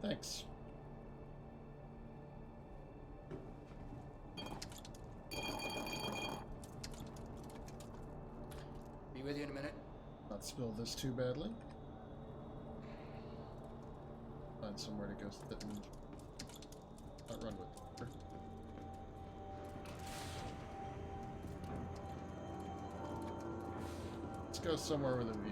Thanks. Be with you in a minute. Not spill this too badly. Find somewhere to go sit and not run with her. Let's go somewhere with a view.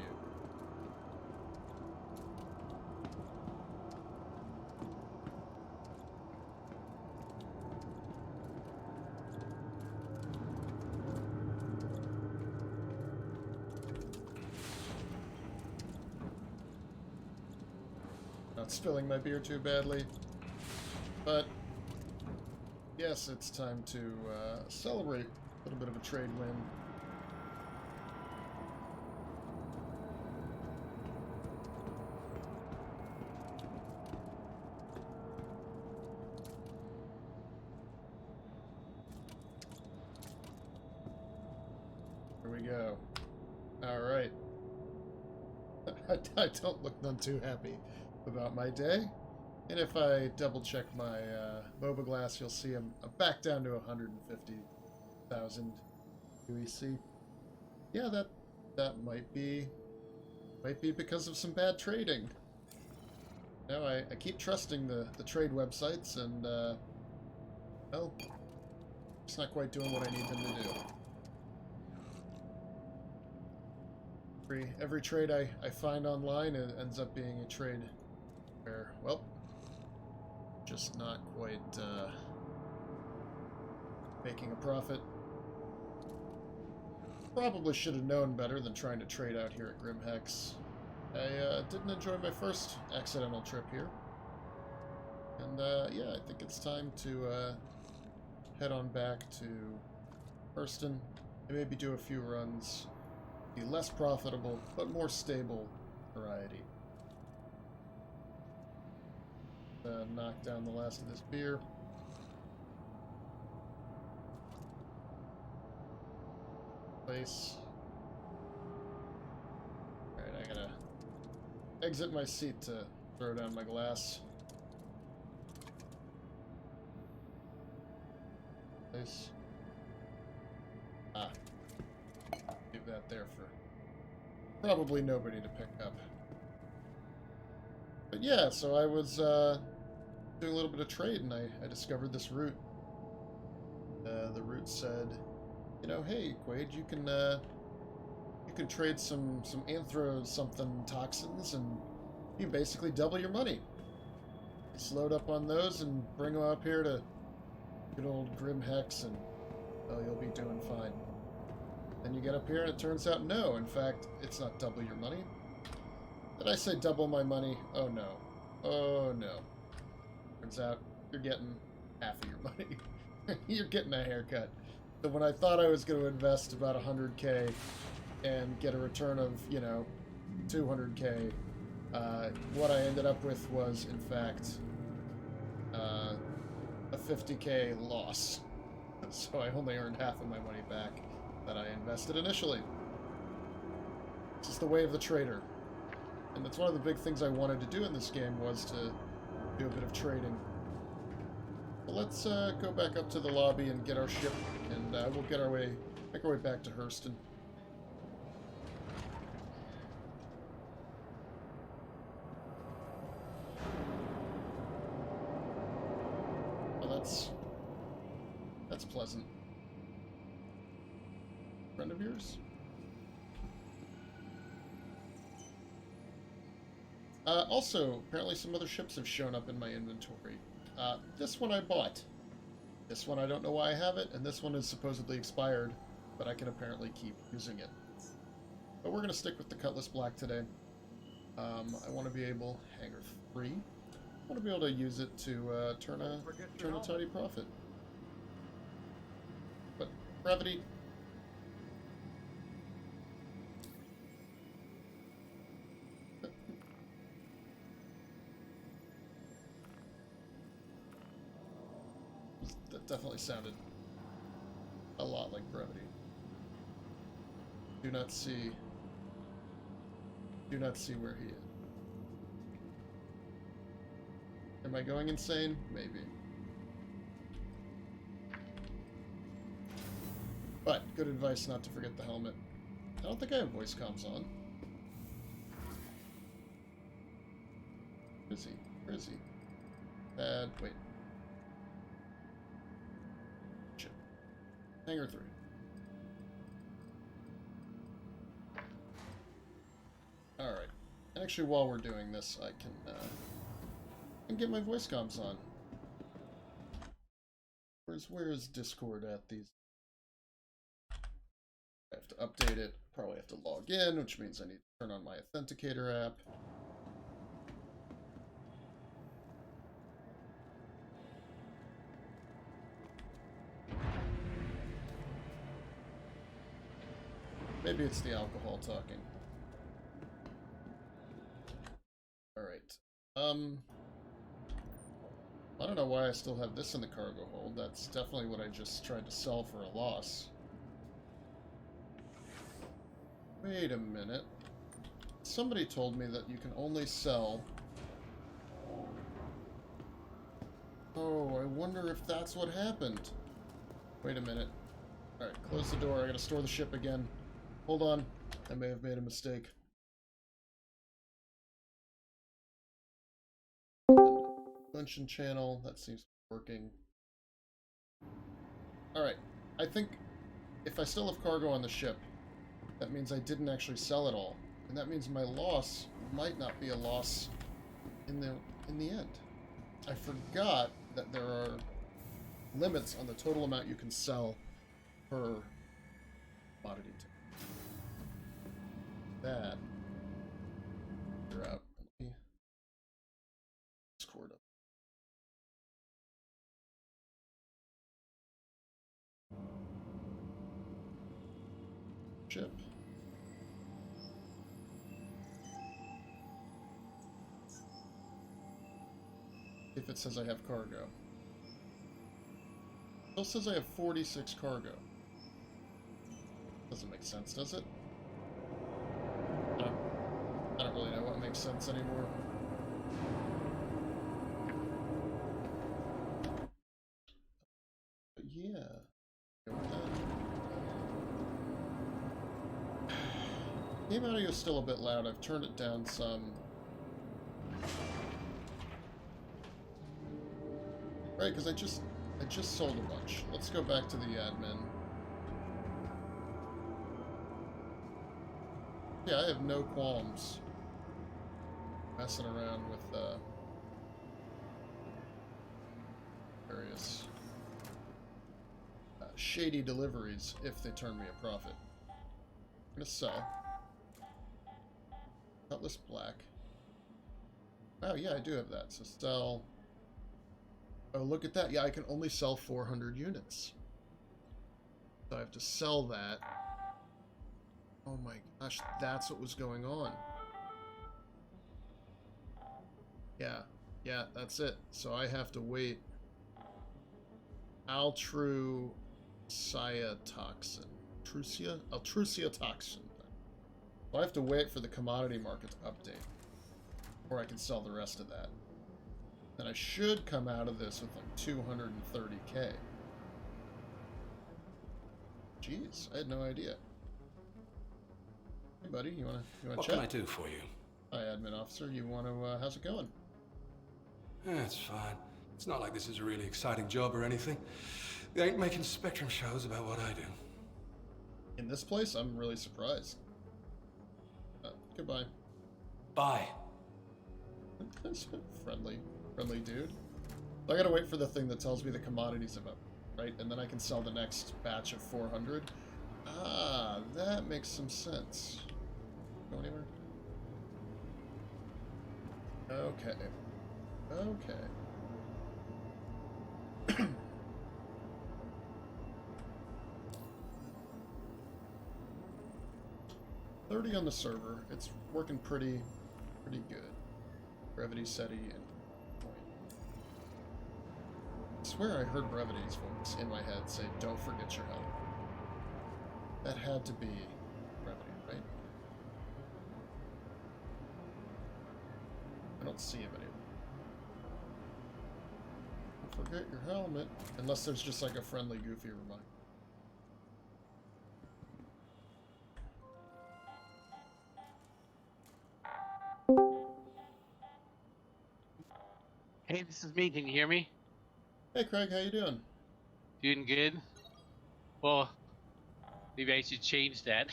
Not spilling my beer too badly, but yes, it's time to celebrate a little bit of a trade win. Here we go. All right. I don't look none too happy about my day, and if I double check my MOBA glass, you'll see I'm back down to 150,000 UEC. Yeah, that might be because of some bad trading. You know, I keep trusting the trade websites, and well, it's not quite doing what I need them to do. Every trade I find online, it ends up being a trade where, well, just not quite making a profit. Probably should have known better than trying to trade out here at Grim Hex. I didn't enjoy my first accidental trip here. And yeah, I think it's time to head on back to Hurston and maybe do a few runs. Be less profitable, but more stable variety. Knock down the last of this beer. Place. Alright, I gotta exit my seat to throw down my glass. Place. Ah. Leave that there for probably nobody to pick up. But yeah, so I was doing a little bit of trade, and I discovered this route. The route said, you know, hey, Quade, you can trade some anthro something toxins, and you basically double your money. Just load up on those and bring them up here to good old Grim Hex, and oh, you'll be doing fine. Then you get up here, and it turns out, no, in fact, it's not double your money. Did I say double my money? Oh, no. Oh, no. Turns out, you're getting half of your money. You're getting a haircut. So when I thought I was going to invest about 100K and get a return of, you know, 200K, what I ended up with was, in fact, a 50K loss. So I only earned half of my money back that I invested initially. It's just the way of the trader. And that's one of the big things I wanted to do in this game, was to do a bit of trading. But let's go back up to the lobby and get our ship, and we'll make our way back to Hurston. Well, that's pleasant. Friend of yours? Also, apparently some other ships have shown up in my inventory. This one I bought. This one I don't know why I have it, and this one is supposedly expired, but I can apparently keep using it. But we're going to stick with the Cutlass Black today. I want to be able, Hangar 3, I want to be able to use it to turn a tidy profit. But, Brevity. That definitely sounded a lot like Brevity. Do not see where he is. Am I going insane? Maybe. But good advice not to forget the helmet. I don't think I have voice comms on. Where is he? Where is he? Wait. Shit. Hangar 3. Alright. Actually, while we're doing this, I can get my voice comms on. Where is Discord at these? I have to update it. Probably have to log in, which means I need to turn on my authenticator app. Maybe it's the alcohol talking. Alright. I don't know why I still have this in the cargo hold. That's definitely what I just tried to sell for a loss. Wait a minute. Somebody told me that you can only sell... Oh, I wonder if that's what happened. Wait a minute. Alright, close the door. I gotta store the ship again. Hold on. I may have made a mistake. Mention channel. That seems to be working. Alright. I think if I still have cargo on the ship, that means I didn't actually sell it all. And that means my loss might not be a loss in the end. I forgot that there are limits on the total amount you can sell per commodity. That. You're out. Discord up. Ship. If it says I have cargo. It still says I have 46 cargo. Doesn't make sense, does it? No. I don't really know what makes sense anymore. But yeah. Go with that. Game audio is still a bit loud. I've turned it down some. Right, because I just sold a bunch. Let's go back to the admin. Yeah, I have no qualms messing around with various shady deliveries if they turn me a profit. I'm gonna sell. Cutlass black. Oh yeah, I do have that. So sell. Oh, look at that. Yeah, I can only sell 400 units. So I have to sell that. Oh my gosh, that's what was going on. Yeah, that's it. So I have to wait. Altrucia toxin. Altrucia toxin. So I have to wait for the commodity market to update before I can sell the rest of that. And I should come out of this with like 230k. Jeez, I had no idea. Hey buddy, you wanna chat? What can I do for you? Hi, admin officer. You wanna how's it going? Yeah, it's fine. It's not like this is a really exciting job or anything. They ain't making Spectrum shows about what I do. In this place, I'm really surprised. Goodbye. Bye. friendly dude. So I gotta wait for the thing that tells me the commodities about, right? And then I can sell the next batch of 400. Ah, that makes some sense. Go anywhere? Okay. Okay. 30 on the server. It's working pretty good. Brevity, SETI, and Point. I swear I heard Brevity's voice in my head say, "Don't forget your help." That had to be Brevity, right? I don't see him anymore. forget your helmet. Unless there's just like a friendly Goofy reminder. Hey, this is me. Can you hear me? Hey Craig, how you doing? Doing good? Well, maybe I should change that.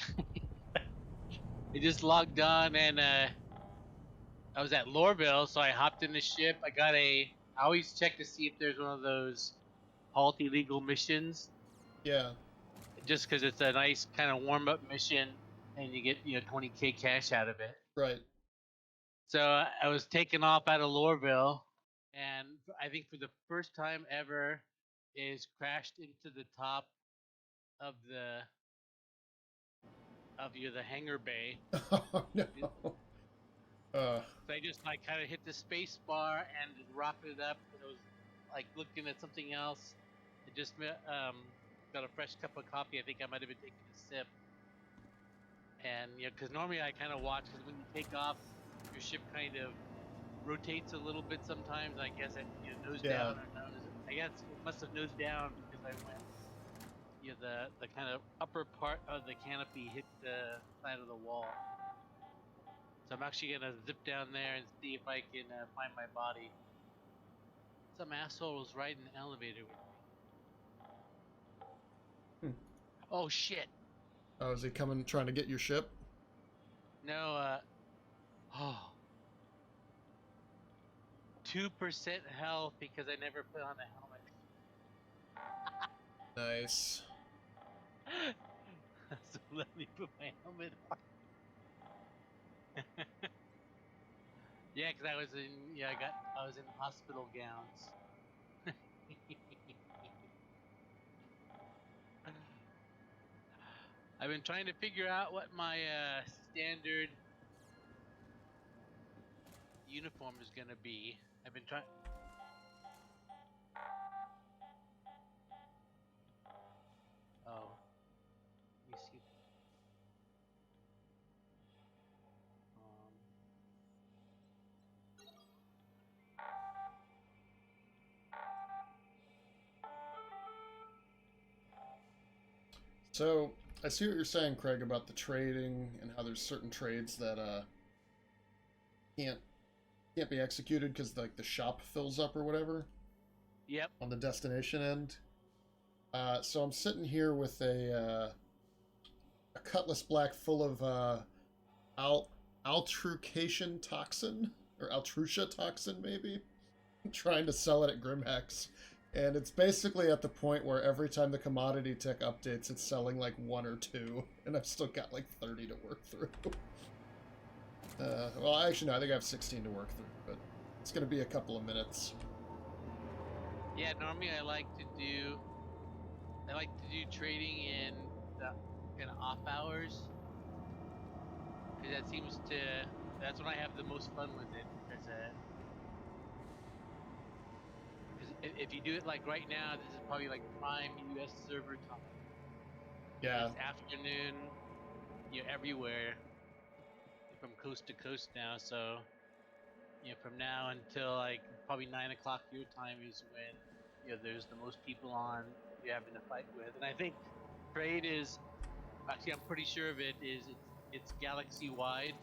I just logged on and I was at Lorville, so I hopped in the ship. I always check to see if there's one of those halt illegal missions, Yeah, just because it's a nice kind of warm up mission and you get 20K cash out of it. right. So I was taken off out of Lorville, and I think for the first time ever, is crashed into the top of the hangar bay. Oh no. So I just like kind of hit the space bar and just rocketed up. And I was like looking at something else. I just got a fresh cup of coffee. I think I might have been taking a sip. And because normally I kind of watch, because when you take off, your ship kind of rotates a little bit sometimes. I guess it nose Yeah. down or nose. I guess it must have nosed down because I went. The kind of upper part of the canopy hit the side of the wall. So I'm actually gonna zip down there and see if I can find my body. Some asshole was riding the elevator with me. Hmm. Oh shit! Oh, is he coming trying to get your ship? No, oh, 2% health because I never put on a Nice. helmet. So let me put my helmet on. Yeah, because I was in hospital gowns. I've been trying to figure out what my standard uniform is gonna be. I've been trying. Oh, let me see. Um, So I see what you're saying, Craig, about the trading and how there's certain trades that can't can't be executed because like the shop fills up or whatever yep. on the destination end. So I'm sitting here with a Cutlass Black full of altrucation toxin or altrucia toxin maybe, trying to sell it at Grim Hex. And it's basically at the point where every time the commodity tech updates, it's selling like one or two, and I've still got like 30 to work through. Well, actually, no, I think I have 16 to work through, but it's going to be a couple of minutes. Yeah, normally I like to do trading in the kind of off hours because that's when I have the most fun with it. Because if you do it like right now, this is probably like prime U.S. server time. Yeah, It's afternoon, everywhere from coast to coast now. So from now until like probably 9 o'clock your time is when there's the most people on you're having to fight with. And I think trade is actually, I'm pretty sure of it, it's galaxy wide.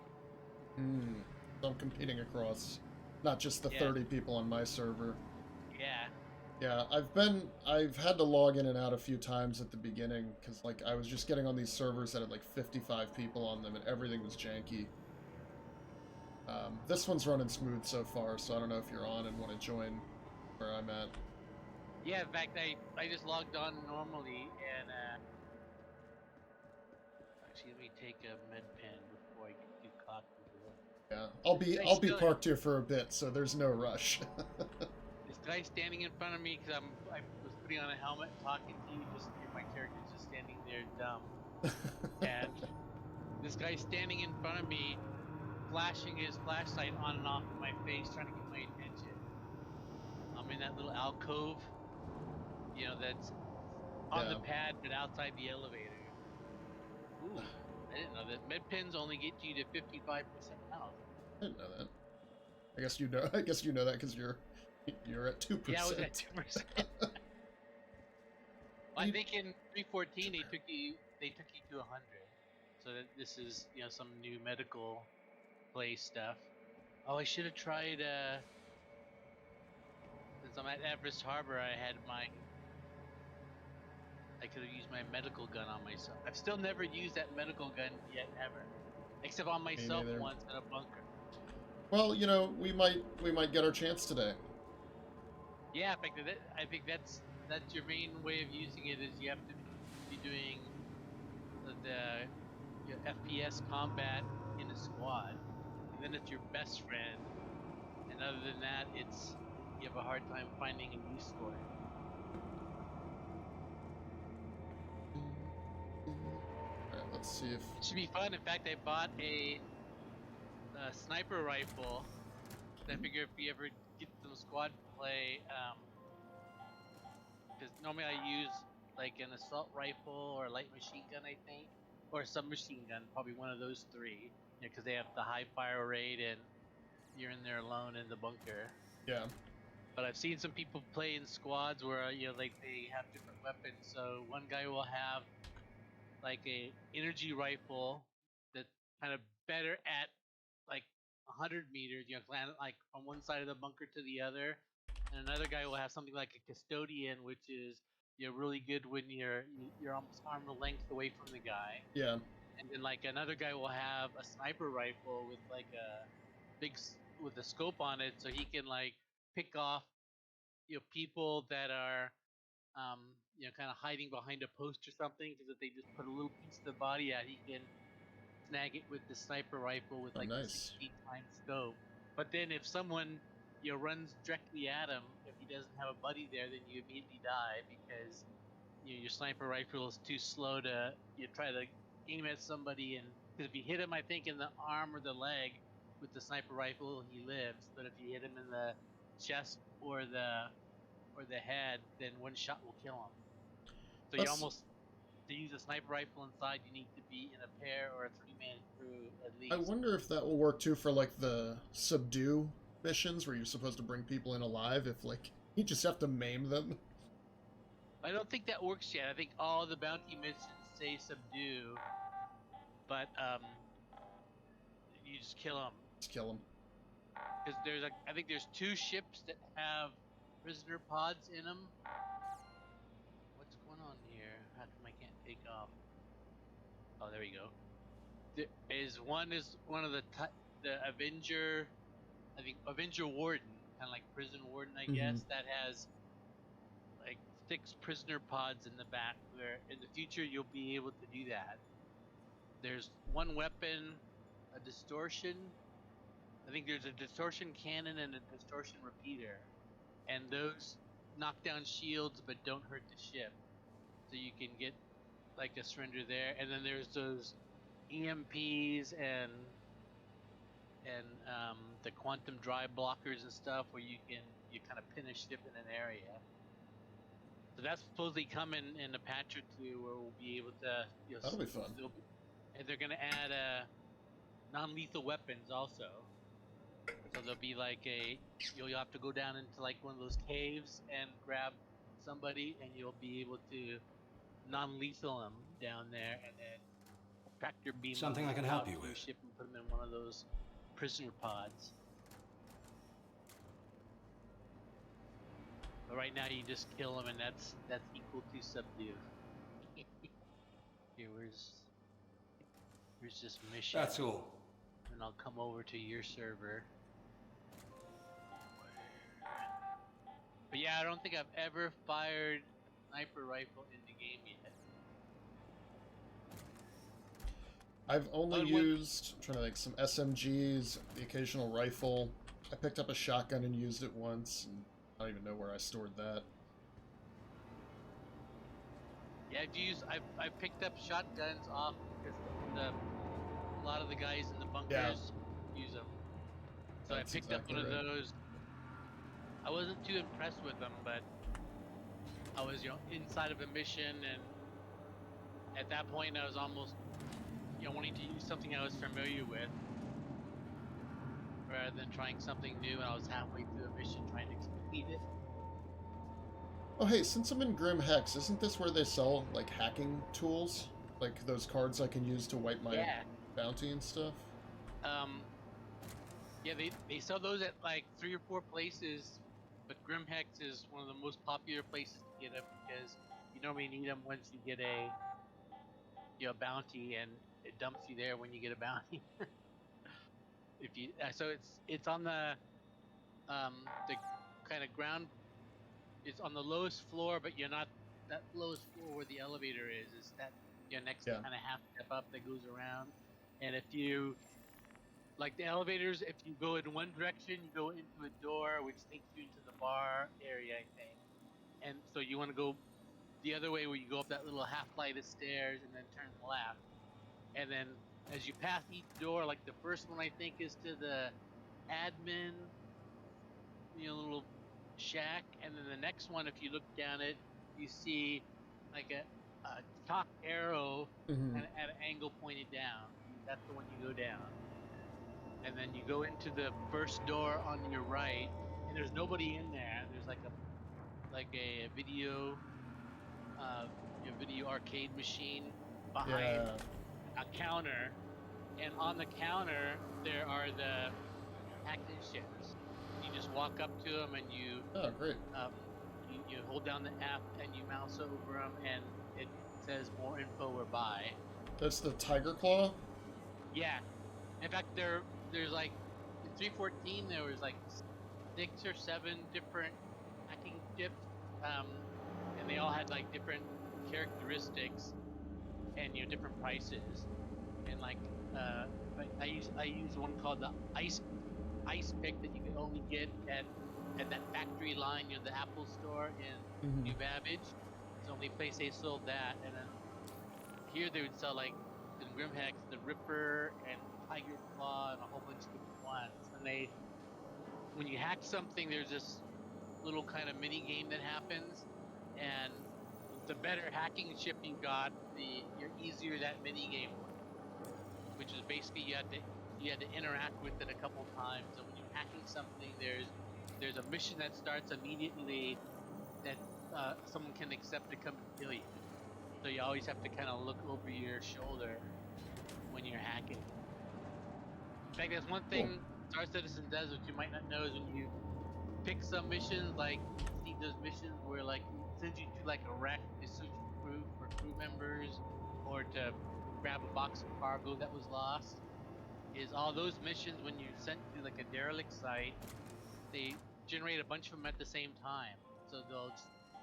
so I'm competing across not just the Yeah, 30 people on my server. yeah, Yeah, I've had to log in and out a few times at the beginning because like I was just getting on these servers that had like 55 people on them and everything was janky. This one's running smooth so far, so I don't know if you're on and want to join where I'm at. yeah. In fact, I just logged on normally, and actually, let me take a med pen before I get too cocky here. Yeah, This guy I'll be still, parked here for a bit, so there's no rush. this guy standing in front of me because I was putting on a helmet and talking to you. Just my character's just standing there dumb, and this guy standing in front of me, flashing his flashlight on and off in my face, trying to get my attention. I'm in that little alcove, that's on the Yeah, pad but outside the elevator. Ooh, I didn't know that med pens only get you to 55% health. I didn't know that. I guess you know. I guess you know that because you're You're at 2%. Yeah, I was at 2%. I think in 314 they took you to 100. So that this is some new medical play stuff. Oh, I should have tried. Since I'm at Everus Harbor, I could have used my medical gun on myself. I've still never used that medical gun yet, ever, except on myself neither. once in a bunker. Well, we might get our chance today. Yeah, in fact, I think that's your main way of using it is you have to be doing the FPS combat in a squad, and then it's your best friend. And other than that, you have a hard time finding a use for it. Alright, let's see if... It should be fun. In fact, I bought a sniper rifle. I figure if we ever get some squad play, because normally I use like an assault rifle or a light machine gun, I think, or a submachine gun, probably one of those three, because they have the high fire rate and you're in there alone in the bunker. Yeah. But I've seen some people play in squads where like they have different weapons. So one guy will have like a energy rifle that's kind of better at like 100 meters, like from one side of the bunker to the other, and another guy will have something like a custodian, which is really good when you're almost arm's length away from the guy. Yeah. And then like another guy will have a sniper rifle with like a with a scope on it, so he can like pick off people that are kind of hiding behind a post or something, because if they just put a little piece of the body out, he can snag it with the sniper rifle with like nice. the 16 times scope. But then if someone runs directly at him, if he doesn't have a buddy there, then you immediately die because your sniper rifle is too slow to try to aim at somebody. And because if you hit him, I think in the arm or the leg with the sniper rifle, he lives. But if you hit him in the chest or the head, then one shot will kill him. So you almost, to use a sniper rifle inside, you need to be in a pair or a 3-man crew at least. I wonder if that will work too for like the subdue missions where you're supposed to bring people in alive, if like you just have to maim them. I don't think that works yet. I think all the bounty missions say subdue, but you just kill them. Just kill them. Because I think there's 2 ships that have prisoner pods in them. What's going on here? How come I can't take off? Oh, there we go. One is one of the Avenger, I think Avenger Warden, kind of like prison warden, I guess, that has like 6 prisoner pods in the back. Where in the future you'll be able to do that. There's one weapon, a distortion. I think there's a distortion cannon and a distortion repeater, and those knock down shields but don't hurt the ship, so you can get like a surrender there. And then there's those EMPs and the quantum drive blockers and stuff where you kind of pin a ship in an area. So that's supposedly coming in a patch or 2 where we'll be able to. That'll be fun. And they're gonna add non-lethal weapons also. So there'll be like you'll have to go down into like one of those caves and grab somebody, and you'll be able to non-lethal them down there, and then tractor beam something I can help you with. Ship and put them in one of those prisoner pods. But right now you just kill them, and that's equal to subdue. Here, where's this mission? That's all. And I'll come over to your server. But yeah, I don't think I've ever fired a sniper rifle in the game yet. I've only used, I'm trying to think, some SMGs, the occasional rifle. I picked up a shotgun and used it once, and I don't even know where I stored that. Yeah, I've picked up shotguns off because a lot of the guys in the bunkers use them. So that's I picked up one of those. I wasn't too impressed with them, but I was inside of a mission, and at that point I was almost wanting to use something I was familiar with rather than trying something new. And I was halfway through a mission trying to need it. Oh, hey, since I'm in Grim Hex, isn't this where they sell, like, hacking tools? Like, those cards I can use to wipe my Yeah. bounty and stuff? Yeah, they sell those at like 3 or 4 places, but Grim Hex is one of the most popular places to get them because you normally need them once you get a bounty, and it dumps you there when you get a bounty. If you so it's on the kind of ground. It's on the lowest floor, but you're not that lowest floor where the elevator is. It's that next Yeah. kind of half step up that goes around, and if you like the elevators, if you go in one direction, you go into a door which takes you into the bar area, I think. And so you want to go the other way where you go up that little half flight of stairs and then turn left. And then as you pass each door, like the first one I think is to the admin, little shack, and then the next one, if you look down it, you see like a chalk arrow Mm-hmm. and at an angle pointed down. That's the one you go down. And then you go into the first door on your right, and there's nobody in there. There's like a video video arcade machine behind Yeah. a counter, and on the counter there are the hacking ships. You just walk up to them and Oh, great. you hold down the F and you mouse over them, and it says more info or buy. That's the Tiger Claw? Yeah, in fact, there's like in 314 there was like 6 or 7 different hacking ships, and they all had like different characteristics and different prices. And like I use one called the ice pick that you can only get at that factory line, the Apple store in Mm-hmm. New Babbage. It's the only place they sold that. And then here they would sell like in Grim Hex the Ripper and Tiger Claw and a whole bunch of different ones. And when you hack something, there's this little kind of mini game that happens, and the better hacking ship you got, the easier that mini game was, which is basically you had to interact with it a couple times. So when you're hacking something, there's a mission that starts immediately that someone can accept to come and kill you. So you always have to kind of look over your shoulder when you're hacking. In fact, there's one thing Star Citizen does which you might not know is when you pick some missions, like see those missions where like it sends you to like a wreck to search for crew members, or to grab a box of cargo that was lost. Is all those missions when you're sent to like a derelict site, they generate a bunch of them at the same time. So they'll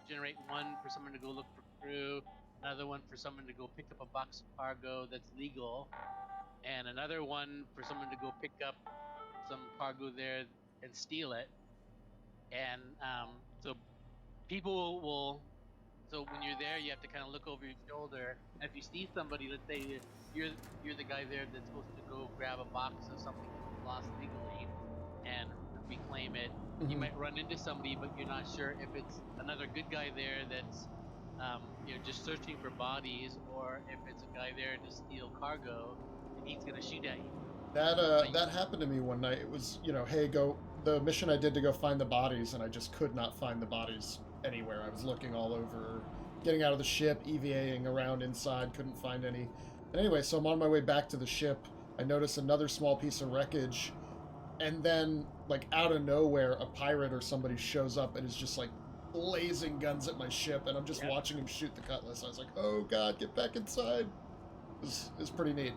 generate one for someone to go look for crew, another one for someone to go pick up a box of cargo that's legal, and another one for someone to go pick up some cargo there and steal it. And so people will. So when you're there, you have to kind of look over your shoulder. And if you see somebody, let's say you're the guy there that's supposed to go grab a box of something that was lost legally and reclaim it, you Mm-hmm. might run into somebody, but you're not sure if it's another good guy there that's just searching for bodies, or if it's a guy there to steal cargo and he's gonna shoot at you. That happened to me one night. It was, hey, go the mission I did to go find the bodies, and I just could not find the bodies anywhere. I was looking all over, getting out of the ship, EVAing around inside, couldn't find any. And anyway, so I'm on my way back to the ship. I notice another small piece of wreckage, and then, like, out of nowhere, a pirate or somebody shows up and is just, like, blazing guns at my ship, and I'm just watching him shoot the cutlass. I was like, oh god, get back inside. It was pretty neat.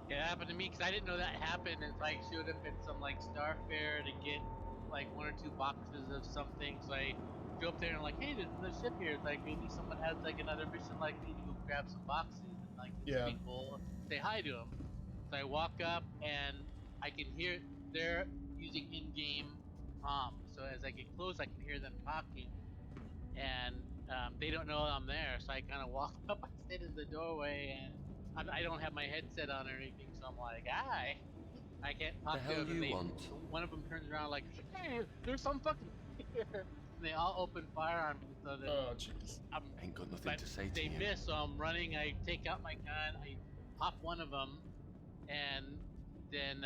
It happened to me because I didn't know that happened, and so I showed up at some like Starfare to get like 1 or 2 boxes of something. So I go up there and I'm like, hey, there's another ship here. It's like maybe someone has like another mission like me to go grab some boxes, and like this Yeah. people say hi to them. So I walk up and I can hear they're using in-game comms. So as I get close, I can hear them talking, and they don't know I'm there. So I kind of walk up, I sit in the doorway, and I don't have my headset on or anything. So I'm like, hi. I can't talk The to hell them. And you want? one of them turns around like, hey, there's some fucking here. And they all open fire on me. So that Oh, jeez. Ain't got nothing but to say to they you. miss. So I'm running. I take out my gun. I pop one of them, and then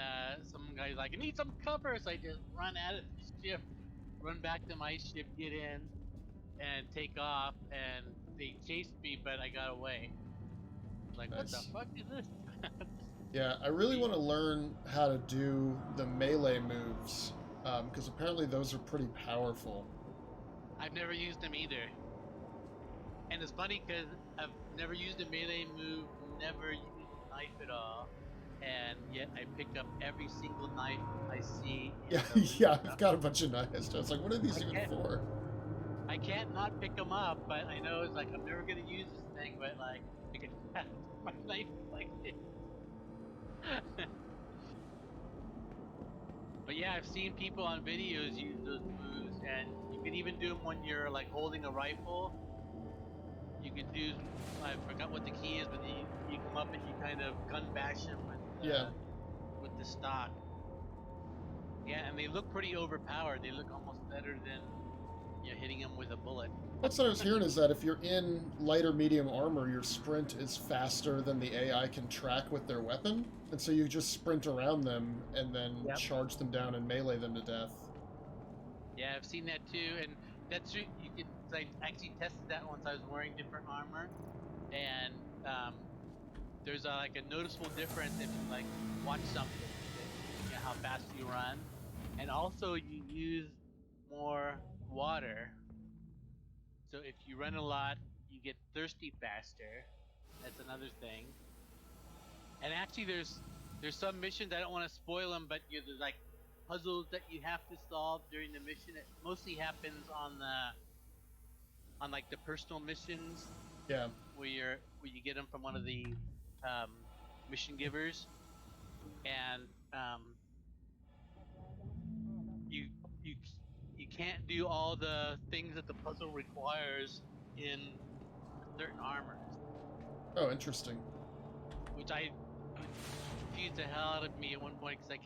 some guy's like, I need some cover. So I just run out of the ship run back to my ship, get in, and take off, and they chased me, but I got away. Like, what the Nice. fuck is this? Yeah, I really want to learn how to do the melee moves, because apparently those are pretty powerful. I've never used them either. And it's funny because I've never used a melee move, never used a knife at all, and yet I pick up every single knife I see in Yeah, the yeah, I've got a bunch of knives. I was like, what are I these even can't, for? I can't not pick them up, but I know it's like I'm never gonna use this thing, but like I can have my knife like this. But yeah, I've seen people on videos use those moves, and you can even do them when you're like holding a rifle. You can do, I forgot what the key is, but you come up and you kind of gun bash them Yeah. with the stock. Yeah, and they look pretty overpowered. They look almost better than hitting them with a bullet. That's what I was hearing is that if you're in lighter medium armor, your sprint is faster than the AI can track with their weapon. And so you just sprint around them and then Yep. charge them down and melee them to death. Yeah, I've seen that too, and that's true. You can. I actually tested that once. I was wearing different armor, and there's like a noticeable difference if you like watch something, how fast you run, and also you use more water. So if you run a lot, you get thirsty faster. That's another thing. And actually, there's some missions, I don't want to spoil them, but there's like puzzles that you have to solve during the mission. It mostly happens on like the personal missions Yeah. where you get them from one of the um, mission givers, and you you you can't do all the things that the puzzle requires in certain armors, Oh, interesting. which confused the hell out of me at one point because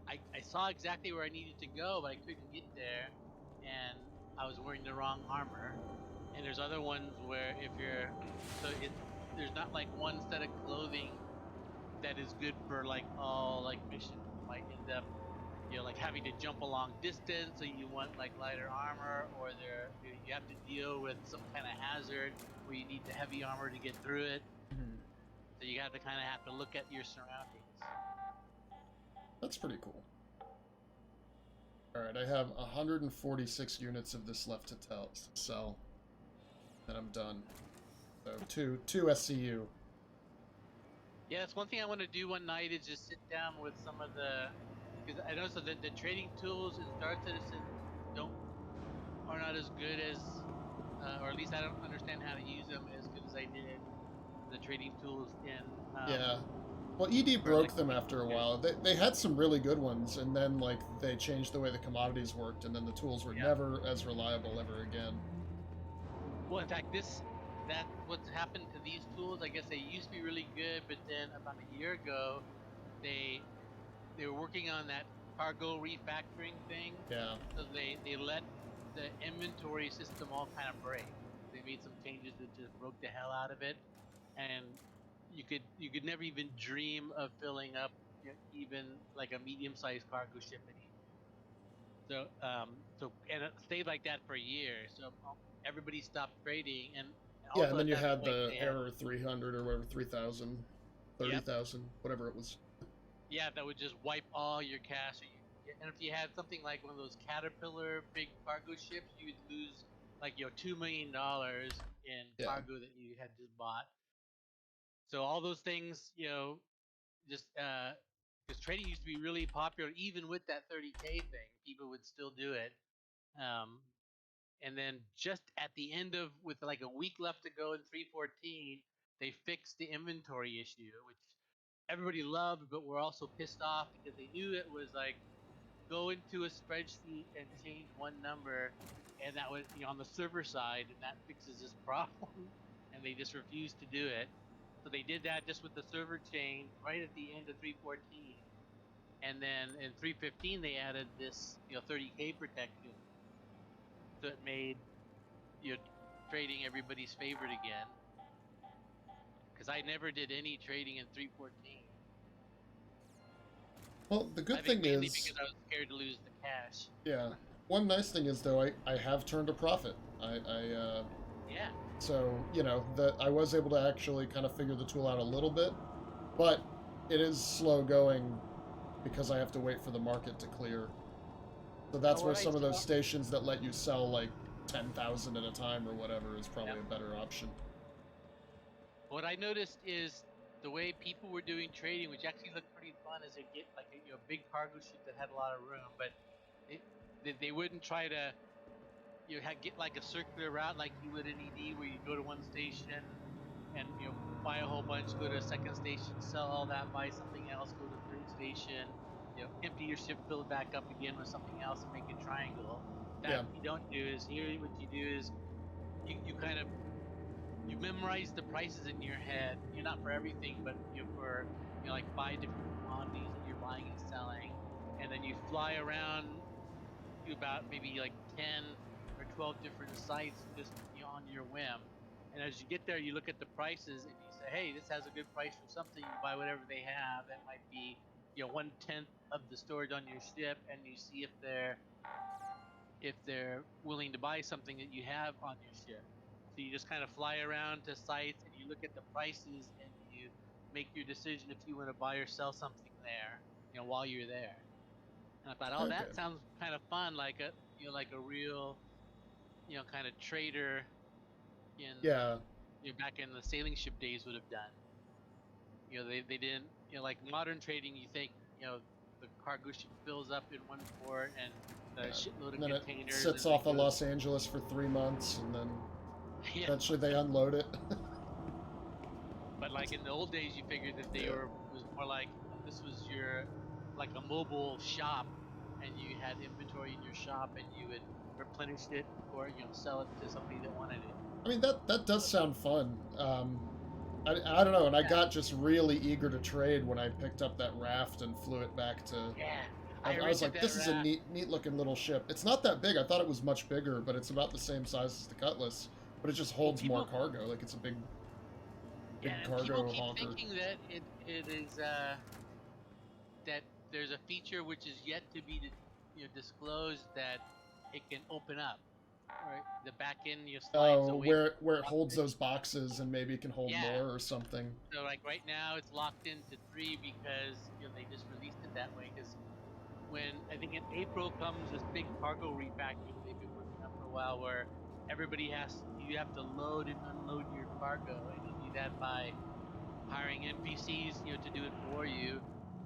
I saw exactly where I needed to go, but I couldn't get there, and I was wearing the wrong armor. And there's other ones where if you're so it there's not like one set of clothing that is good for like all like missions. You might end up like having to jump a long distance, so you want like lighter armor, or you have to deal with some kind of hazard where you need the heavy armor to get through it. Mhm. So you have to look at your surroundings. That's pretty cool. All right, I have 146 units of this left to sell, and I'm done. So two SCU. Yeah, that's one thing I want to do one night is just sit down with some of because I noticed that the trading tools in Star Citizen don't are not as good as, or at least I don't understand how to use them as good as I did the trading tools in Yeah. Well, ED for like broke them after a while. They had some really good ones, and then like they changed the way the commodities worked, and then the tools were yeah. never as reliable ever again. Well, in fact, that what's happened to these tools. I guess they used to be really good, but then about a year ago, they they were working on that cargo refactoring thing, Yeah. so they let the inventory system all kind of break. They made some changes that just broke the hell out of it, and you could never even dream of filling up even like a medium-sized cargo ship anymore. So and it stayed like that for a year. So everybody stopped trading, and Yeah, also and then at you that had point the they had error 300 or whatever, 3,000, yep 30,000, whatever it was. yeah, that would just wipe all your cash. And if you had something like one of those Caterpillar big cargo ships, you'd lose like $2 million in Yeah. cargo that you had just bought. So all those things, just because trading used to be really popular, even with that 30K thing, people would still do it. Um, and then just at the end of with like a week left to go in 314, they fixed the inventory issue, which everybody loved, but we're also pissed off because they knew it was like go into a spreadsheet and change one number, and that was on the server side, and that fixes this problem, and they just refused to do it. So they did that just with the server change right at the end of 314, and then in 315 they added this 30K protection, so it made you know trading everybody's favorite again. Because I never did any trading in 314. Well, the I good think thing mainly is, because I was scared to lose the cash. yeah, one nice thing is though, I have turned a profit. Yeah. So you know that I was able to actually kind of figure the tool out a little bit, but it is slow going because I have to wait for the market to clear. So that's where Alright, some of those so- stations that let you sell like 10,000 at a time or whatever is probably Yep. a better option. What I noticed is the way people were doing trading, which actually looked pretty fun, is they get like a big cargo ship that had a lot of room, but they wouldn't try to get like a circular route like you would in ED, where you go to one station and buy a whole bunch, go to a second station, sell all that, buy something else, go to a third station, empty your ship, fill it back up again with something else, and make a triangle. That Yeah. you don't do. Is here what you do is you kind of you memorize the prices in your head. You're not for everything, but for like 5 different commodities that you're buying and selling, and then you fly around to about maybe like 10 or 12 different sites just on your whim. And as you get there, you look at the prices and you say, "Hey, this has a good price for something." You buy whatever they have. That might be 1/10 of the storage on your ship, and you see if they're willing to buy something that you have on your ship. So you just kind of fly around to sites and you look at the prices and you make your decision if you want to buy or sell something there, while you're there. And I thought, oh, Okay. that sounds kind of fun, like a like a real, kind of trader in Yeah. back in the sailing ship days would have done. They didn't, like modern trading. You think, the cargo ship fills up in one port and a Yeah. shitload of And then it containers. sits and off then of goes, Los Angeles for 3 months, and then yeah. eventually they unload it. But like in the old days, you figured that they Yeah. was more like this was your like a mobile shop, and you had inventory in your shop, and you would replenish it or sell it to somebody that wanted it. I mean, that does sound fun. I don't know, and I Yeah. got just really eager to trade when I picked up that raft and flew it back to. Yeah, I was rented like, that this is a raft. neat looking little ship. It's not that big. I thought it was much bigger, but it's about the same size as the Cutlass. But it just Well, holds more cargo. Like it's a big yeah, and people cargo keep honker. thinking that it is that there's a feature which is yet to be disclosed, that it can open up. Right, the back end slides Oh, away from where it the holds cockpit. those boxes and maybe it can hold Yeah. more or something. So like right now it's locked into 3 because they just released it that way, because when I think in April comes this big cargo refactor that they've been working on for a while, where you have to load and unload your cargo, and you'll do that by hiring NPCs to do it for you,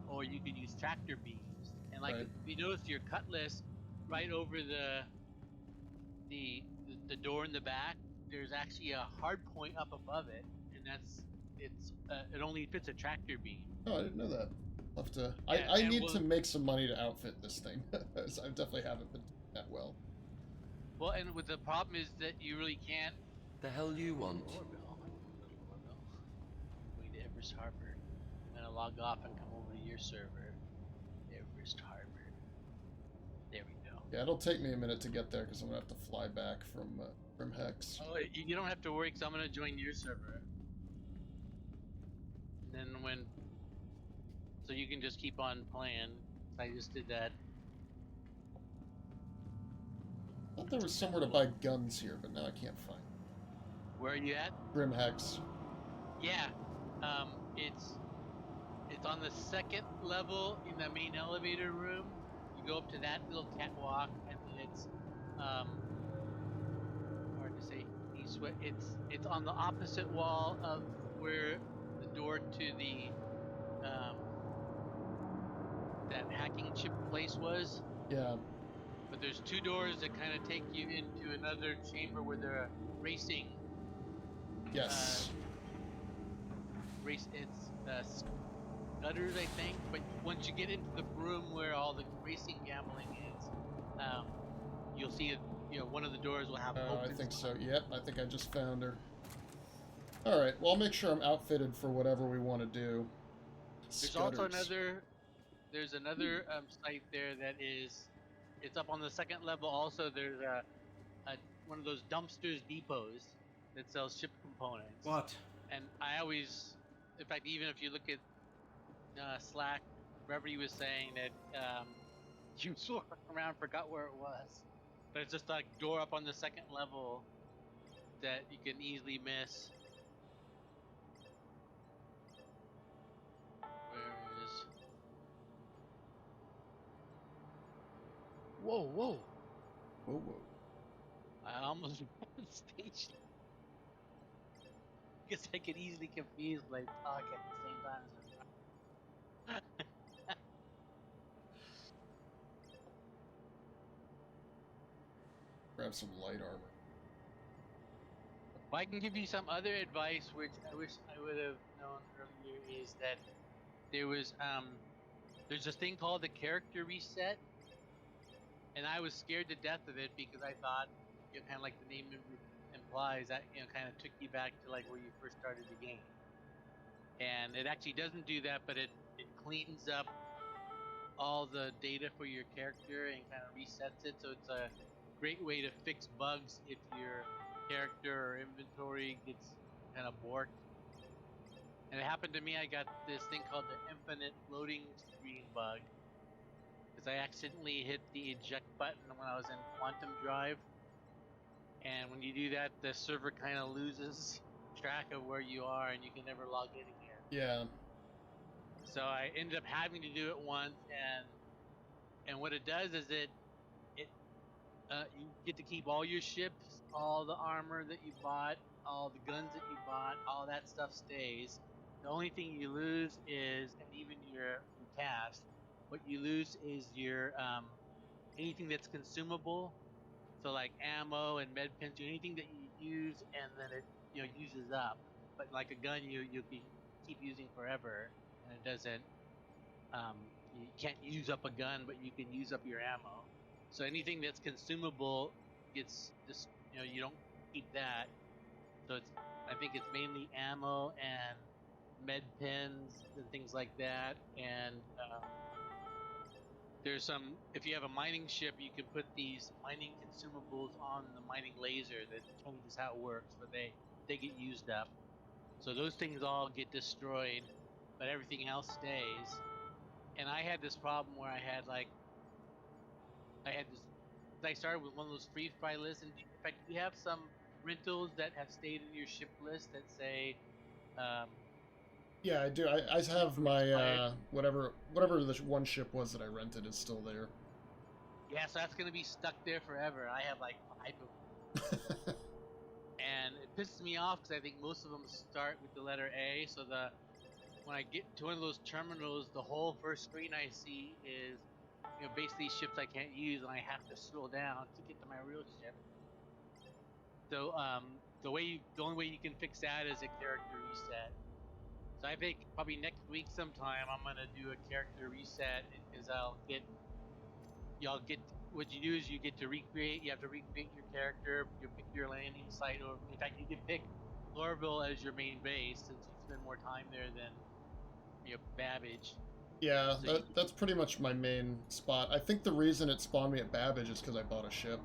or you can use tractor beams. And like Right. if you notice your Cutlass, right over the the door in the back, there's actually a hard point up above it, and it only fits a tractor beam. Oh, I didn't know that. I'll have to. Yeah, I and need to make some money to outfit this thing. So I definitely haven't been doing that well. and with the problem is that you really can't. The hell you want? Doorbell. Little doorbell. I'm going to Everus Harbor. I'm gonna log off and come over to your server. Everus Harbor. There we go. Yeah, it'll take me a minute to get there because I'm gonna have to fly back from Grim Hex. Oh, you don't have to worry, because I'm gonna join your server. And then so you can just keep on playing. I just did that. I thought there was somewhere to buy guns here, but now I can't find it. Where are you at? Grim Hex. Yeah. It's on the second level in the main elevator room. You go up to that little catwalk, and then it's hard to say. It's on the opposite wall of where the door to the that hacking chip place was. Yeah. But there's 2 doors that kind of take you into another chamber where there are racing. Yes. It's gutters, I think. But once you get into the room where all the racing gambling is, you'll see one of the doors will have. I think so. Yep, I think I just found her. All right. Well, I'll make sure I'm outfitted for whatever we want to do. There's also another site there that is. It's up on the second level. Also, there's a one of those dumpsters depots that sells ship components. What? And I always, in fact, even if you look at Slack, Brevity was saying that you swore around, forgot where it was. There's just a door up on the second level that you can easily miss. Where is... Whoa, whoa! Whoa, whoa. I almost ran the station. Because I get easily confused when I talk at the same time as I'm Grab some light armor. Well, I can give you some other advice, which I wish I would have known earlier, is that there's this thing called the character reset, and I was scared to death of it because I thought, kind of like the name implies, that kind of took you back to like where you first started the game. And it actually doesn't do that, but it cleans up all the data for your character and kind of resets it. So it's a great way to fix bugs if your character or inventory gets kind of borked. And it happened to me. I got this thing called the infinite loading screen bug because I accidentally hit the eject button when I was in Quantum Drive. And when you do that, the server kind of loses track of where you are, and you can never log in again. Yeah. So I ended up having to do it once, and what it does is you get to keep all your ships, all the armor that you bought, all the guns that you bought, all that stuff stays. The only thing you lose is, and even your cash, what you lose is your anything that's consumable. So like ammo and med pens, anything that you use and then it uses up. But like a gun, you can keep using forever, and it doesn't. You can't use up a gun, but you can use up your ammo. So anything that's consumable gets just you don't keep that. So I think it's mainly ammo and med pens and things like that. And there's some, if you have a mining ship, you can put these mining consumables on the mining laser that changes how it works, but they get used up. So those things all get destroyed, but everything else stays. And I had this problem where I started with one of those free fry lists, and in fact, you have some rentals that have stayed in your ship list that say, Yeah, I do. I have my whatever the one ship was that I rented is still there. yeah, so that's gonna be stuck there forever. I have like 5 of them, and it pisses me off because I think most of them start with the letter A. So when I get to one of those terminals, the whole first screen I see is basically ships I can't use, and I have to scroll down to get to my real ship. So the only way you can fix that is a character reset. So I think probably next week sometime I'm gonna do a character reset because y'all get what you do is you get to recreate. You have to recreate your character. You pick your landing site, or in fact, you can pick Lorville as your main base since you spend more time there than Babbage. Yeah, So that's pretty much my main spot. I think the reason it spawned me at Babbage is because I bought a ship.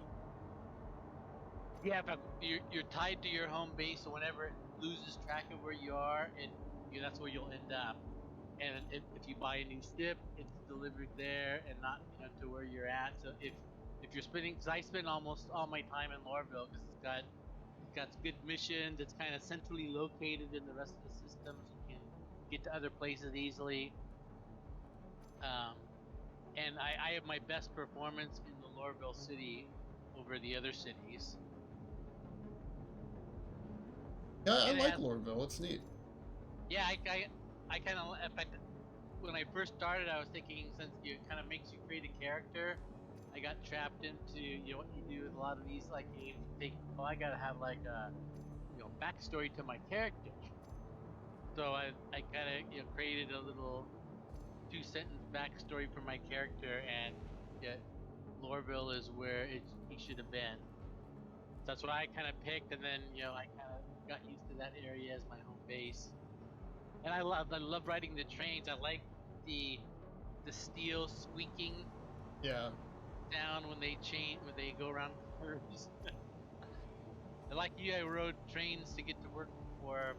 yeah, but you're tied to your home base, so whenever it loses track of where you are, that's where you'll end up. And if you buy a new ship, it's delivered there and not to where you're at. So if you're spending, because I spend almost all my time in Lorville because it's got good missions. It's kind of centrally located in the rest of the system, so you can get to other places easily. And I have my best performance in the Lorville city over the other cities. Yeah, I like Lorville. It's neat. Yeah, I kind of, in fact, when I first started, I was thinking since it kind of makes you create a character, I got trapped into what you do with a lot of these like games. You think, oh, I gotta have like a backstory to my character. So I kind of created a little 2-sentence backstory for my character, and Lorville is where he should have been. So that's what I kind of picked, and then I kind of got used to that area as my home base. And I love riding the trains. I like the steel squeaking sound when they go around curves. I like you. I rode trains to get to work for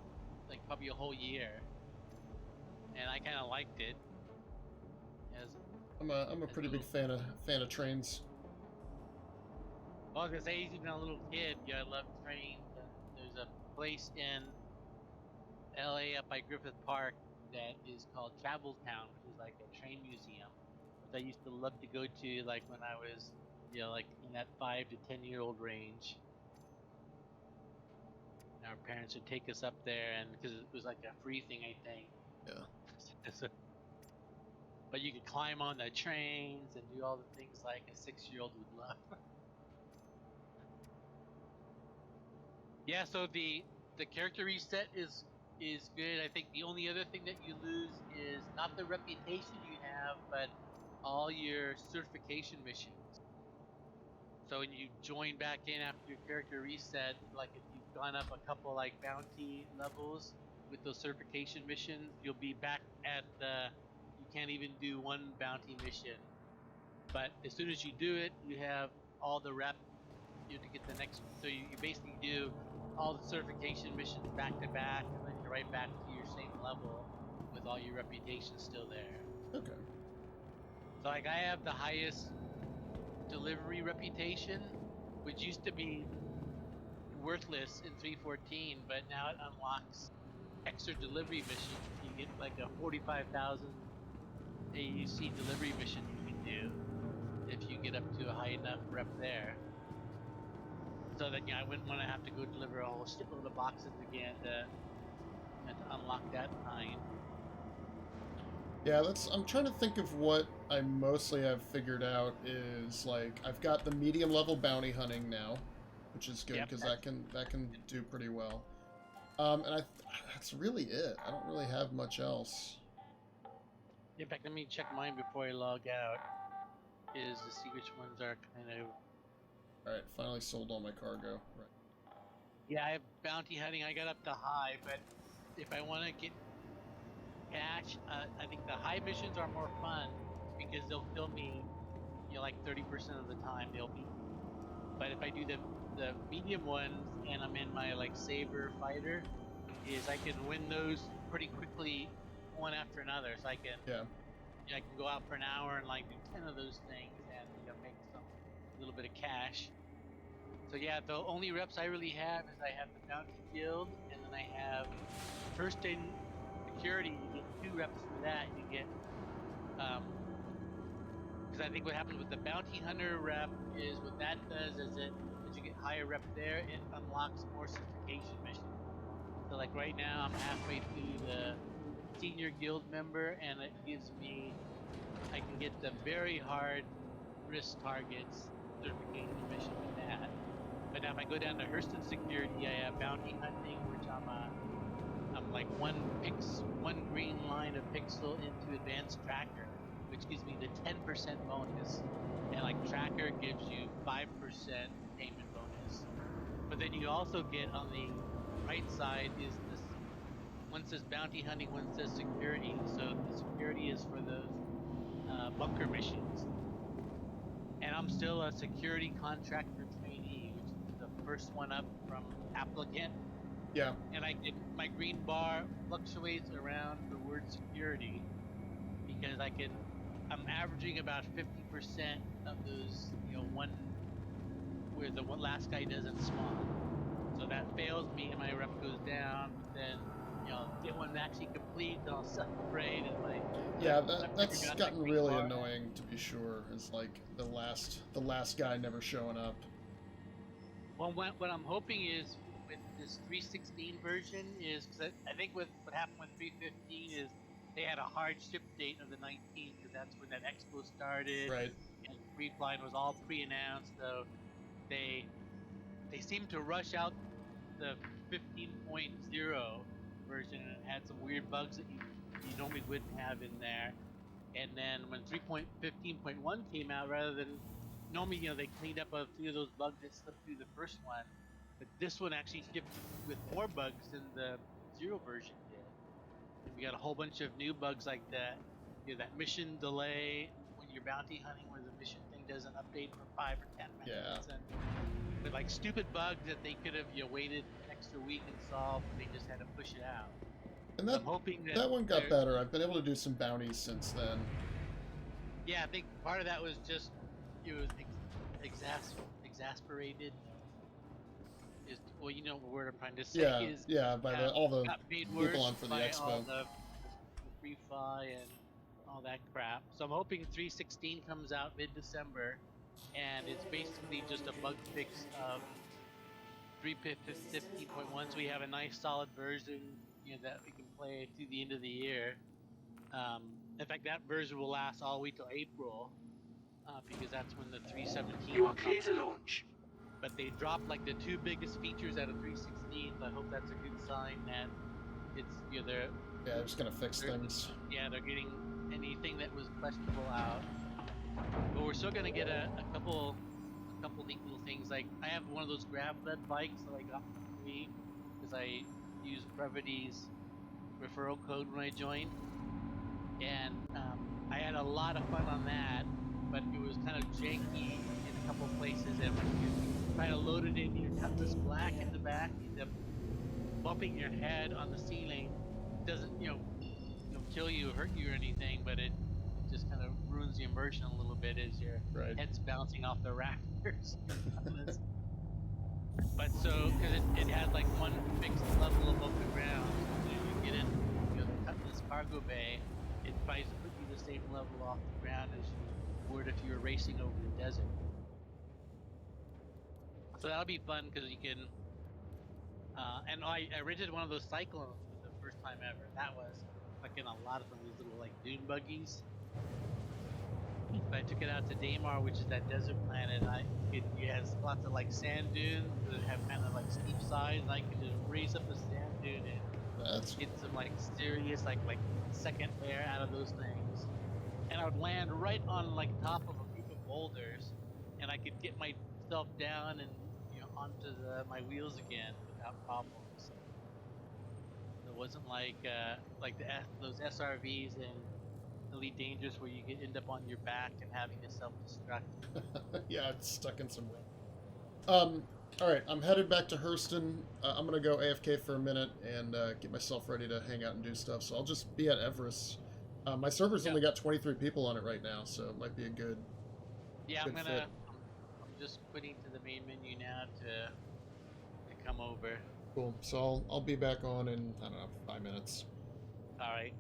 like probably a whole year, and I kind of liked it. I'm a pretty big fan of trains. Well, I was gonna say, even a little kid, I love trains. And there's a place in LA up by Griffith Park that is called Travel Town, which is like a train museum, which I used to love to go to, like when I was, like in that 5 to 10-year-old range. Our parents would take us up there, and because it was like a free thing, I think. Yeah. But you could climb on the trains and do all the things like a 6-year-old would love. Yeah, so the character reset is good. I think the only other thing that you lose is not the reputation you have, but all your certification missions. So when you join back in after your character reset, like if you've gone up a couple like bounty levels with those certification missions, you'll be back at you can't even do one bounty mission. But as soon as you do it, you have all the rep to get the next. So you basically do all the certification missions back to back, and then you're right back to your same level with all your reputation still there. Okay. So like I have the highest delivery reputation, which used to be worthless in 314, but now it unlocks extra delivery missions. You get like a 45,000 AUC delivery mission you can do if you get up to a high enough rep there. So that I wouldn't want to have to go deliver a whole shitload of boxes again to unlock that kind. Yeah, I'm trying to think of what I mostly have figured out is, like, I've got the medium level bounty hunting now, which is good because that can do pretty well. And that's really it. I don't really have much else. In fact, let me check mine before I log out, is to see which ones are kind of... Alright, finally sold all my cargo. Right. Yeah, I have bounty hunting. I got up to high, but if I want to get cash, I think the high missions are more fun because they'll kill me, like 30% of the time they'll beat me. But if I do the medium ones and I'm in my like saber fighter, is I can win those pretty quickly, one after another. So I can I can go out for an hour and like do 10 of those things and make a little bit of cash. So yeah, the only reps I really have is I have the bounty guild, and then I have first in security. You get 2 reps for that. You get because I think what happens with the bounty hunter rep is what that does is as you get higher rep there, it unlocks more certification missions. So like right now I'm halfway through the senior guild member, and it gives me, I can get the very hard risk targets certification mission with that. But now if I go down to Hurston security, I have bounty hunting, which I'm like one green line of pixel into advanced tracker, which gives me the 10% bonus, and like tracker gives you 5% payment bonus. But then you also get on the right side is this, one says bounty hunting, one says security. So the security is for those bunker missions, and I'm still a security contractor trainee, which is the first one up from applicant. Yeah. And my green bar fluctuates around the word security because I'm averaging about 50% of those, one where the last guy doesn't spawn. So that fails me and my rep goes down. But then, get one actually complete, and I'll celebrate. And that's gotten really annoying, to be sure. Is like the last guy never showing up. Well, what I'm hoping is with this 316 version is, because I think what happened with 315 is they had a hard ship date of the 19th, because that's when that expo started. Right. And free flying was all pre-announced, so they seemed to rush out the 15.0 version, and it had some weird bugs that you normally wouldn't have in there. And then when 3.15.1 came out, rather than normally, they cleaned up a few of those bugs that slipped through the first one, but this one actually shipped with more bugs than the 0 version did. And we got a whole bunch of new bugs like that, that mission delay when you're bounty hunting, where the mission thing doesn't update for 5 or 10 minutes, and with like stupid bugs that they could have waited an extra week and solved, but they just had to push it out. And I'm hoping that one got better. I've been able to do some bounties since then. Yeah, I think part of that was just it was exasperated. Is well, you know what word I'm trying to say Yeah, is yeah, by all the got made people worse on for the by all expo. the free fly and all that crap. So I'm hoping 3.16 comes out mid-December, and it's basically just a bug fix of 3.15.1. So we have a nice solid version, you know, that we can play to the end of the year. In fact, that version will last all the way till April, because that's when the 3.17 You will are come clear to out. launch. But they dropped like the 2 biggest features out of 3.16, so I hope that's a good sign that it's, you know, Yeah, I'm just gonna fix things. yeah, they're getting anything that was questionable out. But we're still gonna get a couple neat little things. Like I have one of those grab led bikes that I got for free because I used Brevity's referral code when I joined, and I had a lot of fun on that. But it was kind of janky in a couple places, and when you try to load it in your Cutlass Black in the back, you end up bumping your head on the ceiling. It doesn't, kill you, hurt you, or anything, but it just kind of ruins the immersion a little bit as your Right. head's bouncing off the rafters. But so, because it has like one fixed level above the ground, so when you get in, the Cutlass Cargo Bay, it tries to put you the same level off the ground as you would if you were racing over the desert. So that'll be fun because you can. And I rented one of those cyclones for the first time ever. That was fucking a lot of fun. These little like dune buggies. But I took it out to Daymar, which is that desert planet. It has lots of like sand dunes that have kind of like steep sides, and I could just race up a sand dune and That's get some like serious like second air out of those things. And I would land right on like top of a group of boulders, and I could get myself down and onto my wheels again without problems. It wasn't like those SRVs in Elite Dangerous where you end up on your back and having to self-destruct. yeah, it's stuck in some rock. All right, I'm headed back to Hurston. I'm gonna go AFK for a minute and get myself ready to hang out and do stuff. So I'll just be at Everus. My server's only got 23 people on it right now, so it might be a good. Yeah, good fit. I'm just quitting to the main menu now to come over. Cool. So I'll be back on in, I don't know, 5 minutes. All right.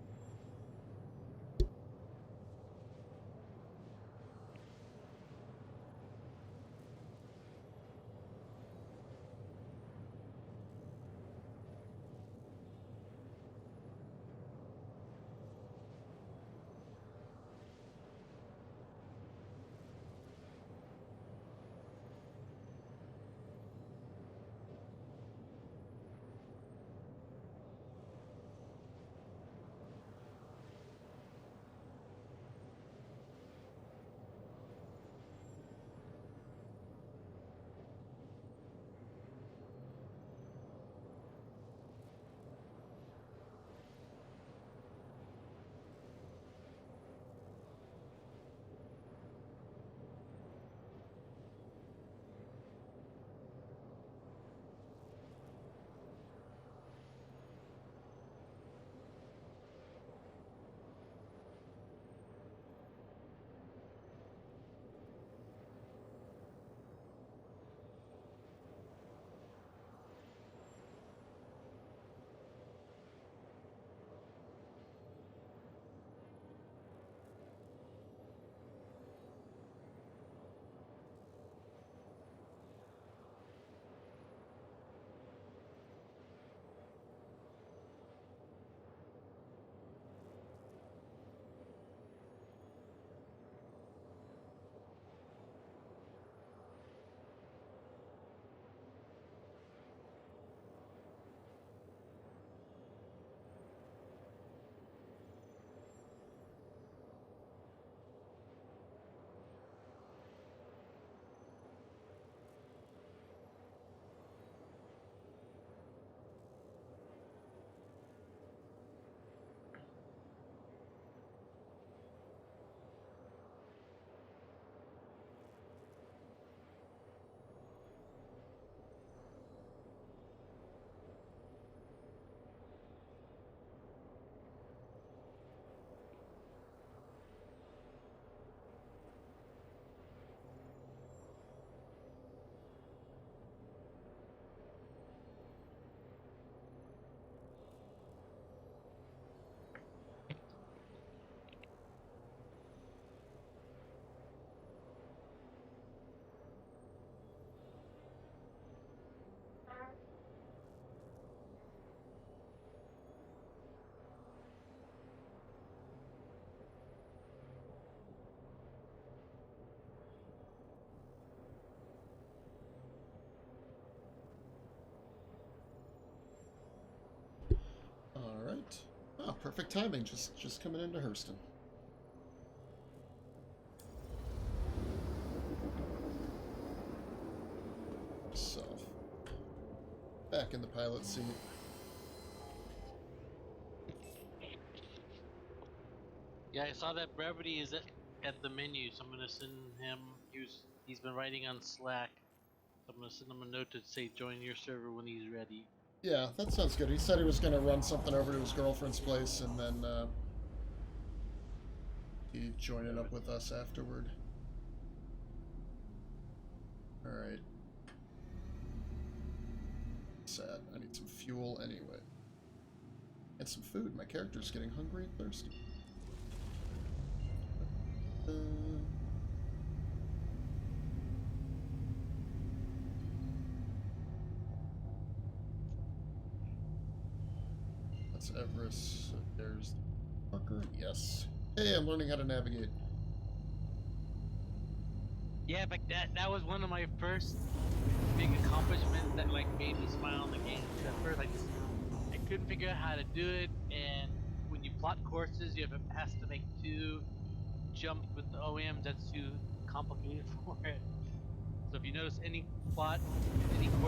perfect timing. Just coming into Hurston. Self. Back in the pilot seat. Yeah, I saw that Brevity is at the menu, so I'm gonna send him. He's been writing on Slack. So I'm gonna send him a note to say join your server when he's ready. Yeah, that sounds good. He said he was going to run something over to his girlfriend's place, and then he'd join it up with us afterward. Alright. Sad. I need some fuel anyway. And some food. My character's getting hungry and thirsty. That's Everus. There's the fucker. Yes. Hey, I'm learning how to navigate. Yeah, but that was one of my first big accomplishments that like made me smile in the game. At first, I couldn't figure out how to do it, and when you plot courses, you has to make 2 jumps with the OMs. That's too complicated for it. So if you notice any course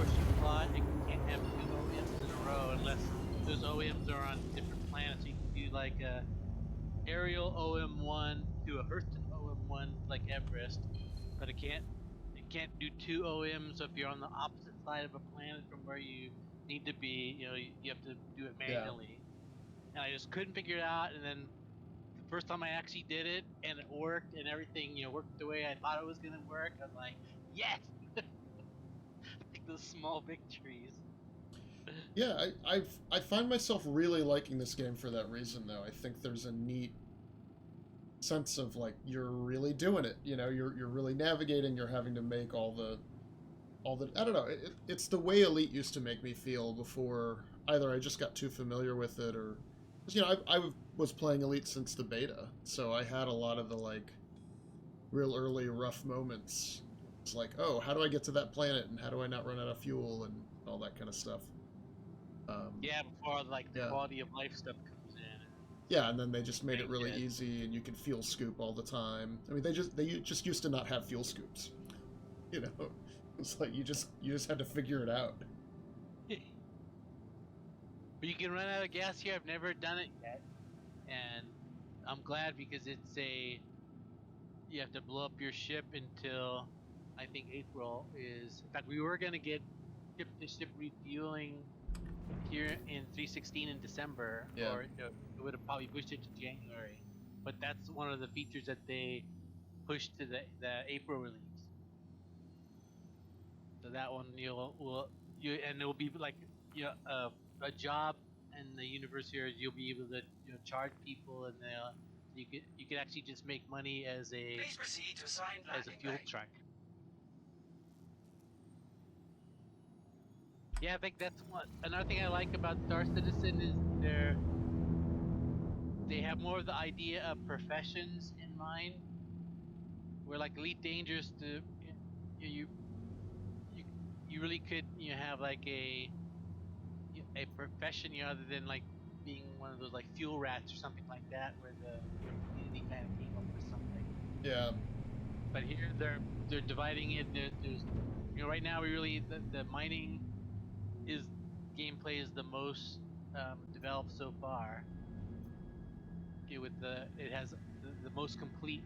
you plot, it can't have 2 OMs in a row unless those OMs are on different planets. So you can do like a aerial OM1 to a Hurston OM1 like Everest, but it can't do 2 OMs. So if you're on the opposite side of a planet from where you need to be, you have to do it manually. Yeah. And I just couldn't figure it out. And then the first time I actually did it and it worked and everything, worked the way I thought it was gonna work, I was like, yes! Like those small victories. Yeah, I find myself really liking this game for that reason, though. I think there's a neat sense of like you're really doing it. You're really navigating. You're having to make all the I don't know. It's the way Elite used to make me feel before either I just got too familiar with it or I was playing Elite since the beta, so I had a lot of the like real early rough moments. It's like, oh, how do I get to that planet and how do I not run out of fuel and all that kind of stuff. Yeah, before like the quality of life stuff comes in. Yeah, and then they just made it really easy, and you can fuel scoop all the time. I mean, they just used to not have fuel scoops. It's like you just had to figure it out. But you can run out of gas here. I've never done it yet, and I'm glad because you have to blow up your ship until I think April is. In fact, we were gonna get ship-to-ship refueling here in 316 in December, or it would have probably pushed it to January. But that's one of the features that they pushed to the April release. So that one and it will be like a job in the universe here. You'll be able to charge people, and you could actually just make money as a fuel truck. Yeah, I think that's another thing I like about Star Citizen is they have more of the idea of professions in mind. Where like Elite Dangerous, you really could have like a profession, other than like being one of those like fuel rats or something like that, where the community kind of came up with something. Yeah. But here they're dividing it. There's right now the mining gameplay is the most developed so far. It has the most complete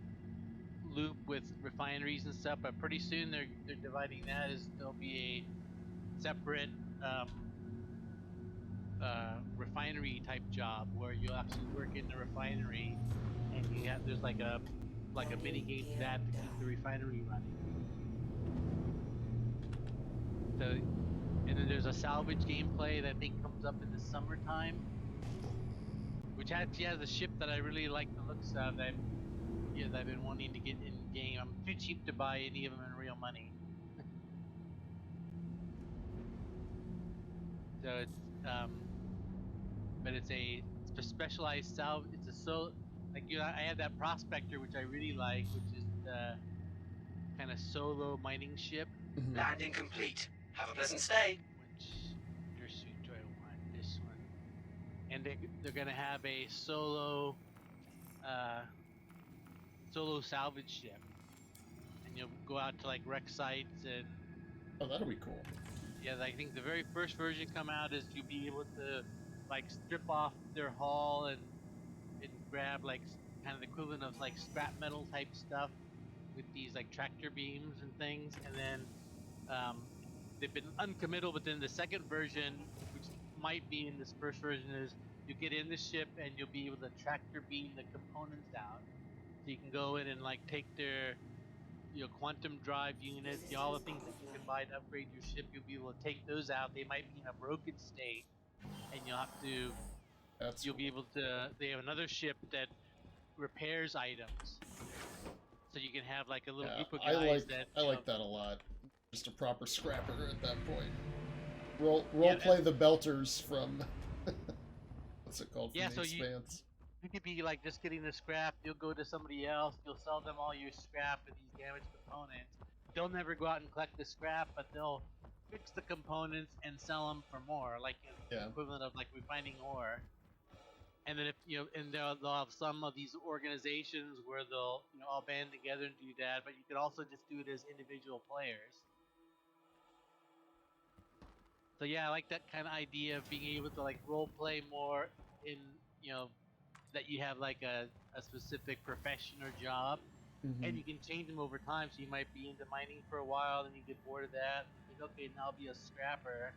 loop with refineries and stuff. But pretty soon they're dividing that as there'll be a separate refinery type job where you'll actually work in the refinery, and there's like a mini game to that to keep the refinery running. So, and then there's a salvage gameplay that I think comes up in the summertime, which actually has a ship that I really like the looks of that I've been wanting to get in game. I'm too cheap to buy any of them in real money. So it's but it's a specialized salvage. I have that prospector, which I really like, which is the kind of solo mining ship. Mm-hmm. Landing complete. Have a pleasant stay. Which suit do I want? This one. and they're gonna have a solo salvage ship, and you'll go out to like wreck sites and Oh, that'll be cool. yeah, I think the very first version come out is you'll be able to like strip off their hull and grab like kind of the equivalent of like scrap metal type stuff with these like tractor beams and things, and then they've been uncommittal, but then the second version, which might be in this first version, is you get in the ship and you'll be able to tractor beam the components out. So you can go in and like take their quantum drive units, all the things that you can buy to upgrade your ship. You'll be able to take those out. They might be in a broken state, and you'll be able to. They have another ship that repairs items, so you can have like a little group of guys I like that a lot. Just a proper scrapper at that point. Yeah, Play the Belters from what's it called? From Yeah, the so Expanse. you could be like just getting the scrap. You'll go to somebody else. You'll sell them all your scrap and these damaged components. They'll never go out and collect the scrap, but they'll fix the components and sell them for more, like the equivalent of like refining ore. And then if and they'll have some of these organizations where they'll all band together and do that. But you could also just do it as individual players. So yeah, I like that kind of idea of being able to like role play more in that you have like a specific profession or job, and you can change them over time. So you might be into mining for a while, then you get bored of that, and you think, okay, now I'll be a scrapper,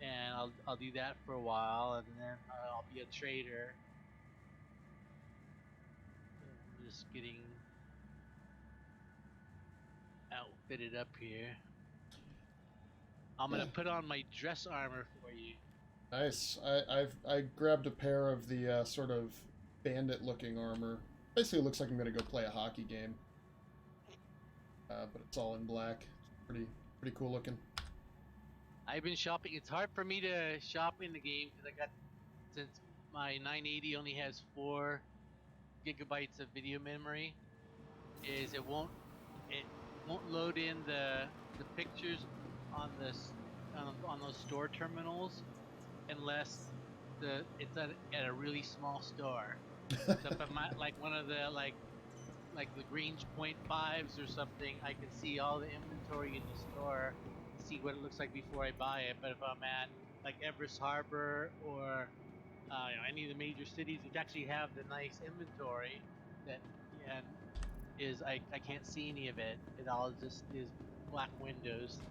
and I'll do that for a while, and then I'll be a trader. I'm just getting outfitted up here. I'm gonna put on my dress armor for you. Nice. I grabbed a pair of the sort of bandit-looking armor. Basically, it looks like I'm gonna go play a hockey game. But it's all in black. It's pretty cool looking. I've been shopping. It's hard for me to shop in the game because since my 980 only has 4 gigabytes of video memory, it won't load in the pictures on on those store terminals unless it's at a really small store. So if I'm at like one of the like the Grange Point 5s or something, I can see all the inventory in the store, see what it looks like before I buy it. But if I'm at like Everus Harbor or any of the major cities which actually have the nice inventory, that and I can't see any of it. It all just is black windows,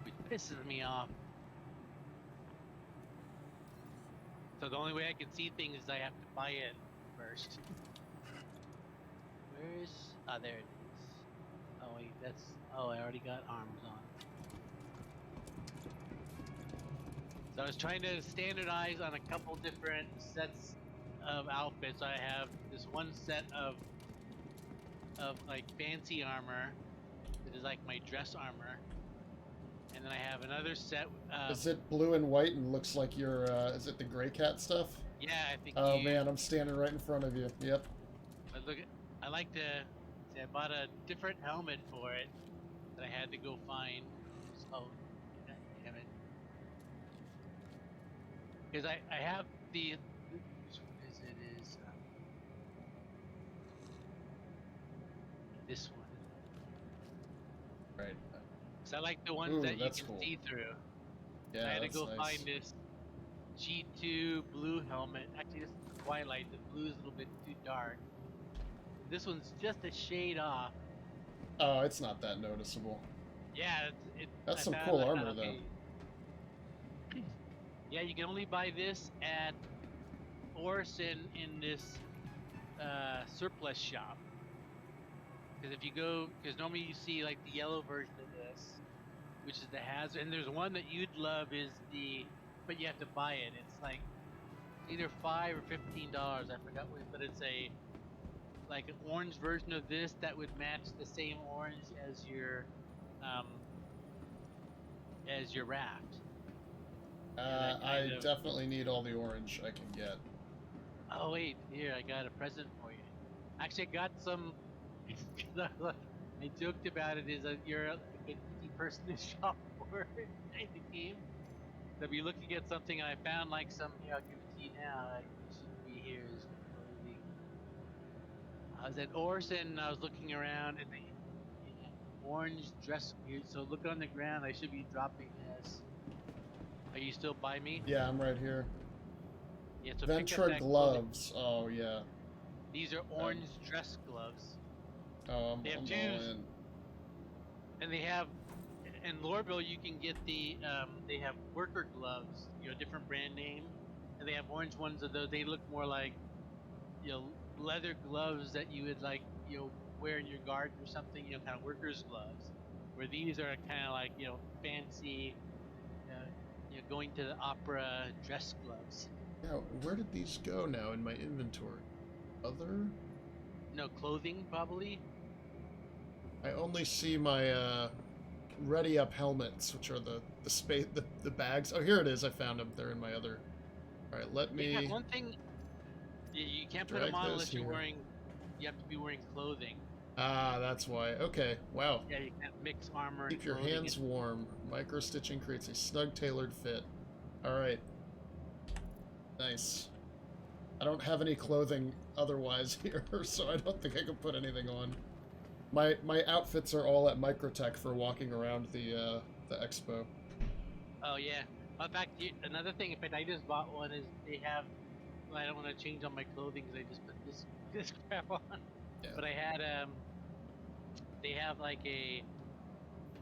which pisses me off. So the only way I can see things is I have to buy it first. Where's... Ah, there it is. Oh wait, I already got arms on. So I was trying to standardize on a couple different sets of outfits. I have this one set of like fancy armor that is like my dress armor. And then I have another set. Is it blue and white and looks like you're, is it the Gray Cat stuff? Yeah, I think. Oh man, I'm standing right in front of you. Yep. But look, I like to. See, I bought a different helmet for it that I had to go find. Oh, God damn it! Because I have the. Which one is it? Is this one? Right. So I like the ones that you can see through. Yeah, I had to that's go nice. find this G2 blue helmet. Actually, this is Twilight. The blue is a little bit too dark. This one's just a shade off. Oh, it's not that noticeable. Yeah, that's some cool armor, though. Yeah, you can only buy this at Orson in this surplus shop. Because if you go, because normally you see like the yellow version of this, which is the Hazard, and there's one that you'd love is but you have to buy it. It's like either $5 or $15. I forgot what, but it's like an orange version of this that would match the same orange as your raft. I definitely need all the orange I can get. Oh wait, here I got a present for you. Actually, I got some. I joked about it. Is that you're a good easy person to shop for in the game. I'll be looking at something and I found like some. Here, I'll give it to you now. Like, it should be here. Is clothing. I was at Orson. I was looking around and they had orange dress. So look on the ground. I should be dropping this. Are you still by me? Yeah, I'm right here. Yeah. So pick up Ventra that clothing. gloves. Oh, yeah. These are orange dress gloves. Oh, They have I'm two, all in. and they have. In Lorville, you can get the. They have worker gloves. Different brand name, and they have orange ones of those. They look more like, leather gloves that you would like, wear in your garden or something. Kind of workers' gloves. Where these are kind of like, fancy, going to the opera dress gloves. Now, where did these go now in my inventory? Other? No clothing, probably. I only see my ready up helmets, which are the bags. Oh, here it is. I found them. They're in my other. All right, let In fact, me one thing you can't put drag them on this unless you're here. wearing. You have to be wearing clothing. Ah, that's why. Okay, wow. Yeah, you can't mix armor and Keep your clothing. hands warm. Micro stitching creates a snug, tailored fit. All right. Nice. I don't have any clothing otherwise here, so I don't think I can put anything on. My outfits are all at Microtech for walking around the expo. Oh yeah. In fact, another thing. In fact, I just bought one. Is they have. Well, I don't want to change all my clothing because I just put this crap on. Yeah. But I had they have like a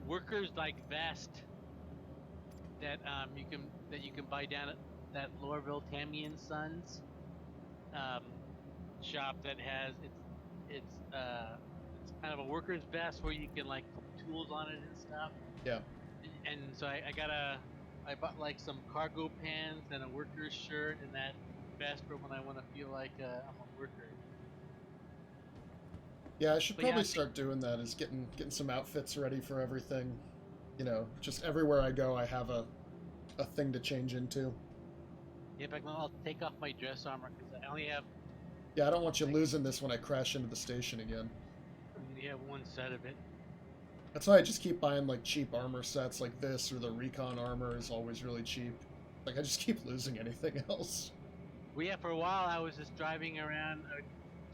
workers like vest that you can buy down at that Lorville Tammy and Sons shop that has it's kind of a worker's vest where you can like put tools on it and stuff. Yeah. And so I bought like some cargo pants and a worker's shirt and that vest for when I want to feel like I'm a worker. Yeah, I should But yeah, probably start doing that. Is getting some outfits ready for everything. Just everywhere I go, I have a thing to change into. yeah, but I'll take off my dress armor because I only have Yeah, I don't want you losing this when I crash into the station again. one set of it. That's why I just keep buying like cheap armor sets like this, or the recon armor is always really cheap. Like I just keep losing anything else. Well, yeah, for a while I was just driving around. I would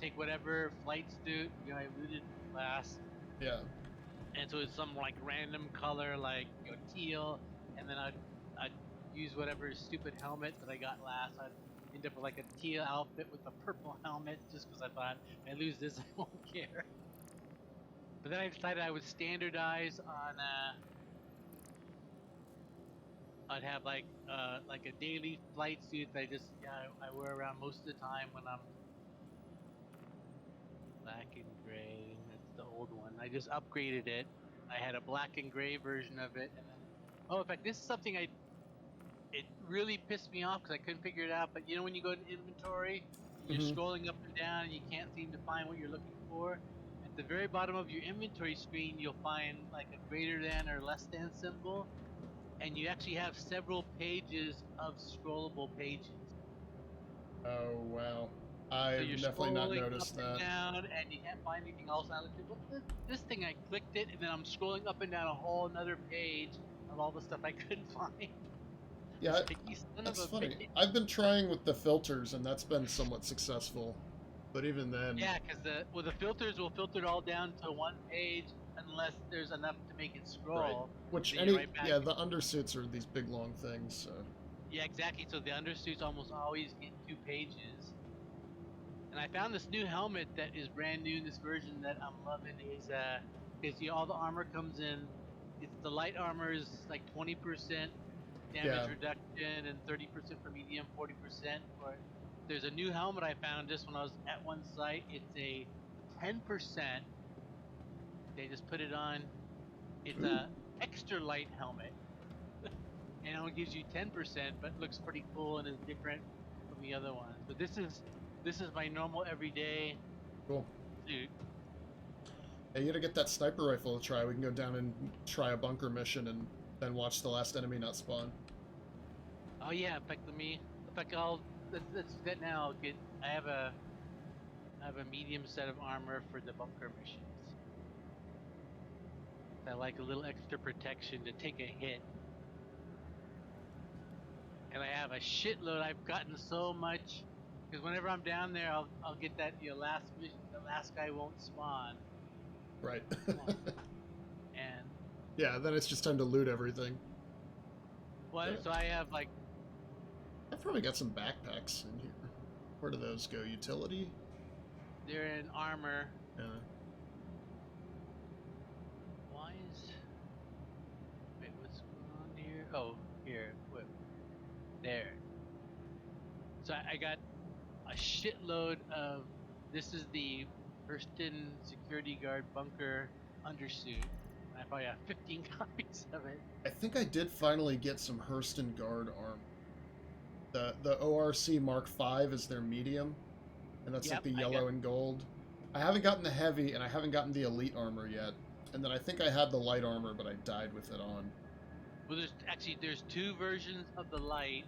take whatever flight suit I looted last, Yeah. and so it's some like random color, like teal, and then I'd use whatever stupid helmet that I got last. I'd end up with like a teal outfit with a purple helmet, just because I thought I lose this, I won't care. But then I decided I would standardize on. I'd have like a daily flight suit that I wear around most of the time when I'm black and gray. That's the old one. I just upgraded it. I had a black and gray version of it, and then in fact, this is something it really pissed me off because I couldn't figure it out. But when you go to inventory, and you're scrolling up and down, and you can't seem to find what you're looking for. At the very bottom of your inventory screen, you'll find like a greater than or less than symbol, and you actually have several pages of scrollable pages. Oh wow. So I've you're definitely not scrolling up noticed and that. down, and you can't find anything else. And I looked at this thing. I clicked it, and then I'm scrolling up and down a whole another page of all the stuff I couldn't find. Yeah, It's like, you son of that's a funny. bitch. I've been trying with the filters, and that's been somewhat successful. But even then, Yeah, because the filters will filter it all down to one page unless there's enough to make it right. scroll. Which Then you're right back. yeah, the undersuits are these big long things. So Yeah, exactly. So the undersuits almost always get 2 pages. And I found this new helmet that is brand new in this version that I'm loving. Is all the armor comes in. It's the light armor is like 20% damage yeah. reduction and 30% for medium, 40% for. There's a new helmet I found just when I was at one site. It's a 10%. They just put it on. It's Ooh. a extra light helmet, and it only gives you 10%, but looks pretty cool and is different from the other ones. But this is my normal everyday Cool. suit. Hey, you gotta get that sniper rifle to try. We can go down and try a bunker mission and then watch the last enemy not spawn. Oh yeah, in fact, let's do that now. I have a medium set of armor for the bunker missions. I like a little extra protection to take a hit. and I have a shitload. I've gotten so much because whenever I'm down there, I'll get that last mission. The last guy won't spawn. Right. And yeah, then it's just time to loot everything. what? Yeah. So I have like. I've probably got some backpacks in here. Where do those go? Utility? They're in armor. Yeah. Why is? Wait, what's going on here? Oh, here. What? There. So I got a shitload of. This is the Hurston security guard bunker undersuit. I probably have 15 copies of it. I think I did finally get some Hurston Guard armor. The ORC Mark V is their medium, and that's like the yellow and gold. I haven't gotten the heavy, and I haven't gotten the elite armor yet. And then I think I had the light armor, but I died with it on. Well, there's two versions of the light.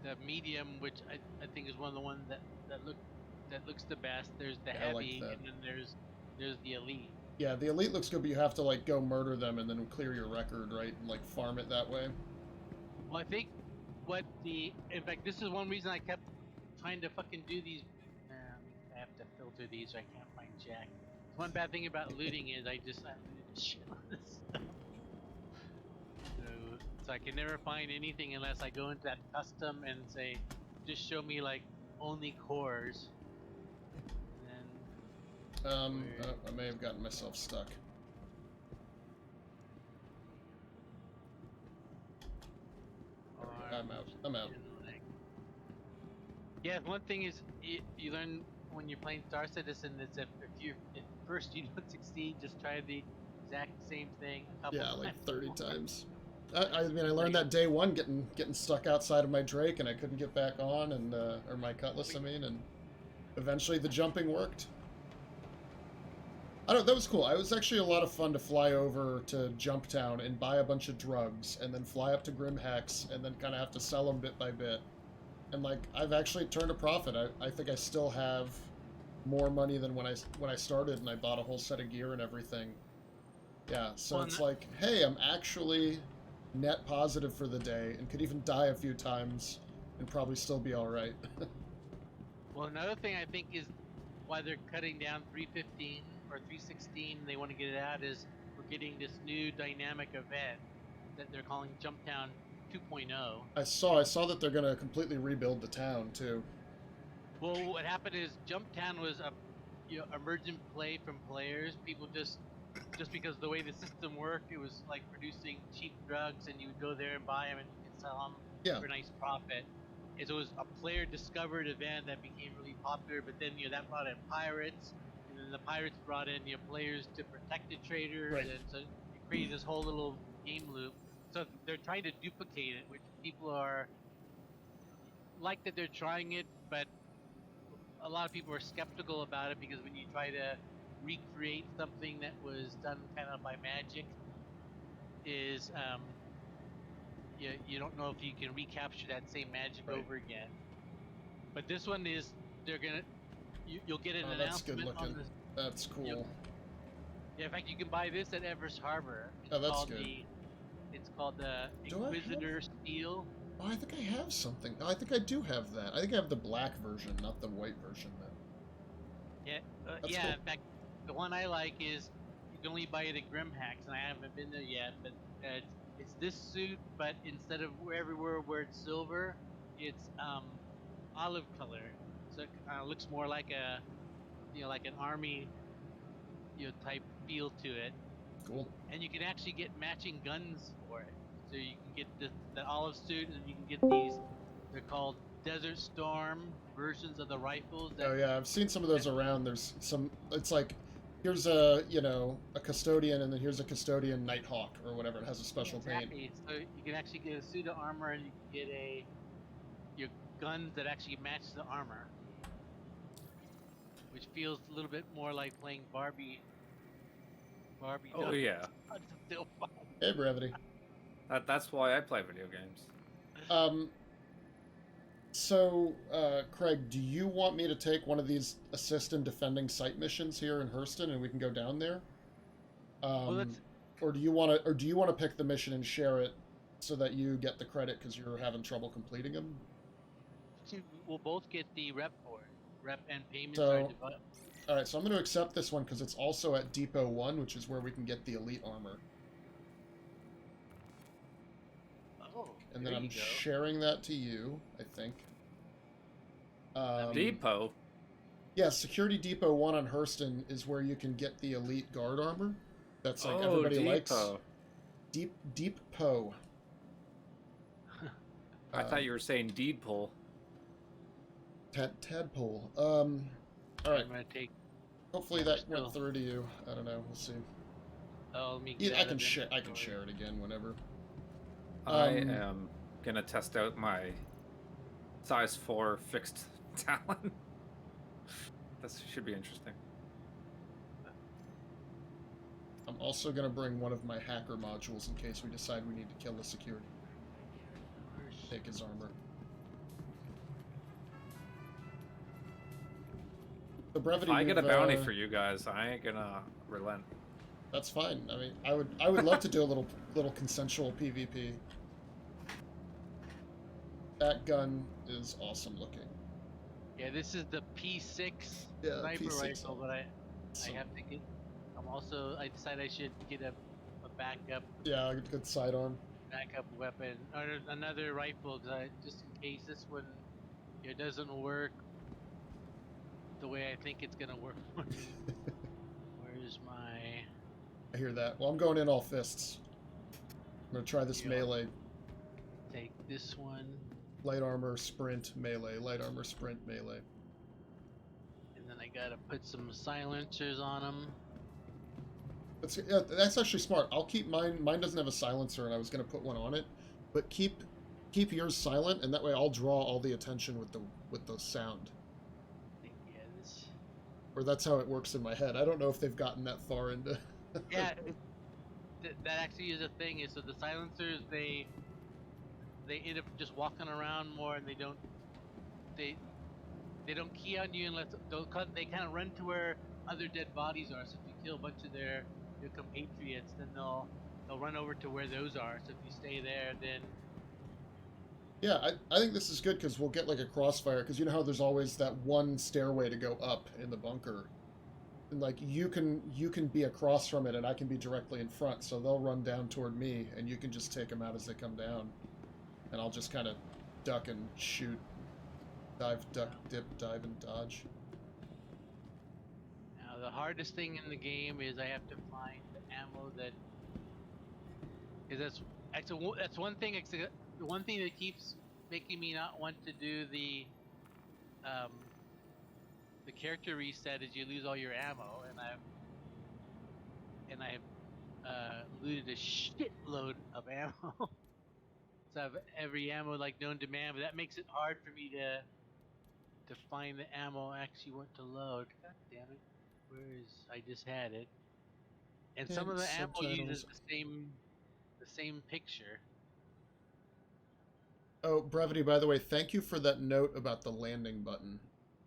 The medium, which I think is one of the ones that looks the best. There's the heavy, like and then there's the elite. Yeah, the elite looks good, but you have to like go murder them and then clear your record, right? And like farm it that way. Well, I think in fact, this is one reason I kept trying to fucking do these. I have to filter these, so I can't find Jack. One bad thing about looting is I looted the shit out of this stuff. So I can never find anything unless I go into that custom and say, just show me like only cores. And then I may have gotten myself stuck. I'm out. Yeah, one thing is you learn when you're playing Star Citizen is if first you don't succeed, just try the exact same thing a couple times. Yeah, like 30 times. I mean, I learned that day one getting stuck outside of my Drake and I couldn't get back on, and or my Cutlass, I mean, and eventually the jumping worked. That was cool. It was actually a lot of fun to fly over to Jumptown and buy a bunch of drugs, and then fly up to Grim Hex, and then kind of have to sell them bit by bit. And like, I've actually turned a profit. I think I still have more money than when I started, and I bought a whole set of gear and everything. Yeah, so it's like, hey, I'm actually net positive for the day, and could even die a few times, and probably still be all right. Well, another thing I think is why they're cutting down 315 or 316. They want to get it out is we're getting this new dynamic event that they're calling Jumptown 2.0. I saw that they're gonna completely rebuild the town too. Well, what happened is Jumptown was a emergent play from players. People just because the way the system worked, it was like producing cheap drugs, and you would go there and buy them and you could sell them for a nice profit. And so it was a player discovered event that became really popular. But then that brought in pirates, and then the pirates brought in players to protect the traders, and so it created this whole little game loop. So they're trying to duplicate it, which people are like that they're trying it, but a lot of people are skeptical about it because when you try to recreate something that was done kind of by magic, is you don't know if you can recapture that same magic over again. But this one is you'll get an announcement. That's good looking. That's cool. Yeah, in fact, you can buy this at Everus Harbor. That's good. It's called the Inquisitor Steel. Oh, I think I have something. I think I do have that. I think I have the black version, not the white version, then. Yeah, cool. In fact, the one I like is you can only buy it at Grim Hex, and I haven't been there yet, but it's this suit, but instead of everywhere where it's silver, it's olive color. So it looks more like like an army type feel to it. Cool. And you can actually get matching guns for it. So you can get the olive suit, and you can get these. They're called Desert Storm versions of the rifles. Oh yeah, I've seen some of those around. There's some. It's like, here's a a custodian, and then here's a custodian Nighthawk or whatever. It has a special paint. So you can actually get a suit of armor, and you can get your guns that actually match the armor, which feels a little bit more like playing Barbie. Oh yeah. Still fun. Hey, Brevity. That's why I play video games. So, Kraig, do you want me to take one of these assist in defending site missions here in Hurston, and we can go down there? Or do you want to pick the mission and share it so that you get the credit because you're having trouble completing them. We'll both get the rep for it. Rep and payments So- are divided. All right, so I'm going to accept this one because it's also at Depot 1, which is where we can get the elite armor. Oh, And there then I'm you go. sharing that to you, I think. Depot. Yeah, Security Depot 1 on Hurston is where you can get the elite guard armor. That's like everybody likes. Deep Po. I thought you were saying deed pull. Tadpole. All right. I'm gonna take. Hopefully that Still. went through to you. I don't know. We'll see. Oh, let me Yeah, get I out can of share. I can inventory. share it again whenever. I am gonna test out my size 4 fixed talent. That should be interesting. I'm also gonna bring one of my hacker modules in case we decide we need to kill the security. Take his armor. The Brevity. If I get a bounty for you guys, I ain't gonna relent. That's fine. I mean, I would love to do a little consensual PvP. That gun is awesome looking. Yeah, this is the P6 Yeah, sniper P6. rifle, but I So- have to get. I decided I should get a backup Yeah, good sidearm. weapon or another rifle, just in case this one doesn't work the way I think it's gonna work for me. Where's my? I hear that. Well, I'm going in all fists. I'm gonna try this Yeah. melee. Take this one, Light armor, sprint, melee. Light armor, sprint, melee. and then I gotta put some silencers on them. That's actually smart. I'll keep mine. Mine doesn't have a silencer, and I was gonna put one on it, but keep yours silent, and that way I'll draw all the attention with the sound. Yeah, this. Or that's how it works in my head. I don't know if they've gotten that far into. Yeah, that actually is a thing. Is so the silencers they end up just walking around more, and they don't key on you unless they kind of run to where other dead bodies are. So if you kill a bunch of their compatriots, then they'll run over to where those are. So if you stay there, then Yeah, I think this is good because we'll get like a crossfire. Because you know how there's always that one stairway to go up in the bunker, and like you can be across from it, and I can be directly in front. So they'll run down toward me, and you can just take them out as they come down, and I'll just kind of duck and shoot, dive, duck, dip, dive, and dodge. now the hardest thing in the game is I have to find the ammo that. Because that's one thing. The one thing that keeps making me not want to do the character reset is you lose all your ammo, and I've looted a shitload of ammo. So I have every ammo like known to man, but that makes it hard for me to find the ammo I actually want to load. God damn it! I just had it, and some of the ammo uses the same picture. Oh, Brevity, by the way, thank you for that note about the landing button.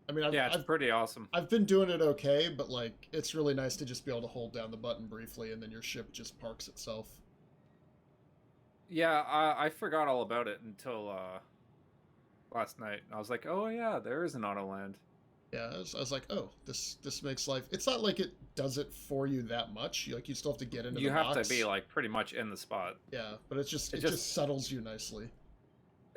I mean, It's pretty awesome. I've been doing it okay, but like, it's really nice to just be able to hold down the button briefly, and then your ship just parks itself. Yeah, I forgot all about it until last night. I was like, oh yeah, there is an auto land. Yeah, I was like, oh, this makes life. It's not like it does it for you that much. You still have to get into the box. You have to be like pretty much in the spot. Yeah, but it just settles you nicely.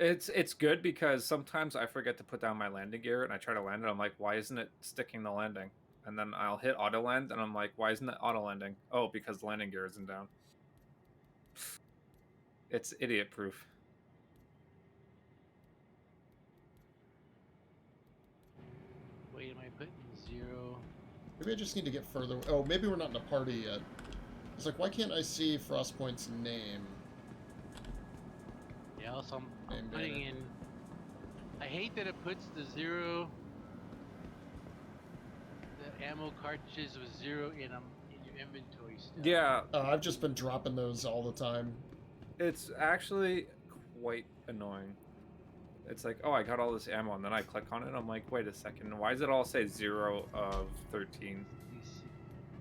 It's good because sometimes I forget to put down my landing gear and I try to land it. I'm like, why isn't it sticking the landing? And then I'll hit auto land and I'm like, why isn't it auto landing? Oh, because the landing gear isn't down. It's idiot proof. Wait, am I putting 0? Maybe I just need to get further. Oh, maybe we're not in a party yet. It's like, why can't I see FrostPoint's name? Yeah, also I'm Name putting banner. in. I hate that it puts the 0. The ammo cartridges with 0 in them in your inventory stuff. Yeah, I've just been dropping those all the time. it's actually quite annoying. It's like, oh, I got all this ammo, and then I click on it, and I'm like, wait a second, why does it all say 0 of 13?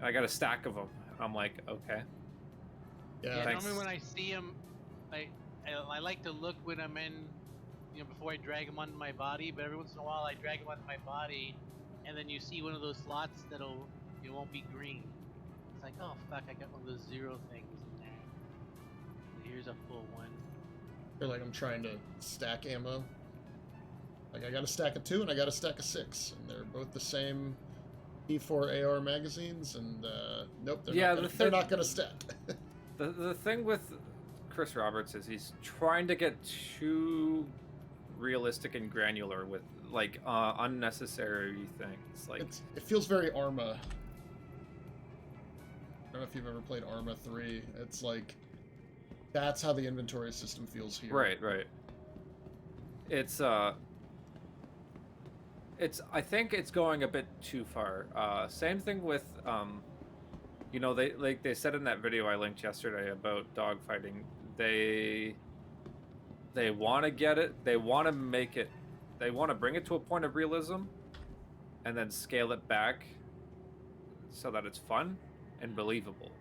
I got a stack of them. I'm like, okay. Yeah, Yeah, Thanks. normally when I see them, I I like to look when I'm in, before I drag them onto my body. But every once in a while, I drag them onto my body, and then you see one of those slots it won't be green. It's like, oh fuck, I got one of those 0 things in there. So here's a full one. I feel like I'm trying to stack ammo. Like, I got a stack of 2 and I got a stack of 6, and they're both the same P4 AR magazines, and nope, they're not gonna stack. The thing with Chris Roberts is he's trying to get too realistic and granular with like unnecessary things. Like it feels very Arma. I don't know if you've ever played Arma 3. It's like that's how the inventory system feels here. Right. It's I think it's going a bit too far. Same thing with they said in that video I linked yesterday about dogfighting. They want to get it. They want to make it. They want to bring it to a point of realism, and then scale it back so that it's fun and believable.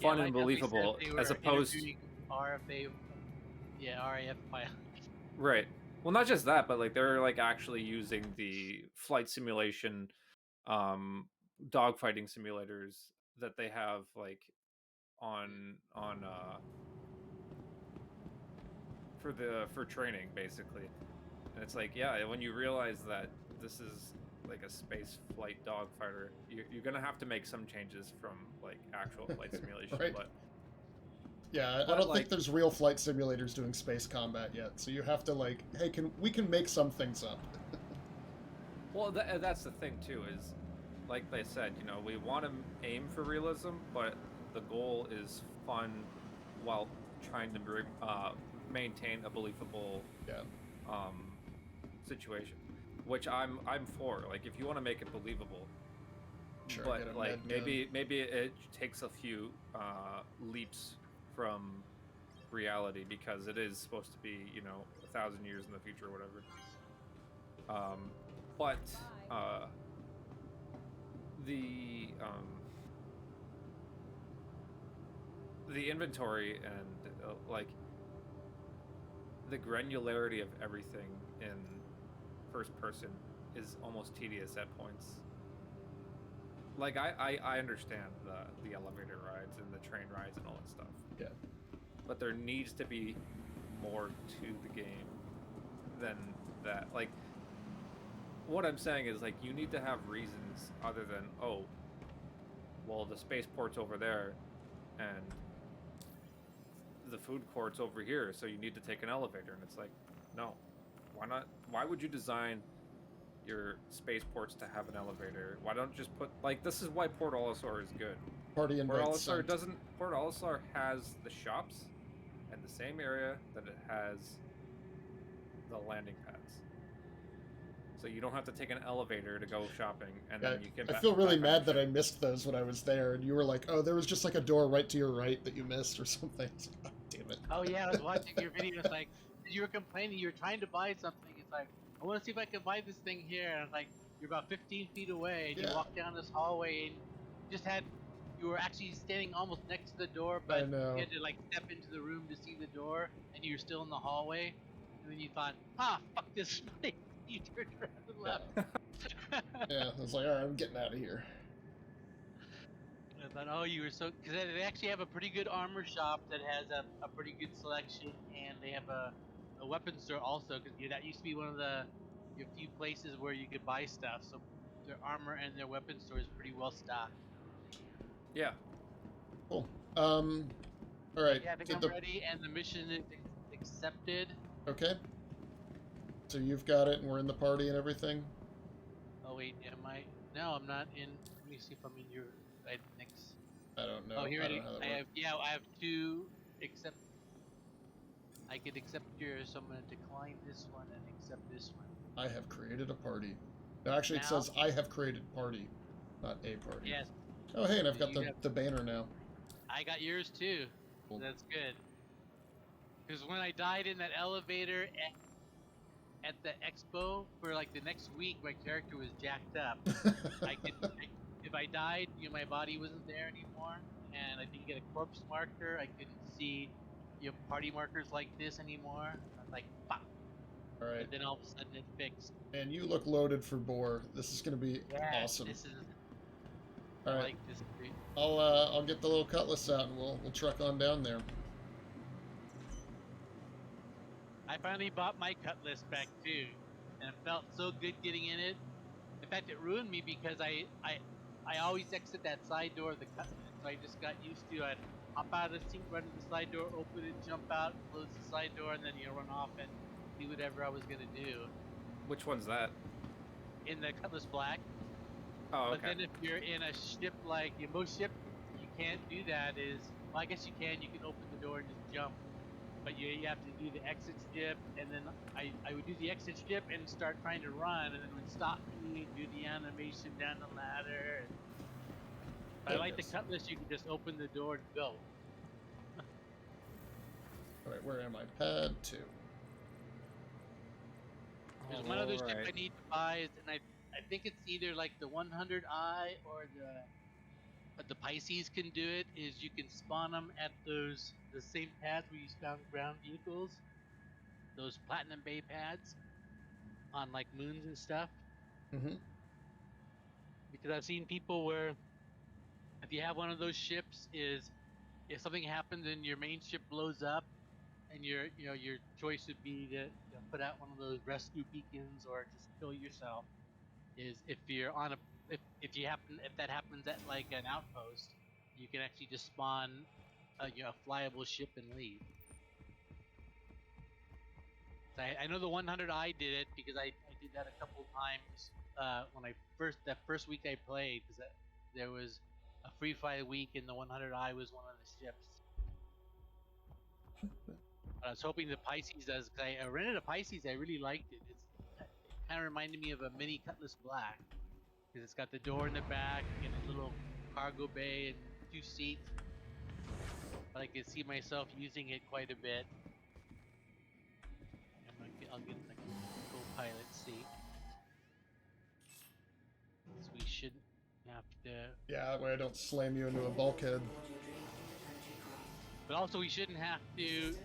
Fun and believable, as opposed to RFA, RAF pilot. Right. Well, not just that, but like they're like actually using the flight simulation, dogfighting simulators that they have like on for training basically, and it's like when you realize that this is like a space flight dogfighter, you're gonna have to make some changes from like actual flight simulation, Right. But I don't think there's real flight simulators doing space combat yet, so you have to like, hey, we can make some things up. Well, that's the thing too, is like they said, we want to aim for realism, but the goal is fun while trying to maintain a believable situation, which I'm for. Like, if you want to make it believable, Sure, but like maybe it takes a few leaps from reality, because it is supposed to be 1,000 years in the future or whatever. But the inventory and like the granularity of everything in first person is almost tedious at points. Like I understand the elevator rides and the train rides and all that stuff. Yeah. But there needs to be more to the game than that. Like, what I'm saying is, like, you need to have reasons other than, oh, well, the spaceport's over there and the food court's over here, so you need to take an elevator. And it's like, no, why not? Why would you design your spaceports to have an elevator? Why don't you just put, like, this is why Port Olisar is good. Port Olisar has the shops in the same area that it has the landing pads. So you don't have to take an elevator to go shopping, and then you can. I feel really mad that I missed those when I was there, and you were like, "Oh, there was just like a door right to your right that you missed, or something." Oh, damn it! Oh yeah, I was watching your video. It's like you were complaining. You were trying to buy something. It's like, I want to see if I can buy this thing here. And it's like, you're about 15 feet away, and you walk down this hallway, and you were actually standing almost next to the door, but you had to like step into the room to see the door, and you're still in the hallway. And then you thought, fuck this place. You turned around and left. Yeah, I was like, alright, I'm getting out of here. I thought, oh, you were so... Because they actually have a pretty good armor shop that has a pretty good selection, and they have a weapon store also, because that used to be one of the few places where you could buy stuff, so their armor and their weapon store is pretty well stocked. Yeah. Cool. Alright. Yeah, I think I'm ready, and the mission is accepted. Okay. So you've got it, and we're in the party and everything? Oh, wait, am I? No, I'm not in. Let me see if I'm in your. Next. I don't know. Oh, here I it don't is. know how that I works. have two accept. I could accept yours, so I'm going to decline this one and accept this one. I have created a party. No, actually, it says I have created party, not a party. Yes. Oh, hey, and I've got the banner now. I got yours too. Cool. That's good. Because when I died in that elevator at the expo for like the next week, my character was jacked up. If I died, my body wasn't there anymore, and I didn't get a corpse marker. I couldn't see, party markers like this anymore. I'm like, pop. All right. But then all of a sudden it fixed. And you look loaded for boar. This is gonna be Yeah, awesome. this is. All I right. like this. I'll get the little cutlass out and we'll truck on down there. I finally bought my cutlass back too, and it felt so good getting in it. In fact, it ruined me because I always exit that side door of the cutlass, so I just got used to I'd hop out of the seat, run to the side door, open it, jump out, close the side door, and then run off and do whatever I was gonna do. Which one's that? In the Cutlass Black. Oh, But okay. then if you're in a ship like most ships, you can't do that. Well, I guess you can. You can open the door and just jump, but you have to do the exit ship, and then I would do the exit ship and start trying to run, and then it would stop me, do the animation down the ladder. I like the Cutlass. You can just open the door and go. All right, where am I? Pad 2. There's one other ship I Alright. need to buy, and I think it's either like the 100i or the Pisces can do it. Is you can spawn them at the same pads where you spawn ground vehicles, those Platinum Bay pads on like moons and stuff. Mm-hmm. Because I've seen people where if you have one of those ships, is if something happens and your main ship blows up, and your choice would be to put out one of those rescue beacons or just kill yourself. Is if you're on a if that happens at like an outpost, you can actually just spawn a flyable ship and leave. So I know the 100i did it because I did that a couple times when that first week I played, because there was a free fly week and the 100i was one of the ships. But I was hoping the Pisces does, because I rented a Pisces. I really liked it. It kind of reminded me of a mini Cutlass Black, because it's got the door in the back and a little cargo bay and 2 seats. But I can see myself using it quite a bit. I'll get like a co-pilot seat. So we shouldn't have to. Yeah, that way I don't slam you into a bulkhead. But also we shouldn't have to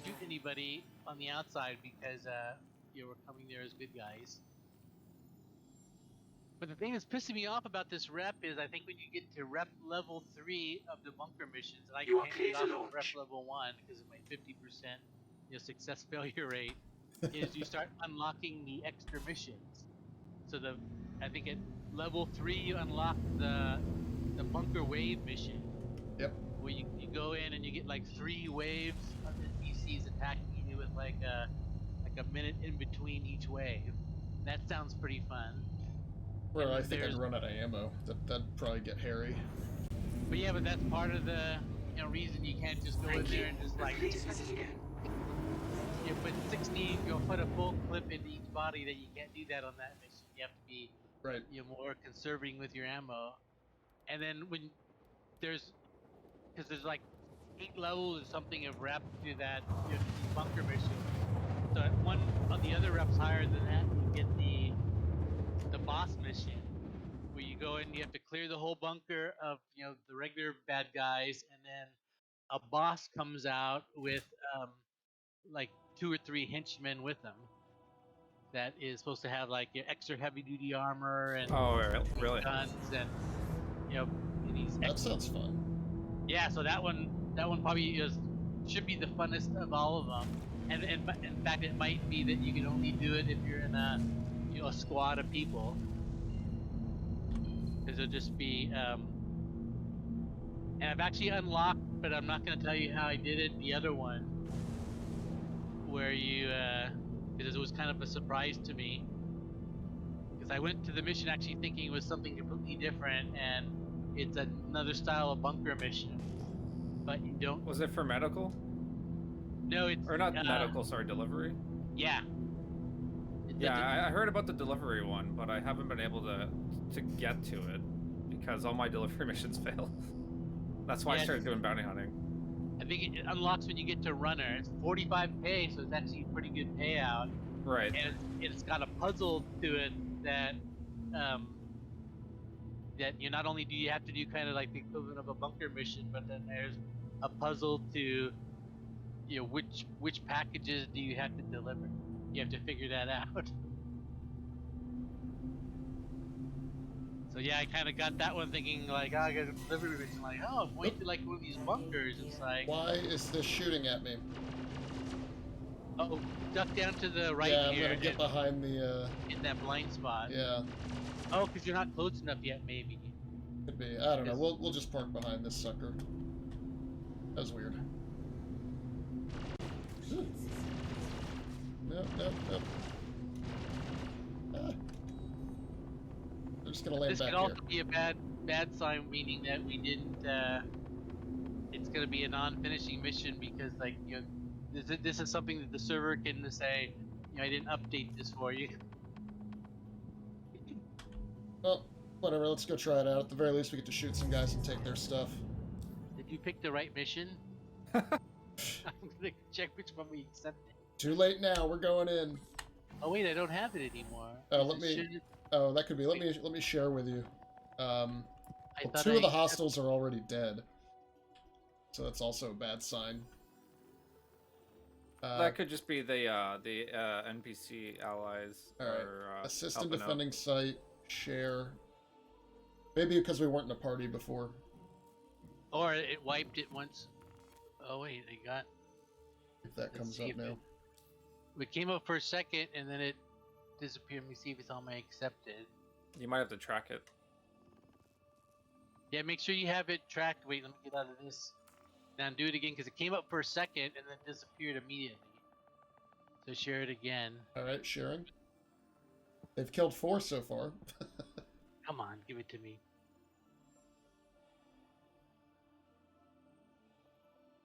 shoot anybody on the outside because we're coming there as good guys. But the thing that's pissing me off about this rep is I think when you get to rep level 3 of the bunker missions, and I can't get off of rep level 1 because of my 50% success failure rate, is you start unlocking the extra missions. So I think at level 3 you unlock the bunker wave mission. Yep. Where you go in and you get like 3 waves of NPCs attacking you with like a minute in between each wave. That sounds pretty fun. Well, I think I'd run out of ammo. That'd probably get hairy. But yeah, but that's part of the reason you can't just go in there and just like you put 60, put a full clip into each body. That you can't do that on that mission. You have to be right. More conserving with your ammo. And then when there's like 8 levels or something of rep to that bunker mission. So at one of the other reps higher than that, you get the boss mission, where you go in, you have to clear the whole bunker of the regular bad guys, and then a boss comes out with like 2 or 3 henchmen with them. That is supposed to have like extra heavy duty armor and really? guns and and he's That sounds fun. Yeah, so that one probably should be the funnest of all of them. And in fact, it might be that you can only do it if you're in a squad of people, because it'll just be. And I've actually unlocked, but I'm not going to tell you how I did it. The other one, where you, because it was kind of a surprise to me, because I went to the mission actually thinking it was something completely different, and it's another style of bunker mission. But you don't. Was it for medical? No, it's or not medical. Sorry, delivery. Yeah. Yeah, I heard about the delivery one, but I haven't been able to get to it because all my delivery missions fail. That's why I started doing bounty hunting. I think it unlocks when you get to runner. It's 45k, so it's actually a pretty good payout. Right. And it's got a puzzle to it that not only do you have to do kind of like the equivalent of a bunker mission, but then there's a puzzle to which packages do you have to deliver? You have to figure that out. So yeah, I kind of got that one thinking like, oh, I got a delivery mission. Like, oh, I'm going to like one of these bunkers. It's like, Why is this shooting at me? oh, duck down to the right Yeah, I'm here. gonna get behind the, in that blind spot. yeah. Oh, because you're not close enough yet, maybe. Could be. I don't know. We'll just park behind this sucker. That was weird. Nope, nope, nope. Ah. We're just gonna land This back could also here. be a bad sign, meaning that we didn't. It's gonna be a non-finishing mission because, like, this is something that the server can say, I didn't update this for you. Well, whatever. Let's go try it out. At the very least, we get to shoot some guys and take their stuff. Did you pick the right mission? I'm gonna check which one we accepted. Too late now. We're going in. Oh wait, I don't have it anymore. Oh, let me. Oh, that could be. Let me share with you. Well, I thought two of the hostiles are already dead, so that's also a bad sign. That could just be the NPC allies. All right. Or, assist in helping defending out. site. Share. Maybe because we weren't in a party before. Or it wiped it once. Oh wait, they got. If that comes up now. It came up for a second and then it disappeared. Let me see if it's on my accepted. You might have to track it. Yeah, make sure you have it tracked. Wait, let me get out of this. Now do it again because it came up for a second and then disappeared immediately. So share it again. All right, sharing. They've killed 4 so far. Come on, give it to me.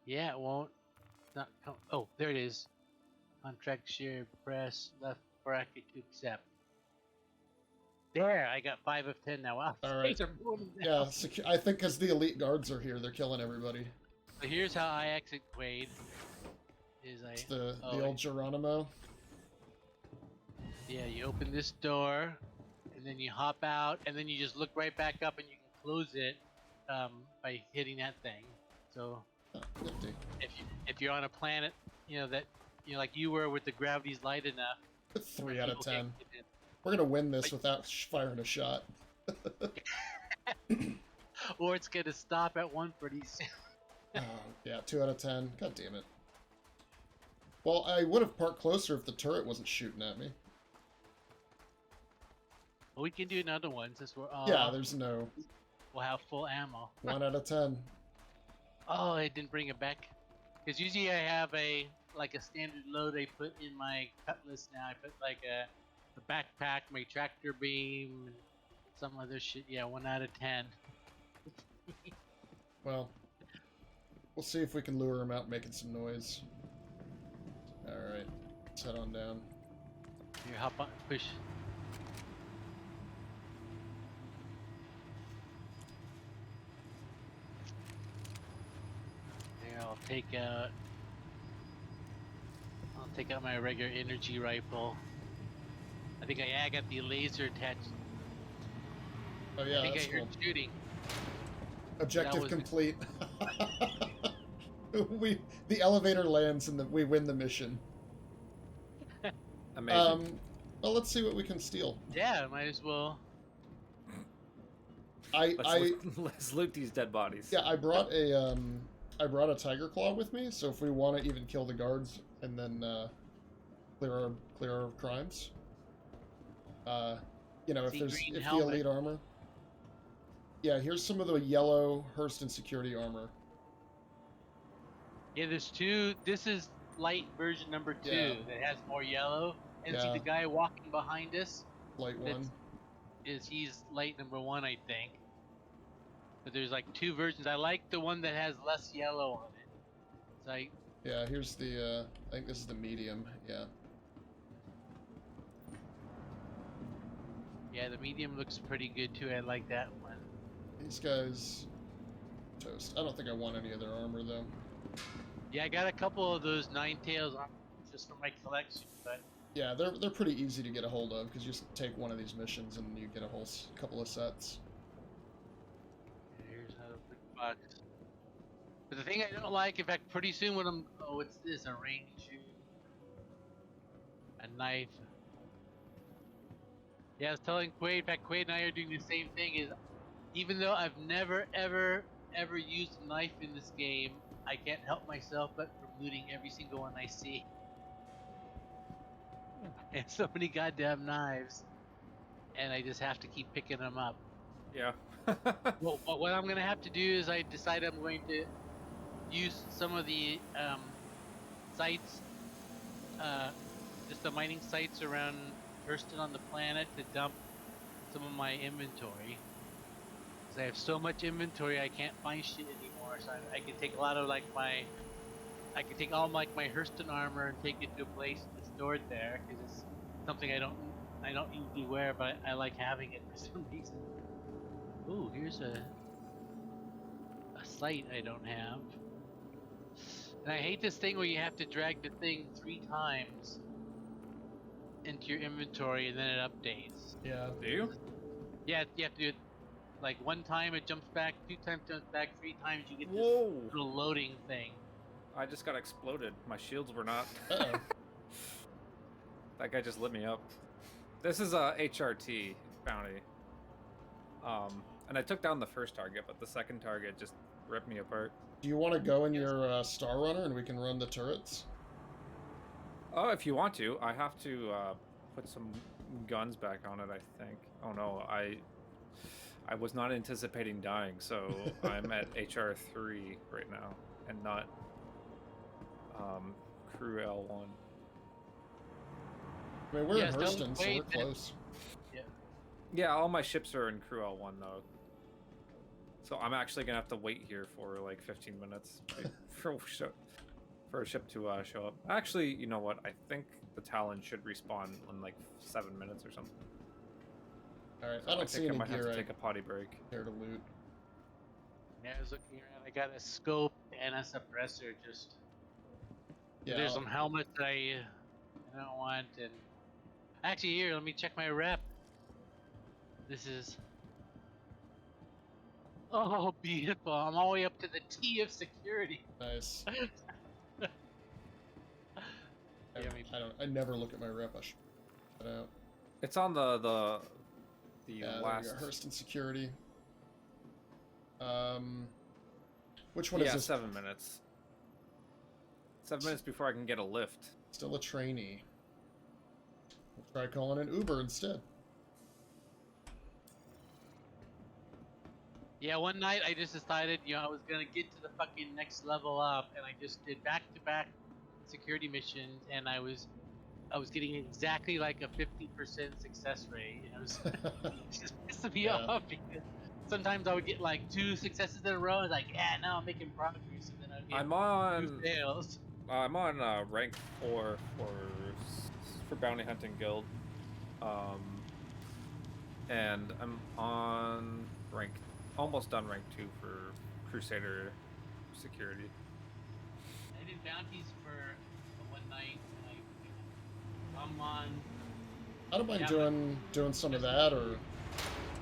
Yeah, it won't. Not come. Oh, there it is. Contract share. Press left bracket to accept. There, I got 5 of 10 now. Wow, All right. Yeah, I think because the elite guards are here, they're killing everybody. So here's how I exit Quade. It's the old Geronimo. Yeah, you open this door, and then you hop out, and then you just look right back up, and you can close it by hitting that thing. So Nifty. if you're on a planet, that like you were with the gravity's light enough. 3 out of 10. We're gonna win this without firing a shot. Or it's gonna stop at 1 pretty soon. Oh, yeah, 2 out of 10. God damn it. Well, I would have parked closer if the turret wasn't shooting at me. Well, we can do another one since we're all. Yeah, there's no. We'll have full ammo. 1 out of 10. Oh, I didn't bring it back. Because usually I have a standard load I put in my cutlass now. I put like a backpack, my tractor beam, and some other shit. Yeah, 1 out of 10. Well, we'll see if we can lure him out making some noise. Alright, let's head on down. Here, hop on, push. Here, I'll take out my regular energy rifle. I think I got the laser attached. Oh yeah, I think that's I heard cool. shooting. Objective complete. The elevator lands and we win the mission. Amazing. Well, let's see what we can steal. Yeah, might as well. Let's loot these dead bodies. Yeah, I brought a tiger claw with me, so if we want to even kill the guards and then clear our crimes. If the elite armor. Yeah, here's some of the yellow Hurston security armor. Yeah, there's 2. This is light version number 2 that has more yellow. And see the guy walking behind us? Light 1. He's light number 1, I think. But there's like 2 versions. I like the one that has less yellow on it. It's like. Yeah, here's the. I think this is the medium. Yeah. Yeah, the medium looks pretty good too. I like that one. These guys, toast. I don't think I want any of their armor though. Yeah, I got a couple of those 9 tails on just for my collection, but. Yeah, they're pretty easy to get a hold of because you just take one of these missions and you get a whole couple of sets. Here's another big box. But the thing I don't like, in fact, pretty soon when I'm, oh, what's this? A range, a knife. Yeah, I was telling Quade. In fact, Quade and I are doing the same thing. Is even though I've never, ever used a knife in this game, I can't help myself but from looting every single one I see. I have so many goddamn knives, and I just have to keep picking them up. Yeah. Well, what I'm gonna have to do is I decide I'm going to use some of the sites, just the mining sites around Hurston on the planet to dump some of my inventory. Because I have so much inventory, I can't find shit anymore. So I can take a lot of I can take all my Hurston armor and take it to a place to store it there because it's something I don't usually wear, but I like having it for some reason. Ooh, here's a site I don't have. And I hate this thing where you have to drag the thing 3 times into your inventory and then it updates. Yeah. Do you? Yeah, you have to do it like 1 time it jumps back, 2 times it jumps back, 3 times you get this Whoa! little loading thing. I just got exploded. My shields were not. Uh-oh. That guy just lit me up. This is a HRT bounty. And I took down the first target, but the second target just ripped me apart. Do you want to go in your Star Runner and we can run the turrets? Oh, if you want to, I have to put some guns back on it, I think. Oh no, I was not anticipating dying, so I'm at HR3 right now, and not Crew L1. I mean, we're Yeah, in so Hurston, so we're wait, close. Yeah, all my ships are in Crew L1 though. So I'm actually gonna have to wait here for like 15 minutes for a ship to show up. Actually, you know what? I think the Talon should respawn in like 7 minutes or something. Alright, So I don't see think I any might have gear to I take a potty break. care to loot. Yeah, I was looking around. I got a scope and a suppressor. Just Yeah, there's some helmets I don't want, and actually here, let me check my rep. This is beautiful. I'm all the way up to the T of security. nice. Yeah, I never look at my rep. I should put that out. It's on the Yeah, last. there we go. Hurston security. Which one is Yeah, this? 7 minutes. 7 minutes before I can get a lift. Still a trainee. We'll try calling an Uber instead. Yeah, one night I just decided, I was gonna get to the fucking next level up, and I just did back-to-back security missions, and I was getting exactly like a 50% success rate. And it was just pissing me Yeah. off because sometimes I would get like 2 successes in a row. I was like, yeah, now I'm making progress, and then I'd get I'm on 2 fails. I'm on rank 4 for Bounty Hunting Guild, and I'm on almost done rank 2 for Crusader Security. I did bounties for one night, and I'm on. I don't mind Yeah, doing some of that, or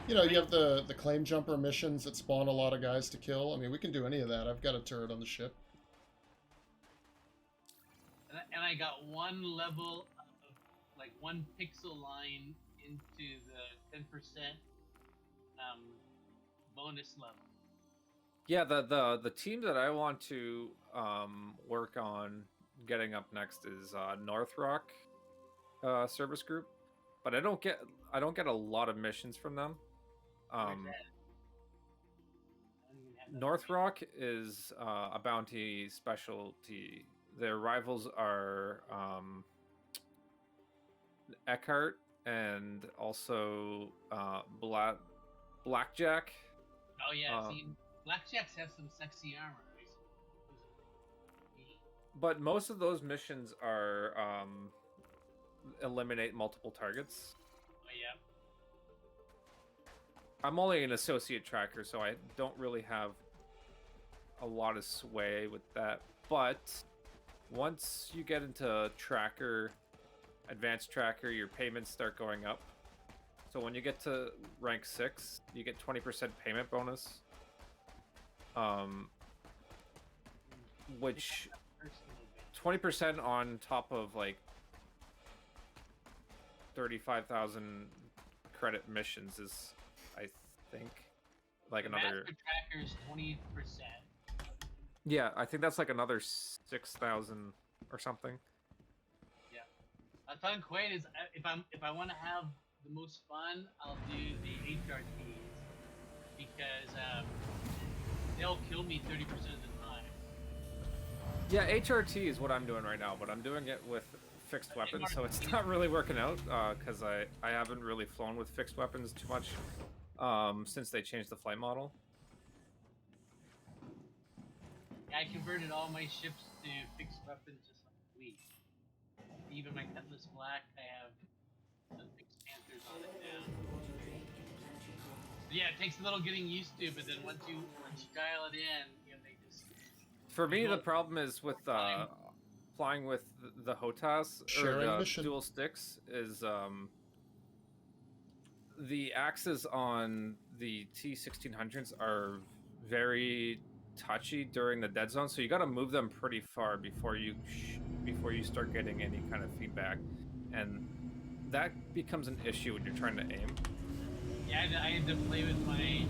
you have the claim jumper missions that spawn a lot of guys to kill. I mean, we can do any of that. I've got a turret on the ship. And I got 1 level of, like 1 pixel line into the 10% bonus level. Yeah, the team that I want to work on getting up next is North Rock service group, but I don't get a lot of missions from them. Where's that? I don't even have that North right. Rock is a bounty specialty. Their rivals are Eckhart and also Blackjack. Oh yeah, see, Blackjacks have some sexy armor. But most of those missions are eliminate multiple targets. Oh yeah. I'm only an associate tracker, so I don't really have a lot of sway with that. But once you get into tracker, advanced tracker, your payments start going up. So when you get to rank 6, you get 20% payment bonus. which Personal bit. 20% on top of like 35,000 credit missions is, I think, like The another. master tracker's 20%. Yeah, I think that's like another 6,000 or something. Yeah. I thought Quade is if I want to have the most fun, I'll do the HRTs because they'll kill me 30% of the time. Yeah, HRT is what I'm doing right now, but I'm doing it with fixed weapons, so it's not really working out because I haven't really flown with fixed weapons too much since they changed the flight model. Yeah, I converted all my ships to fixed weapons just like a week. Even my Cutlass Black, I have some fixed Panthers on it now. Yeah, it takes a little getting used to, but then once you dial it in, they just. For me, the problem is with flying with the HOTAS or Sharing the mission. dual sticks is the axes on the T-1600s are very touchy during the dead zone, so you got to move them pretty far before you start getting any kind of feedback, and that becomes an issue when you're trying to aim. Yeah, I had to play with my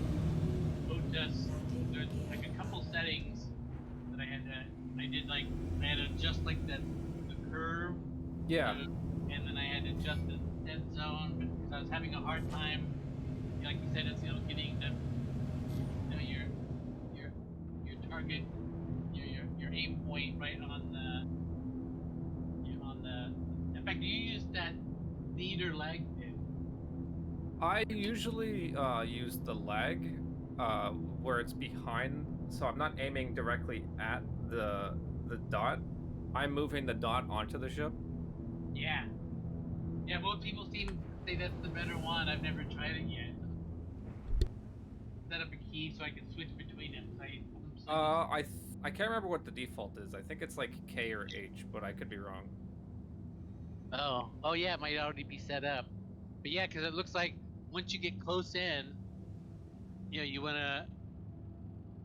HOTAS. There's like a couple settings that I had to adjust like the curve. Yeah. And then I had to adjust the dead zone because I was having a hard time. Like you said, it's getting the your target, your aim point right on the. In fact, do you use that lead or lag pin? I usually use the lag where it's behind, so I'm not aiming directly at the dot. I'm moving the dot onto the ship. Yeah. Yeah, most people seem to say that's the better one. I've never tried it yet. Set up a key so I can switch between them. I can't remember what the default is. I think it's like K or H, but I could be wrong. Oh yeah, it might already be set up. But yeah, because it looks like once you get close in, you wanna.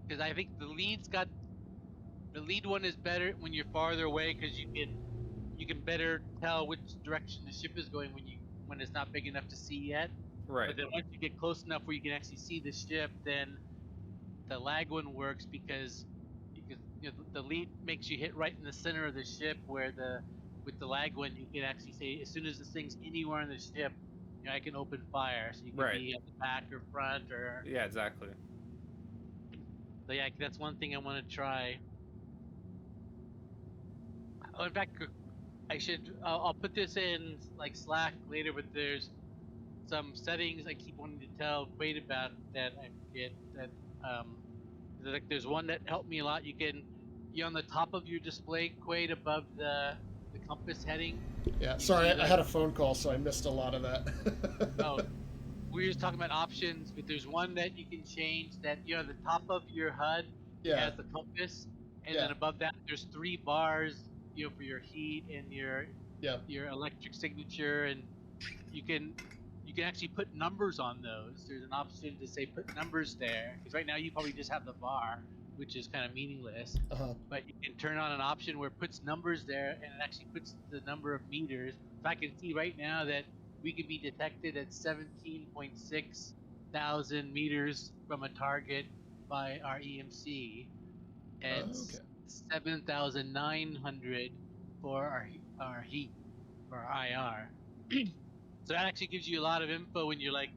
Because I think the lead one is better when you're farther away because you can better tell which direction the ship is going when it's not big enough to see yet. Right. But then once you get close enough where you can actually see the ship, then the lag one works because the lead makes you hit right in the center of the ship where with the lag one you can actually say as soon as this thing's anywhere in the ship, I can open fire. So you can be at the back or front or. Yeah, exactly. So yeah, that's one thing I want to try. Oh, in fact, I'll put this in like Slack later, but there's some settings I keep wanting to tell Quade about that I forget that like there's one that helped me a lot. You're on the top of your display, Quade, above the compass heading. Yeah, sorry, I had a phone call, so I missed a lot of that. Oh, we were just talking about options, but there's one that you can change that the top of your HUD has the compass, and then above that there's 3 bars, for your heat and your electric signature, and you can actually put numbers on those. There's an option to say put numbers there, because right now you probably just have the bar, which is kind of meaningless. But you can turn on an option where it puts numbers there, and it actually puts the number of meters. So I can see right now that we can be detected at 17.6 thousand meters from a target by our EMC, and 7,900 for our heat, for our IR. So that actually gives you a lot of info when you're like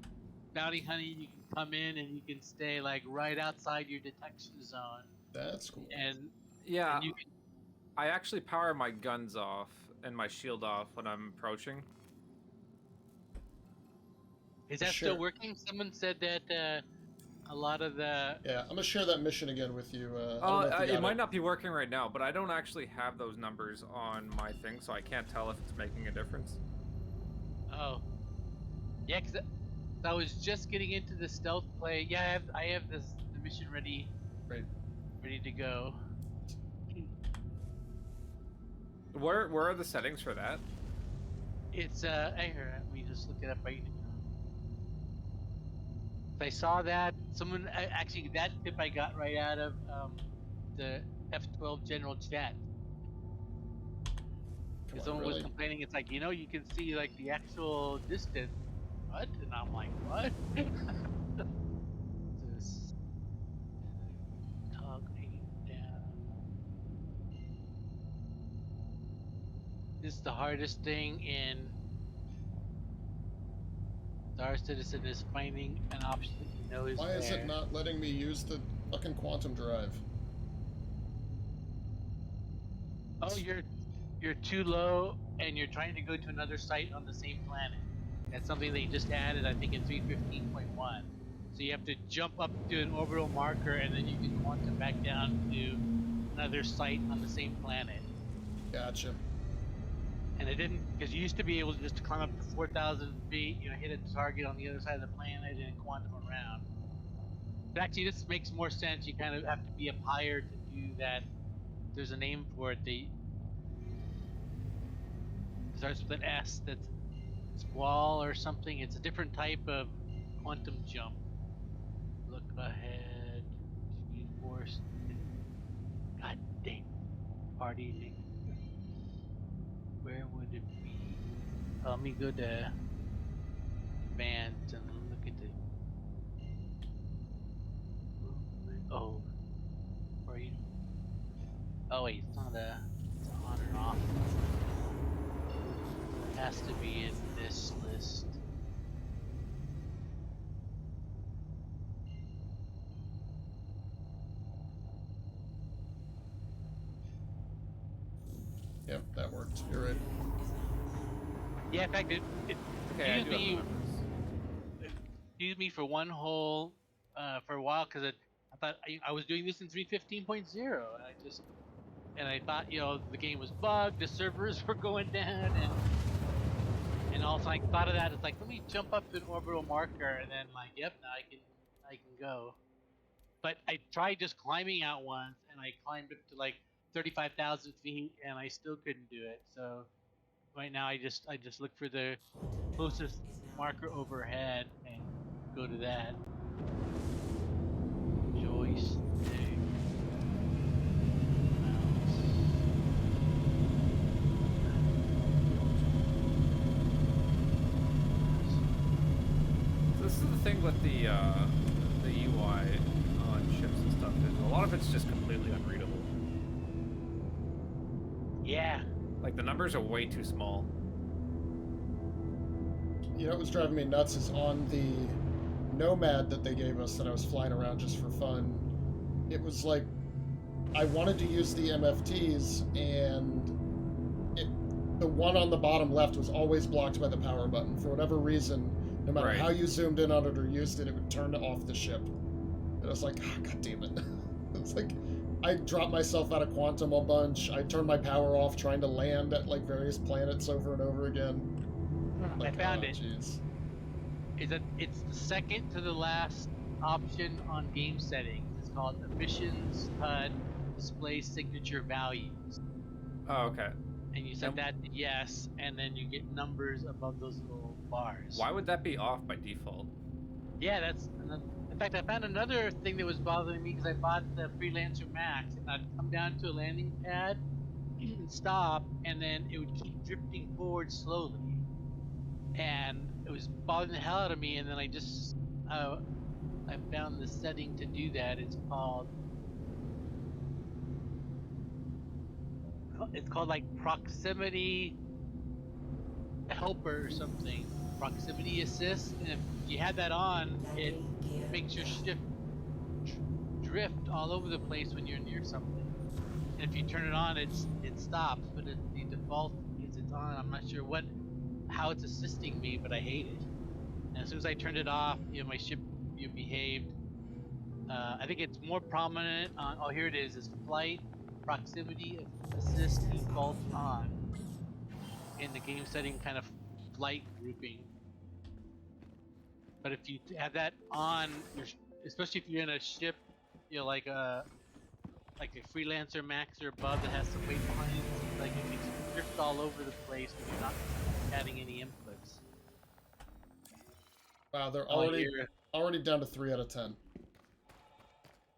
bounty hunting. You can come in and you can stay like right outside your detection zone. That's cool. And yeah, and you can. I actually power my guns off and my shield off when I'm approaching. Is that still working? Someone said that a lot of the. Yeah, I'm gonna share that mission again with you. It might not be working right now, but I don't actually have those numbers on my thing, so I can't tell if it's making a difference. Oh. Yeah, because I was just getting into the stealth play. Yeah, I have the mission ready. Great. Ready to go. Where are the settings for that? It's here, let me just look it up right now. I saw that that tip I got right out of the F12 general chat. Come on, Someone was really? complaining. It's like, you know, you can see like the actual distance. What? And I'm like, what? This toggle down. This is the hardest thing in Star Citizen is finding an option that you know is Why is it there. not letting me use the fucking quantum drive? Oh, you're too low, and you're trying to go to another site on the same planet. That's something they just added, I think, in 3.15.1. So you have to jump up to an orbital marker, and then you can quantum back down to another site on the same planet. Gotcha. And it didn't, because you used to be able to just climb up to 4,000 feet, you know, hit a target on the other side of the planet and quantum around. But actually, this makes more sense. You kind of have to be up higher to do that. There's a name for it. It starts with an S. That's squall or something. It's a different type of quantum jump. Look ahead. Speed force. God dang. Party link. Where would it be? Let me go to advanced and look at the movement. Oh, right. Oh wait, it's not a. It's on and off. It has to be in this list. Yep, that worked. You're right. Yeah, in fact, it Okay, I used do have the me numbers. used me for one whole for a while because I thought I was doing this in 3.15.0 and I thought, you know, the game was bugged, the servers were going down, and also I thought of that. It's like, let me jump up to an orbital marker, and then like, yep, now I can go. But I tried just climbing out once, and I climbed up to like 35,000 feet, and I still couldn't do it. So right now I just look for the closest marker overhead and go to that. Joystick. Mouse. So this is the thing with the UI on ships and stuff. Is a lot of it's just completely unreadable. Yeah. Like the numbers are way too small. You know what was driving me nuts is on the Nomad that they gave us that I was flying around just for fun. It was like I wanted to use the MFTs, and the one on the bottom left was always blocked by the power button. For whatever reason, no matter Right. how you zoomed in on it or used it, it would turn off the ship. And I was like, oh, God damn it. It's like, I dropped myself out of Quantum a bunch. I turned my power off trying to land at like various planets over and over again. Like, I found it. Geez. It's the second to the last option on game settings. It's called emissions HUD display signature values. Oh, okay. And you set that to yes, and then you get numbers above those little bars. Why would that be off by default? Yeah, that's another. In fact, I found another thing that was bothering me because I bought the Freelancer Max, and I'd come down to a landing pad, and stop, and then it would keep drifting forward slowly, and it was bothering the hell out of me. And then I found the setting to do that. It's called like proximity helper or something, proximity assist, and if you have that on, it makes your ship drift all over the place when you're near something. And if you turn it on, it stops. But the default is it's on. I'm not sure how it's assisting me, but I hate it. And as soon as I turned it off, you know, my ship behaved. I think it's more prominent on. Oh, here it is. Is flight proximity assist default on in the game setting kind of flight grouping. But if you have that on, especially if you're in a ship, you know, like a Freelancer Max or above that has some weight behind it, seems like it makes you drift all over the place when you're not adding any inputs. Wow, they're Oh, already down to 3 out of 10.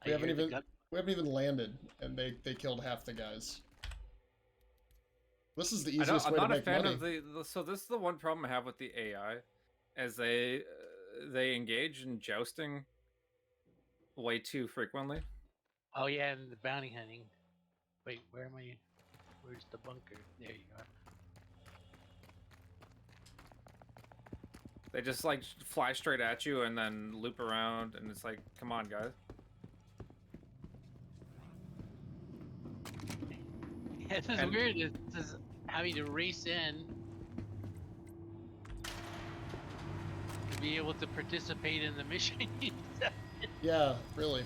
We haven't We haven't even landed, and they killed half the guys. This is the easiest I'm way to not a make fan money. of so this is the one problem I have with the AI, as they engage in jousting way too frequently. Oh yeah, and the bounty hunting. Wait, where am I? Where's the bunker? There you are. They just like fly straight at you and then loop around, and it's like, come on, guys. This is weird. This is having to race in to be able to participate in the mission. Yeah, really.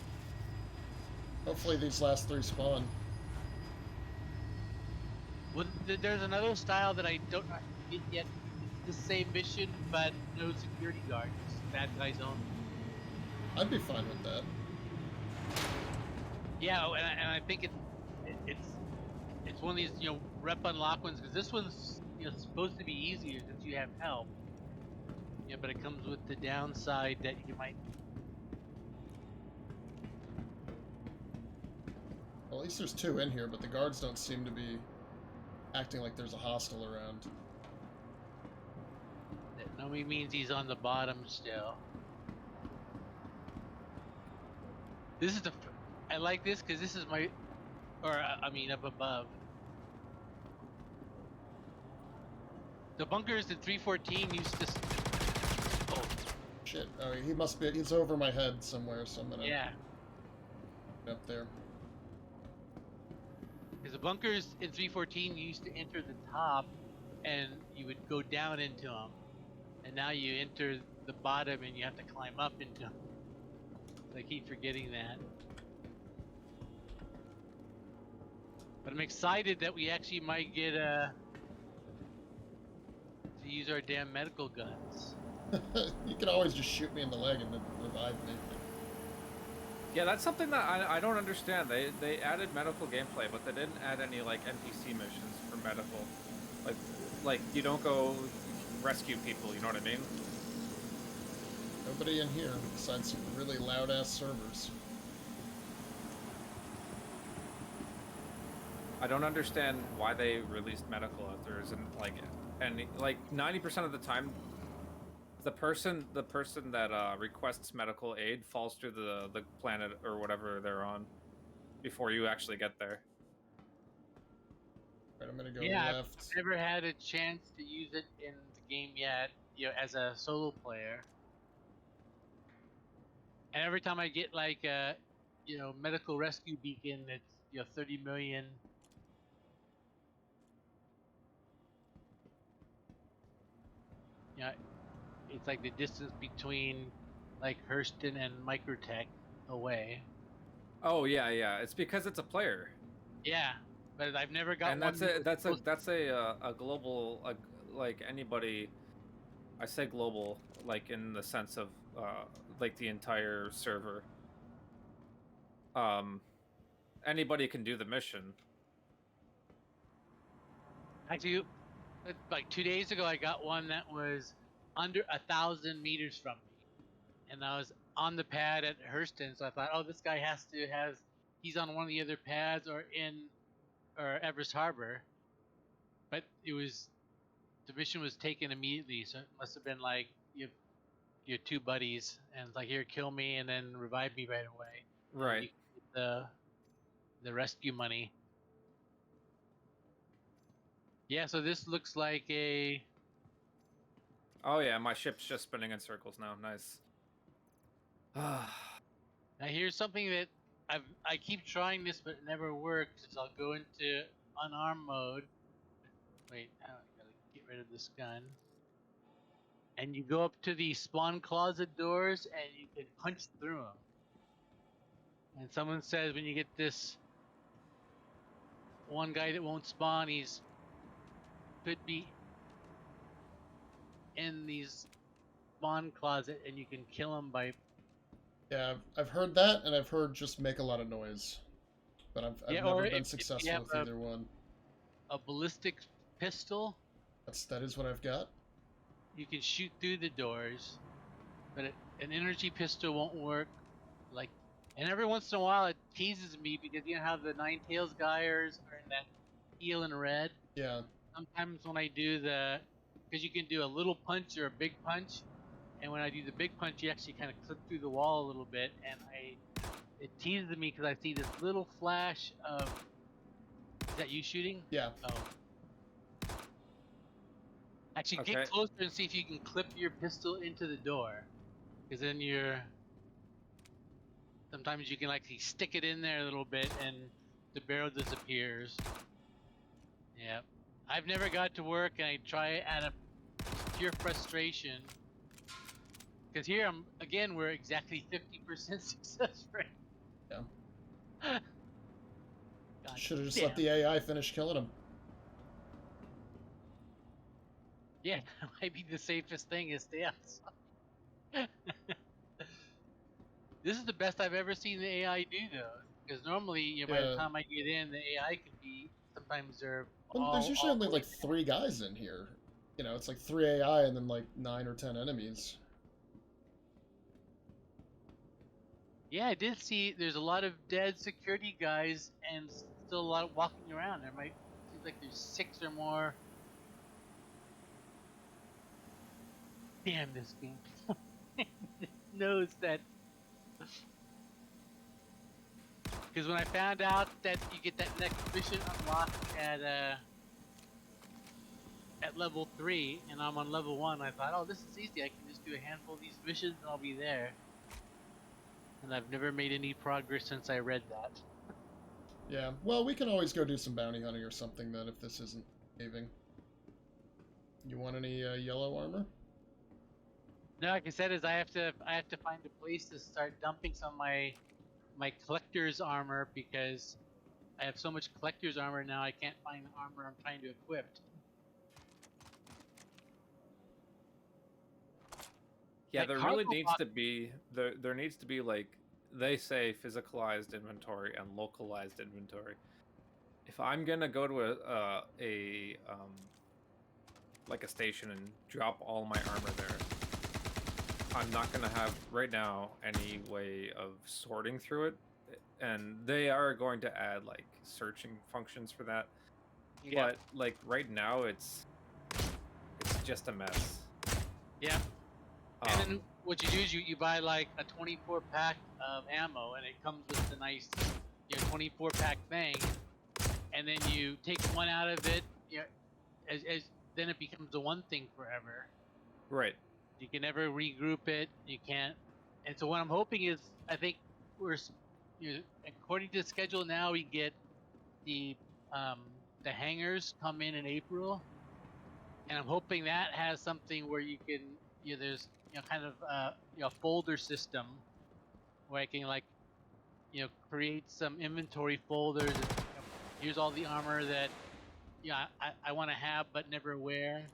Hopefully these last 3 spawn. Well, there's another style that I don't get yet. It's the same mission, but no security guards. Bad guys only. I'd be fine with that. Yeah, and I think it's one of these rep unlock ones, because this one's supposed to be easier since you have help. Yeah, but it comes with the downside that you might. Well, at least there's 2 in here, but the guards don't seem to be acting like there's a hostile around. That normally means he's on the bottom still. This is I like this because this is my, I mean up above. The bunkers in 314 used to. Oh. Shit. Oh, he must be. He's over my head somewhere, so I'm gonna. Yeah. Get up there. Because the bunkers in 314 used to enter the top, and you would go down into them, and now you enter the bottom and you have to climb up into them. So I keep forgetting that. But I'm excited that we actually might get to use our damn medical guns. You can always just shoot me in the leg and then revive me. Yeah, that's something that I don't understand. They added medical gameplay, but they didn't add any like NPC missions for medical. Like you don't go rescue people. You know what I mean? Nobody in here besides some really loud ass servers. I don't understand why they released medical if there isn't like any 90% of the time. The person that requests medical aid falls through the planet or whatever they're on before you actually get there. Right, I'm gonna go Yeah, left. I've never had a chance to use it in the game yet, as a solo player. And every time I get like a, medical rescue beacon, it's 30 million. Yeah, it's like the distance between like Hurston and Microtech away. Oh yeah. It's because it's a player. Yeah, but I've never got And one. that's a global like anybody. I say global like in the sense of like the entire server. Anybody can do the mission. Actually, like 2 days ago, I got one that was under 1,000 meters from me, and I was on the pad at Hurston. So I thought, oh, this guy he's on one of the other pads or Everus Harbor. But the mission was taken immediately, so it must have been like your 2 buddies, and it's like, here, kill me, and then revive me right away. Right. You get the rescue money. Yeah, so this looks like a. Oh yeah, my ship's just spinning in circles now. Nice. Now here's something that I keep trying this, but it never works. Is I'll go into unarmed mode. Wait, I gotta get rid of this gun. And you go up to the spawn closet doors, and you can punch through them. And someone says when you get this one guy that won't spawn, could be in these spawn closet, and you can kill him by. Yeah, I've heard that, and I've heard just make a lot of noise. But I've never been If you successful have with either one. a ballistic pistol, That is what I've got. you can shoot through the doors, but an energy pistol won't work. And every once in a while, it teases me because you know how the Nine Tails guys are in that teal and red. Yeah. Sometimes when I do because you can do a little punch or a big punch, and when I do the big punch, you actually kind of clip through the wall a little bit, and it teases me because I see this little flash of. Is that you shooting? Yeah. Oh. Actually, Okay. get closer and see if you can clip your pistol into the door, because then sometimes you can like stick it in there a little bit and the barrel disappears. Yeah. I've never got to work and I try out of pure frustration. Because here we're exactly 50% success rate. Yeah. God Should have just damn. let the AI finish killing him. Yeah, that might be the safest thing is stay outside. This is the best I've ever seen the AI do though. Because normally, you know, by the Yeah. time I get in, the AI can be sometimes they're Well, there's usually only the way like 3 guys in here. You know, it's like 3 AI and then like 9 or 10 enemies. Yeah, I did see there's a lot of dead security guys and still a lot of walking around. Seems like there's 6 or more. Damn this game. It knows that. Because when I found out that you get that next mission unlocked at level 3 and I'm on level 1, I thought, oh, this is easy. I can just do a handful of these missions and I'll be there. And I've never made any progress since I read that. Yeah. Well, we can always go do some bounty hunting or something then if this isn't saving. You want any yellow armor? No, like I said, I have to find a place to start dumping some of my collector's armor because I have so much collector's armor now I can't find the armor I'm trying to equip. Yeah, That there really cargo needs box- to be there needs to be, like they say, physicalized inventory and localized inventory. If I'm gonna go to like a station and drop all my armor there, I'm not gonna have right now any way of sorting through it, and they are going to add like searching functions for that. Yeah. But like right now, it's just a mess. Yeah. And then Um, what you do is you buy like a 24 pack of ammo, and it comes with the nice 24 pack thing, and then you take one out of it, as then it becomes the one thing forever. right. You can never regroup it. You can't. And so what I'm hoping is, I think according to the schedule now, we get the hangars come in April, and I'm hoping that has something where you can there's kind of a folder system where I can like create some inventory folders. And, here's all the armor that I want to have but never wear.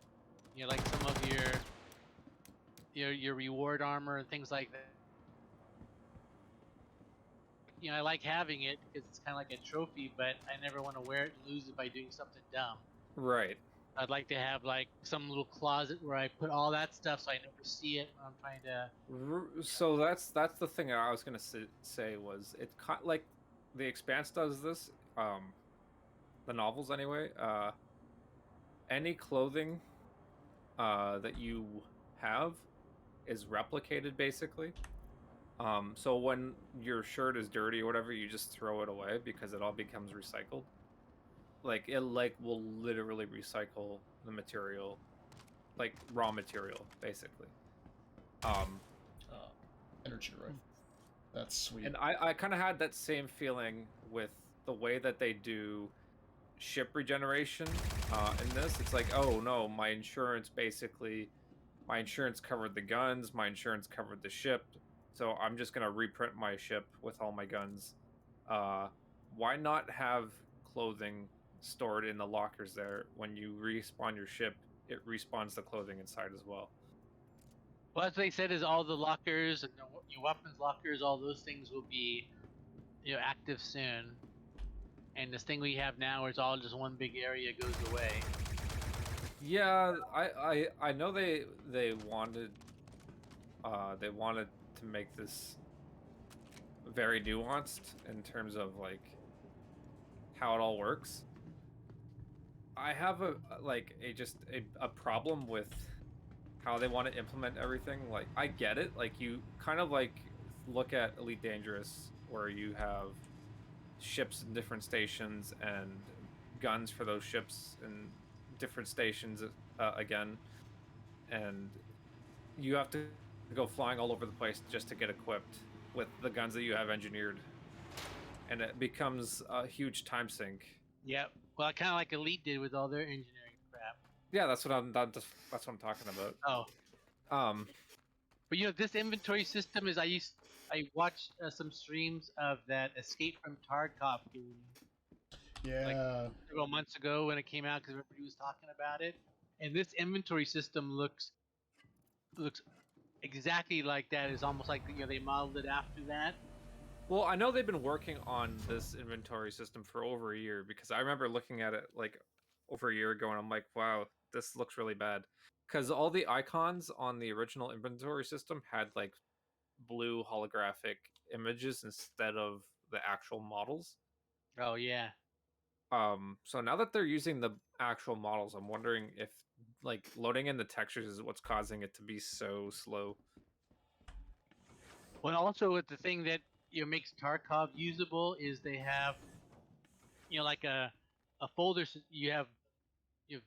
Like some of your reward armor and things like that. I like having it because it's kind of like a trophy, but I never want to wear it and lose it by doing something dumb. Right. I'd like to have like some little closet where I put all that stuff so I never see it when I'm trying to. So that's the thing I was gonna say was it like the Expanse does this, the novels anyway. Any clothing that you have is replicated basically. So when your shirt is dirty or whatever, you just throw it away because it all becomes recycled. Like it will literally recycle the material, like raw material, basically. Energy rifle. That's sweet. And I kind of had that same feeling with the way that they do ship regeneration in this. It's like, oh no, my insurance covered the guns, my insurance covered the ship, so I'm just gonna reprint my ship with all my guns. Why not have clothing stored in the lockers there? When you respawn your ship, it respawns the clothing inside as well. Well, as they said, is all the lockers and your weapons lockers, all those things will be active soon. And this thing we have now, where it's all just one big area, goes away. Yeah, I know they wanted to make this very nuanced in terms of like how it all works. I have a problem with how they want to implement everything. Like, I get it. Like, you kind of like look at Elite Dangerous, where you have ships in different stations and guns for those ships in different stations again, and you have to go flying all over the place just to get equipped with the guns that you have engineered, and it becomes a huge time sink. Yep. Well, kind of like Elite did with all their engineering crap. Yeah, that's what I'm talking about. Oh, Um, but this inventory system is I watched some streams of that Escape from Tarkov game like Yeah. several months ago when it came out because everybody was talking about it, and this inventory system looks exactly like that. It's almost like they modeled it after that. well, I know they've been working on this inventory system for over a year, because I remember looking at it like over a year ago, and I'm like, wow, this looks really bad. Because all the icons on the original inventory system had like blue holographic images instead of the actual models. Oh yeah. So now that they're using the actual models, I'm wondering if like loading in the textures is what's causing it to be so slow. Well, also with the thing that makes Tarkov usable is they have like a folder. You have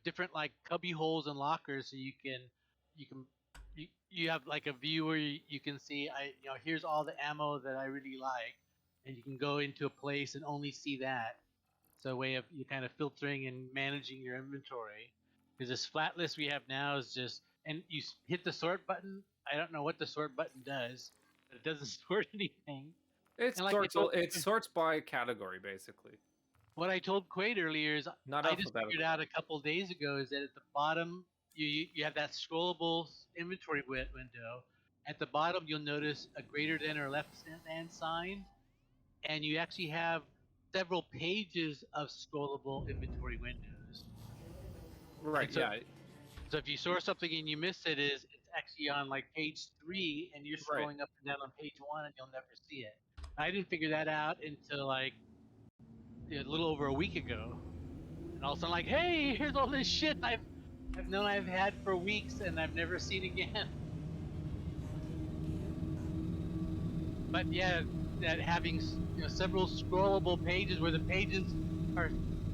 different like cubby holes and lockers, so you have like a view where you can see here's all the ammo that I really like, and you can go into a place and only see that. So a way of you kind of filtering and managing your inventory. Because this flat list we have now is just, and hit the sort button. I don't know what the sort button does, but it doesn't sort anything. It And like sorts it sorts by category, basically, what I told Quade earlier is not I just figured alphabetical. out a couple days ago is that at the bottom you have that scrollable inventory window. At the bottom you'll notice a greater than or less than sign, and you actually have several pages of scrollable inventory windows. Right, And so, yeah, so if you sort something and you miss it, it's actually on like page 3, and you're right. scrolling up and down on page 1, and you'll never see it. I didn't figure that out until like a little over a week ago, and all of a sudden, like, hey, here's all this shit I've known I've had for weeks and I've never seen again. But yeah, that having several scrollable pages where the pages are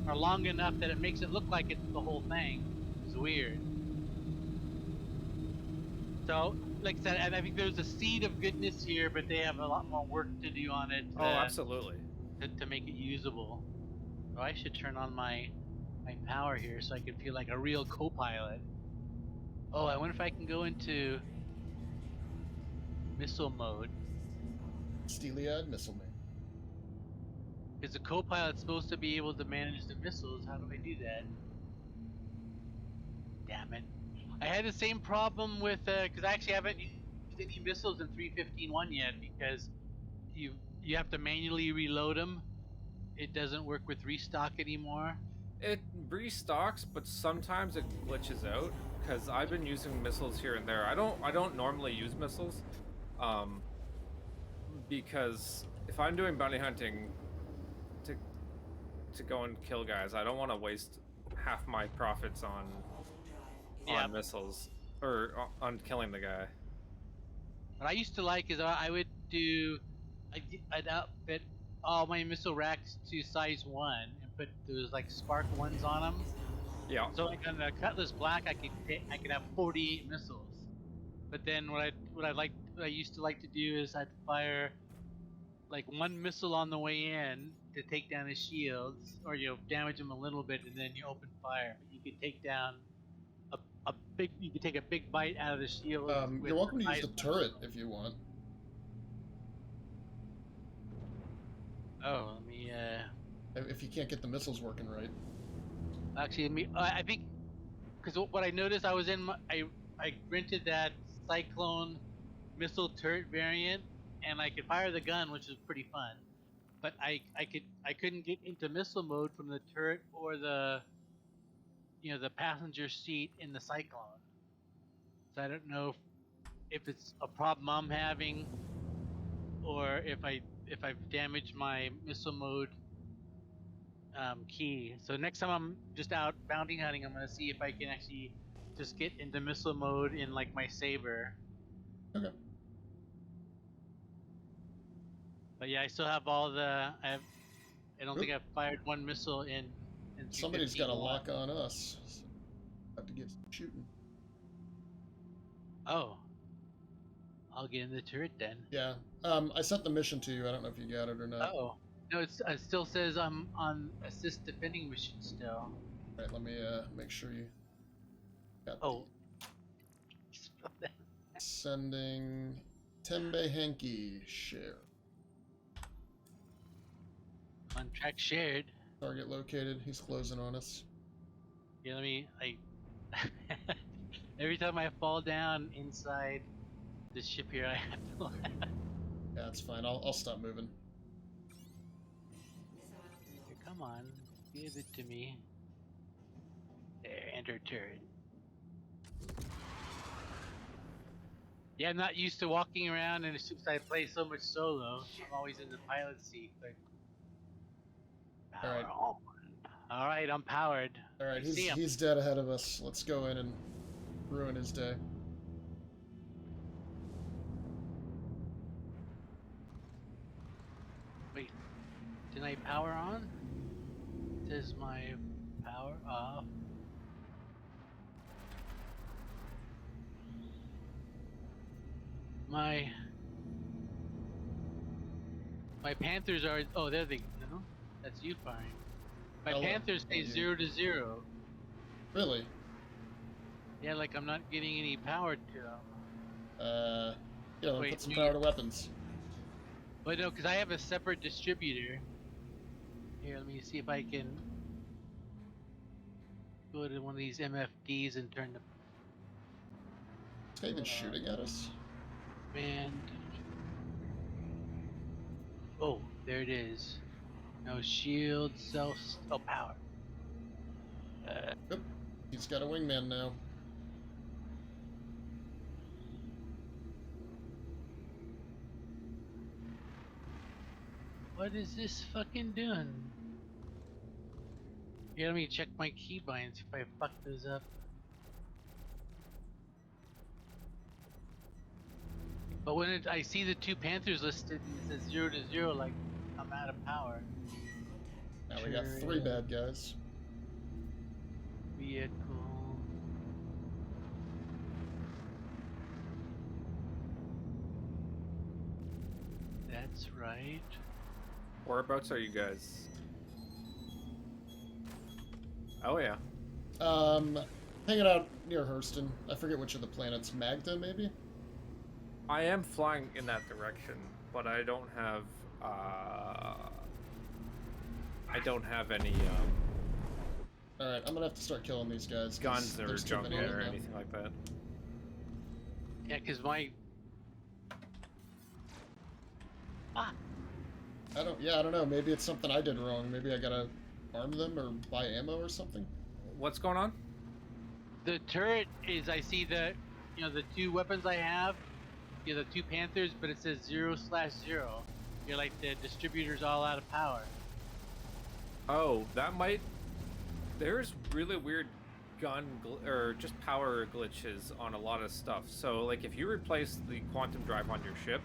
are long enough that it makes it look like it's the whole thing is weird. So, like I said, and I think there's a seed of goodness here, but they have a lot more work to do on it Oh, absolutely. to make it usable. So I should turn on my power here so I can feel like a real co-pilot. Oh, I wonder if I can go into missile mode. Steeliad Missile Man. Because the co-pilot's supposed to be able to manage the missiles. How do I do that? Damn it. I had the same problem with, because I actually haven't used any missiles in 3.15.1 yet, because you have to manually reload them. It doesn't work with restock anymore. It restocks, but sometimes it glitches out, because I've been using missiles here and there. I don't normally use missiles, because if I'm doing bounty hunting to go and kill guys, I don't want to waste half my profits on missiles or on killing the guy. What I used to like is I would do, I'd outfit all my missile racks to size 1 and put those like spark ones on them. Yeah. So like on the Cutlass Black, I could have 48 missiles. But then what I used to like to do is I'd fire like one missile on the way in to take down his shields, or damage him a little bit, and then you open fire. But you could take down you could take a big bite out of the shield. You're welcome to use the turret if you want. Oh, let me. If you can't get the missiles working right. Actually, I think because what I noticed, I rented that Cyclone missile turret variant, and I could fire the gun, which is pretty fun. But I couldn't get into missile mode from the turret or the the passenger seat in the Cyclone. So I don't know if it's a problem I'm having, or if I if I've damaged my missile mode key. So next time I'm just out bounty hunting, I'm gonna see if I can actually just get into missile mode in like my saber. Okay. But yeah, I still have all the. I don't think I've fired one missile in. Somebody's got a lock on us. So have to get some shooting. Oh, I'll get in the turret then. Yeah. I sent the mission to you. I don't know if you got it or not. Oh, no, it still says I'm on assist defending mission still. All right, let me make sure you got Oh. Sending Tembe Henke share. Contract shared. Target located. He's closing on us. Yeah, every time I fall down inside the ship here, I have to laugh. Yeah, it's fine. I'll stop moving. Here, come on, give it to me. There, enter turret. Yeah, I'm not used to walking around in the ships I play so much solo. I'm always in the pilot seat, but All right. All right, I'm powered. All right, See him. he's dead ahead of us. Let's go in and ruin his day. Wait, did I power on? It says my power off. My Panthers are. Oh, there they go. That's you firing. My Hello. Panthers say 0 to 0. Really? Yeah, like I'm not getting any power to them. Yeah, Wait, put some you- power to weapons. But no, because I have a separate distributor. Here, let me see if I can go to one of these MFDs and turn the Is he even shooting at us? command. Oh, there it is. No shield, oh, power. Oop. He's got a wingman now. What is this fucking doing? Here, let me check my keybinds if I fuck those up. But when I see the two Panthers listed and it says 0 to 0, like I'm out of power. Now we got 3 bad guys. Vehicle. That's right. Whereabouts are you guys? Oh yeah. Hanging out near Hurston. I forget which of the planets. Magda, maybe? I am flying in that direction, but I don't have any Alright, I'm gonna have to start killing these guys. 'cause guns or there's too junk many of or them. anything like that. Yeah, because my. Ah! I don't know. Maybe it's something I did wrong. Maybe I gotta arm them or buy ammo or something. What's going on? The turret is, I see the two weapons I have, the two Panthers, but it says 0/0. You're like the distributor's all out of power. Oh, that might. There's really weird or just power glitches on a lot of stuff. So, like, if you replace the quantum drive on your ship,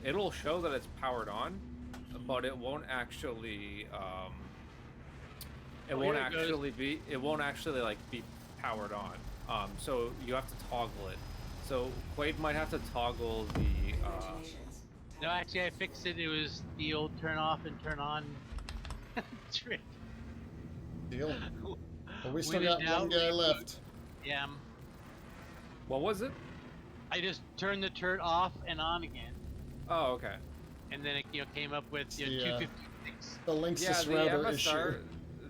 it'll show that it's powered on, but it won't actually. It won't actually like be powered on. So you have to toggle it. So Quade might have to toggle the. No, actually, I fixed it. It was the old turn off and turn on trick. Deal. Well, we still When got in doubt, one guy reboot. left. Yeah, What was it? I just turned the turret off and on again, Oh, okay. and then it came up with The, 256. The Linksys Yeah, router the issue. MSR.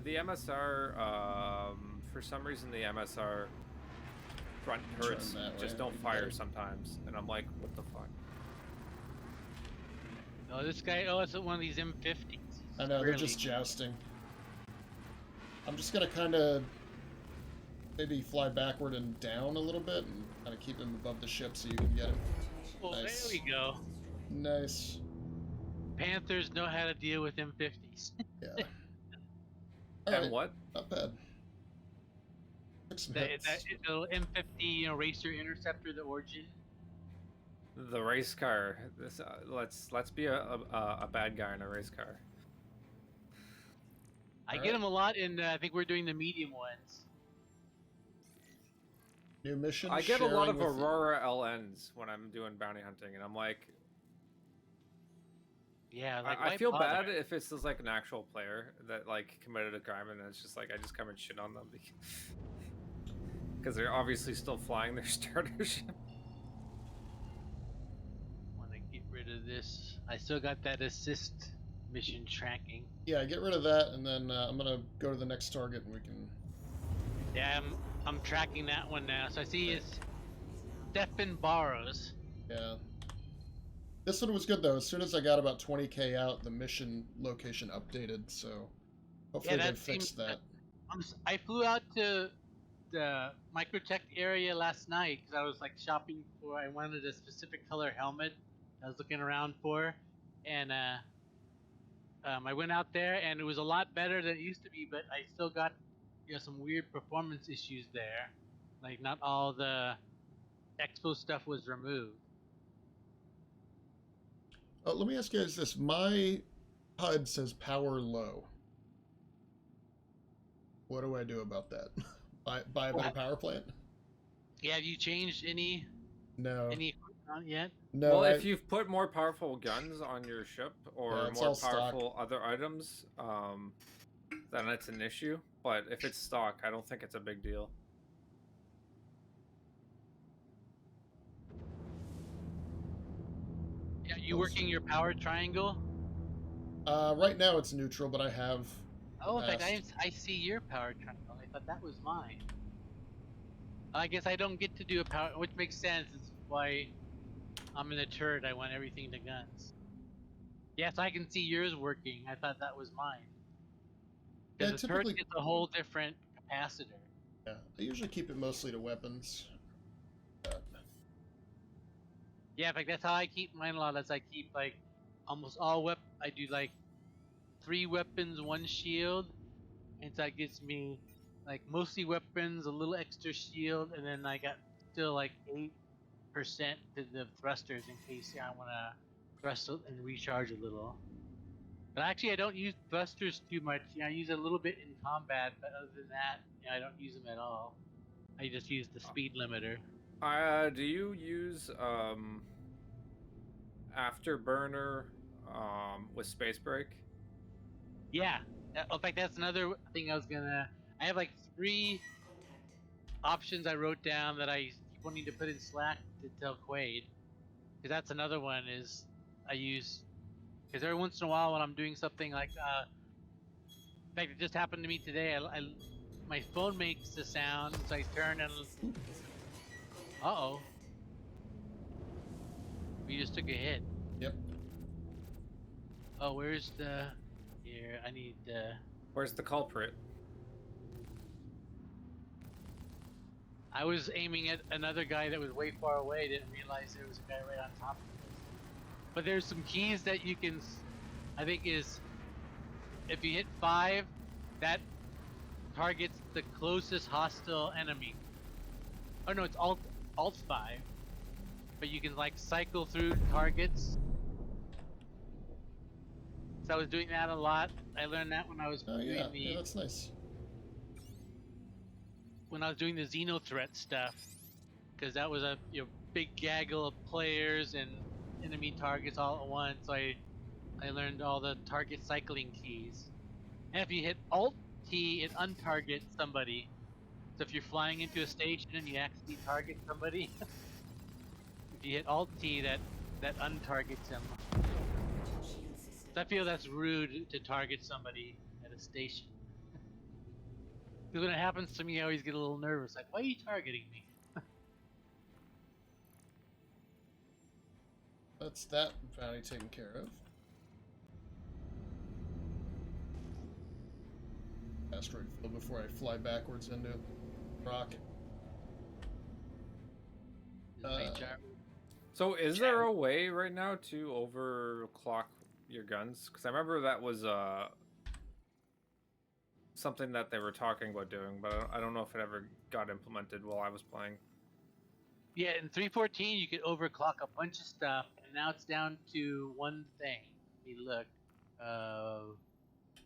The MSR. For some reason, the MSR front turrets that way, just don't we fire better. sometimes, and I'm like, what the fuck? Oh, this guy. Oh, it's one of these M50s. I know, they're Really. just jousting. I'm just gonna kind of maybe fly backward and down a little bit and kind of keep him above the ship so you can get him. Well, Nice. there we go. Nice. Panthers know how to deal with M50s. Yeah. All And right, what? not bad. Took some The hits. M50, racer interceptor, the origin. The race car. This let's be a bad guy in a race car. I All get right. them a lot in. I think we're doing the medium ones. New mission. I get a lot sharing of with you. Aurora LNs when I'm doing bounty hunting, and I'm like, Yeah, like I why feel bother? bad if it's just like an actual player that like committed a crime, and it's just like I just come and shit on them because they're obviously still flying their starter ship. Want to get rid of this? I still got that assist mission tracking. Yeah, get rid of that, and then I'm gonna go to the next target, and we can. Yeah, I'm tracking that one now. So I see Okay. it's Stefan Barros. Yeah. This one was good though. As soon as I got about 20k out, the mission location updated. So hopefully Yeah, they that fixed seems- that. I flew out to the microtech area last night because I was like shopping for. I wanted a specific color helmet. I was looking around for, and I went out there and it was a lot better than it used to be. But I still got some weird performance issues there. Like not all the expo stuff was removed. Oh, let me ask you guys this. My HUD says power low. What do I do about that? buy a better power plant? Yeah, have you changed any No. on yet? No. Well, if you've put more powerful guns on your ship or Yeah, it's more all stock. powerful other items, then it's an issue. But if it's stock, I don't think it's a big deal. Yeah, you working your power triangle? Right now it's neutral, but I have. Oh, in fact, asked. I see your power triangle. I thought that was mine. I guess I don't get to do a power, which makes sense. It's why I'm in a turret. I want everything to guns. Yes, I can see yours working. I thought that was mine. Yeah, Because the turret typically. gets a whole different capacitor. Yeah, I usually keep it mostly to weapons. Yeah, in fact, that's how I keep mine a lot. As I keep like almost all I do like 3 weapons, 1 shield, and so that gives me like mostly weapons, a little extra shield, and then I got still like 8% to the thrusters in case I want to thrust and recharge a little. But actually, I don't use thrusters too much. I use a little bit in combat, but other than that, I don't use them at all. I just use the speed limiter. Do you use Afterburner with Space Break? Yeah. In fact, that's another thing I was gonna. I have like 3 options I wrote down that I keep wanting to put in Slack to tell Quade. Because that's another one is I use. Because every once in a while when I'm doing something like. In fact, it just happened to me today. My phone makes the sound, so I turn and. Uh-oh. We just took a hit. Yep. Oh, where's the... Here, I need... Where's the culprit? I was aiming at another guy that was way far away. Didn't realize there was a guy right on top of us. But there's some keys that you can... I think is... If you hit 5, that targets the closest hostile enemy. Oh no, it's Alt 5. But you can like cycle through targets. So I was doing that a lot. I learned that when I was Oh doing yeah, the yeah, that's nice. when I was doing the Xeno threat stuff, because that was a big gaggle of players and enemy targets all at once. So I learned all the target cycling keys. And if you hit Alt T, it untargets somebody. So if you're flying into a station and you accidentally target somebody, if you hit Alt T, that untargets them. So I feel that's rude to target somebody at a station. Because when it happens to me, I always get a little nervous. Like, why are you targeting me? That's that bounty taken care of. Asteroid field before I fly backwards into rock. Is my jar- So is there a way right now to overclock your guns? Because I remember that was something that they were talking about doing, but I don't know if it ever got implemented while I was playing. Yeah, in 3.14 you could overclock a bunch of stuff, and now it's down to one thing. Let me look.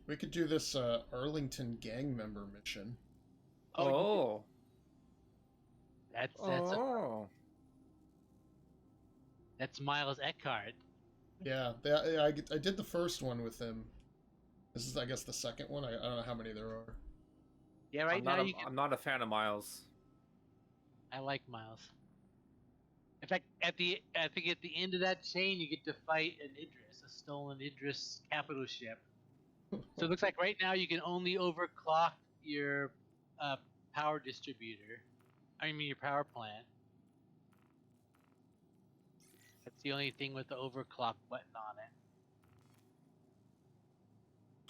We could do this Arlington gang member mission. Oh. That's Miles Eckhart. Yeah, I did the first one with him. This is, I guess, the second one. I don't know how many there are. Yeah, right now you can. I'm not a fan of Miles. I like Miles. In fact, I think at the end of that chain, you get to fight an Idris, a stolen Idris capital ship. So it looks like right now you can only overclock your power distributor. I mean your power plant. That's the only thing with the overclock button on it.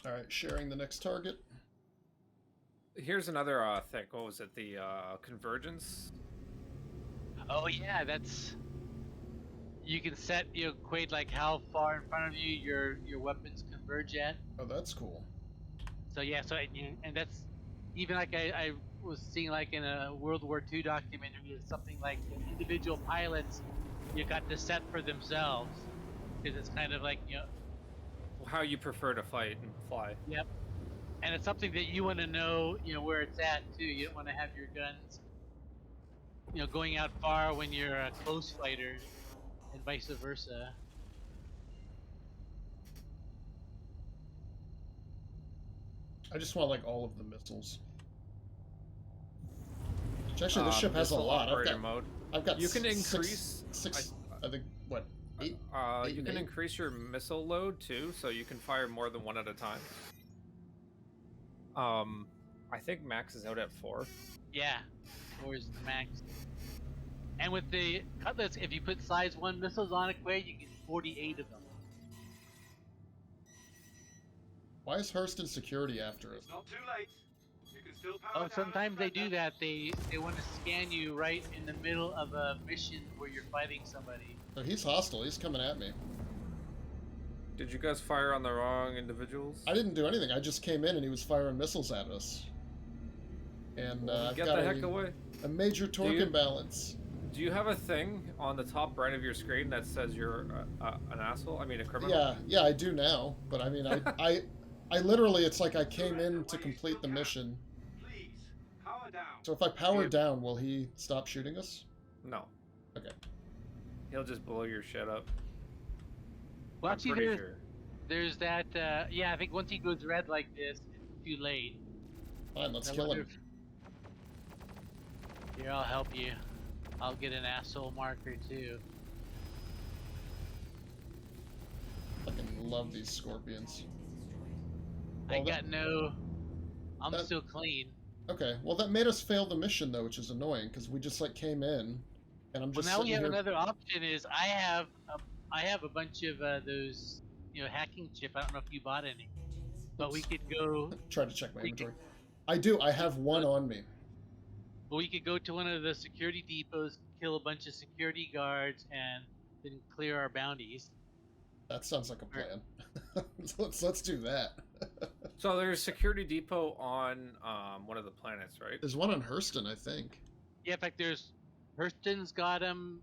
All right, sharing the next target. Here's another thing. What was it? The convergence? Oh yeah, that's. You can set Quade like how far in front of you your weapons converge at. Oh, that's cool. So yeah, and that's even like I was seeing like in a World War II documentary, it's something like the individual pilots you got to set for themselves, because it's kind of like How you prefer to fight and fly. Yep. And it's something that you want to know where it's at too. You don't want to have your guns going out far when you're a close fighter, and vice versa. I just want like all of the missiles. Which actually, this ship has a lot. I've got. You can increase. Six. I think what? Eight. You can increase your missile load too, so you can fire more than one at a time. I think max is out at 4. Yeah, 4 is the max. And with the Cutlass, if you put size 1 missiles on it, Quade, you get 48 of them. Why is Hurston Security after us? It's not too late. You can still power down Sometimes the they do that. They want to scan you right in the middle of a mission where you're fighting somebody. Oh, he's hostile. He's coming at me. Did you guys fire on the wrong individuals? I didn't do anything. I just came in and he was firing missiles at us. And I've Get got the heck away. a major torque imbalance. Do you have a thing on the top right of your screen that says you're an asshole? I mean, a criminal? Yeah, I do now. But I mean, I literally, it's like I came in to complete the mission. Please, power down. So if I power down, will he stop shooting us? No. Okay. He'll just blow your shit up. Well, I'm actually, pretty sure. there's that. Yeah, I think once he goes red like this, it's too late. Fine, let's kill him. Here, I'll help you. I'll get an asshole marker too. Fucking love these scorpions. I'm still clean. Okay, well that made us fail the mission though, which is annoying because we just like came in, and I'm just. Well, now we have here... another option. Is I have a bunch of those hacking chip. I don't know if you bought any, but we could go. Try to check my inventory. I do. I have one on me. But we could go to one of the security depots, kill a bunch of security guards, and then clear our bounties. That sounds like a plan. let's do that. So there's a security depot on one of the planets, right? There's one on Hurston, I think. Yeah, in fact, Hurston's got them.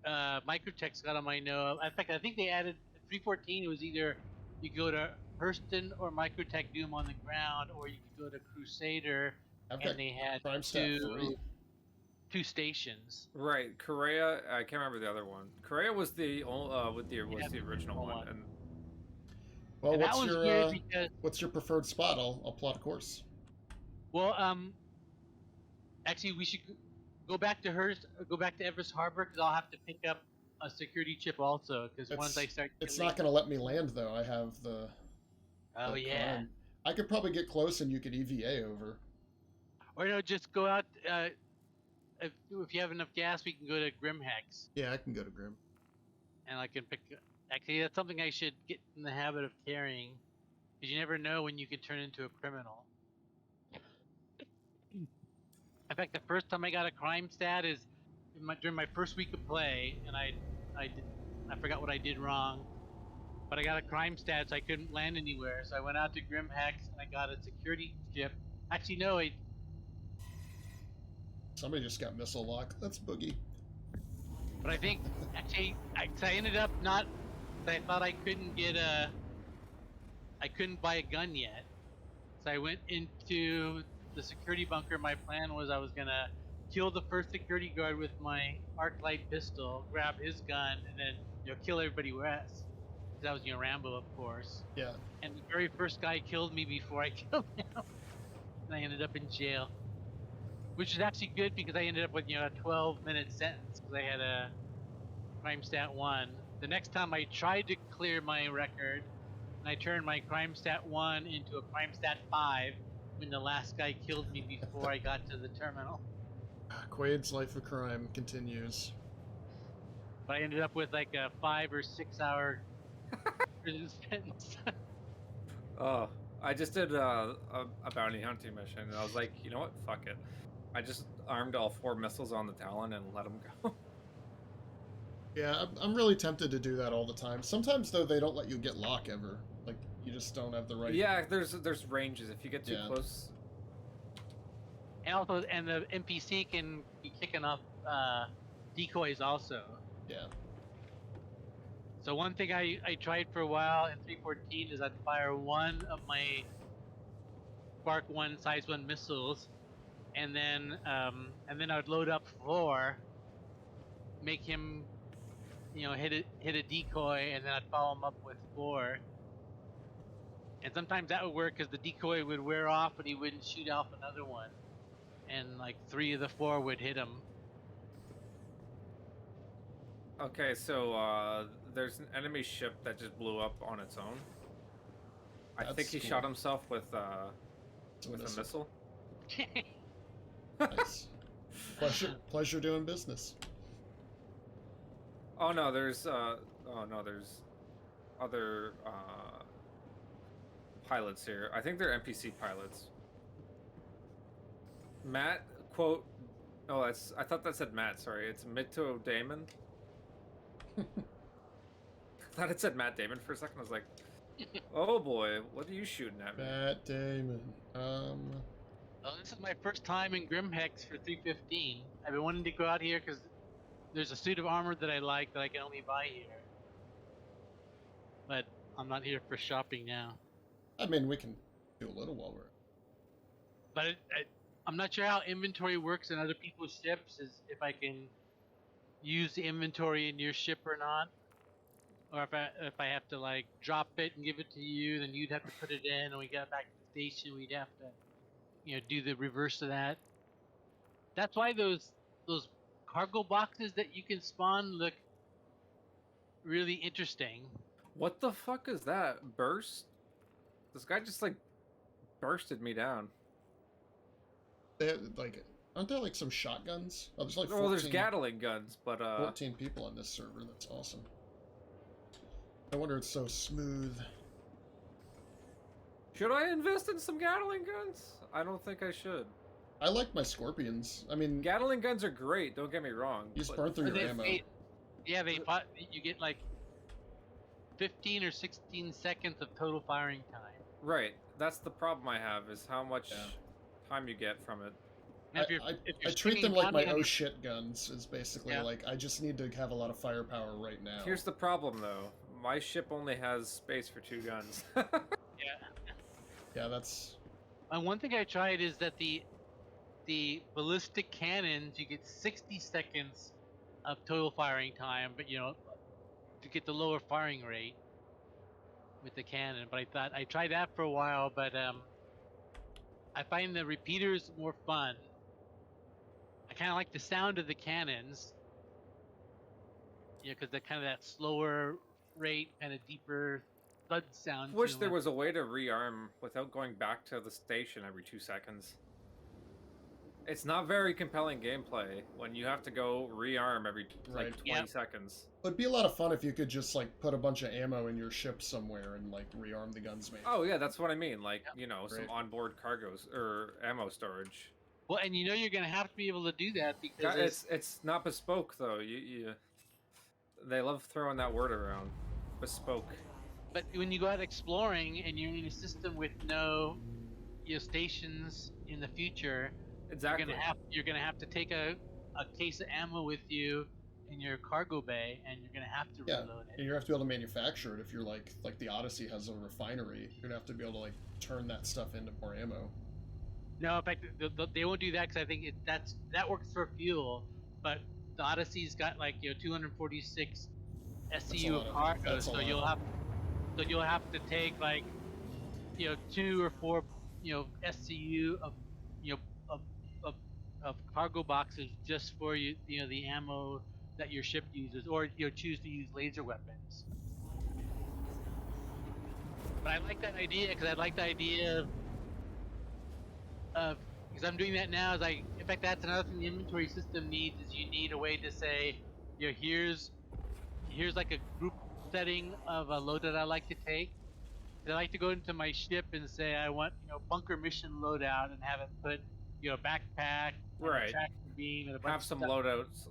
Microtech's got them. I know. In fact, I think they added 3.14. It was either you go to Hurston or Microtech, do them on the ground, or you could go to Crusader. And they had two stations. Right, Korea. I can't remember the other one. Korea was the the original one. And well, what's your preferred spot? I'll plot a course. Well, actually, we should go back to Everus Harbor because I'll have to pick up a security chip also. Because once I start, it's not going to let me land though. I have the. Oh yeah. Climb. I could probably get close, and you could EVA over. Or no, just go out. If you have enough gas, we can go to Grim Hex. Yeah, I can go to Grim. And I can pick. Actually, that's something I should get in the habit of carrying, because you never know when you can turn into a criminal. In fact, the first time I got a crime stat is during my first week of play, and I forgot what I did wrong, but I got a crime stat, so I couldn't land anywhere. So I went out to Grim Hex and I got a security ship. Actually, no, Somebody just got missile lock. That's Boogie. but I think actually I ended up not. I thought I couldn't get I couldn't buy a gun yet, so I went into the security bunker. My plan was I was gonna kill the first security guard with my arc light pistol, grab his gun, and then kill everybody else. That was Rambo, of course. Yeah. And the very first guy killed me before I killed him, and I ended up in jail. Which is actually good because I ended up with a 12-minute sentence because I had a crime stat 1. The next time I tried to clear my record, and I turned my crime stat 1 into a crime stat 5 when the last guy killed me before I got to the terminal. Quade's life of crime continues. But I ended up with like a 5 or 6 hour prison sentence. Oh, I just did a bounty hunting mission, and I was like, you know what? Fuck it. I just armed all 4 missiles on the Talon and let them go. Yeah, I'm really tempted to do that all the time. Sometimes, though, they don't let you get lock ever. Like, you just don't have the right... Yeah, there's ranges. If you get too close... And also, and the NPC can be kicking off decoys also. Yeah. So one thing I tried for a while in 314 is I'd fire one of my Spark 1 Size 1 missiles, and then I'd load up 4, make him hit a decoy, and then I'd follow him up with 4. And sometimes that would work because the decoy would wear off, but he wouldn't shoot off another one, and like 3 of the 4 would hit him. Okay, so there's an enemy ship that just blew up on its own. I think he shot himself with a missile. Nice. Pleasure doing business. Oh no, there's other pilots here. I think they're NPC pilots. Matt quote. Oh, I thought that said Matt. Sorry, it's Mito Damon. I thought it said Matt Damon for a second. I was like, oh boy, what are you shooting at me? Matt Damon. Well, this is my first time in Grim Hex for 315. I've been wanting to go out here because there's a suit of armor that I like that I can only buy here. But I'm not here for shopping now. I mean, we can do a little while we're... But I'm not sure how inventory works in other people's ships, if I can use the inventory in your ship or not. Or if I have to like drop it and give it to you, then you'd have to put it in, and we get back to the station, we'd have to do the reverse of that. That's why those cargo boxes that you can spawn look really interesting. What the fuck is that? Burst? This guy just like bursted me down. Aren't there like some shotguns? Oh, there's like 14, there's Gatling guns, but 14 people on this server. That's awesome. I wonder it's so smooth. Should I invest in some Gatling guns? I don't think I should. I like my Scorpions. I mean, Gatling guns are great. Don't get me wrong. You just burn through your ammo. You get like 15 or 16 seconds of total firing time. Right. That's the problem I have, is how much time you get from it. I treat them like my oh shit guns, is basically like, I just need to have a lot of firepower right now. Here's the problem though. My ship only has space for 2 guns. Yeah, that's... one thing I tried is that the ballistic cannons, you get 60 seconds of total firing time, but to get the lower firing rate with the cannon. But I tried that for a while, but I find the repeaters more fun. I kind of like the sound of the cannons, because they're kind of that slower rate, kind of deeper thud sound. Wish there was a way to rearm without going back to the station every 2 seconds. It's not very compelling gameplay when you have to go rearm every like 20 seconds. It'd be a lot of fun if you could just like put a bunch of ammo in your ship somewhere and like rearm the guns, maybe. Oh yeah, that's what I mean. Like some onboard cargos or ammo storage. Well, and you're gonna have to be able to do that because it's not bespoke though. They love throwing that word around, bespoke. But when you go out exploring and you're in a system with no stations in the future, Exactly. you're gonna have to take a case of ammo with you in your cargo bay, and you're gonna have to Yeah, reload and it. you have to be able to manufacture it. If you're like the Odyssey has a refinery, you're gonna have to be able to like turn that stuff into more ammo. No, in fact, they won't do that because I think that works for fuel, but the Odyssey's got like 246 That's a SCU lot of of. cargo, That's a so lot. you'll have to take like 2 or 4 SCU of you know of, of of cargo boxes just for the ammo that your ship uses, or choose to use laser weapons. But I like that idea because I like the idea of because I'm doing that now. In fact, that's another thing the inventory system needs is you need a way to say, here's like a group setting of a load that I like to take. I like to go into my ship and say I want bunker mission loadout and have it put backpack and a Right. tractor beam and a bunch Have of some stuff. loadouts.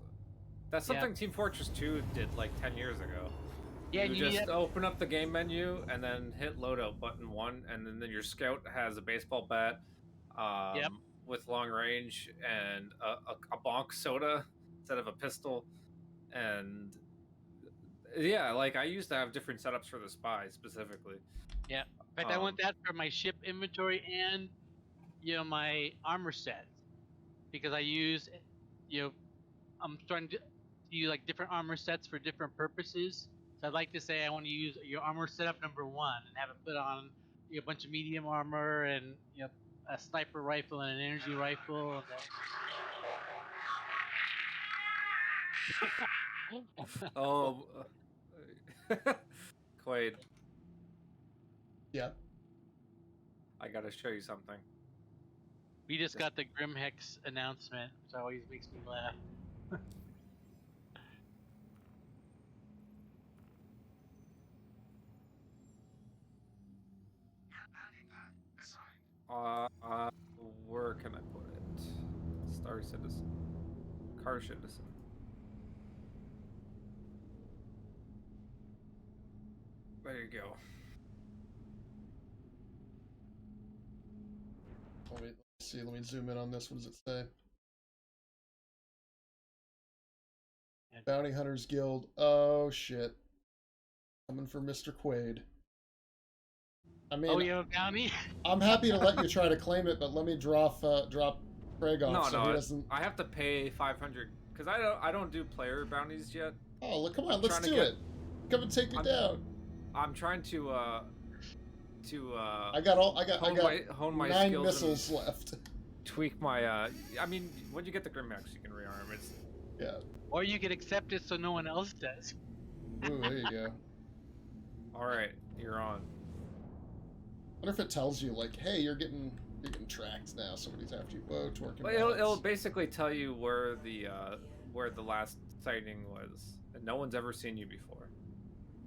That's Yeah. something Team Fortress 2 did like 10 years ago. Yeah, you and you need just that. open up the game menu and then hit loadout button 1, and then your scout has a baseball bat Yep. with long range and a bonk soda instead of a pistol. And yeah, like I used to have different setups for the spy specifically. Yeah. In fact, I want that for my ship inventory and my armor sets because I use I'm starting to use like different armor sets for different purposes. So I'd like to say I want to use your armor setup number 1 and have it put on a bunch of medium armor and a sniper rifle and an energy rifle. Oh, Quade, Yeah. I gotta show you something. We just got the Grim Hex announcement, which always makes me laugh. Where can I put it? Star Citizen. Car Citizen. There you go. Let me see. Let me zoom in on this. What does it say? Bounty Hunters Guild. Oh shit. Coming for Mr. Quade. I mean, Oh, you have a bounty? I'm happy to let you try to claim it, but let me drop Kraig off No, he doesn't. I have to pay 500 because I don't do player bounties yet. Oh, look! Come on, let's do it. Come and take me down. I'm trying to I got hone my 9 skills missiles left. Tweak my I mean, when you get the Grim Hex, you can rearm it. Yeah. Or you can accept it so no one else does. Ooh, there you go. All right, you're on. I wonder if it tells you like, hey, you're getting tracked now. Somebody's after you. Whoa, twerking. But it'll basically tell you where the last sighting was, and no one's ever seen you before.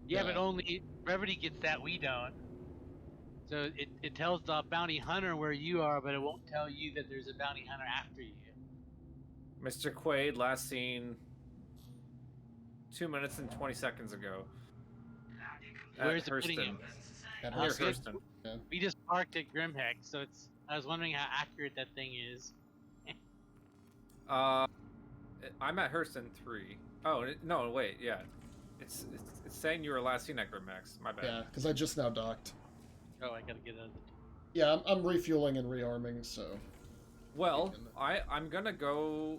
Yeah, but only Brevity gets that, we don't. So it tells the bounty hunter where you are, but it won't tell you that there's a bounty hunter after you. Mr. Quade, last seen 2 minutes and 20 seconds ago. Where's it putting him? At Near Hurston. Hurston. Yeah. We just parked at Grim Hex, so I was wondering how accurate that thing is. I'm at Hurston 3. Oh no, wait, yeah. It's saying you were last seen at Grim Hex. My bad. Yeah, because I just now docked. Oh, I gotta get out of the... Yeah, I'm refueling and rearming, so. Well, I'm gonna go.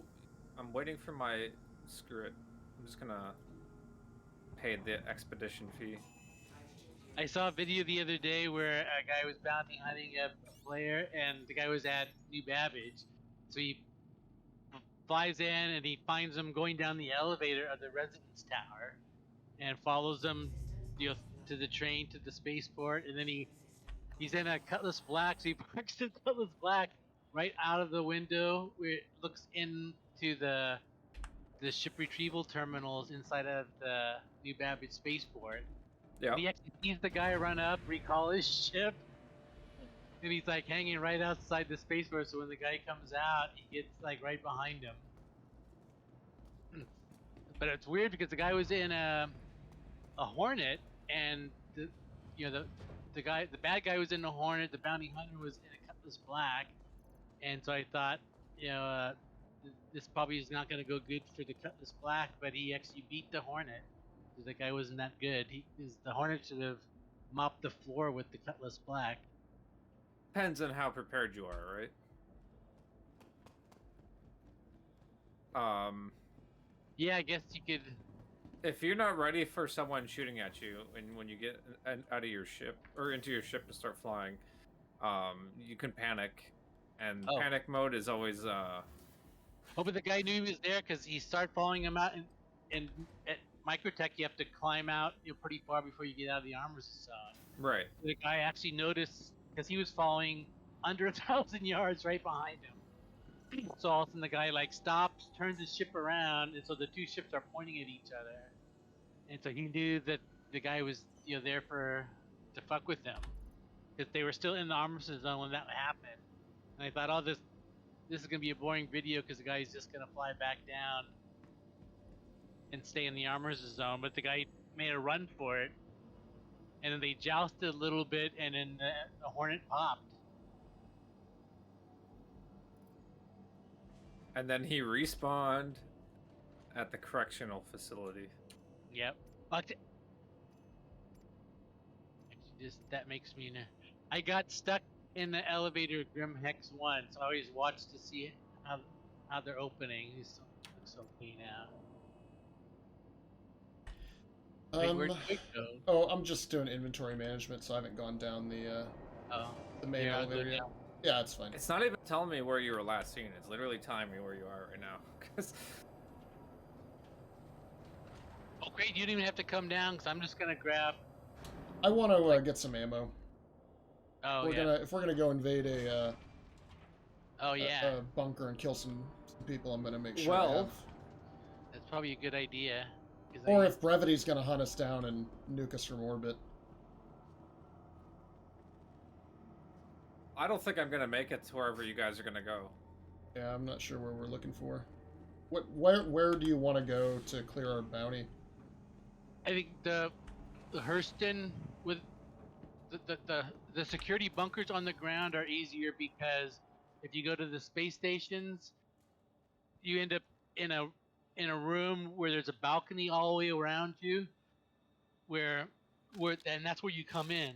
I'm waiting for my. Screw it. I'm just gonna pay the expedition fee. I saw a video the other day where a guy was bounty hunting a player, and the guy was at New Babbage. So he flies in and he finds him going down the elevator of the residence tower, and follows them, to the train to the spaceport, and then he's in a Cutlass Black, so he parks the Cutlass Black right out of the window where it looks into the ship retrieval terminals inside of the New Babbage spaceport. Yeah. And he actually sees the guy run up, recall his ship, and he's like hanging right outside the spaceport. So when the guy comes out, he gets like right behind him. But it's weird because the guy was in a Hornet, and the bad guy was in the Hornet, the bounty hunter was in a Cutlass Black, and so I thought, this probably is not going to go good for the Cutlass Black, but he actually beat the Hornet. The guy wasn't that good. The Hornet should have mopped the floor with the Cutlass Black. Depends on how prepared you are, right? Yeah, I guess you could. If you're not ready for someone shooting at you, and when you get out of your ship or into your ship to start flying, you can panic, and panic mode is always Oh, but the guy knew he was there because he started following him out, and at Microtech you have to climb out pretty far before you get out of the armor zone. right. The guy actually noticed because he was following under 1,000 yards right behind him. So all of a sudden the guy like stops, turns his ship around, and so the two ships are pointing at each other. And so he knew that the guy was there to fuck with them, because they were still in the armor zone when that happened. And I thought, oh, this is gonna be a boring video because the guy's just gonna fly back down and stay in the armor zone. But the guy made a run for it, and then they jousted a little bit, and then the Hornet popped. And then he respawned at the correctional facility. Yep. Actually, that makes me. I got stuck in the elevator at Grim Hex 1, so I always watch to see how they're opening. It looks okay now. Wait, where'd Quade go? Oh, I'm just doing inventory management, so I haven't gone down the main I'll go elevator yet. down. Yeah, it's fine. It's not even telling me where you were last seen. It's literally telling me where you are right now. 'Cause Oh, great! You didn't even have to come down, because I'm just gonna grab. I want to get some ammo. Oh If we're gonna go invade a bunker and kill some people, I'm gonna make sure. Well, that's probably a good idea. Or if Brevity's gonna hunt us down and nuke us from orbit. I don't think I'm gonna make it to wherever you guys are gonna go. Yeah, I'm not sure where we're looking for. Where do you want to go to clear our bounty? I think the Hurston with the security bunkers on the ground are easier, because if you go to the space stations, you end up in a room where there's a balcony all the way around you, where and that's where you come in.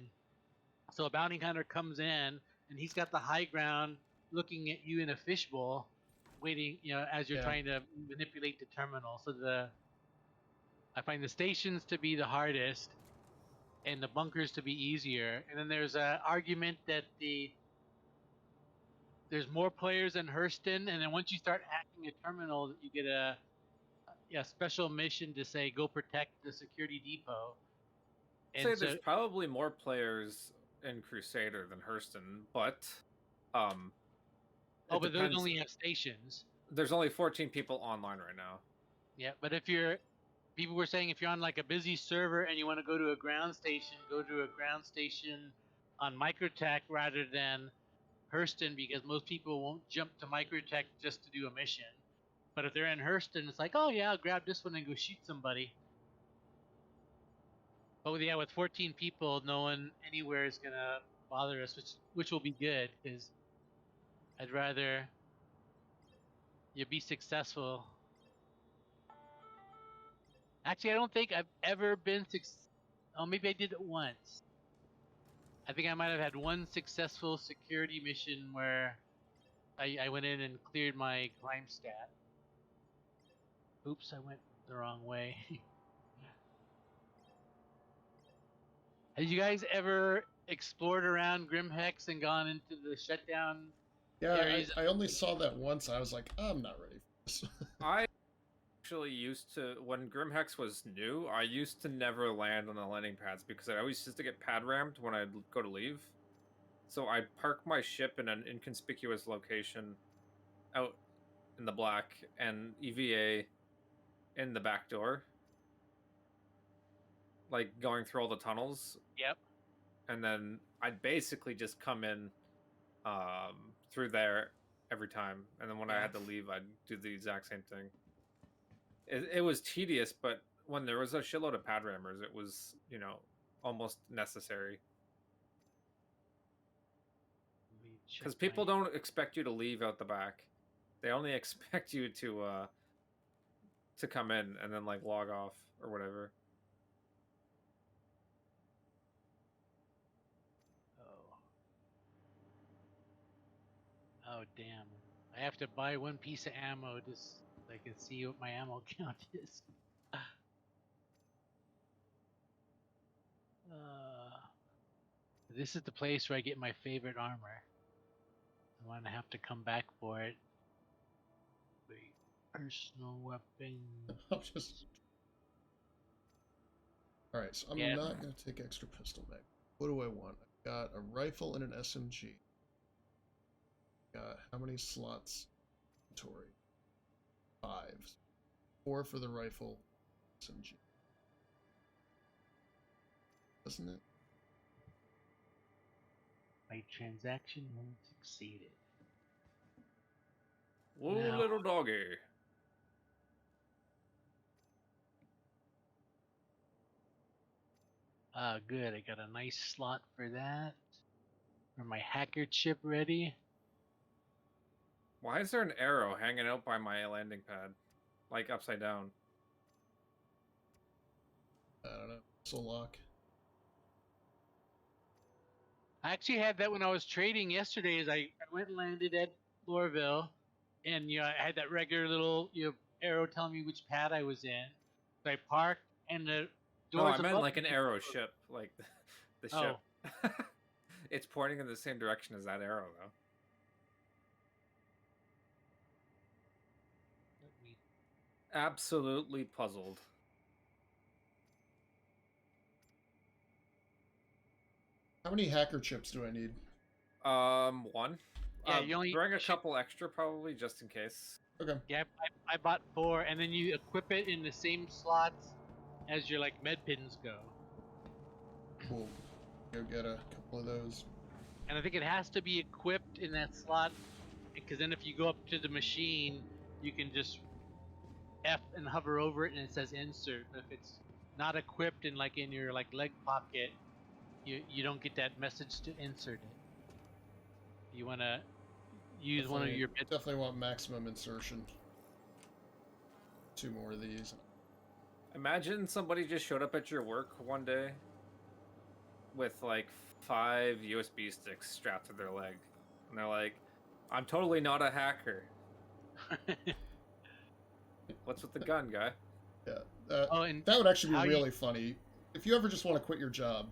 So a bounty hunter comes in, and he's got the high ground, looking at you in a fishbowl, waiting, as you're trying to manipulate the terminal. So I find the stations to be the hardest, and the bunkers to be easier. And then there's an argument that there's more players in Hurston, and then once you start hacking a terminal, you get a special mission to say go protect the security depot. I'd say there's probably more players in Crusader than Hurston, but but those only have stations. There's only 14 people online right now. Yeah, but people were saying if you're on like a busy server and you want to go to a ground station, go to a ground station on Microtech rather than Hurston, because most people won't jump to Microtech just to do a mission. But if they're in Hurston, it's like, oh yeah, I'll grab this one and go shoot somebody. But yeah, with 14 people, no one anywhere is gonna bother us, which will be good, because I'd rather you be successful. Actually, I don't think I've ever been Oh, maybe I did it once. I think I might have had one successful security mission where I went in and cleared my climb stat. Oops, I went the wrong way. Have you guys ever explored around Grim Hex and gone into the shutdown areas? I only saw that once. I was like, I'm not ready for this. I actually used to, when Grim Hex was new, I used to never land on the landing pads because I always used to get pad rammed when I'd go to leave. So I'd park my ship in an inconspicuous location out in the black and EVA in the back door. Like going through all the tunnels. Yep. And then I'd basically just come in through there every time. And then when I had to leave, I'd do the exact same thing. It was tedious, but when there was a shitload of pad rammers, it was, almost necessary. Let me check Because people my- don't expect you to leave out the back. They only expect you to come in and then like log off or whatever. Oh. Oh damn! I have to buy one piece of ammo just so I can see what my ammo count is. This is the place where I get my favorite armor. I'm gonna have to come back for it. Wait, personal weapon. I'm just... Alright, so I'm Yeah. not going to take extra pistol mag. What do I want? I've got a rifle and an SMG. Got how many slots? Inventory. 5. 4 for the rifle. SMG. Doesn't it? My transaction was succeeded. Whoa, Now- little doggy. Good. I got a nice slot for that. For my hacker chip ready. Why is there an arrow hanging out by my landing pad? Like upside down. I don't know. Missile lock. I actually had that when I was trading yesterday. I went and landed at Lorville, and I had that regular little arrow telling me which pad I was in. So I parked, and the No, doors I meant above like an me- arrow ship. Like the Oh. ship. It's pointing in the same direction as that arrow, though. Let me- Absolutely puzzled. How many hacker chips do I need? One. Yeah, you only bring a should- couple extra probably just in case. Okay. Yeah, I bought 4, and then you equip it in the same slots as your med pins go. We'll go get a couple of those. And I think it has to be equipped in that slot, because then if you go up to the machine, you can just F and hover over it, and it says insert. But if it's not equipped in in your leg pocket, you don't get that message to insert it. You want to use one of your bits. Definitely want maximum insertion. 2 more of these. Imagine somebody just showed up at your work one day with like 5 USB sticks strapped to their leg. And they're like, I'm totally not a hacker. What's with the gun, guy? Yeah. Oh, and That would actually how be you- really funny. If you ever just want to quit your job.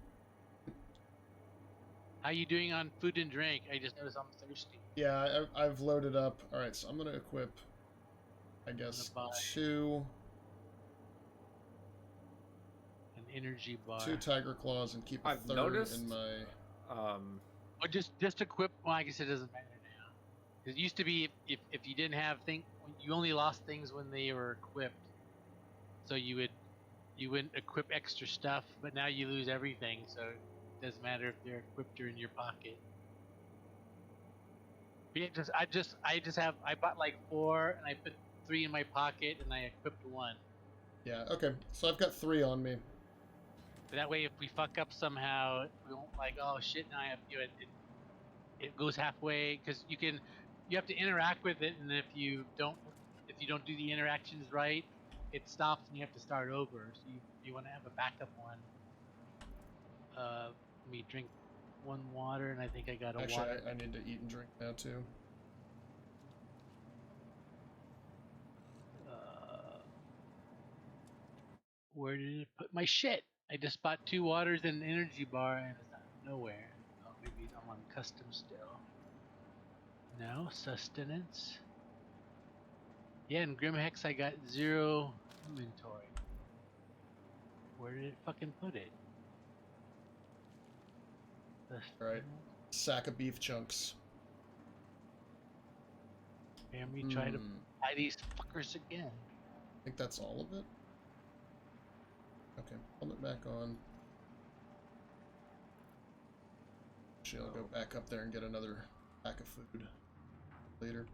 how you doing on food and drink? I just noticed I'm thirsty. Yeah, I've loaded up. Alright, so I'm going to equip, I guess, buy- 2 An energy bar. Tiger Claws and keep a I've 3rd noticed- in my... Or just equip. Well, I guess it doesn't matter now. 'Cause it used to be if you didn't have you only lost things when they were equipped. So you wouldn't equip extra stuff, but now you lose everything. So it doesn't matter if they're equipped or in your pocket. But yeah, I bought 4 and I put 3 in my pocket and I equipped 1. Yeah, okay. So I've got 3 on me. But that way, if we fuck up somehow, we won't oh shit, now I have to do it. It goes halfway because you have to interact with it, and if you don't do the interactions right, it stops and you have to start over. So you want to have a backup one. Let me drink 1 water, and I think I got a Actually, water. I need to eat and drink now, too. Where did it put my shit? I just bought 2 waters and an energy bar, and it's not nowhere. Oh, maybe I'm on custom still. No sustenance. Yeah, in Grim Hex I got 0 inventory. Where did it fucking put it? Alright. Sack of beef chunks. Let me try to Hmm. buy these fuckers again. I think that's all of it. Okay, helmet back on. Actually, I'll go back up there and get another pack of food later.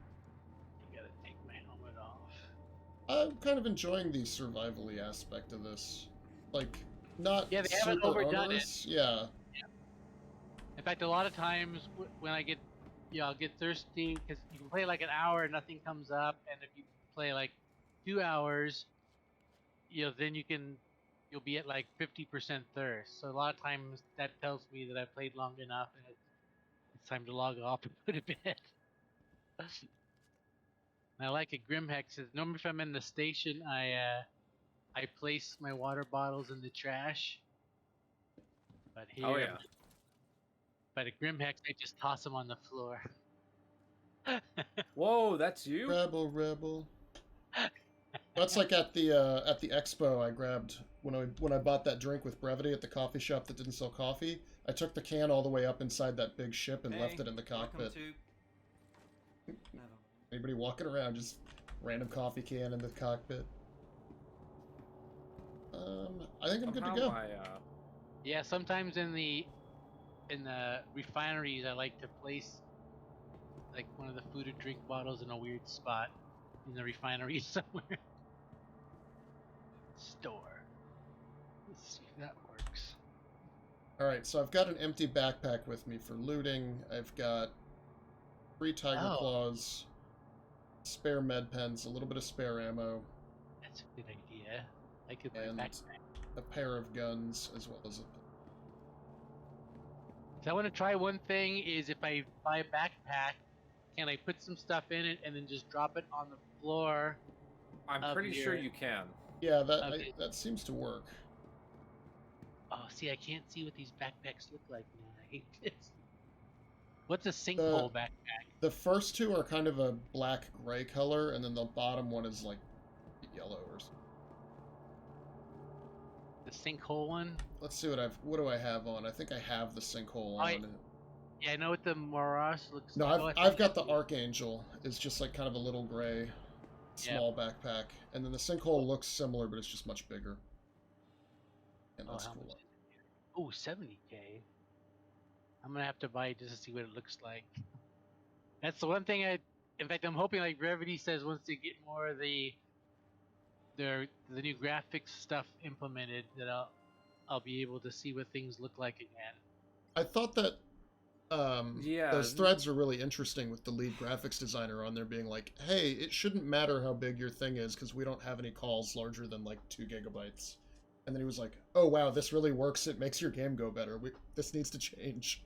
I gotta take my helmet off. I'm kind of enjoying the survival-y aspect of this. Like, not Yeah, they haven't super overdone onerous. Yeah. In fact, a lot of times when I get, I'll get thirsty because you can play like an hour and nothing comes up, and if you play like 2 hours, then you'll be at like 50% thirst. So a lot of times that tells me that I've played long enough and it's time to log off and put to bed. And I like it. Grim Hex says normally if I'm in the station, I place my water bottles in the trash, but Oh here, yeah. but at Grim Hex, I just toss them on the floor. Whoa, that's you? Rebel. That's like at the expo I grabbed when I bought that drink with Brevity at the coffee shop that didn't sell coffee. I took the can all the way up inside that big ship and left it in the cockpit. Anybody walking around, just random coffee can in the cockpit. I think I'm good to go. Yeah, sometimes in the refineries, I like to place like one of the food or drink bottles in a weird spot in the refinery somewhere. Store. Let's see if that works. Alright, so I've got an empty backpack with me for looting. I've got 3 tiger claws, spare med pens, a little bit of spare ammo. That's a good idea. I could buy and backpack. a pair of guns as well as a... So I want to try one thing is if I buy a backpack, can I put some stuff in it and then just drop it on the floor? I'm pretty sure you can. Yeah, that seems to work. Oh, see, I can't see what these backpacks look like now. I hate this. What's a sinkhole backpack? The first two are kind of a black-gray color, and then the bottom one is like yellow or something. The sinkhole one? Let's see what do I have on? I think I have the sinkhole on. Yeah, I know what the Morass looks like. No, I've got the Archangel. It's just like kind of a little gray, small backpack. And then the sinkhole looks similar, but it's just much bigger. And that's cool. Oh, 70K. I'm gonna have to buy it just to see what it looks like. That's the one thing in fact, I'm hoping like Brevity says once they get more of the new graphics stuff implemented, that I'll be able to see what things look like again. I thought that those threads are really interesting with the lead graphics designer on there being like, hey, it shouldn't matter how big your thing is because we don't have any calls larger than like 2 gigabytes. And then he was like, oh wow, this really works. It makes your game go better. This needs to change.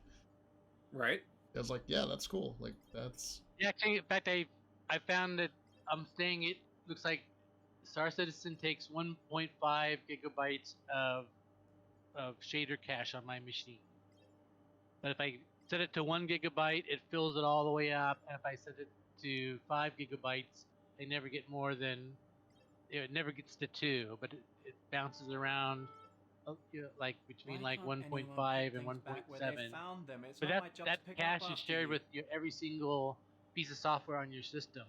Right. I was like, yeah, that's cool. Like, that's... Yeah, actually, in fact, I found that I'm saying it looks like Star Citizen takes 1.5 gigabytes of shader cache on my machine. But if I set it to 1 gigabyte, it fills it all the way up. And if I set it to 5 gigabytes, I never get more than... It never gets to 2, but it bounces around like between like 1.5 and 1.7. But that cache is shared with every single piece of software on your system.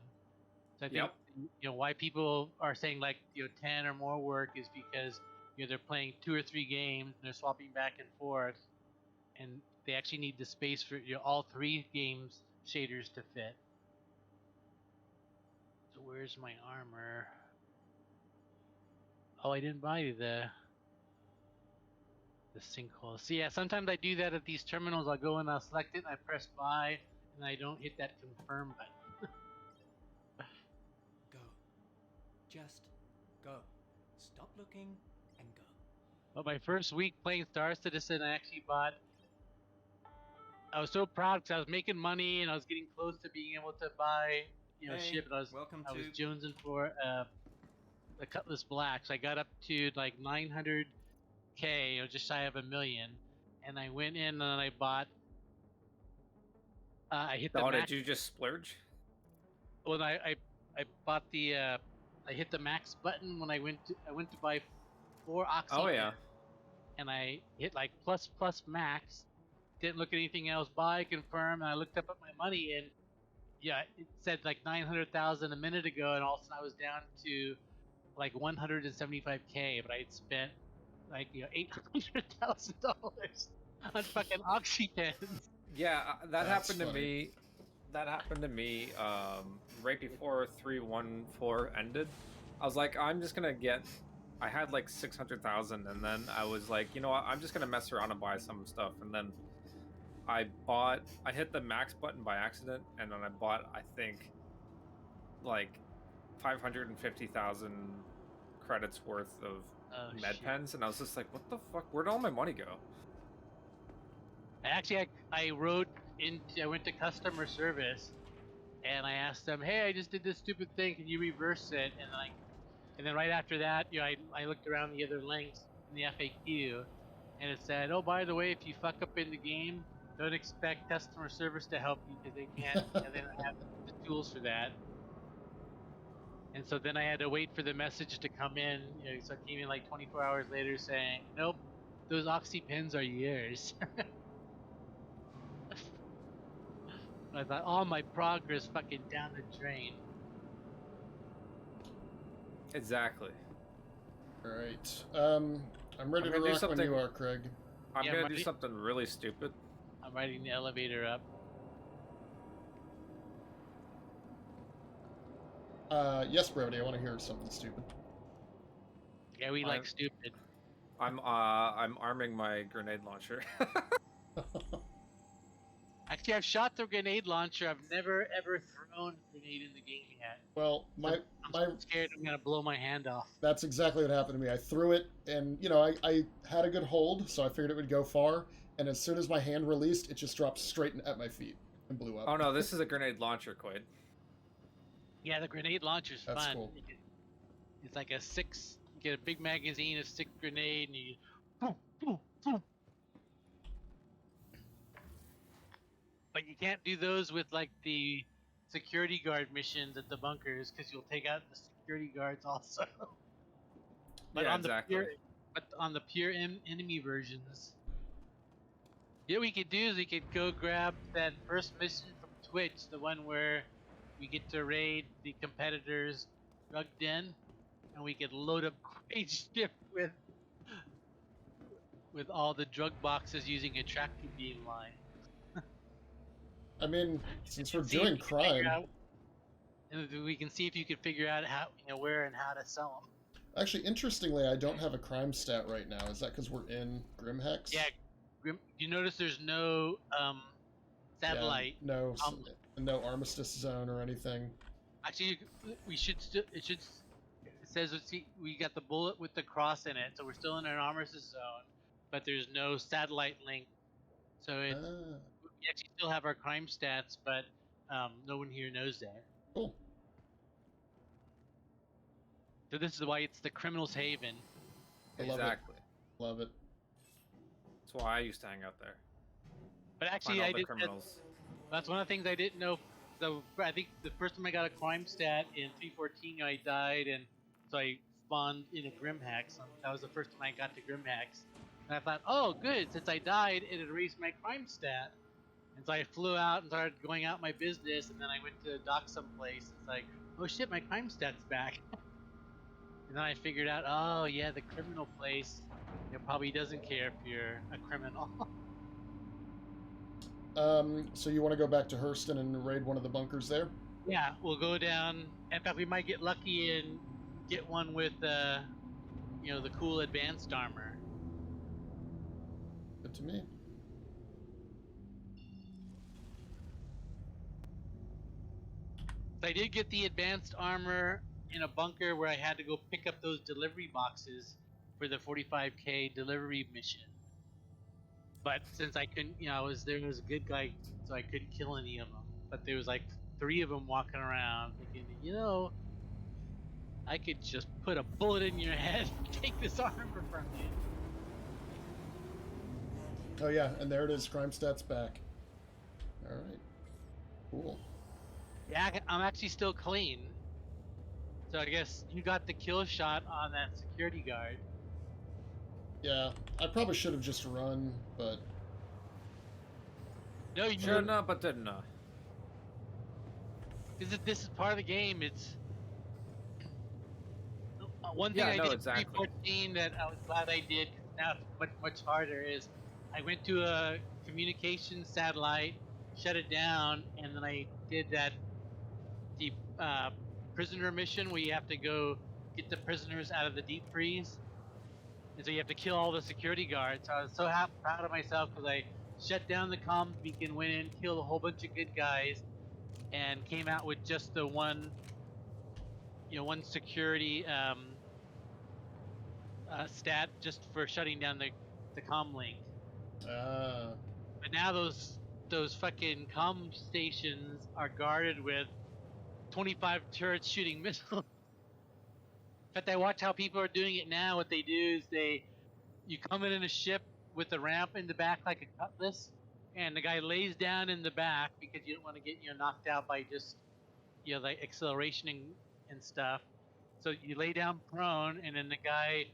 So I think why people are saying like 10 or more work is because they're playing 2 or 3 games and they're swapping back and forth, and they actually need the space for all 3 games shaders to fit. So where's my armor? Oh, I didn't buy the sinkhole. So yeah, sometimes I do that at these terminals. I'll go and I'll select it and I press buy and I don't hit that confirm button. Go. Just go. Stop looking and go. Well, my first week playing Star Citizen, I actually I was so proud because I was making money and I was getting close to being able to buy, ship. And I was jonesing for the Cutlass Black. So I got up to like 900K, just shy of $1 million, and I went in and I bought. I hit the. Oh, did you just splurge? Well, I bought the. I hit the max button when I went to buy 4 oxy. Oh yeah. And I hit like plus max. Didn't look at anything else. Buy, confirm, and I looked up at my money and it said like 900,000 a minute ago, and all of a sudden I was down to like 175K, but I had spent like $800,000 on fucking oxy pens. Yeah, that happened to me. That happened to me right before 3.14 ended. I was like, I'm just gonna get I had like 600,000, and then I was like, you know what? I'm just gonna mess around and buy some stuff, and then I hit the max button by accident, and then I bought, I think, like 550,000 credits worth of med pens, and I was just like, what the fuck? Where'd all my money go? Actually, I went to customer service, and I asked them, "Hey, I just did this stupid thing. Can you reverse it?" And then right after that, I looked around the other links in the FAQ, and it said, "Oh, by the way, if you fuck up in the game, don't expect customer service to help you because they can't. They don't have the tools for that." And so then I had to wait for the message to come in. So it came in like 24 hours later saying, "Nope, those oxy pins are yours." I thought all my progress fucking down the drain. Exactly. All right. I'm ready to rock when you are, Kraig. I'm gonna do something really stupid. I'm riding the elevator up. Yes, Brevity, I want to hear something stupid. Yeah, we like stupid. I'm arming my grenade launcher. Actually, I've shot the grenade launcher. I've never ever thrown a grenade in the game yet. Well, I'm scared I'm gonna blow my hand off. That's exactly what happened to me. I threw it, and I had a good hold, so I figured it would go far. And as soon as my hand released, it just dropped straight at my feet and blew up. Oh no, this is a grenade launcher, Quade. Yeah, the grenade launcher's That's fun. cool. It's like you get a big magazine, a 6 grenade, and you boom, boom, boom. But you can't do those with like the security guard missions at the bunkers because you'll take out the security guards also. But yeah, on exactly. on the pure enemy versions, what we could do is we could go grab that first mission from Twitch, the one where we get to raid the competitors' drug den, and we could load up Quade's ship with all the drug boxes using a tractor beam line. I mean, since we're doing crime, and we can see if you can figure out how, where and how to sell them. Actually, interestingly, I don't have a crime stat right now. Is that because we're in Grim Hex? Yeah, you notice there's no satellite. Yeah, no armistice zone or anything. Actually, we should still. It says we got the bullet with the cross in it, so we're still in an armistice zone, but there's no satellite link. So we actually still have our crime stats, but no one here knows that. Cool. So this is why it's the criminal's haven. Exactly. Love it. That's why I used to hang out there. But actually, I did. Criminals. That's one of the things I didn't know. So I think the first time I got a crime stat in 314, I died, and so I spawned in a Grim Hex. That was the first time I got to Grim Hex. And I thought, oh, good, since I died, it erased my crime stat. And so I flew out and started going out my business, and then I went to dock someplace. It's like, oh shit, my crime stat's back. And then I figured out, oh yeah, the criminal place, probably doesn't care if you're a criminal. So you want to go back to Hurston and raid one of the bunkers there? Yeah, we'll go down. In fact, we might get lucky and get one with, the cool advanced armor. Good to me. So I did get the advanced armor in a bunker where I had to go pick up those delivery boxes for the 45k delivery mission. But since I couldn't, I was there as a good guy, so I couldn't kill any of them. But there was like 3 of them walking around thinking, I could just put a bullet in your head and take this armor from you. Oh yeah, and there it is, crime stats back. Alright. Cool. Yeah, I'm actually still clean. So I guess you got the kill shot on that security guard. Yeah, I probably should have just run, but... No, you should not, but didn't. This is part of the game. It's one thing I did in 314 that I was glad I did. Now it's much harder. Is I went to a communication satellite, shut it down, and then I did the prisoner mission where you have to go get the prisoners out of the deep freeze. And so you have to kill all the security guards. So I was so proud of myself because I shut down the comms beacon, went in, killed a whole bunch of good guys, and came out with just the one, one security stat just for shutting down the comm link. But now those fucking comm stations are guarded with 25 turrets shooting missiles. In fact, I watch how people are doing it now. What they do is you come in a ship with a ramp in the back like a cutlass, and the guy lays down in the back because you don't want to get knocked out by just like acceleration and stuff. So you lay down prone, and then the guy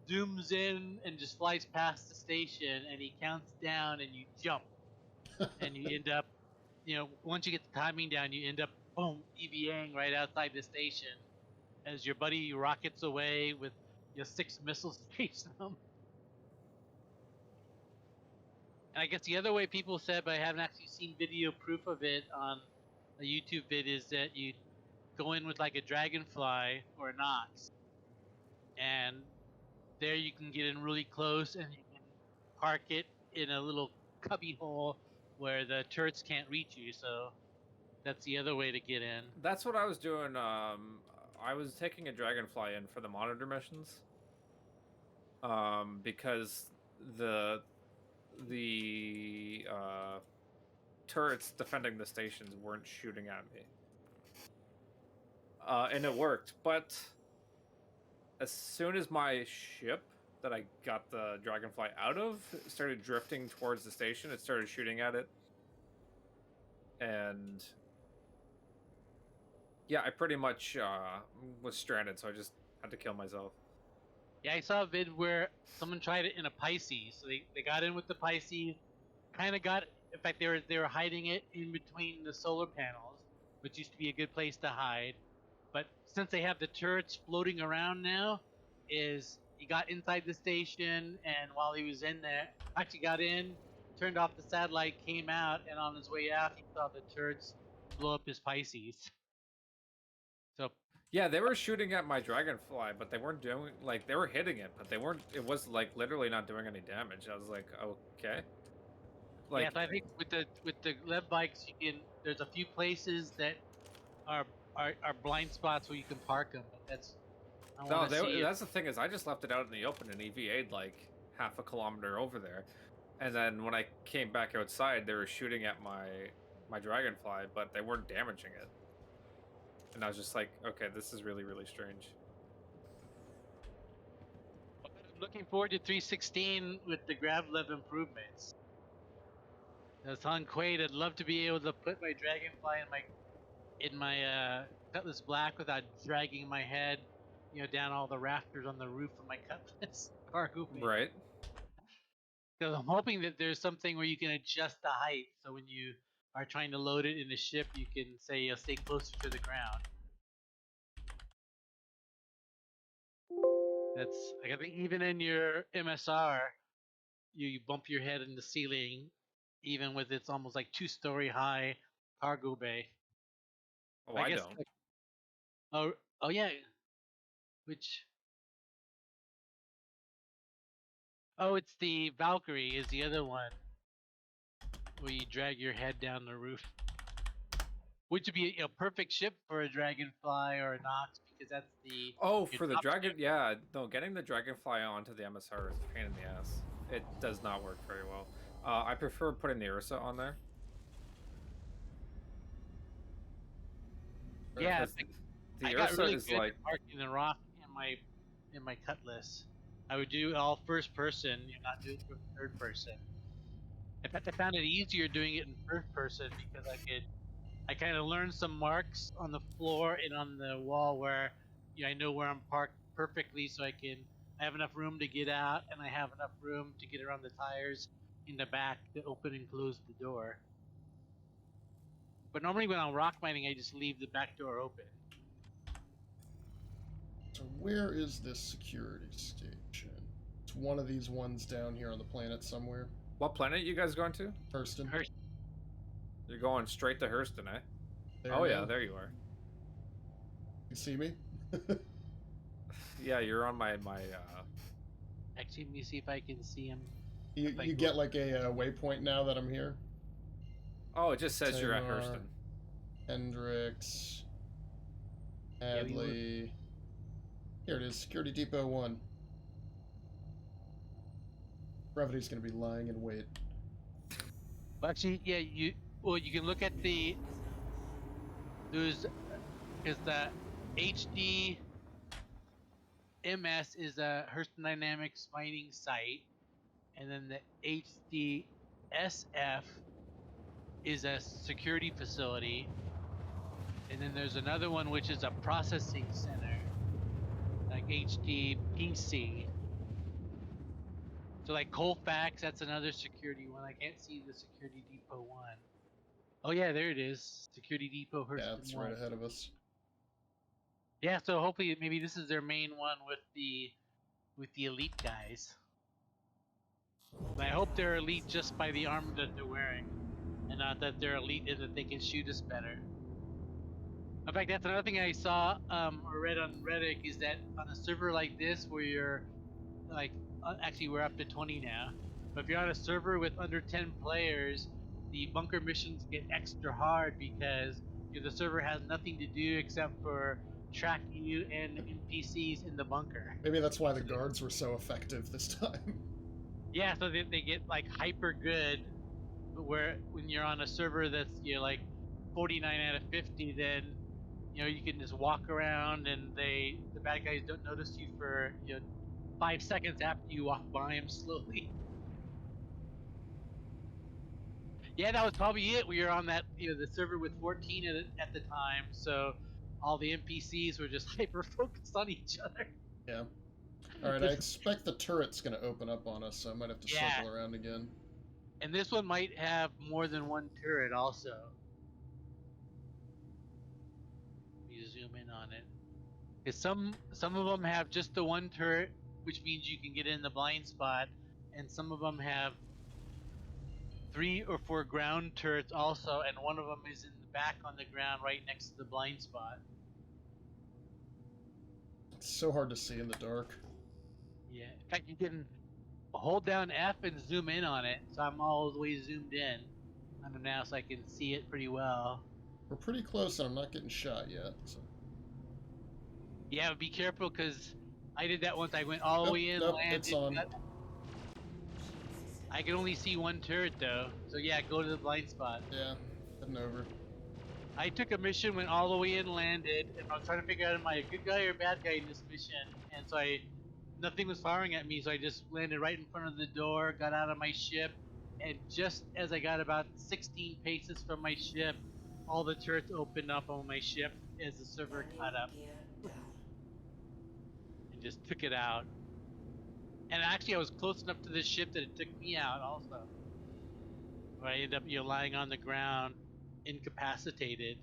zooms in and just flies past the station, and he counts down, and you jump, and you end up, once you get the timing down, you end up boom EVAing right outside the station as your buddy rockets away with 6 missiles chasing him. And I guess the other way people said, but I haven't actually seen video proof of it on a YouTube vid, is that you go in with like a dragonfly or a Nox, and there you can get in really close and you can park it in a little cubby hole where the turrets can't reach you. So that's the other way to get in. That's what I was doing. I was taking a dragonfly in for the monitor missions. Because the turrets defending the stations weren't shooting at me. And it worked, but as soon as my ship that I got the dragonfly out of started drifting towards the station, it started shooting at it. And yeah, I pretty much was stranded, so I just had to kill myself. Yeah, I saw a vid where someone tried it in a Pisces. So they got in with the Pisces, kind of got. In fact, they were hiding it in between the solar panels, which used to be a good place to hide. But since they have the turrets floating around now, he got inside the station, and while he was in there, actually got in, turned off the satellite, came out, and on his way out, he saw the turrets blow up his Pisces. So yeah, they were shooting at my dragonfly, but they weren't doing they were hitting it, but they weren't. It was literally not doing any damage. I was like, okay. Yeah, so I think with the lev bikes, there's a few places that are blind spots where you can park them. But that's the thing is, I just left it out in the open and EVA'd like half a kilometer over there, and then when I came back outside, they were shooting at my dragonfly, but they weren't damaging it. And I was just like, okay, this is really, really strange. I'm looking forward to 316 with the grav lev improvements. That's on Quade. I'd love to be able to put my dragonfly in my Cutlass Black without dragging my head, down all the rafters on the roof of my Cutlass Cargo. Right. Because I'm hoping that there's something where you can adjust the height, so when you are trying to load it in the ship, you can say stay closer to the ground. I think even in your MSR, you bump your head in the ceiling, even with its almost like 2-story high cargo bay. Oh, I don't. Oh yeah. Which? Oh, it's the Valkyrie is the other one, where you drag your head down the roof. Which would be a perfect ship for a dragonfly or a Nox, because that's the. Oh, for the dragon, ship. yeah. No, getting the dragonfly onto the MSR is a pain in the ass. It does not work very well. I prefer putting the Ursa on there. Yeah, the I Ursa got really is good like at parking the rock in my Cutlass. I would do it all first person, not do it from third person. In fact, I found it easier doing it in first person because I kind of learned some marks on the floor and on the wall where I know where I'm parked perfectly, so I have enough room to get out, and I have enough room to get around the tires in the back to open and close the door. But normally when I'm rock mining, I just leave the back door open. So where is this security station? It's one of these ones down here on the planet somewhere. What planet you guys going to? Hurston. You're going straight to Hurston, eh? There oh yeah, there you are. You see me? Yeah, you're on my Actually, let me see if I can see him. You If I you go- get like a waypoint now that I'm here. Oh, it just says you're at Tamar, Hurston. Hendrix, Yeah, we were- Hadley. Here it is, Security Depot 1. Brevity's gonna be lying in wait. Well, actually, yeah, you can look at there's because the HD MS is a Hurston Dynamics mining site, and then the HDSF is a security facility, and then there's another one which is a processing center, like HDPC. So like Colfax, that's another security one. I can't see the Security Depot one. Oh yeah, there it is. Security Depot Yeah, Hurston it's 1. right ahead of us. Yeah, so hopefully maybe this is their main one with the elite guys. And I hope they're elite just by the armor that they're wearing, and not that they're elite and that they can shoot us better. In fact, that's another thing I saw or read on Reddit is that on a server like this where you're like actually we're up to 20 now, but if you're on a server with under 10 players, the bunker missions get extra hard because the server has nothing to do except for tracking you and NPCs in the bunker. Maybe that's why the guards were so effective this time. Yeah, so they get like hyper good, but where when you're on a server that's like 49 out of 50, then you can just walk around and the bad guys don't notice you for 5 seconds after you walk by them slowly. Yeah, that was probably it. We were on that the server with 14 at the time, so all the NPCs were just hyper focused on each other. Yeah. Alright, I expect the turret's gonna open up on us, so I might have to circle around again. And this one might have more than one turret also. You zoom in on it. Because some of them have just the one turret, which means you can get in the blind spot, and some of them have 3 or 4 ground turrets also, and one of them is in the back on the ground right next to the blind spot. It's so hard to see in the dark. Yeah, in fact, you can hold down F and zoom in on it, so I'm all the way zoomed in on them now, so I can see it pretty well. We're pretty close, and I'm not getting shot yet. So. Yeah, but be careful because I did that once. I went all the way in, Nope, landed. it's on. I can only see one turret though, so yeah, go to the blind spot. Yeah, heading over. I took a mission, went all the way in, landed, and I was trying to figure out am I a good guy or a bad guy in this mission, and so nothing was firing at me, so I just landed right in front of the door, got out of my ship, and just as I got about 16 paces from my ship, all the turrets opened up on my ship as the server caught up. And just took it out. And actually I was close enough to the ship that it took me out also. Where I ended up lying on the ground, incapacitated.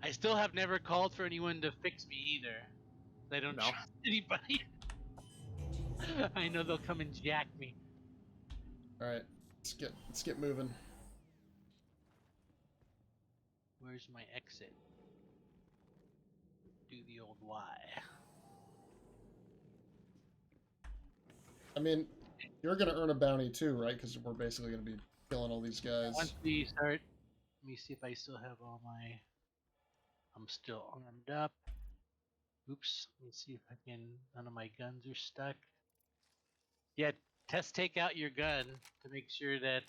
I still have never called for anyone to fix me either. I don't trust anybody. I know they'll come and jack me. Alright, let's get moving. Where's my exit? Do the old Y. I mean, you're gonna earn a bounty too, right? Because we're basically gonna be killing all these guys. Once we start, let me see if I still have all my. I'm still armed up. Oops. Let me see if I can. None of my guns are stuck. Yeah, take out your gun to make sure that.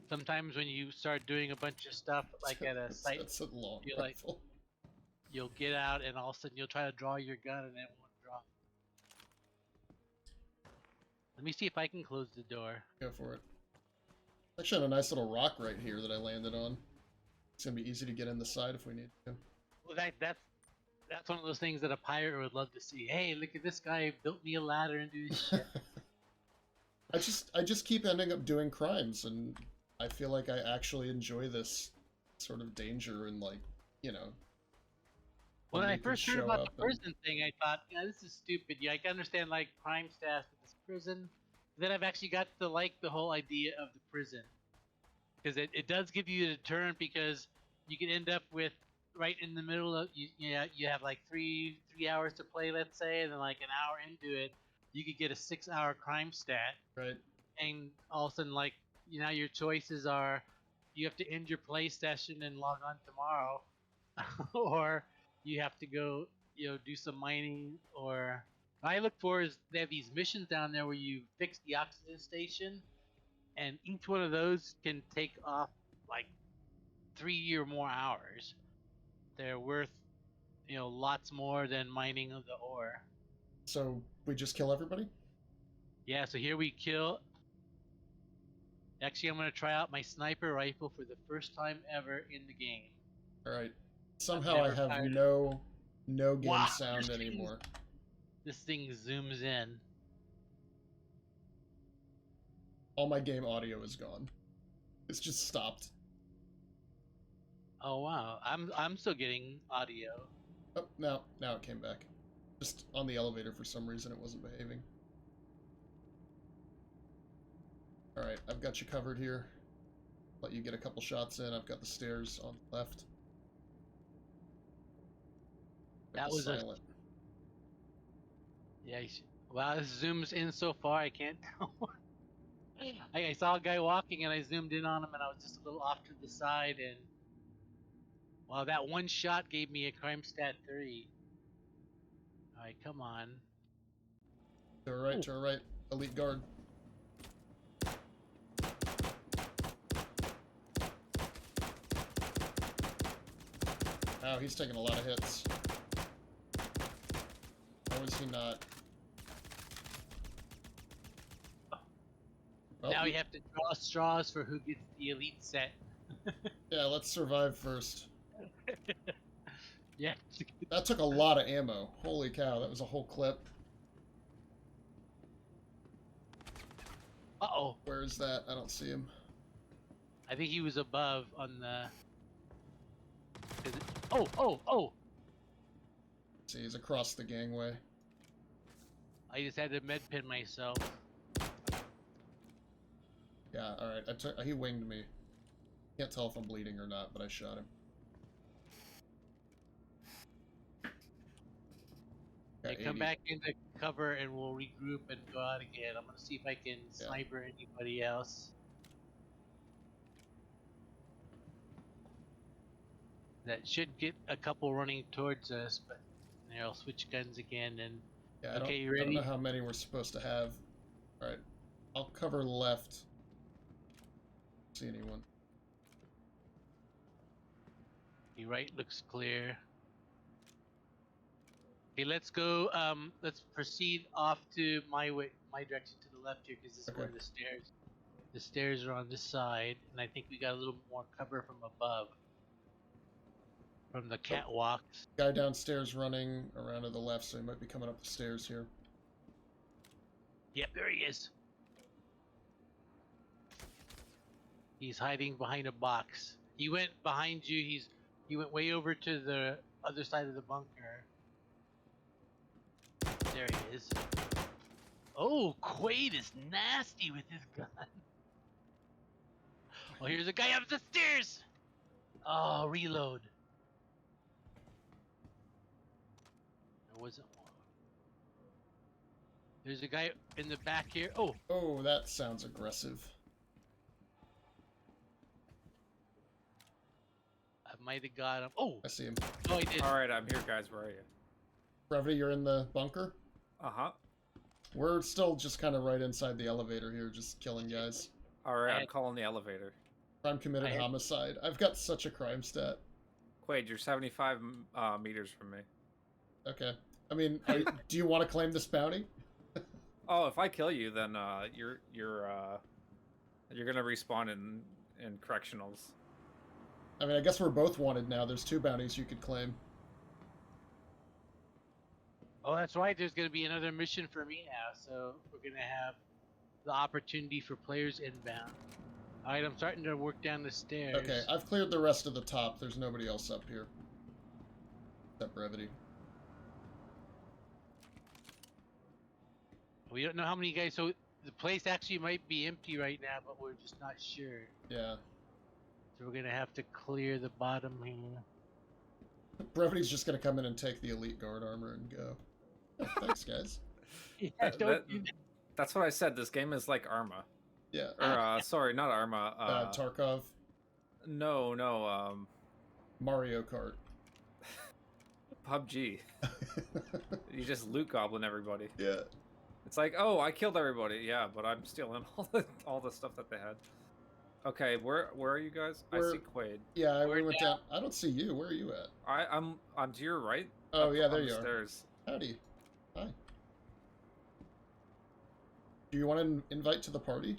Sometimes when you start doing a bunch of stuff, like at a site, That's a long you're rifle. you'll get out and all of a sudden you'll try to draw your gun and it won't draw. Let me see if I can close the door. Go for it. Actually, on a nice little rock right here that I landed on. It's gonna be easy to get in the side if we need to. Well, that's one of those things that a pirate would love to see. Hey, look at this guy built me a ladder and do this shit. I just keep ending up doing crimes, and I feel like I actually enjoy this sort of danger and When I first heard about the and- prison thing, I thought, this is stupid. Yeah, I can understand like crime stats with this prison. Then I've actually got to like the whole idea of the prison because it does give you a deterrent because you could end up with right in the middle of you have like 3 hours to play, let's say, and then like an hour into it, you could get a 6-hour crime stat, Right. and all of a sudden, like, your choices are, you have to end your play session and log on tomorrow, or you have to go, do some mining. Or what I look for is they have these missions down there where you fix the oxygen station, and each one of those can take off like 3 or more hours. They're worth, lots more than mining of the ore. So we just kill everybody? Yeah, so here we kill. Actually, I'm going to try out my sniper rifle for the first time ever in the game. Alright. Somehow I never have fired no game Wow, sound this thing- anymore. This thing zooms in. All my game audio is gone. It's just stopped. Oh wow, I'm still getting audio. Oh, now it came back. Just on the elevator for some reason it wasn't behaving. Alright, I've got you covered here. Let you get a couple shots in. I've got the stairs on the left. That It's was silent. Yeah. Wow, this zooms in so far I can't tell. I saw a guy walking and I zoomed in on him and I was just a little off to the side, and wow, that one shot gave me a crime stat 3. All right, come on. To our right, Ooh. to our right. Elite guard. Wow, he's taking a lot of hits. Or was he not? Well, Now we have to draw straws for who gets the elite set. yeah, let's survive first. Yeah. That took a lot of ammo. Holy cow, that was a whole clip. Uh-oh. Where is that? I don't see him. I think he was above on the... Oh! See, he's across the gangway. I just had to med pin myself. Yeah, alright. He winged me. Can't tell if I'm bleeding or not, but I shot him. Got Okay, come 80. back into cover and we'll regroup and go out again. I'm gonna see if I can sniper anybody else. That should get a couple running towards us, but I'll switch guns again and... Yeah, Okay, you I don't ready? know how many we're supposed to have. Alright. I'll cover left. See anyone. The right looks clear. Okay, let's go. Let's proceed off to my direction to the left here, because this is where Okay. the stairs are on this side, and I think we got a little more cover from above, from the catwalks. Guy downstairs running around to the left, so he might be coming up the stairs here. Yep, there he is. He's hiding behind a box. He went behind you. He went way over to the other side of the bunker. There he is. Oh, Quade is nasty with his gun. Oh, here's a guy up the stairs. Oh, reload. There wasn't one. There's a guy in the back here. Oh, Oh, that sounds aggressive. I might have got him. Oh, I see him. no, I did. Alright, I'm here, guys. Where are you? Brevity, you're in the bunker? Uh-huh. We're still just kind of right inside the elevator here, just killing guys. Alright, I'm had- calling the elevator. Crime committed I had- homicide. I've got such a crime stat. Quade, you're 75 meters from me. Okay. I mean, do you want to claim this bounty? Oh, if I kill you, then you're gonna respawn in correctionals. I mean, I guess we're both wanted now. There's 2 bounties you could claim. Oh, that's right. There's going to be another mission for me now, so we're going to have the opportunity for players inbound. All right, I'm starting to work down the stairs. Okay, I've cleared the rest of the top. There's nobody else up here. Except Brevity. We don't know how many guys, so the place actually might be empty right now, but we're just not sure. Yeah. So we're gonna have to clear the bottom here. Brevity's just gonna come in and take the elite guard armor and go. Oh, thanks, guys. Yeah, That- that's what I said. This game is like Arma. Yeah. Or, sorry, not Arma. Tarkov, No, Mario Kart. PUBG. You just loot goblin everybody. Yeah. It's like, oh, I killed everybody. Yeah, but I'm stealing all the stuff that they had. Okay, where are you guys? I see Quade. Yeah, we We're went down. I don't see you. Where are you at? I'm to your right. Oh, up yeah, there on you the are. stairs. Howdy. Hi. Do you want to invite to the party?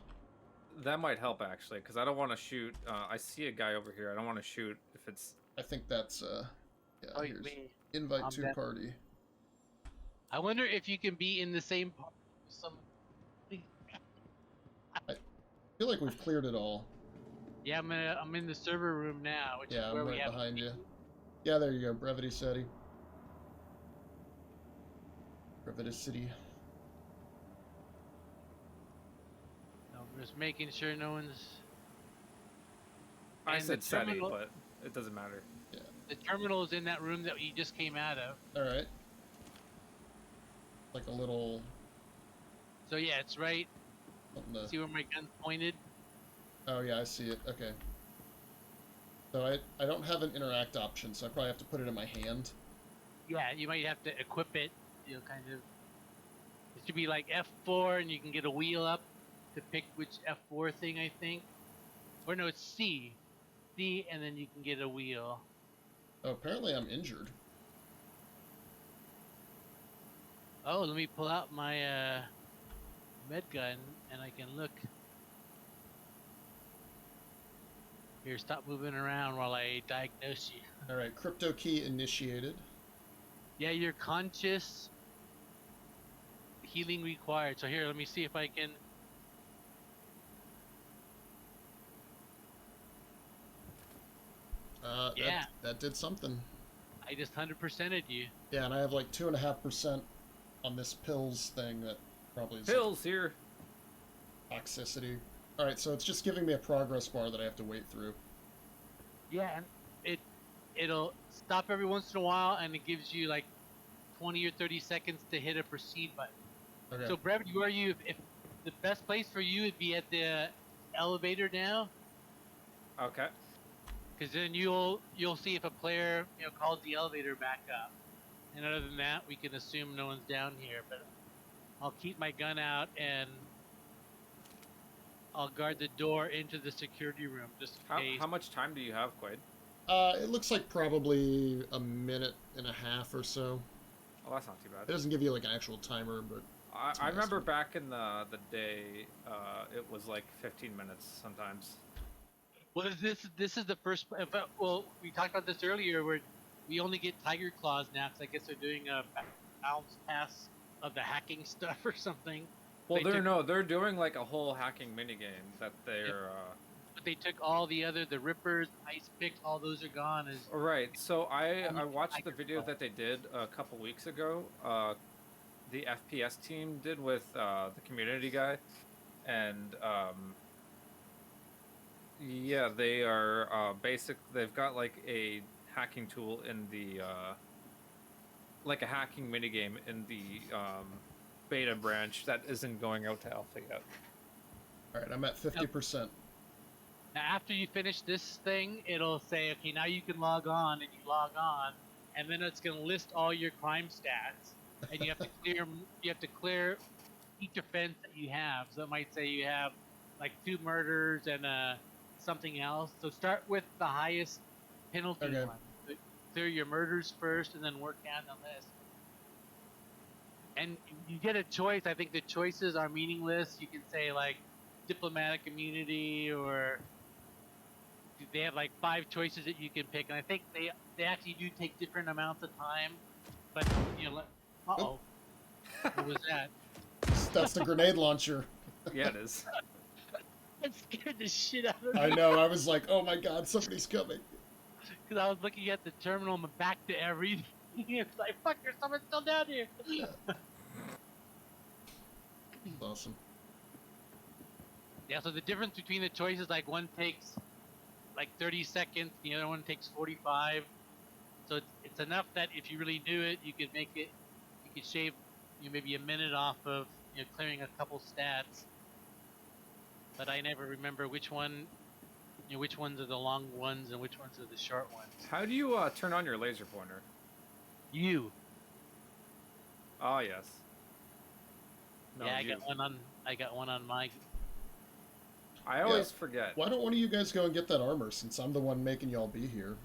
That might help actually, because I don't want to shoot. I see a guy over here. I don't want to shoot if it's. I think that's yeah. Oh, Here's me. invite I'm to deaf. party. I wonder if you can be in the same party with some. I feel like we've cleared it all. Yeah, I'm in the server room now, which Yeah, is where I'm we right have. behind you. Yeah, there you go. Brevity City. Brevity City. I'm just making sure no one's. I And the said SETI, terminal- but it doesn't matter. The terminal is in that room that you just came out of. All right. Like a little. So yeah, it's right. Something to... See where my gun's pointed? Oh yeah, I see it. Okay. So I don't have an interact option, so I probably have to put it in my hand. Yeah, you might have to equip it. You know, kind of. It should be like F4, and you can get a wheel up to pick which F4 thing, I think. Or no, it's C. C, and then you can get a wheel. Oh, apparently I'm injured. Oh, let me pull out my med gun, and I can look. Here, stop moving around while I diagnose you. All right, crypto key initiated. Yeah, you're conscious. Healing required. So here, let me see if I can. Yeah. That did something. I just 100%ed you. Yeah, and I have like 2.5% on this pills thing that probably is Pills here. toxicity. All right, so it's just giving me a progress bar that I have to wait through. Yeah, and it'll stop every once in a while, and it gives you like 20 or 30 seconds to hit a proceed button. Okay. So, Brevity, where are you? If the best place for you would be at the elevator now, Okay. because then you'll see if a player calls the elevator back up. And other than that, we can assume no one's down here. But I'll keep my gun out and I'll guard the door into the security room just in case. How much time do you have, Quade? It looks like probably a minute and a half or so. Oh, that's not too It bad. doesn't give you like an actual timer, but I remember back in the day, it was like 15 minutes sometimes. Well, this is the first. Well, we talked about this earlier, where we only get Tiger Claws now, because I guess they're doing a bounce pass of the hacking stuff or something. Well, They took- they're doing like a whole hacking minigame that they're. But they took all the Rippers, Ice Picks, all those are gone. Right. So I Only watched the Tiger video Claw. that they did a couple weeks ago. The FPS team did with the community guy, and yeah, they are they've got like a hacking tool in the like a hacking minigame in the beta branch that isn't going out to alpha yet. all right, I'm at 50%. Now, after you finish this thing, it'll say, okay, now you can log on, and you log on, and then it's going to list all your crime stats, and you have to clear each offense that you have. So it might say you have like 2 murders and something else. So start with the highest penalty Okay. one. But clear your murders first, and then work down the list. And you get a choice. I think the choices are meaningless. You can say like diplomatic immunity, or they have like 5 choices that you can pick, and I think they actually do take different amounts of time. But uh-oh. What was that? That's the grenade launcher. Yeah, it is. That scared the shit out of me. I know. I was like, oh my god, somebody's coming. Because I was looking at the terminal and back to everything. It's like, fuck, there's someone still down here. Awesome. Yeah, so the difference between the choices, like one takes like 30 seconds. The other one takes 45. So it's enough that if you really do it, you could make it. You could shave, maybe a minute off of clearing a couple stats. But I never remember which one. Which ones are the long ones and which ones are the short ones. How do you turn on your laser pointer? You. Oh yes. No, Yeah, you. I got one on my. I always forget. Why don't one of you guys go and get that armor, since I'm the one making y'all be here?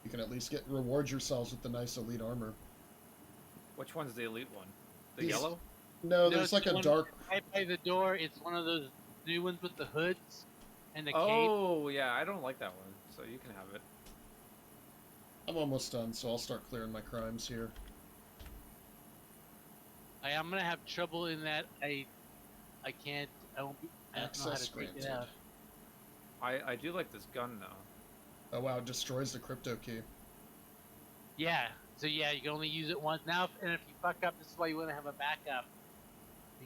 You can at least reward yourselves with the nice elite armor. Which one's the elite one? The These- yellow? No, there's like a one dark... right by the door. It's one of those new ones with the hoods and the cape. Oh yeah, I don't like that one. So you can have it. I'm almost done, so I'll start clearing my crimes here. I'm gonna have trouble in that. I can't. I won't be. I don't know how Access to take it granted. out. I do like this gun though. Oh wow, it destroys the crypto key. Yeah. So yeah, you can only use it once. Now, and if you fuck up, this is why you want to have a backup.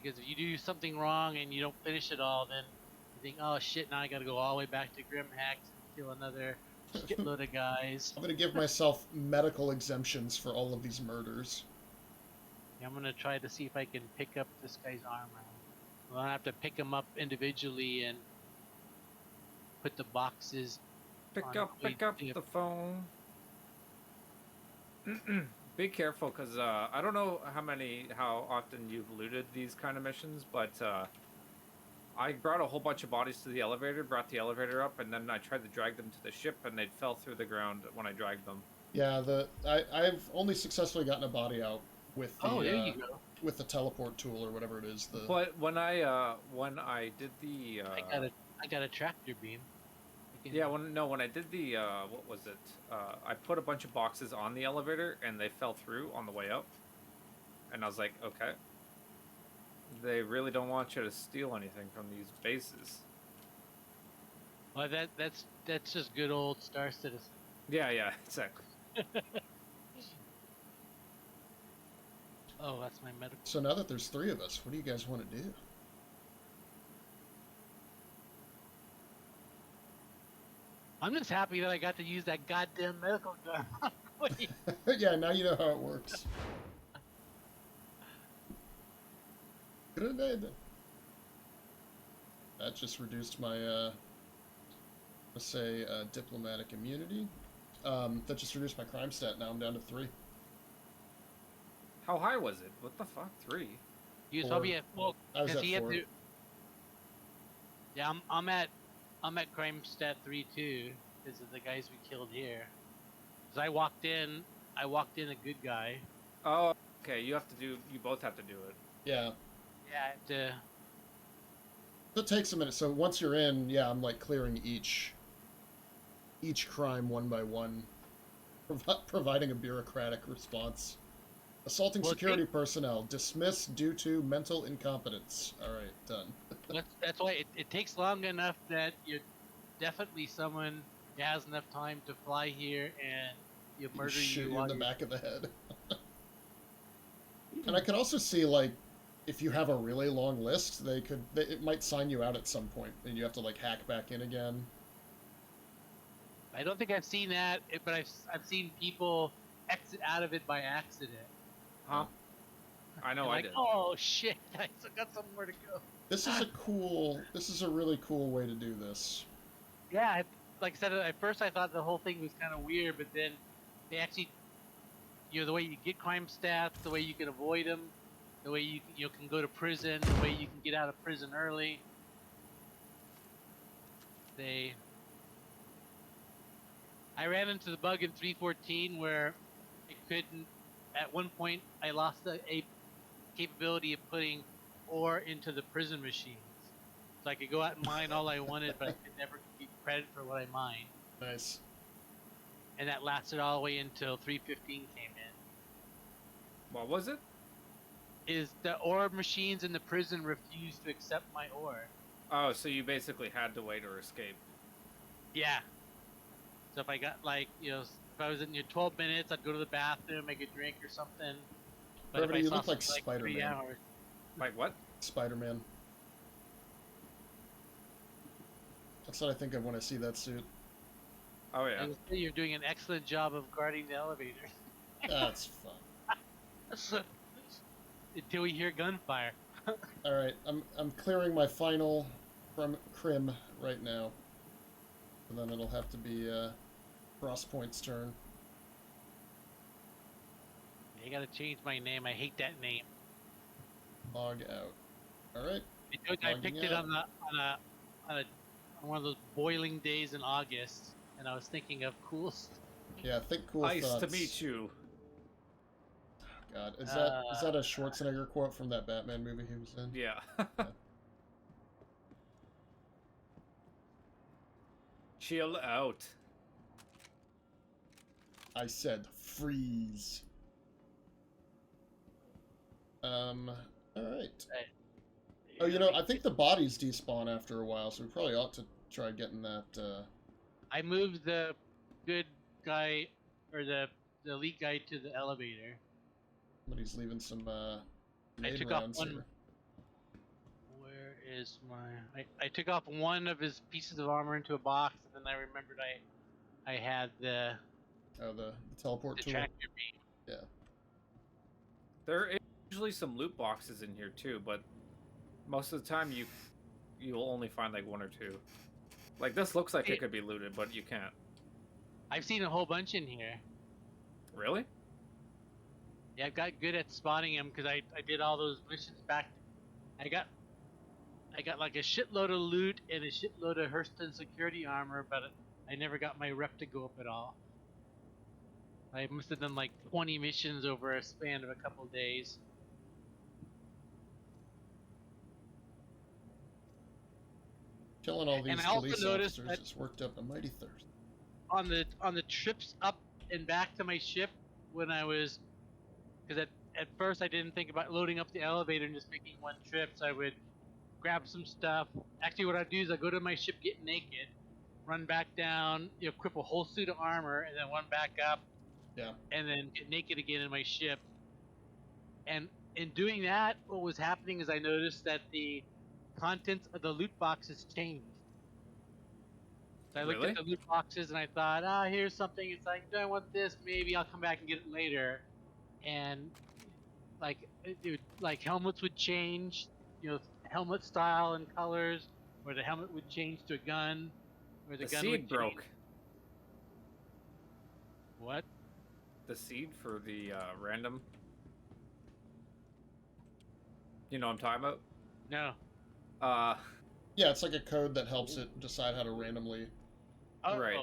Because if you do something wrong and you don't finish it all, then you think, oh shit, now I gotta go all the way back to Grim Hex and kill another shitload of guys. I'm gonna give myself medical exemptions for all of these murders. Yeah, I'm gonna try to see if I can pick up this guy's armor. I'm gonna have to pick him up individually and put the boxes. Pick on up Quade. the phone. Be careful, cause I don't know how often you've looted these kind of missions, but I brought a whole bunch of bodies to the elevator, brought the elevator up, and then I tried to drag them to the ship, and they fell through the ground when I dragged them. Yeah, I've only successly gotten a body out with the Oh, there you go. with the teleport tool or whatever it is. The But when I did the I got a tractor beam. I can- yeah, when I did the what was it? I put a bunch of boxes on the elevator and they fell through on the way up, and I was like, okay, they really don't want you to steal anything from these bases. Well, that's just good old Star Citizen. Yeah, exactly. Oh, that's my medical. So now that there's 3 of us, what do you guys want to do? I'm just happy that I got to use that goddamn medical gun. Wait. Yeah, now you know how it works. Grenade. That just reduced my, let's say, diplomatic immunity. That just reduced my crime stat. Now I'm down to 3. How high was it? What the fuck? 3? He was 4. probably at I was because at he had 4. to. Yeah, I'm at crime stat 3 too, because of the guys we killed here. Because I walked in a good guy. Oh, okay. You both have to do it. Yeah. Yeah, I had to. That takes a minute. So once you're in, yeah, I'm like clearing each crime one by one, providing a bureaucratic response. Assaulting Well, security personnel dismissed due to mental incompetence. All right, done. That's why it takes long enough that you're definitely someone who has enough time to fly here and murder Shoot you you while in the you're- back of the head. And I could also see, like, if you have a really long list, it might sign you out at some point, and you have to like hack back in again. I don't think I've seen that, but I've seen people exit out of it by accident. Huh? I know And I like, did. oh shit, I still got somewhere to go. This is a really cool way to do this. Yeah, like I said, at first I thought the whole thing was kind of weird, but then they actually, the way you get crime stats, the way you can avoid them, the way you can go to prison, the way you can get out of prison early. I ran into the bug in 3.14 where I couldn't. At one point, I lost a capability of putting ore into the prison machines, so I could go out and mine all I wanted, but I could never get credit for what I mined. Nice. And that lasted all the way until 3.15 came in. What was it? Is the ore machines in the prison refused to accept my ore? Oh, so you basically had to wait or escape. Yeah. So if I got if I was in 12 minutes, I'd go to the bathroom, make a drink or something. But Brevity, if I you saw look like something 3 Spider-Man. hours, Like what? Spider-Man. That's what I think of when I see that suit. Oh I yeah. would say you're doing an excellent job of guarding the elevator. That's fun. Until we hear gunfire. All right, I'm clearing my final from Crim right now, and then it'll have to be FrostPoint's turn. You gotta change my name. I hate that name. Log out. All right. I Logging picked it out. on on one of those boiling days in August, and I was thinking of cool. Yeah, think cool Nice thoughts. to meet you. God, is that a Schwarzenegger quote from that Batman movie he was in? Yeah. Chill out. I said freeze. All right. Oh, you know, I think the bodies despawn after a while, so we probably ought to try getting that. I moved the good guy or the elite guy to the elevator. Somebody's leaving some I grenade took off rounds one. here. Where is my? I took off one of his pieces of armor into a box, and then I remembered I had the Oh, the teleport tool. tractor beam. Yeah. There is usually some loot boxes in here too, but most of the time you'll only find like one or two. Like this looks like it could be looted, but you can't. I've seen a whole bunch in here. Really? Yeah, I got good at spotting them because I did all those missions back. I got like a shitload of loot and a shitload of Hurston security armor, but I never got my rep to go up at all. I must have done like 20 missions over a span of a couple days. Killing all these And I also police noticed officers that has worked up a mighty thirst. on the trips up and back to my ship when I was, because at first I didn't think about loading up the elevator and just making one trip, so I would grab some stuff. Actually, what I do is I go to my ship, get naked, run back down, equip a whole suit of armor, and then run back up. Yeah. And then get naked again in my ship. And in doing that, what was happening is I noticed that the contents of the loot boxes changed. So I looked at the loot boxes and I thought, here's something. It's like, do I want this? Maybe I'll come back and get it later. And like helmets would change, helmet style and colors, or the helmet would change to a gun, or the gun seed would broke. change. What? The seed for the random. You know what I'm talking about? No. Yeah, it's like a code that helps it decide how to randomly Oh, Right.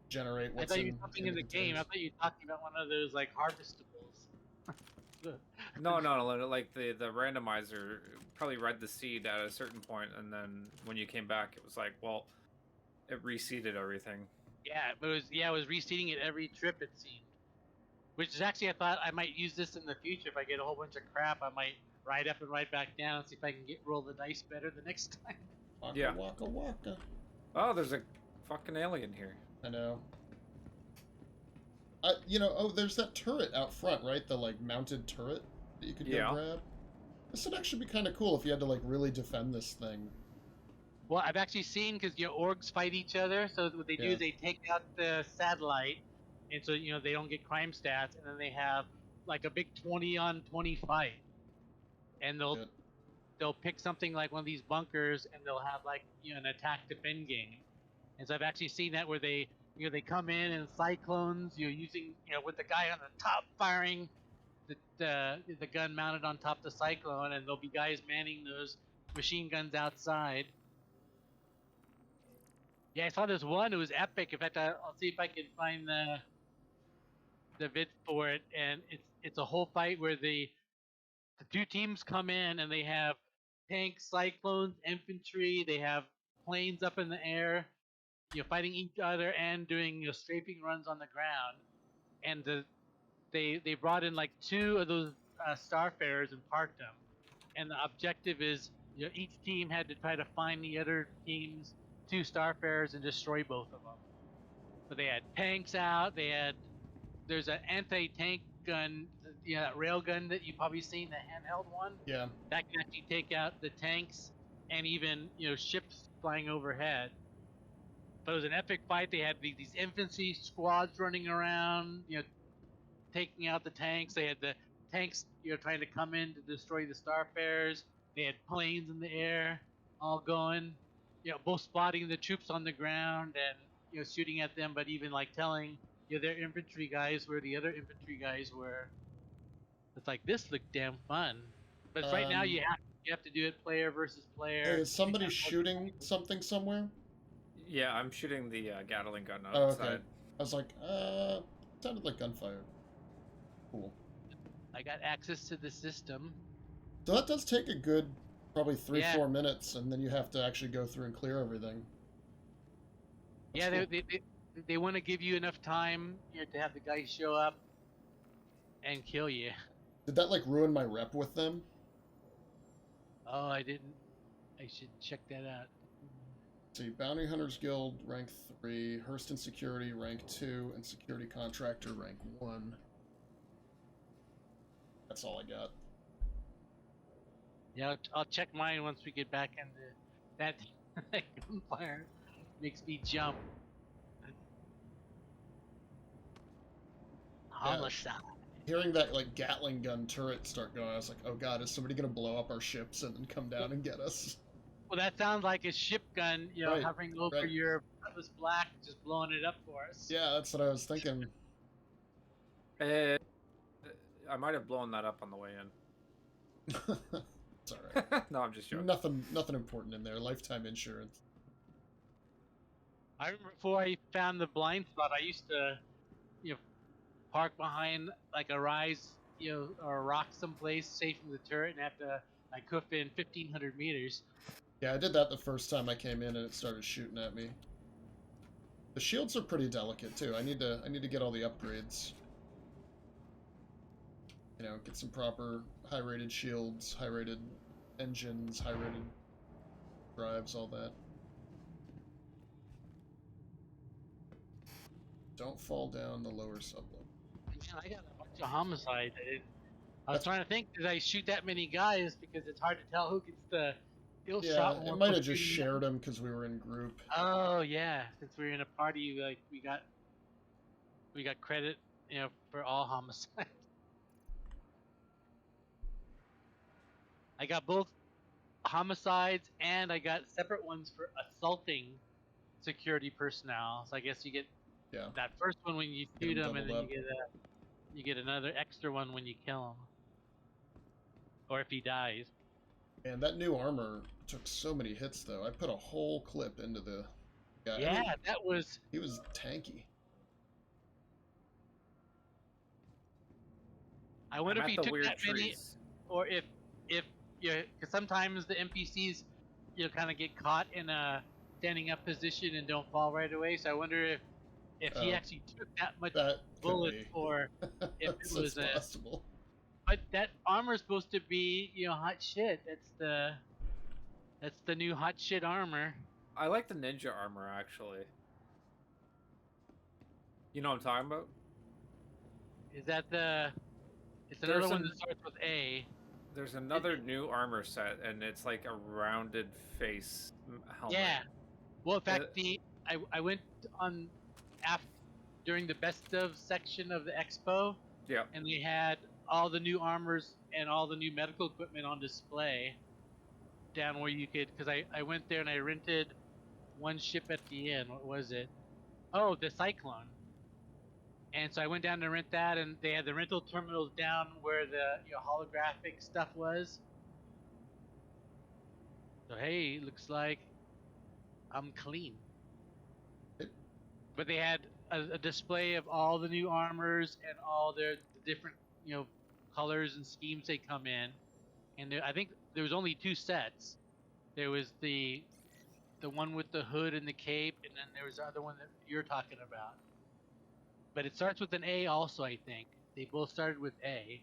generate I what's thought you in were something in the game. I thought you were talking about one of those like harvestables. No, like the randomizer probably read the seed at a certain point, and then when you came back, it was like, well, it reseeded everything. Yeah, it was reseeding it every trip it seemed. Which is actually, I thought I might use this in the future. If I get a whole bunch of crap, I might ride up and ride back down and see if I can roll the dice better the next time. Waka, Yeah. waka, waka. Oh, there's a fucking alien here. I know. There's that turret out front, right? The like mounted turret that you could go grab. This would actually be kind of cool if you had to like really defend this thing. Well, I've actually seen, because orgs fight each other, so what they do is they take out the satellite, and so they don't get crime stats, and then they have like a big 20-on-20 fight, and they'll pick something like one of these bunkers, and they'll have like an attack defend game. And so I've actually seen that where they they come in cyclones, using with the guy on the top firing the gun mounted on top of the cyclone, and there'll be guys manning those machine guns outside. Yeah, I saw this one. It was epic. In fact, I'll see if I can find the vid for it. And it's a whole fight where the two teams come in and they have tanks, cyclones, infantry. They have planes up in the air, fighting each other and doing strafing runs on the ground. And they brought in like 2 of those starfarers and parked them. And the objective is each team had to try to find the other team's 2 starfarers and destroy both of them. So they had tanks out. There's an anti-tank gun, that rail gun that you've probably seen, the handheld one. Yeah. That can actually take out the tanks and even ships flying overhead. But it was an epic fight. They had these infantry squads running around, taking out the tanks. They had the tanks, trying to come in to destroy the starfares. They had planes in the air, all going, both spotting the troops on the ground and shooting at them, but even like telling their infantry guys where the other infantry guys were. It's like this looked damn fun, but right now you have to do it player versus player. Hey, is somebody shooting something somewhere? Yeah, I'm shooting the Gatling gun Oh, outside. okay. I was like, sounded like gunfire. Cool. I got access to the system. So that does take a good, probably 3-4 Yeah. minutes, and then you have to actually go through and clear everything. That's Yeah, cool. they want to give you enough time to have the guys show up and kill you. Did that, like, ruin my rep with them? Oh, I didn't. I should check that out. See, Bounty Hunters Guild, rank 3, Hurston Security, rank 2, and Security Contractor, rank 1. That's all I got. Yeah, I'll check mine once we get back into that. That gunfire makes me jump. Homicide. Hearing that, like, Gatling gun turret start going, I was like, oh god, is somebody gonna blow up our ships and then come down and get us? Well, that sounds like a ship gun, Right, hovering over right. your Cutlass Black, just blowing it up for us. Yeah, that's what I was thinking. I might have blown that up on the way in. It's alright. No, I'm just joking. Nothing important in there. Lifetime insurance. I remember before I found the blind spot, I used to, park behind like a rise, or a rock someplace safe from the turret, and have to like hoof in 1,500 meters. Yeah, I did that the first time I came in and it started shooting at me. The shields are pretty delicate too. I need to get all the upgrades. Get some proper high-rated shields, high-rated engines, high-rated drives, all that. Don't fall down the lower sublevel. Man, I got a bunch of homicides. I was trying to think, did I shoot that many guys? Because it's hard to tell who gets the kill shot. Yeah, when it we're might have both just shooting shared them because we were in group. Oh yeah, since we were in a party, like we got credit, for all homicides. I got both homicides and I got separate ones for assaulting security personnel. So I guess you get Yeah. that first one when you Get shoot 'em them, and then doubled you get another extra one when you kill him, or if he dies. And that new armor took so many hits, though. I put a whole clip into the guy. Yeah, I mean, that was. he was tanky. I wonder if I'm he at the took weird that many, trees. or if because sometimes the NPCs kind of get caught in a standing up position and don't fall right away. So I wonder if he actually took that much That bullets, could be. or if it was That's possible. But that armor is supposed to be hot shit. That's the new hot shit armor. I like the ninja armor, actually. You know what I'm talking about? Is that it's another one that starts with A. There's another new armor set, and it's like a rounded face helmet. Yeah. Well, in fact, I went on during the best of section of the expo. Yeah. And they had all the new armors and all the new medical equipment on display down where you could, because I went there and I rented one ship at the end. What was it? Oh, the Cyclone. And so I went down to rent that, and they had the rental terminals down where the holographic stuff was. So hey, looks like I'm clean. But they had a display of all the new armors and all the different colors and schemes they come in. And I think there was only 2 sets. There was the one with the hood and the cape, and then there was the other one that you're talking about. But it starts with an A also, I think. They both started with A.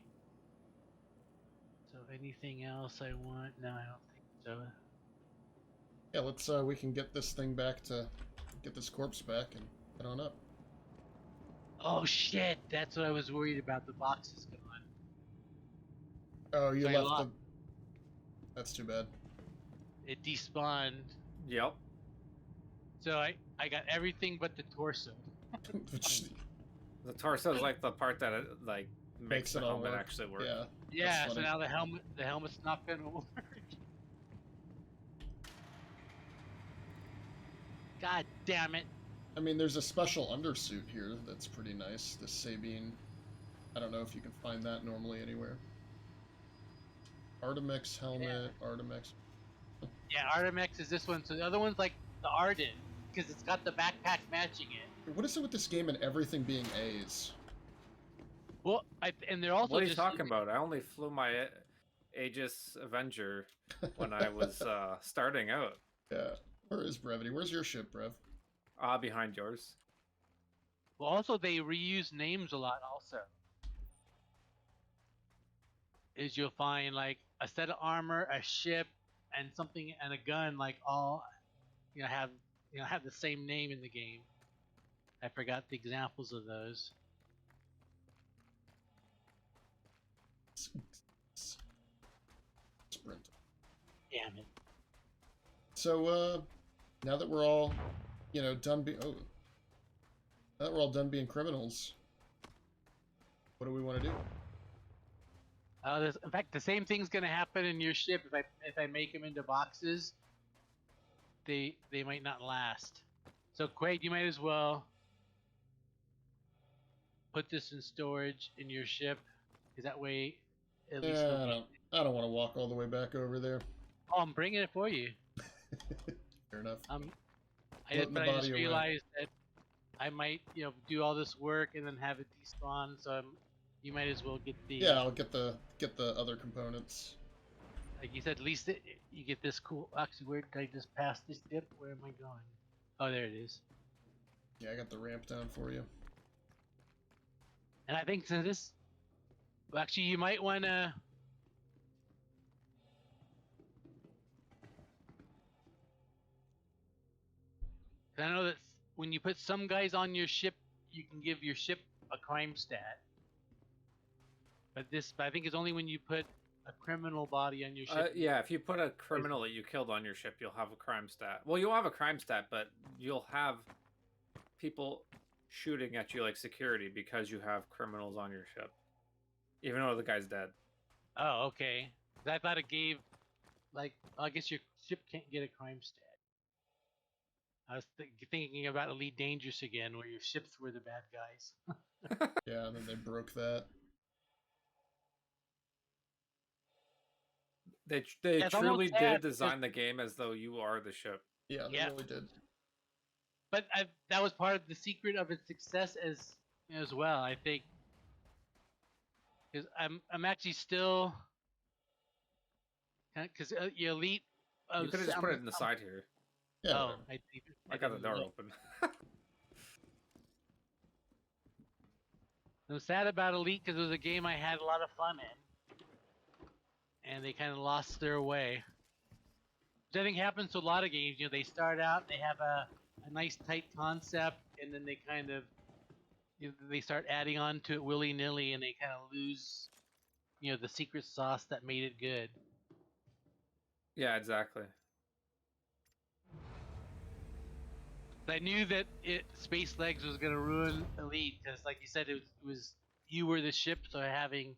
So anything else I want? No, I don't think so. Yeah, let's we can get this thing back to get this corpse back and head on up. Oh shit, that's what I was worried about. The box is gone. Oh, you So I left lost. the. That's too bad. It despawned. Yep. So I got everything but the torso. Which The torso is like the part that like makes the it all helmet work. actually work. Yeah. Yeah, That's so funny. now the helmet's not gonna work. God damn it! I mean, there's a special undersuit here that's pretty nice. The Sabine. I don't know if you can find that normally anywhere. Artemix helmet, Artemix. Yeah, Artemex is this one. So the other one's like the Arden because it's got the backpack matching it. What is it with this game and everything being A's? Well, and they're also What are you just talking about? I only flew my Aegis Avenger when I was starting out. Yeah. Where is Brevity? Where's your ship, Brev? Behind yours. Well, also they reuse names a lot. Also, is you'll find like a set of armor, a ship, and something and a gun like all have the same name in the game. I forgot the examples of those. Sprint. Damn it! So, now that we're all, done now that we're all done being criminals, what do we want to do? In fact, the same thing's gonna happen in your ship if I make them into boxes. They might not last. So Quade, you might as well put this in storage in your ship, because that way, at least. Yeah, I don't want to walk all the way back over there. Oh, I'm bringing it for you. Fair enough. I just realized that I might, do all this work and then have it despawn. So you might as well get the. Yeah, I'll get the other components. Like you said, at least you get this cool. Actually, where did I just pass this dip? Where am I going? Oh, there it is. Yeah, I got the ramp down for you. And I think since this, well, actually, you might want to. I know that when you put some guys on your ship, you can give your ship a crime stat. But I think it's only when you put a criminal body on your ship. Yeah, if you put a criminal that you killed on your ship, you'll have a crime stat. Well, you'll have a crime stat, but you'll have people shooting at you like security because you have criminals on your ship, even though the guy's dead. Oh, okay. I thought it gave, I guess your ship can't get a crime stat. I was thinking about Elite Dangerous again, where your ships were the bad guys. Yeah, and then they broke that. They truly did design the game as though you are the ship. Yeah, they really did. But that was part of the secret of its success as well, I think. Because I'm actually still, because your Elite. You could have just put it in the side here. Yeah. Oh, I got the door open. I'm sad about Elite because it was a game I had a lot of fun in, and they kind of lost their way. Which I think happens to a lot of games. They start out, they have a nice tight concept, and then they kind of they start adding on to it willy nilly, and they kind of lose the secret sauce that made it good. Yeah, exactly. I knew that Space Legs was gonna ruin Elite because, like you said, it was you were the ship, so having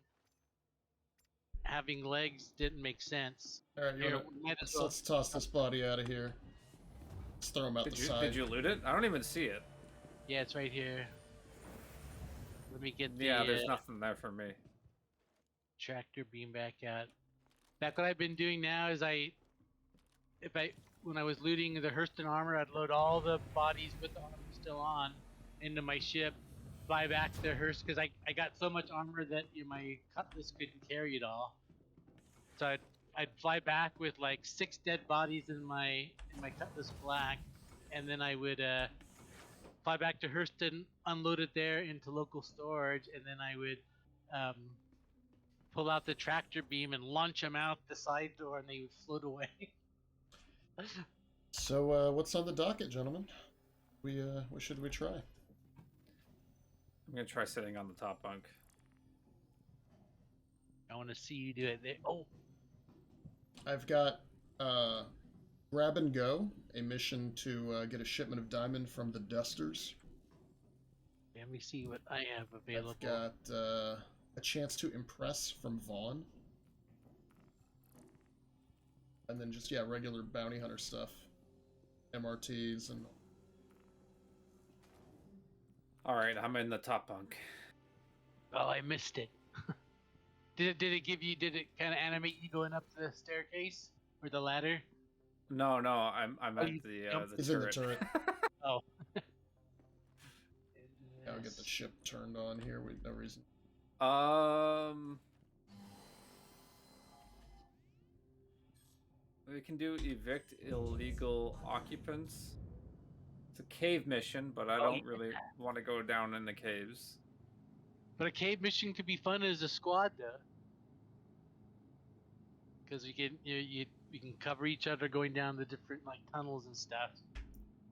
legs didn't make sense. All right, let's toss this body out of here. Let's throw him out the side. Did you loot it? I don't even see it. Yeah, it's right here. Let me get the. Yeah, there's nothing there for me. Tractor beam back out. What I've been doing now is when I was looting the Hurston armor, I'd load all the bodies with the armor still on into my ship, fly back to Hurst because I got so much armor that my Cutlass couldn't carry it all. So I'd fly back with like 6 dead bodies in my Cutlass Black, and then I would fly back to Hurston, unload it there into local storage, and then I would pull out the tractor beam and launch them out the side door, and they would float away. So, what's on the docket, gentlemen? What should we try? I'm gonna try sitting on the top bunk. I want to see you do it. Oh, I've got Grab and Go, a mission to get a shipment of diamond from the Dusters. Let me see what I have available. I've got a chance to impress from Vaughn. And then just, yeah, regular bounty hunter stuff. MRTs and... Alright, I'm in the top bunk. Oh, I missed it. Did it kind of animate you going up the staircase or the ladder? No, I'm Oh, at you the jumped- He's turret. in the turret. Oh. Yeah, I'll get the ship turned on here with no reason. We can do evict illegal occupants. It's a cave mission, but I don't really want to go down in the caves. But a cave mission could be fun as a squad, though. Because we can cover each other going down the different like tunnels and stuff.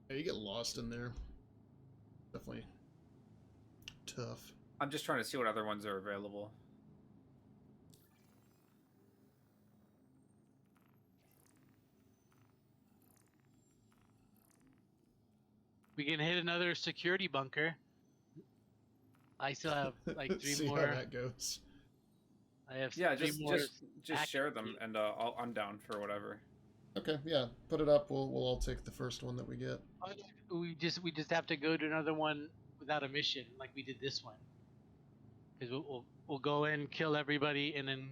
Yeah, you get lost in there. Definitely tough. I'm just trying to see what other ones are available. We can hit another security bunker. I still have like 3 See more. how that goes. I have Yeah, 3 more. just share them, and I'm down for whatever. Okay, yeah, put it up. We'll all take the first one that we get. We just have to go to another one without a mission, like we did this one. Because we'll go in, kill everybody, and then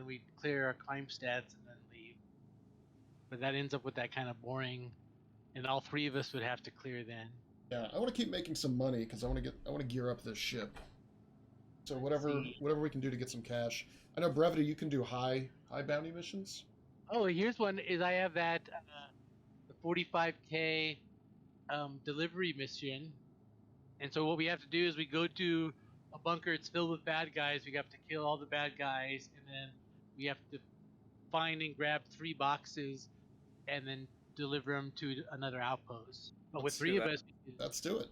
we clear our climb stats and then leave. But that ends up with that kind of boring, and all 3 of us would have to clear then. Yeah, I want to keep making some money because I want to gear up this ship. So whatever we can do to get some cash. I know Brevity, you can do high bounty missions. Oh, here's one. Is I have that the 45K delivery mission, and so what we have to do is we go to a bunker. It's filled with bad guys. We have to kill all the bad guys, and then we have to find and grab 3 boxes, and then deliver them to another outpost. But with Let's 3 do of that. us, Let's do it.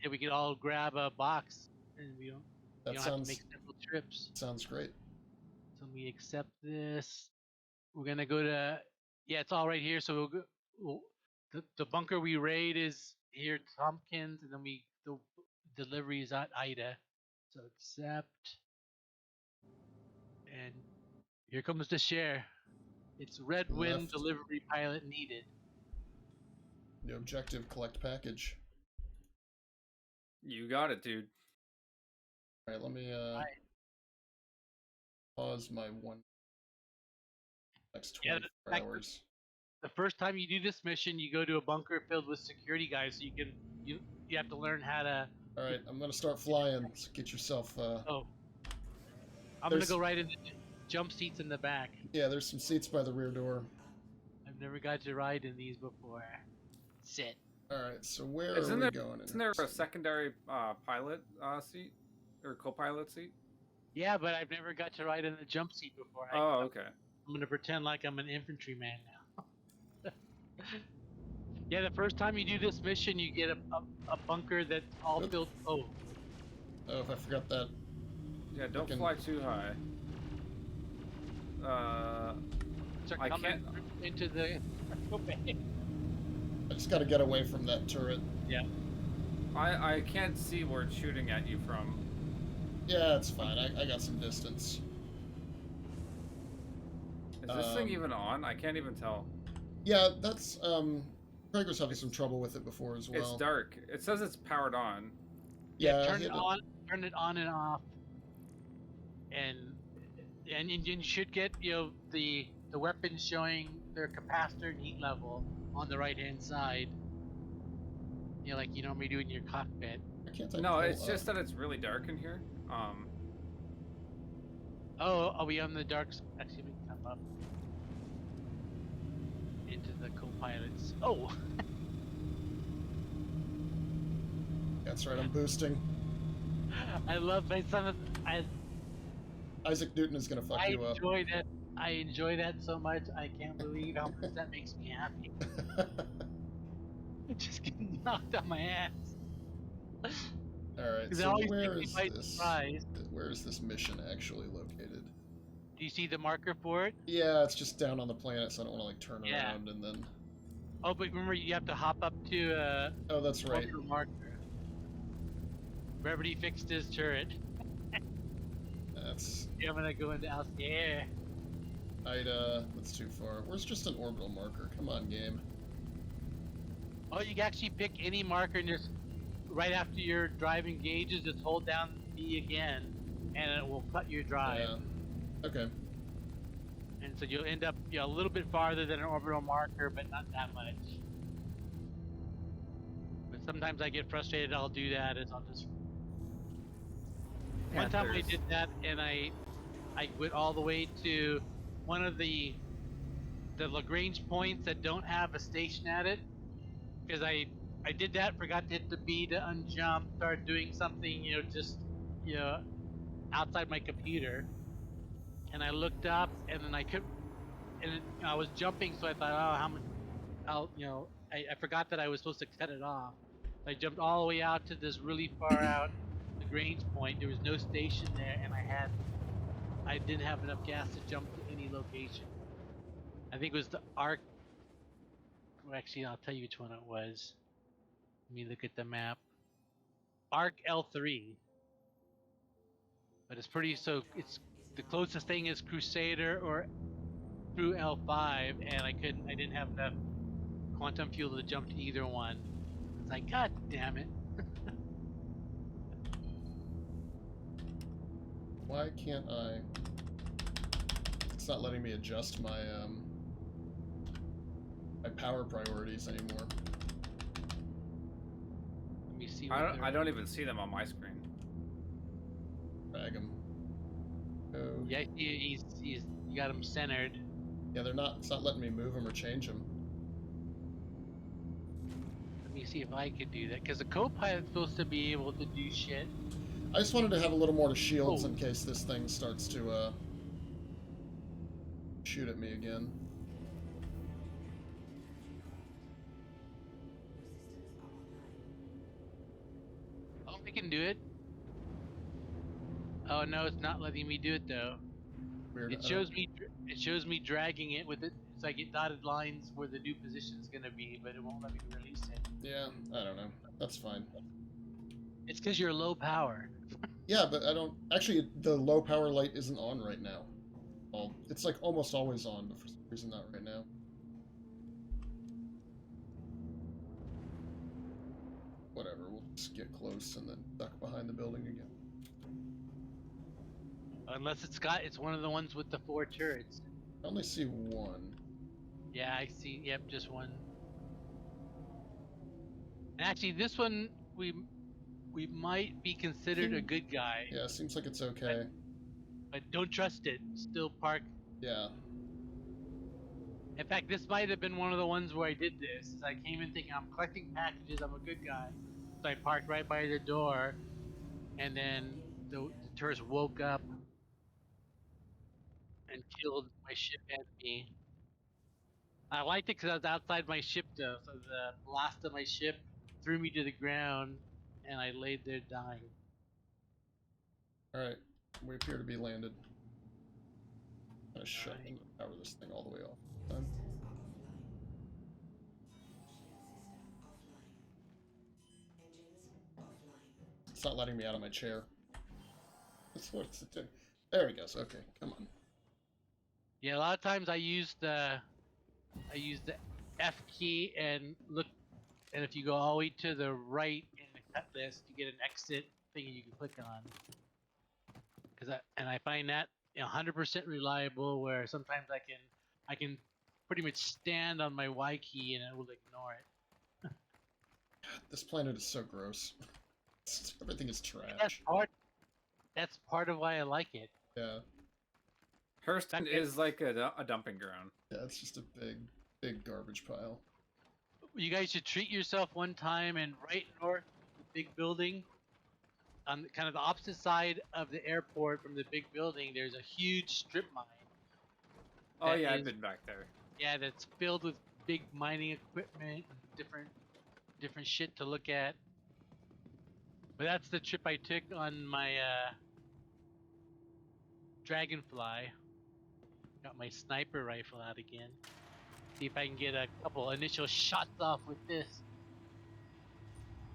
yeah, we could all grab a box, and we don't. That You don't have sounds to make several trips. sounds great. So we accept this. We're gonna go to. Yeah, it's all right here. So the bunker we raid is here, Tompkins, and then the delivery is at Ida. So accept. And here comes the share. It's Red Wind Left. delivery pilot needed. The objective: collect package. You got it, dude. All right, let me pause my next 24 hours. The first time you do this mission, you go to a bunker filled with security guys. So you have to learn how to. All right, I'm gonna start flying. So get yourself. Oh. I'm gonna go right in the jump seats in the back. Yeah, there's some seats by the rear door. I've never got to ride in these before. Sit. All right, so where are we going? Isn't there a secondary pilot seat or co-pilot seat? Yeah, but I've never got to ride in the jump seat before. Okay. I'm gonna pretend like I'm an infantryman now. Yeah, the first time you do this mission, you get a bunker that's all filled. Oh. Oh, if I forgot that. Yeah, don't fly too high. I can't into the. I just gotta get away from that turret. Yeah. I can't see where it's shooting at you from. Yeah, it's fine. I got some distance. Is this thing even on? I can't even tell. Yeah, that's Kraig was having some trouble with it before as well. It's dark. It says it's powered on. Yeah, turn it on and off, and you should get the weapons showing their capacitor and heat level on the right hand side. Like you normally do in your cockpit. No, it's just that it's really dark in here. Oh, are we on the dark? Actually, we can come up into the co-pilots. Oh. That's right. I'm boosting. I love my son. Isaac Newton is gonna fuck you up. I enjoy that so much. I can't believe how much that makes me happy. Just getting knocked on my ass. All right. So where is this mission actually located? Do you see the marker for it? Yeah, it's just down on the planet, so I don't want to like turn Yeah. around and then. Oh, but remember you have to hop up to Oh, that's right. orbital marker. Brevity fixed his turret. That's. Yeah, I'm gonna go into Altair. That's too far. Where's just an orbital marker? Come on, game. Oh, you can actually pick any marker and just right after your drive engages, just hold down B again, and it will cut your drive. Yeah. Okay. And so you'll end up a little bit farther than an orbital marker, but not that much. But sometimes I get frustrated. I'll do that. Is I'll just. One time I Panthers. did that, and I went all the way to one of the Lagrange points that don't have a station at it, because I did that, forgot to hit the B to unjump, started doing something, just outside my computer, and I looked up, and then I couldn't, and I was jumping, so I thought, oh, how much, I forgot that I was supposed to cut it off. I jumped all the way out to this really far out Lagrange point. There was no station there, and I didn't have enough gas to jump to any location. I think it was the Arc. Well, actually, I'll tell you which one it was. Let me look at the map. Arc L3. But it's pretty, so it's the closest thing is Crusader or through L5, and I didn't have enough quantum fuel to jump to either one. It's like, god damn it. Why can't I? It's not letting me adjust my my power priorities anymore. Let me see. I don't even see them on my screen. Drag him. Oh. Yeah, he's you got him centered. Yeah, they're not. It's not letting me move him or change him. Let me see if I could do that, because the co-pilot's supposed to be able to do shit. I just wanted to have a little more shields Oh. in case this thing starts to shoot at me again. Oh, I can do it. Oh no, it's not letting me do it though. Weird. It shows me dragging it with it, so I get dotted lines where the new position is gonna be, but it won't let me release it. Yeah, I don't know. That's fine. It's because you're low power. Yeah, but I don't. Actually, the low power light isn't on right now. Well, it's like almost always on, but for some reason not right now. Whatever, we'll just get close and then duck behind the building again. Unless it's one of the ones with the 4 turrets. I only see one. Yeah, I see. Yep, just one. And actually, this one we might be considered a good guy, Yeah, seems like it's okay. but don't trust it. Still park. Yeah. In fact, this might have been one of the ones where I did this. Is I came in thinking I'm collecting packages, I'm a good guy. So I parked right by the door, and then the tourists woke up and killed my ship and me. I liked it because I was outside my ship though, so the blast of my ship threw me to the ground, and I laid there dying. Alright, we appear to be landed. I'm gonna shut Alright. and power this thing all the way off. Done. It's not letting me out of my chair. That's what it's doing. There it goes. Okay, come on. Yeah, a lot of times I use the F key and look, and if you go all the way to the right in the cut list, you get an exit thing you can click on. I find that 100% reliable. Where sometimes I can pretty much stand on my Y key and it will ignore it. This planet is so gross. Everything is trash. That's part of why I like it. Yeah. Hurston is like a dumping ground. Yeah, it's just a big garbage pile. You guys should treat yourself one time, and right north of the big building, on kind of the opposite side of the airport from the big building, there's a huge strip mine. Oh yeah, I've been back there. Yeah, that's filled with big mining equipment and different shit to look at. But that's the trip I took on my Dragonfly. Got my sniper rifle out again. See if I can get a couple initial shots off with this.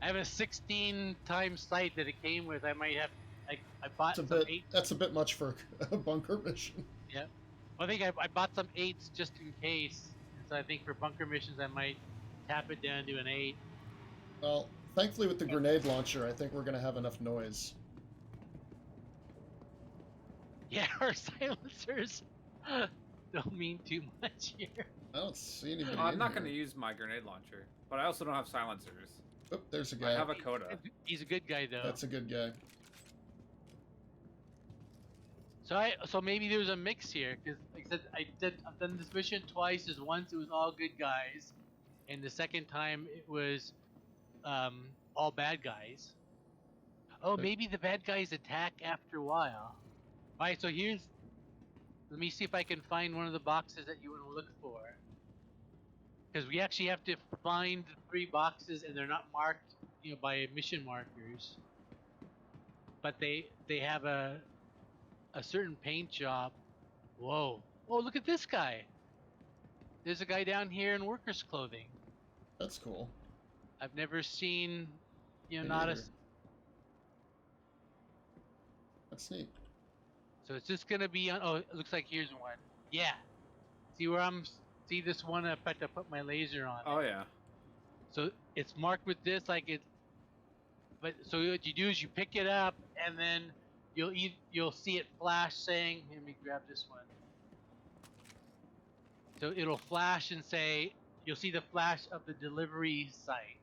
I have a 16 times sight that it came with. I might have. I bought It's a some bit. 8. That's a bit much for a bunker mission. Yeah. Well, I think I bought some 8s just in case. And so I think for bunker missions I might tap it down to an 8. Well, thankfully with the grenade launcher, I think we're gonna have enough noise. Yeah, our silencers don't mean too much here. I don't see anybody. I'm in not here. going to use my grenade launcher, but I also don't have silencers. Oop, there's a I guy. have a Coda. He's a good guy though. That's a good guy. So maybe there's a mix here because like I said I've done this mission twice. As once it was all good guys, and the second time it was all bad guys. Oh, maybe the bad guys attack after a while. All right, so let me see if I can find one of the boxes that you want to look for. Because we actually have to find 3 boxes, and they're not marked, by mission markers. But they have a certain paint job. Whoa! Oh, look at this guy. There's a guy down here in workers' clothing. That's cool. I've never seen, Me not a. neither. That's neat. So it's just gonna be on. Oh, it looks like here's one. Yeah. See where See this one? In fact, I put my laser on. Oh, yeah. So it's marked with this, like it. But so what you do is you pick it up, and then you'll see it flash saying, "Let me grab this one." So it'll flash and say, you'll see the flash of the delivery site.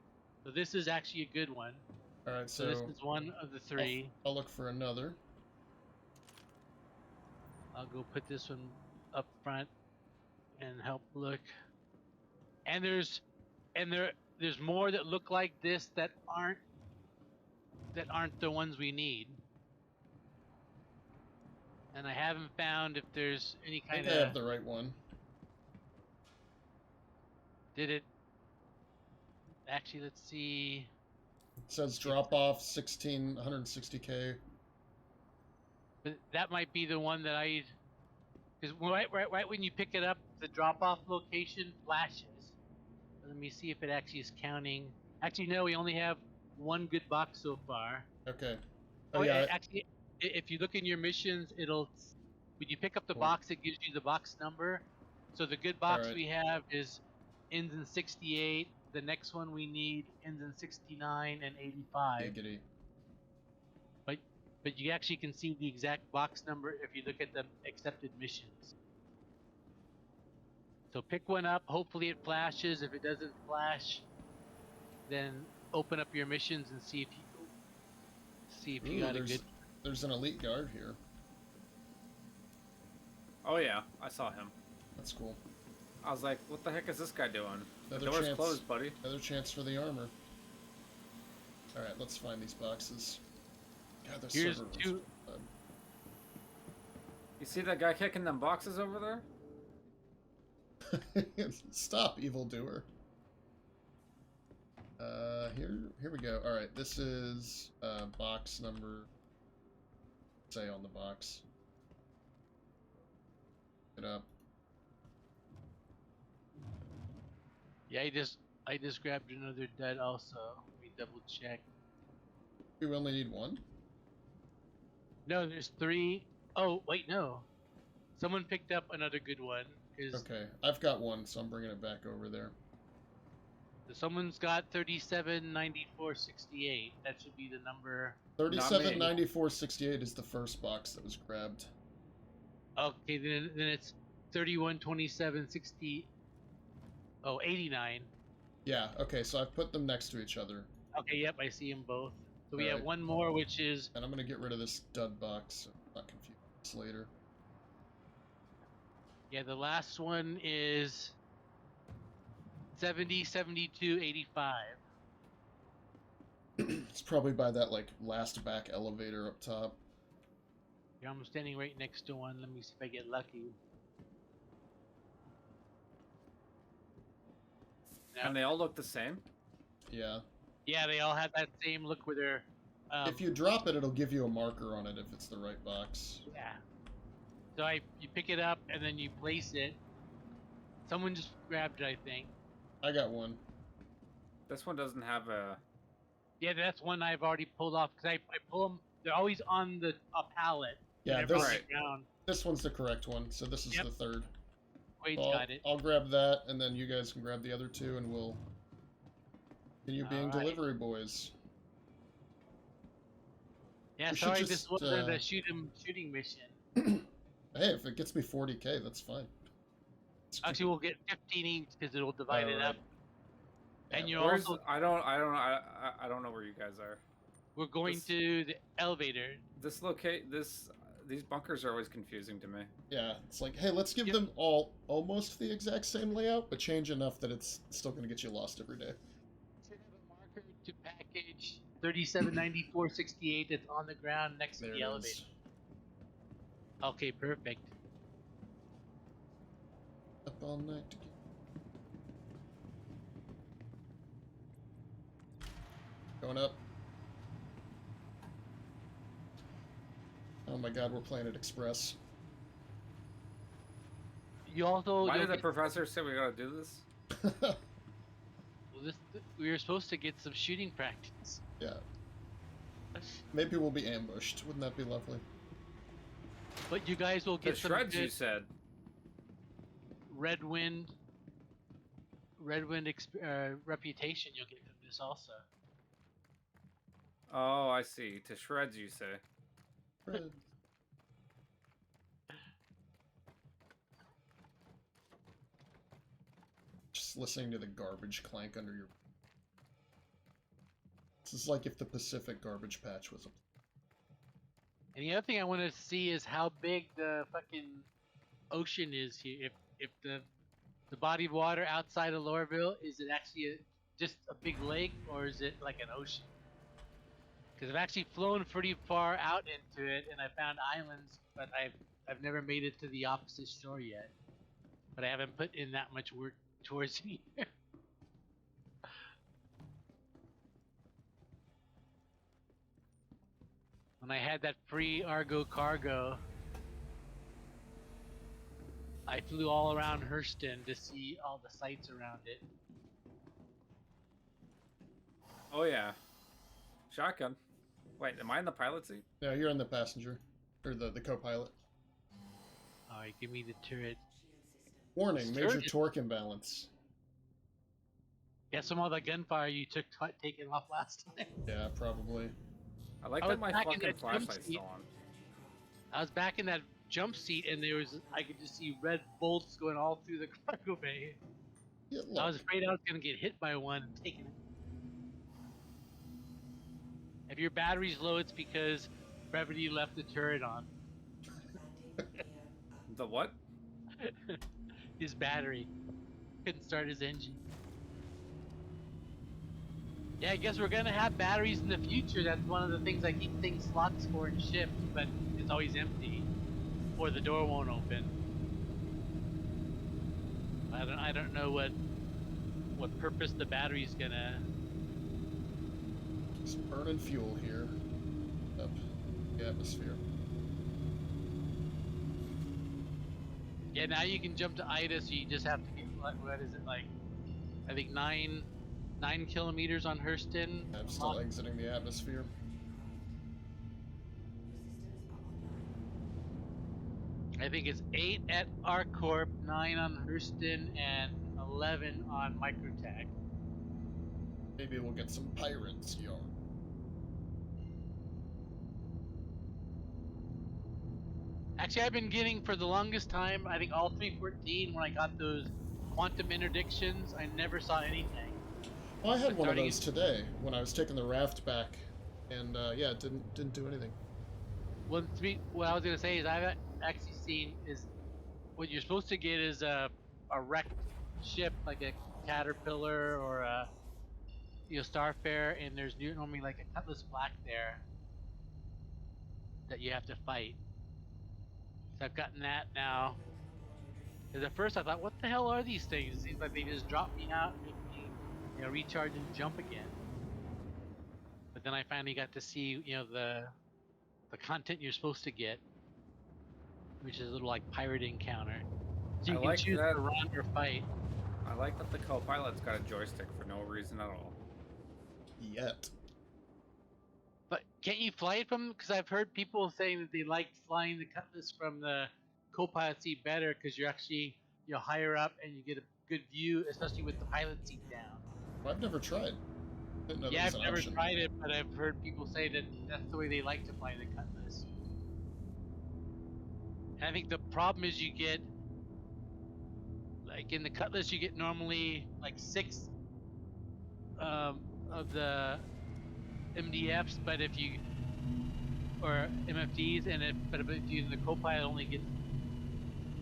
So this is actually a good one. All right, So this is one of the 3. I'll look for another. I'll go put this one up front and help look. And there's more that look like this that aren't the ones we need. And I haven't found if there's any I kind think I have the right one. Did it actually? Let's see. It says drop off 160K. But that might be the one that because right when you pick it up, the drop-off location flashes. Let me see if it actually is counting. Actually, no, we only have one good box so far. Okay. Oh, yeah. Actually, if you look in your missions, when you pick up the Cool. box, it gives you the box number. So the good box Alright. we have ends in 68. The next one we need ends in 69 and 85. Giggity. But you actually can see the exact box number if you look at the accepted missions. So pick one up. Hopefully it flashes. If it doesn't flash, then open up your missions and see if you Ooh, got a good. There's an elite guard here. Oh, yeah. I saw him. That's cool. I was like, what the heck is this guy doing? The Another door's chance. closed, buddy. Another chance for the armor. All right, let's find these boxes. God, the Here's server was 2. fun. You see that guy kicking them boxes over there? Stop, evildoer. Here we go. All right, this is box number. Say on the box. Get up. Yeah, I just grabbed another dud also. Let me double check. We only need one. No, there's 3. Oh wait, no. Someone picked up another good one. Okay, I've got one, so I'm bringing it back over there. Someone's got 379468. That should be the number. 379468 is the first box that was grabbed. Okay, then it's 312760. Oh, 89. Yeah. Okay, so I've put them next to each other, Okay, yep, I see them both. So we have Alright. one more, which is and I'm gonna get rid of this dud box. So I'm not confused later. the last one is 707285. It's probably by that like last back elevator up top. Yeah, I'm standing right next to one. Let me see if I get lucky. And they all look the same? Yeah. Yeah, they all have that same look where they're. If you drop it, it'll give you a marker on it if it's the right box. Yeah. So you pick it up, and then you place it. Someone just grabbed it, I think. I got one. This one doesn't have a. Yeah, that's one I've already pulled off because I pull them. They're always on a pallet. Yeah, They're never on this- the ground. This one's the correct one, so this is Yep. the third. Quade's So got it. I'll grab that, and then you guys can grab the other two, and we'll continue being Alright. delivery boys. Yeah, we should sorry, just, this wasn't a shooting mission. Hey, if it gets me 40k, that's fine. Actually, we'll get 15 each because it'll divide it Alright. up. And you're Where's, also I don't know where you guys are. we're going this- to the elevator. These bunkers are always confusing to me. Yeah, it's like, hey, let's give Yep. them all almost the exact same layout, but change enough that it's still going to get you lost every day. Should have a marker to package 379468 that's on the ground next There to it the elevator. is. Okay, perfect. Up all night to get... Going up. Oh my god, we're Planet Express. You also Why you'll did the get- professor say we gotta do this? well, we were supposed to get some shooting practice. Yeah. Maybe we'll be ambushed. Wouldn't that be lovely? But you guys will The get some shreds you good said. red wind reputation you'll get from this also. Oh, I see. To shreds you say. Fred. Just listening to the garbage clank under your... This is like if the Pacific garbage patch was a... And the other thing I want to see is how big the fucking ocean is here. If the body of water outside of Lorville, is it actually just a big lake or is it like an ocean? Because I've actually flown pretty far out into it and I found islands, but I've never made it to the opposite shore yet. But I haven't put in that much work towards it either. When I had that free Argo cargo, I flew all around Hurston to see all the sights around it. Oh yeah. Shotgun. Wait, am I in the pilot seat? No, you're in the passenger. Or the co-pilot. Alright, give me the turret. Warning, major Sturgeon. torque imbalance. Yeah, some of the gunfire you took taken off last time. Yeah, probably. I like I that was my back in fucking that jump flashlight's seat. still on. I was back in that jump seat and I could just see red bolts going all through the cargo bay. Yeah, I was look. afraid I was gonna get hit by one and taken it. If your battery's low, it's because Brevity left the turret on. The what? His battery couldn't start his engine. Yeah, I guess we're gonna have batteries in the future. That's one of the things I keep things slots for in ships, but it's always empty, or the door won't open. I don't know what purpose the battery's gonna. Just burning fuel here. Up the atmosphere. Yeah, now you can jump to Ida, so you just have to get what is it like? I think 9 kilometers on Hurston. I'm still exiting the atmosphere. I think it's 8 at ArcCorp, 9 on Hurston, and 11 on Microtech. Maybe we'll get some pirates, yo. Actually, I've been getting for the longest time, I think all 314, when I got those quantum interdictions, I never saw anything. Well, I had one of Starting those today when I was taking the raft back, and yeah, it didn't do anything. What I was gonna say is I've actually seen is what you're supposed to get is a wrecked ship like a Caterpillar or a Starfare, and there's normally like a Cutlass Black there that you have to fight. So I've gotten that now. Because at first I thought, what the hell are these things? It seems like they just drop me out and make me, recharge and jump again. But then I finally got to see, the content you're supposed to get. which is a little like pirate encounter. So you I can like choose that. to run or fight. I like that the co-pilot's got a joystick for no reason at all. Yet. But can't you fly it from? Because I've heard people saying that they like flying the Cutlass from the co-pilot seat better because you're higher up and you get a good view, especially with the pilot seat down. Well, I've never tried. Didn't know that Yeah, was I've an never option. tried it, but I've heard people say that that's the way they like to fly the Cutlass. And I think the problem is you get, like in the Cutlass, you get normally like 6 of the MDFs, but if you or MFDs, and if you in the co-pilot only get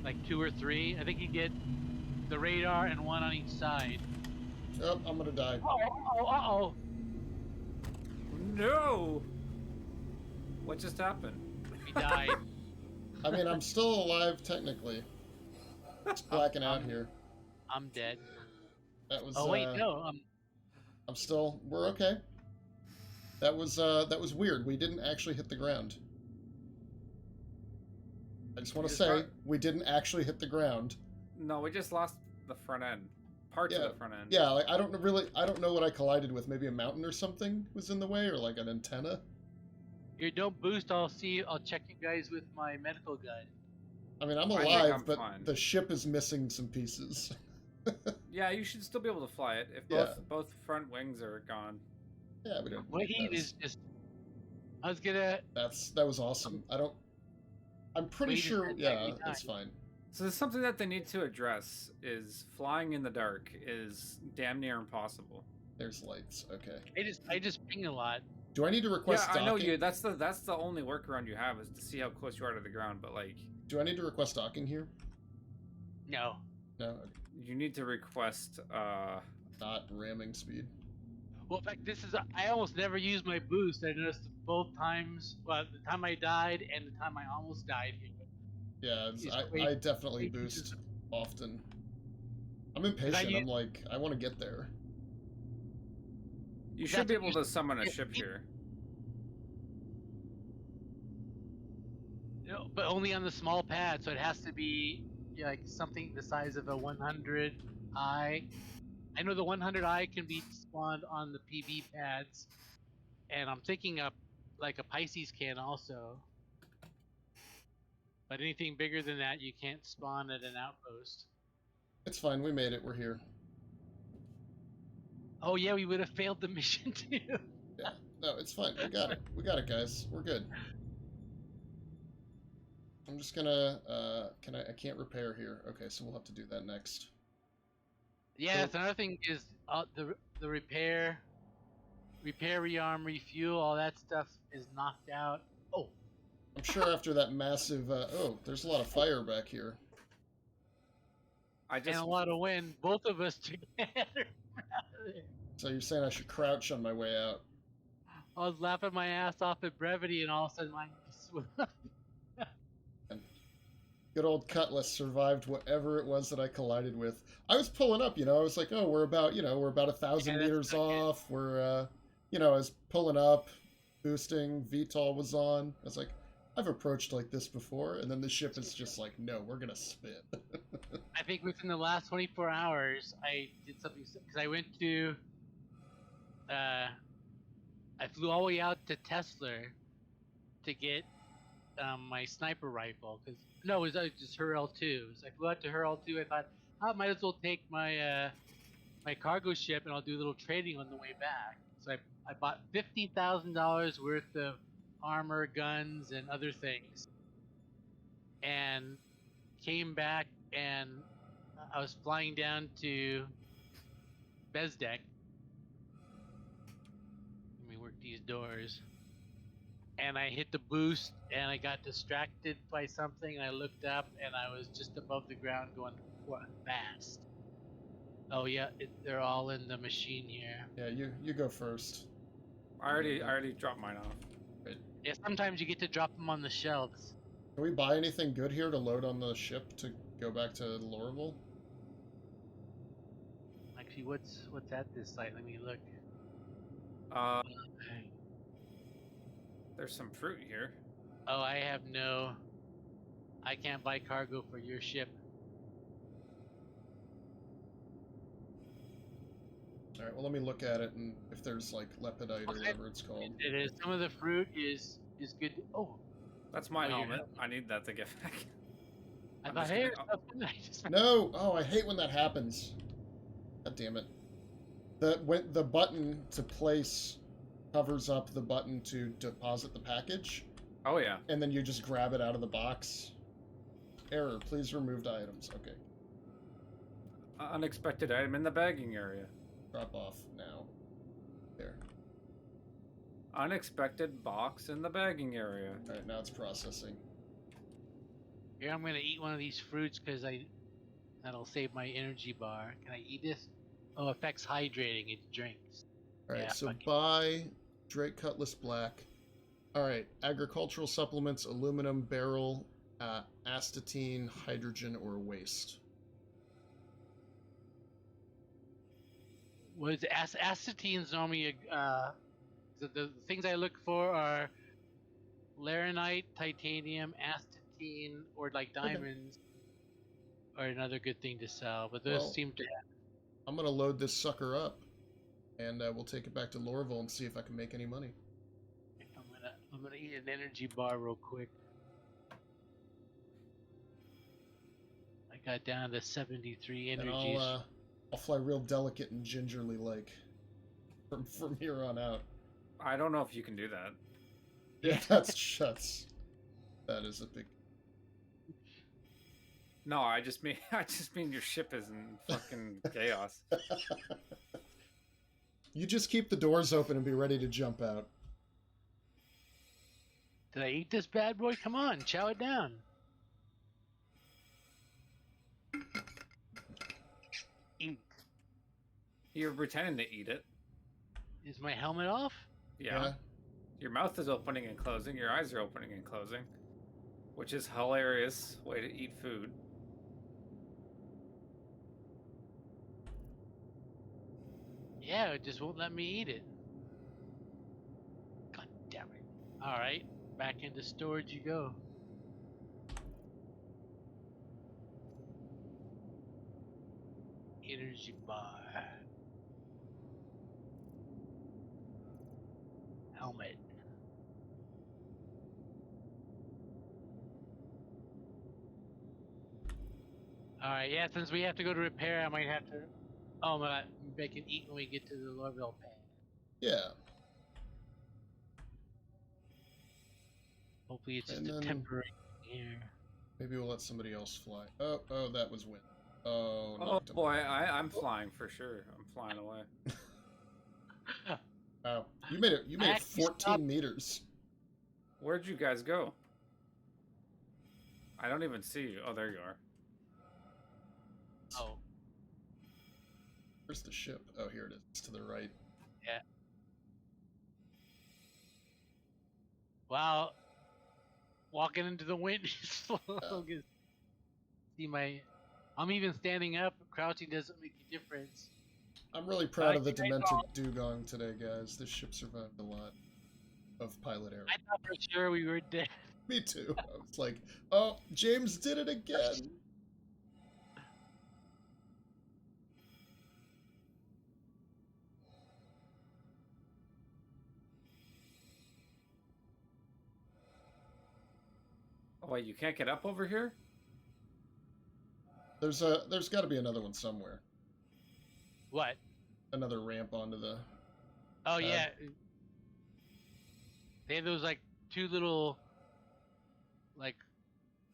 like 2 or 3, I think you get the radar and 1 on each side. Oh, I'm gonna die. Oh. No! What just happened? We died. I mean, I'm still alive technically. It's blacking out here. I'm dead. That was. Oh wait, no. I'm still. We're okay. That was weird. We didn't actually hit the ground. I just want to say we didn't actually hit the ground. No, we just lost the front end. Parts of the front end. Yeah, like I don't know what I collided with. Maybe a mountain or something was in the way, or like an antenna. Here, don't boost. I'll check you guys with my medical gun. I mean, I'm I think alive, I'm but fine. the ship is missing some pieces. Yeah, you should still be able to fly it if both front wings are gone. Yeah, we don't. Wait, is just. I was gonna. That was awesome. I'm pretty Wait, sure. is that Yeah, every it's time? fine. So there's something that they need to address is flying in the dark is damn near impossible. There's lights. Okay. I just ping a lot. Do I need to request Yeah, docking? I know you. That's the only workaround you have is to see how close you are to the ground. But like, Do I need to request docking here? No. No. Okay. you need to request. Not ramming speed. Well, in fact, I almost never use my boost. I noticed both times. Well, the time I died and the time I almost died. Yeah, It's I definitely boost often. I'm impatient. I'm like, I want to get there. You should be able to summon a ship here. No, but only on the small pad, so it has to be like something the size of a 100i. I know the 100i can be spawned on the PB pads, and I'm thinking up like a Pisces can also. But anything bigger than that, you can't spawn at an outpost. It's fine. We made it. We're here. Oh yeah, we would have failed the mission too. Yeah. No, it's fine. We got it. We got it, guys. We're good. I'm just gonna. I can't repair here. Okay, so we'll have to do that next. Yeah, that's another thing is the repair, rearm, refuel, all that stuff is knocked out. Oh. I'm sure after that massive. Oh, there's a lot of fire back here. And a lot of wind, both of us together. So you're saying I should crouch on my way out? I was laughing my ass off at Brevity, and all of a sudden mine just Good old Cutlass survived whatever it was that I collided with. I was pulling up, I was like, oh, we're about 1,000 meters off. We're, I was pulling up, boosting. VTOL was on. I was like, I've approached like this before, and then the ship is just like, no, we're gonna spin. I think within the last 24 hours, I did something because I went to, I flew all the way out to Tesla to get my sniper rifle. It was just her L2. So I flew out to her L2. I thought, I might as well take my my cargo ship and I'll do a little trading on the way back. So I bought $50,000 worth of armor, guns, and other things, and came back, and I was flying down to Bezdek. Let me work these doors. And I hit the boost, and I got distracted by something. I looked up, and I was just above the ground going fast. Oh yeah, they're all in the machine here. Yeah, you go first. I already dropped mine off. Right. Yeah, sometimes you get to drop them on the shelves. Can we buy anything good here to load on the ship to go back to Lorville? Actually, what's at this site? Let me look. There's some fruit here. Oh, I can't buy cargo for your ship. All right, well, let me look at it, and if there's like lepidite or Okay. whatever it's called. It is. Some of the fruit is good. Oh, That's my Oh, your helmet. helmet. I need that to get back. I I'm thought, just hey, gonna- there's something I just. No! Oh, I hate when that happens. God damn it. The button to place covers up the button to deposit the package, Oh yeah. and then you just grab it out of the box. Error, please remove items. Okay, Unexpected item in the bagging area. drop off now. There. Unexpected box in the bagging area. Alright, now it's processing. Here, I'm gonna eat one of these fruits because that'll save my energy bar. Can I eat this? Oh, affects hydrating. It drinks. Alright, Yeah, so fuck it. buy Drake Cutlass Black. Alright, agricultural supplements, aluminum, barrel, astatine, hydrogen, or waste. What is it? Acetine's normally the things I look for are laranite, titanium, astatine, or like diamonds, are another good thing to sell. But those Well, seem to. I'm gonna load this sucker up, and we'll take it back to Lorville and see if I can make any money. I'm gonna eat an energy bar real quick. I got down to 73 And energies. I'll fly real delicate and gingerly like from here on out. I don't know if you can do that. Yeah, that is a big. No, I just mean your ship is in fucking chaos. You just keep the doors open and be ready to jump out. Did I eat this bad boy? Come on, chow it down. Eat. You're pretending to eat it. Is my helmet off? Yeah. Your mouth is opening and closing. Your eyes are opening and closing, which is hilarious way to eat food. Yeah, it just won't let me eat it. God damn it. Alright, back into storage you go. Energy bar. Helmet. Alright, yeah, since we have to go to repair, I might have to. Oh, my, I can eat when we get to the Lorville pad. Yeah. Hopefully, it's just And a then- temporary thing here. Maybe we'll let somebody else fly. Oh, that was wind. Oh, Oh knocked him. boy, I'm flying for sure. I'm flying away. Wow, you made it. You made it Actually, 14 stop. meters. Where'd you guys go? I don't even see you. Oh, there you are. Oh, Where's the ship? Oh, here it is. It's to the right. yeah. Wow. Walking into the wind is slow. See my. I'm even standing up. Crouching doesn't make a difference. I'm really proud of the Right demented dugong today, guys. This ship survived a lot of pilot error. I thought for sure we were dead. Me too. I was like, oh, James did it again. Oh wait, you can't get up over here? There's got to be another one somewhere. What? Another ramp onto the. Oh yeah. They have those like two little like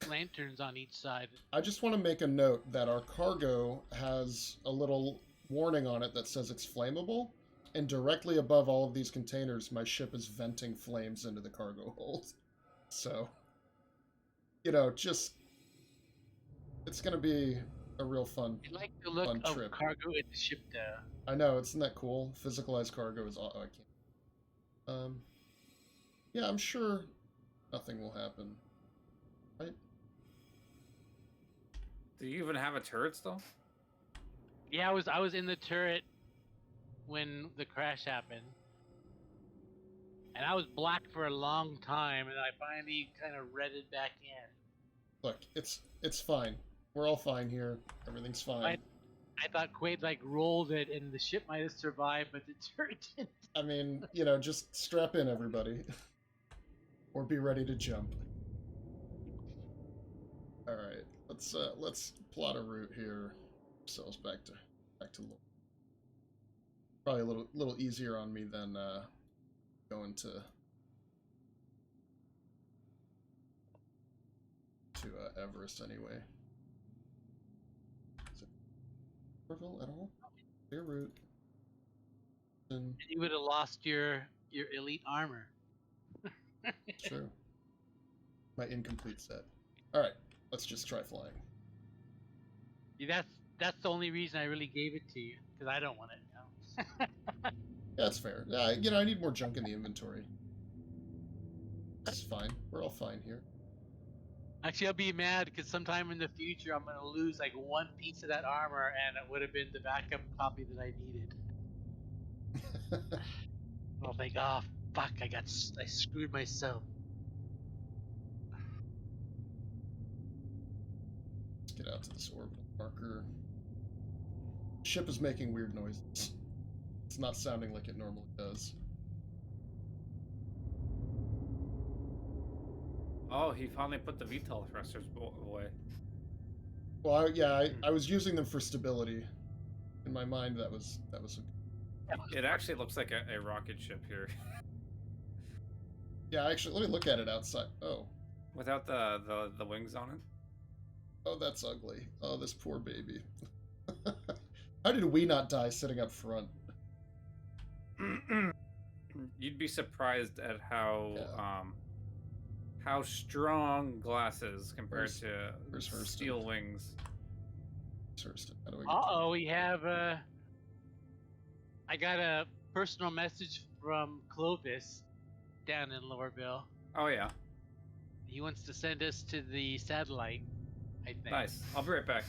lanterns on each side. I just want to make a note that our cargo has a little warning on it that says it's flammable, and directly above all of these containers, my ship is venting flames into the cargo hold. So, just it's gonna be a real fun. I like the look Fun of trip. cargo in the ship there. I know, isn't that cool? Physicalized cargo is. Oh, I can't. Yeah, I'm sure nothing will happen. Right? Do you even have a turret still? Yeah, I was in the turret when the crash happened. And I was black for a long time, and I finally kind of redded back in. Look, it's fine. We're all fine here. Everything's fine. I thought Quade like rolled it and the ship might have survived, but the turret didn't. I mean, just strap in, everybody, or be ready to jump. All right, let's plot a route here. Ourselves back to Lord. Probably a little easier on me than going to Everus anyway. Is it Orville at all? Clear route. And You would have lost your elite armor. true. My incomplete set. All right, let's just try flying. Yeah, that's the only reason I really gave it to you, because I don't want it now. Yeah, that's fair. I need more junk in the inventory. This is fine. We're all fine here. Actually, I'll be mad because sometime in the future I'm gonna lose like one piece of that armor, and it would have been the backup copy that I needed. I'll think, oh fuck, I screwed myself. Let's get out to this orbital marker. Ship is making weird noises. It's not sounding like it normally does. Oh, he finally put the VTOL thrusters away. Well, I was using them for stability. In my mind, that was It actually looks like a rocket ship here. Yeah, actually, let me look at it outside. Oh. Without the wings on it. Oh, that's ugly. Oh, this poor baby. How did we not die sitting up front? You'd be surprised at how strong glass is compared to Hurston? steel wings. Hurston, how do we get Uh-oh, we have I got a personal message from Clovis down in Lorville. Oh yeah, He wants to send us to the satellite, I think. nice. I'll be right back.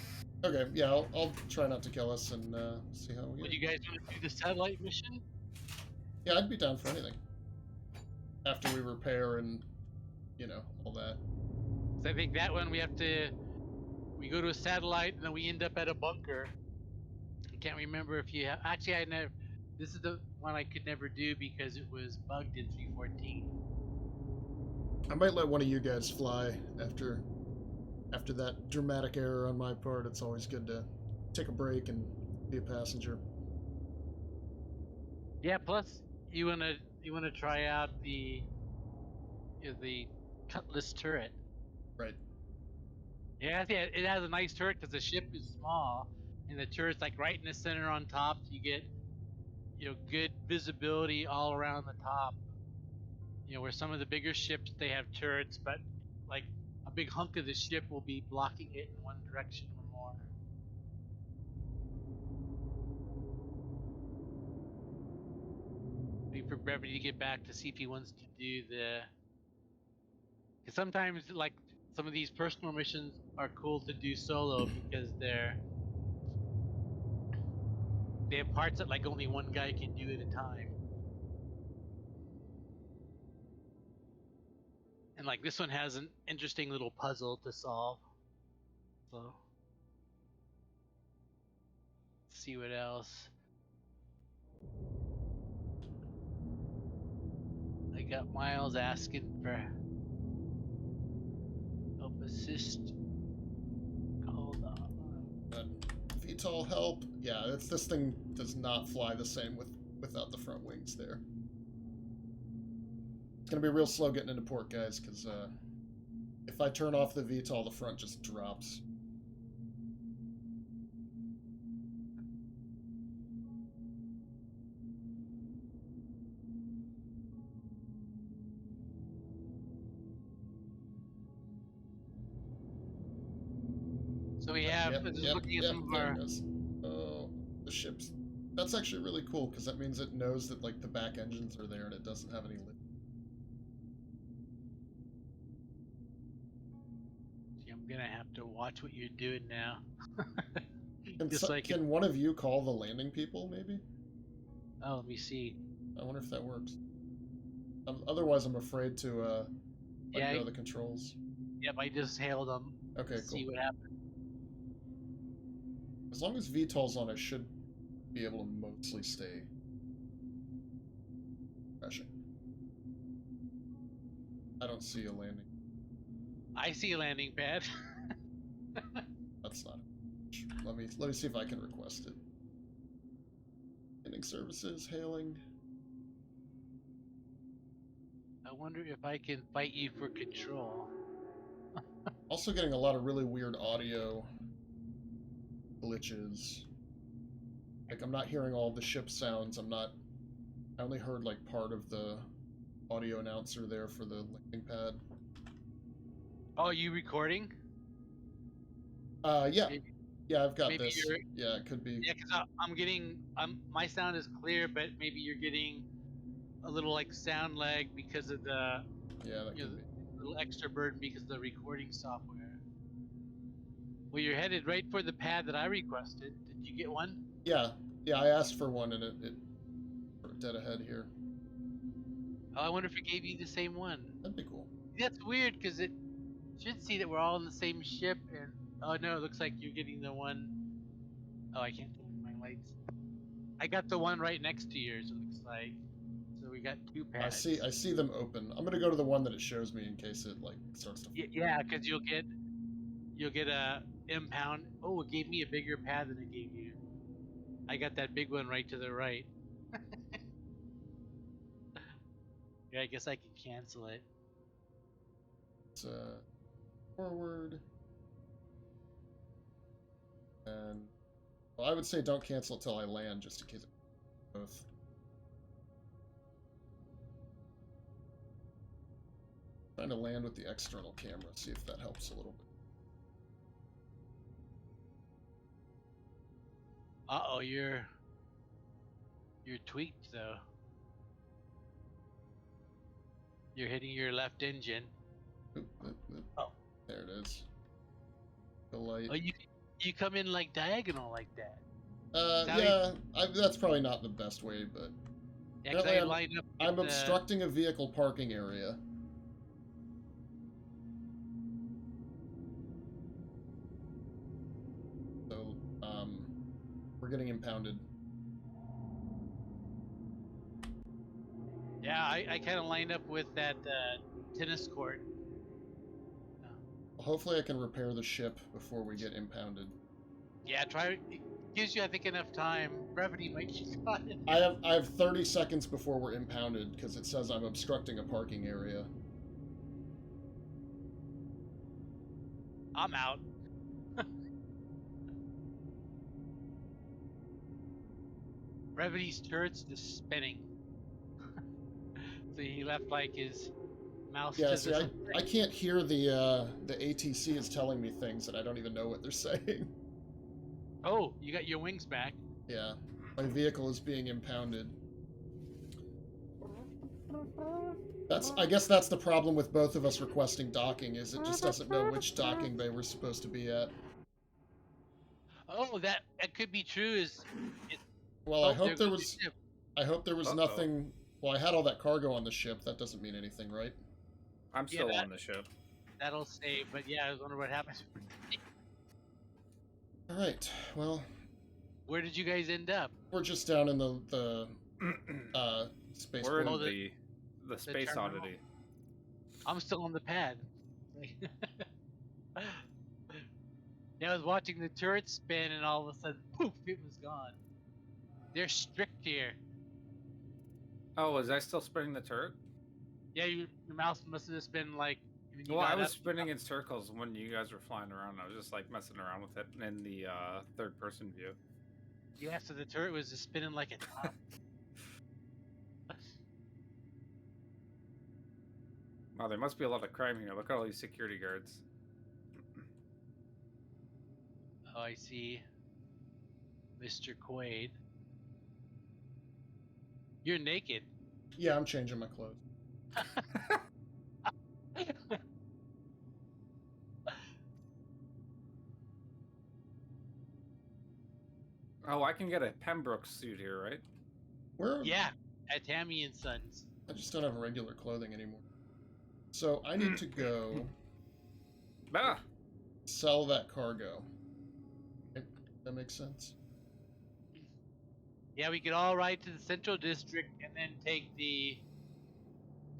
Okay, yeah, I'll try not to kill us and see how we Would get. you guys want to do the satellite mission? Yeah, I'd be down for anything. After we repair and, all that. So I think that one we go to a satellite and then we end up at a bunker. I can't remember if you have. Actually, this is the one I could never do because it was bugged in 3.14. I might let one of you guys fly after that dramatic error on my part. It's always good to take a break and be a passenger. Yeah. Plus, you wanna try out the Cutlass turret. Right. Yeah, it has a nice turret because the ship is small and the turret's like right in the center on top. So you get good visibility all around the top. Where some of the bigger ships they have turrets, but like a big hunk of the ship will be blocking it in one direction or more. Wait for Brevity to get back to see if he wants to do the. Because sometimes, like some of these personal missions are cool to do solo because they have parts that like only one guy can do at a time. And like this one has an interesting little puzzle to solve. So let's see what else. I got Miles asking for help assist. Hold on. VTOL help. Yeah, this thing does not fly the same without the front wings there. It's gonna be real slow getting into port, guys, because if I turn off the VTOL, the front just drops. So we have looking at some of there our. it goes. Oh, the ship's. That's actually really cool because that means it knows that like the back engines are there and it doesn't have any lid. I'm gonna have to watch what you're doing now. Can one of you call the landing people, maybe? Oh, let me see. I wonder if that works. Otherwise, I'm afraid to let go of the controls. Yep, I just hailed them. Okay, See cool. what happens. As long as VTOL's on, I should be able to mostly stay crashing. I don't see a landing. I see a landing pad. That's not. Let me see if I can request it. Landing services, hailing. I wonder if I can fight you for control. Also getting a lot of really weird audio glitches. Like, I'm not hearing all the ship sounds. I only heard, like, part of the audio announcer there for the landing pad. Oh, are you recording? Yeah. Maybe, Yeah, I've got maybe this. you're. Yeah, it could be. Yeah, because I'm getting. My sound is clear, but maybe you're getting a little like sound lag because of the Yeah, that could be. little extra burden because of the recording software. Well, you're headed right for the pad that I requested. Did you get one? Yeah. Yeah, I asked for one and it dead ahead here. Oh, I wonder if it gave you the same one. That'd be cool. That's weird because it should see that we're all in the same ship. And oh no, it looks like you're getting the one. Oh, I can't turn my lights. I got the one right next to yours. It looks like. So we got two pads. I see them open. I'm gonna go to the one that it shows me in case it like starts to. Yeah, because you'll get a impound. Oh, it gave me a bigger pad than it gave you. I got that big one right to the right. Yeah, I guess I can cancel it. It's forward. And well, I would say don't cancel it till I land, just in case it both. Trying to land with the external camera, see if that helps a little bit. Uh-oh, you're tweaked though. You're hitting your left engine. Oop, oop, oop. Oh. There it is. The light. Oh, you come in like diagonal like that. Yeah, that's probably not the best way, but Yeah, 'cause I lined up. I'm obstructing a vehicle parking area. So, we're getting impounded. Yeah, I kind of lined up with that tennis court. Hopefully I can repair the ship before we get impounded. Yeah, try. It gives you, I think, enough time. Brevity might be fine. I have 30 seconds before we're impounded because it says I'm obstructing a parking area. I'm out. Brevity's turret's just spinning. So he left like his mouse. Yeah, to see, the I can't hear the ATC is telling me things that I don't even know what they're saying. Oh, you got your wings back. Yeah, my vehicle is being impounded. I guess that's the problem with both of us requesting docking, is it just doesn't know which docking bay we're supposed to be at. Oh, that could be true. Well, I hope there was Uh-oh. nothing. Well, I had all that cargo on the ship. That doesn't mean anything, right? I'm still that- on the ship. That'll save. But yeah, I was wondering what happened. All right. Well, Where did you guys end up? we're just down in the space. We're in port. the space terminal. oddity. I'm still on the pad. Yeah, I was watching the turret spin, and all of a sudden, poof! It was gone. They're strict here. Oh, was I still spinning the turret? Yeah, your mouse must have just been like. when you Well, I got was up- spinning in circles when you guys were flying around. I was just like messing around with it in the third-person view. Yeah, so the turret was just spinning like a top. Wow, there must be a lot of crime here. Look at all these security guards. Oh, I see. Mr. Quade. You're naked. Yeah, I'm changing my clothes. Oh, I can get a Pembroke suit here, right? Where? Yeah, at Tammy and Sons. I just don't have regular clothing anymore. So I need to go. Ah! sell that cargo. Okay, that makes sense. Yeah, we could all ride to the central district and then take the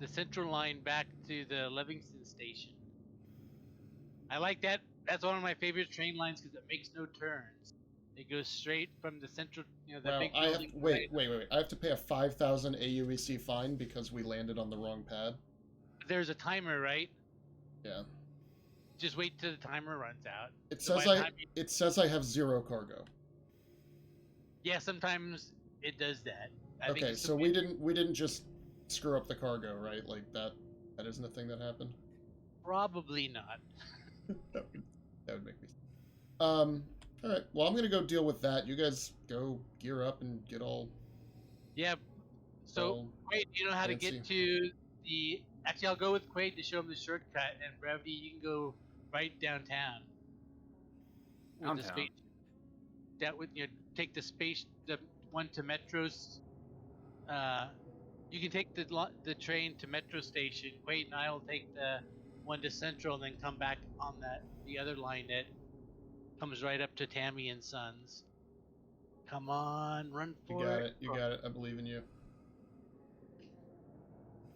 central line back to the Livingston station. I like that. That's one of my favorite train lines because it makes no turns. It goes straight from the central, the Wow, big I have building. wait. I have to pay a 5,000 AUEC fine because we landed on the wrong pad. There's a timer, right? Yeah. Just wait till the timer runs out. It So says it says I have 0 cargo. Yeah, sometimes it does that. I think Okay, it's so we didn't just screw up the cargo, right? Like that isn't a thing that happened. probably not. that would make me. All right. Well, I'm gonna go deal with that. You guys go gear up and get all. Yeah. So, Quade, you know how to get to the. Actually, I'll go with Quade to show him the shortcut, and Brevity, you can go right downtown. With the space. That would take the one to Metro's. You can take the train to Metro Station. Quade and I will take the one to Central, and then come back on the other line that comes right up to Tammy and Sons. Come on, run for it. You got it. You got it. I believe in you.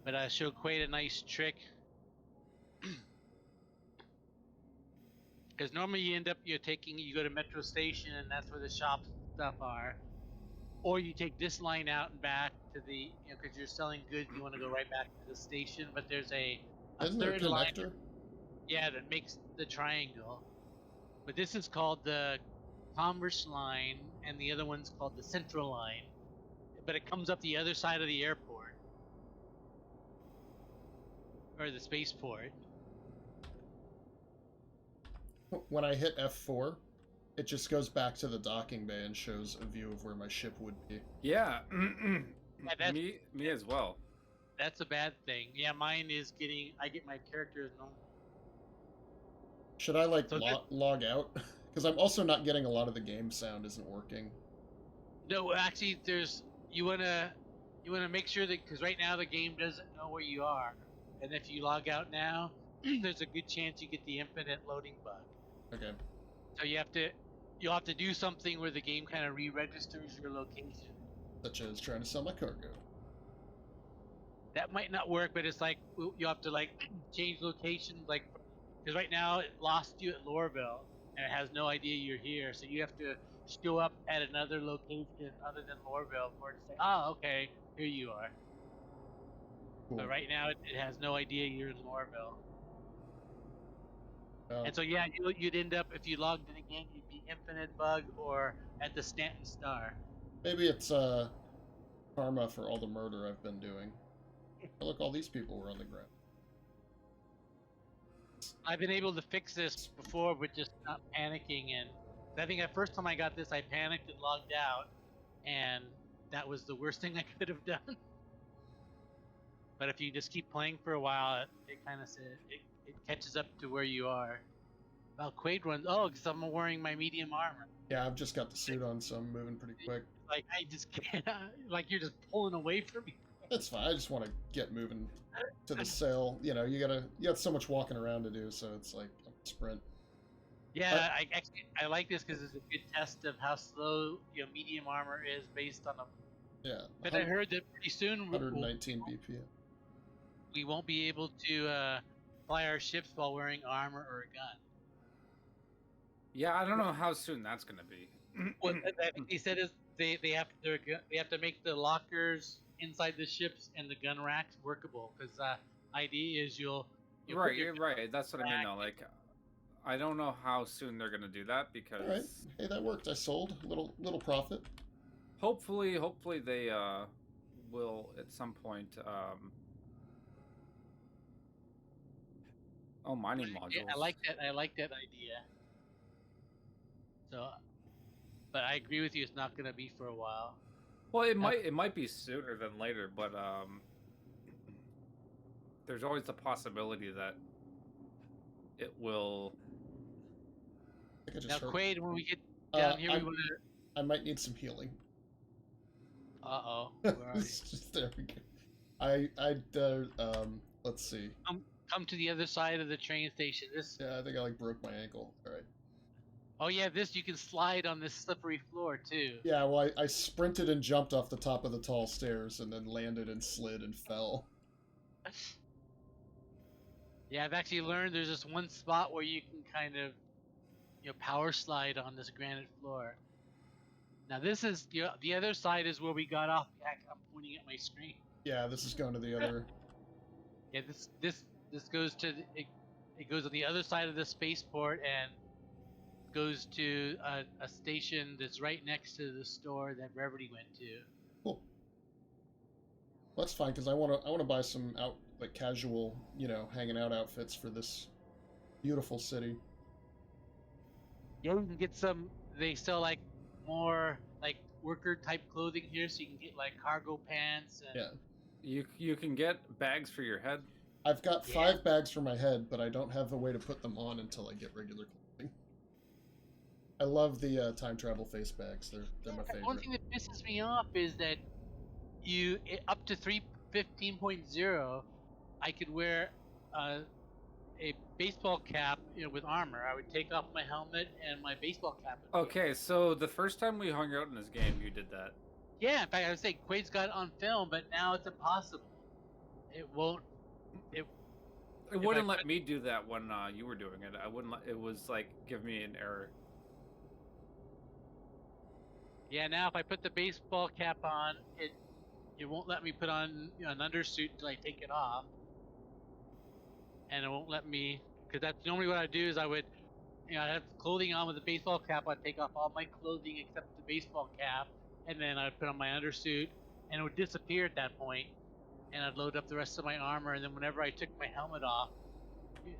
But I show Quade a nice trick. Because normally you end up you go to Metro Station and that's where the shops and stuff are, or you take this line out and back to the because you're selling goods, you want to go right back to the station. But there's a third line. Yeah, that makes the triangle. But this is called the Commerce Line, and the other one's called the Central Line. But it comes up the other side of the airport or the spaceport. When I hit F4, it just goes back to the docking bay and shows a view of where my ship would be. Yeah. Yeah, me as well. That's a bad thing. Yeah, mine is I get my characters normal. Should I log out? Because I'm also not getting a lot of the game sound isn't working. No, actually, you wanna make sure that because right now the game doesn't know where you are, and if you log out now, there's a good chance you get the infinite loading bug. Okay. So you'll have to do something where the game kind of re-registers your location. Such as trying to sell my cargo. That might not work, but it's like you have to change locations, because right now it lost you at Lorville and it has no idea you're here, so you have to show up at another location other than Lorville for it to say, "Oh, okay, here you are." Cool. But right now it has no idea you're in Lorville. And so yeah, you'd end up if you logged in again, you'd be infinite bug or at the Stanton Star. Maybe it's karma for all the murder I've been doing. Oh, look, all these people were on the ground. I've been able to fix this before with just not panicking, and I think the first time I got this, I panicked and logged out, and that was the worst thing I could have done. But if you just keep playing for a while, it kind of it catches up to where you are. Well, Quade runs. Oh, because I'm wearing my medium armor. Yeah, I've just got the suit on, so I'm moving pretty quick. I just can't. You're just pulling away from me. That's fine. I just want to get moving to the sail. You got so much walking around to do, so it's like a sprint. Yeah, I like this because it's a good test of how slow medium armor is based on a. Yeah. But I heard that pretty soon 119 BPM. We won't be able to fly our ships while wearing armor or a gun. Yeah, I don't know how soon that's gonna be. What I think they said is they have to make the lockers inside the ships and the gun racks workable because idea is you'll right. That's what I mean. Though, I don't know how soon they're gonna do that because. All right. Hey, that worked. I sold little profit. Hopefully they will at some point. Mining modules. Yeah, I like that idea. So, but I agree with you. It's not gonna be for a while. Well, it might be sooner than later, but there's always the possibility that it will. Now, Quade, when we get down here, I might need some healing. Uh-oh. There we go. Let's see. come to the other side of the train station. This. Yeah, I think I like broke my ankle. All right. Oh yeah, this you can slide on this slippery floor too. Yeah, well, I sprinted and jumped off the top of the tall stairs and then landed and slid and fell. Yeah, I've actually learned there's this one spot where you can kind of, power slide on this granite floor. Now this is, the other side is where we got off. I'm pointing at my screen. Yeah, this is going to the other. Yeah, this goes to it goes on the other side of the spaceport and goes to a station that's right next to the store that Brevity went to. Cool. Well, that's fine because I want to buy some like casual, hanging out outfits for this beautiful city. Yeah, you can get some. They sell like more like worker type clothing here, so you can get like cargo pants and. Yeah. You can get bags for your head. I've got 5 bags for my head, but I don't have a way to put them on until I get regular clothing. I love the time travel face bags. They're my favorite. One thing that pisses me off is that up to 3.15.0, I could wear a baseball cap, with armor. I would take off my helmet and my baseball cap. Okay, so the first time we hung out in this game, you did that. Yeah, in fact, I would say Quade's got it on film, but now it's impossible. It won't. It wouldn't let me do that when you were doing it. I wouldn't. It was like give me an error. Yeah, now if I put the baseball cap on, it won't let me put on an undersuit until I take it off, and it won't let me, because that's normally what I do is I would, I'd have clothing on with the baseball cap. I'd take off all my clothing except the baseball cap, and then I'd put on my undersuit, and it would disappear at that point, and I'd load up the rest of my armor, and then whenever I took my helmet off,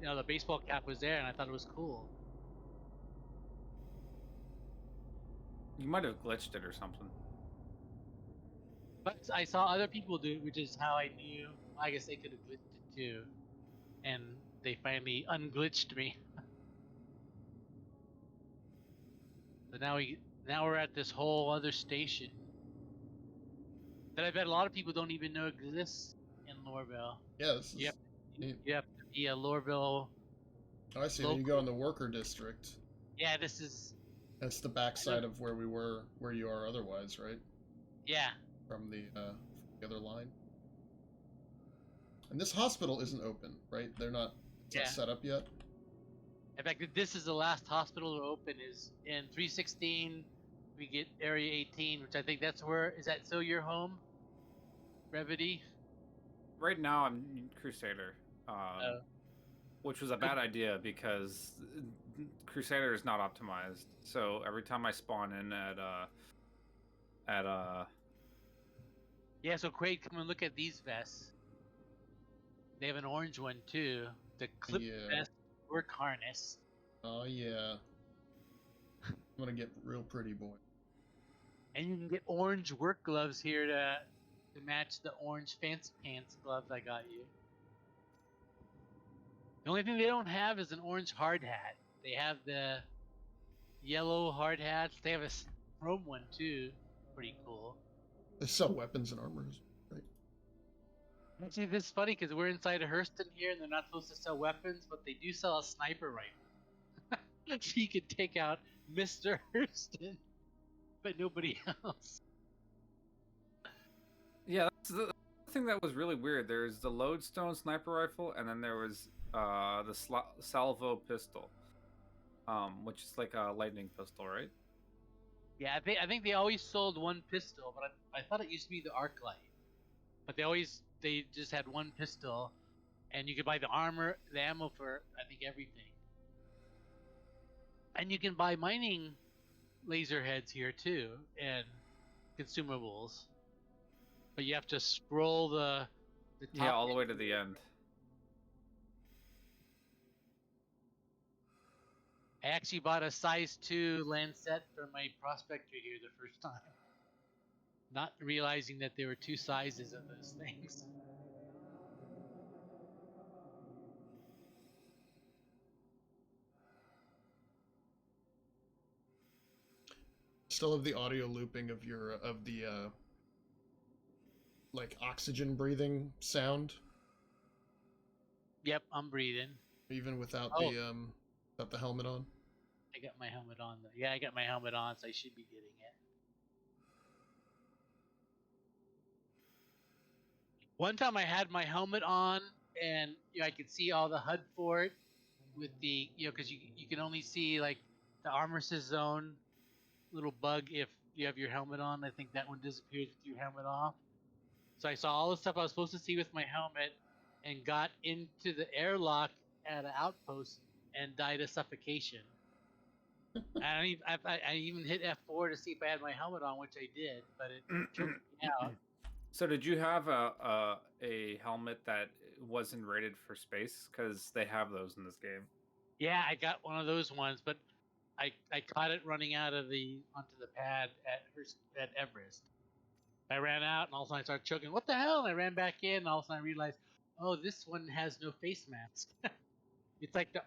the baseball cap was there, and I thought it was cool. You might have glitched it or something. But I saw other people do it, which is how I knew. I guess they could have glitched it too, and they finally unglitched me. So now we're at this whole other station that I bet a lot of people don't even know exists in Lorville. Yeah, this is. You have to be a Lorville. Oh, I see. Then you go in the worker district. Yeah, this is. That's the backside of where we were, where you are otherwise, right? Yeah. From the other line. And this hospital isn't open, right? It's not set up yet. In fact, this is the last hospital to open. Is in 316. We get Area 18, which I think that's where. Is that still your home? Brevity. Right now, I'm Crusader, which was a bad idea because Crusader is not optimized. So every time I spawn in Yeah, so Quade, come and look at these vests. They have an orange one too. The clip vest work harness. Oh yeah. I'm gonna get real pretty, boy. And you can get orange work gloves here to match the orange fancy pants gloves I got you. The only thing they don't have is an orange hard hat. They have the yellow hard hats. They have a chrome one too. Pretty cool. They sell weapons and armor, right? Actually, this is funny because we're inside a Hurston here, and they're not supposed to sell weapons, but they do sell a sniper rifle. So you can take out Mr. Hurston, but nobody else. Yeah, that's the thing that was really weird. There's the Lodestone sniper rifle, and then there was the salvo pistol, which is like a lightning pistol, right? Yeah, I think they always sold one pistol, but I thought it used to be the arc light. But they just had one pistol, and you could buy the armor, the ammo for I think everything. And you can buy mining laser heads here too, and consumables. But you have to scroll the top all the way to the end. I actually bought a size 2 Lancet for my prospector here the first time. Not realizing that there were 2 sizes of those things. Still have the audio looping of the like oxygen breathing sound. Yep, I'm breathing. Even without Oh. without the helmet on? I got my helmet on. Yeah, I got my helmet on, so I should be getting it. One time I had my helmet on, and I could see all the HUD for it with the because you can only see like the armistice zone little bug if you have your helmet on. I think that one disappears with your helmet off. So I saw all the stuff I was supposed to see with my helmet, and got into the airlock at an outpost and died of suffocation. I even hit F4 to see if I had my helmet on, which I did, but it choked me out. So did you have a helmet that wasn't rated for space? Because they have those in this game. Yeah, I got one of those ones, but I caught it running out of onto the pad at Everest. I ran out, and all of a sudden I started choking. What the hell? And I ran back in, and all of a sudden I realized, oh, this one has no face mask. It's like the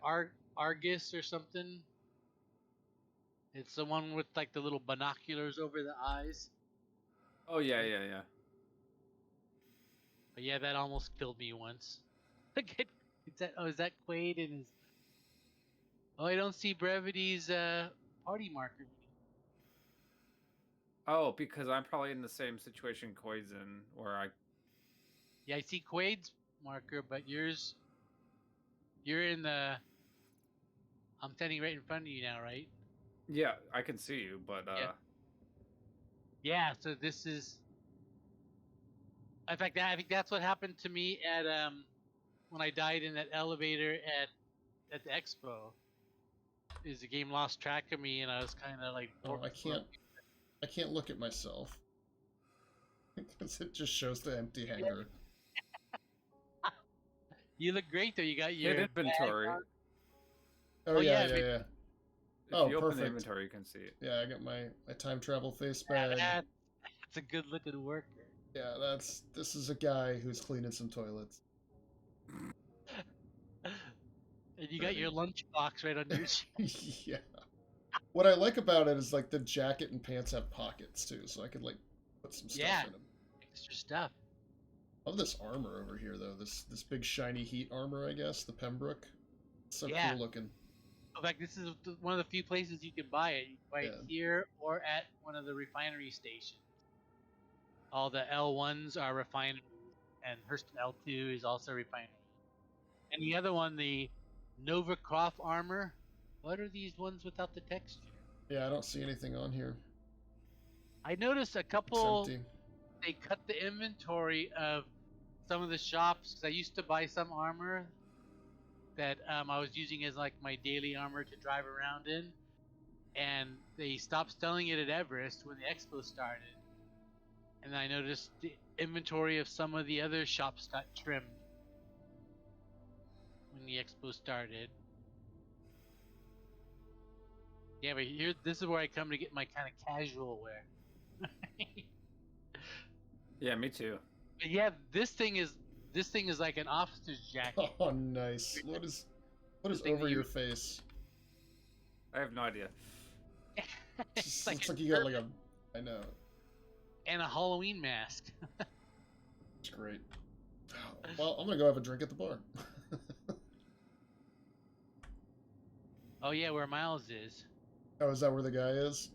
Argus or something. It's the one with like the little binoculars over the eyes. Oh yeah, yeah, yeah. But yeah, that almost killed me once. Is that Quade and his? Oh, I don't see Brevity's party marker. Oh, because I'm probably in the same situation Koi's in, where I. Yeah, I see Quade's marker, but you're in the. I'm standing right in front of you now, right? Yeah, I can see you, but Yeah. Yeah. So this is. In fact, I think that's what happened to me at when I died in that elevator at the expo. Is the game lost track of me, and I was kind of like. Oh, I can't look at myself. Because it just shows the empty hangar. You look great though. You got your hit inventory. Oh, yeah. If Oh, you open perfect. the inventory, you can see it. Yeah, I got my time travel face bag. That's a good looking worker. Yeah, this is a guy who's cleaning some toilets. And you got your lunchbox right on your chest. Yeah. What I like about it is like the jacket and pants have pockets too, so I could like put some stuff in them. Extra stuff. I love this armor over here though. This big shiny heat armor, I guess, the Pembroke. It's so cool looking. In fact, this is one of the few places you can buy it. You can buy it here or at one of the refinery stations. All the L1s are refineries, and Hurston L2 is also refinery. And the other one, the Nova Croft armor. What are these ones without the texture? Yeah, I don't see anything on here. I noticed a couple. They cut the inventory of some of the shops because I used to buy some armor that I was using as like my daily armor to drive around in, and they stopped selling it at Everest when the expo started. And I noticed the inventory of some of the other shops got trimmed when the expo started. Yeah, but this is where I come to get my kind of casual wear. Yeah, me too. But yeah, this thing is like an officer's jacket. Oh, nice. What is over your face? I have no idea. Looks like you got like a. I know. And a Halloween mask. It's great. Well, I'm gonna go have a drink at the bar. Oh yeah, where Miles is. Oh, is that where the guy is?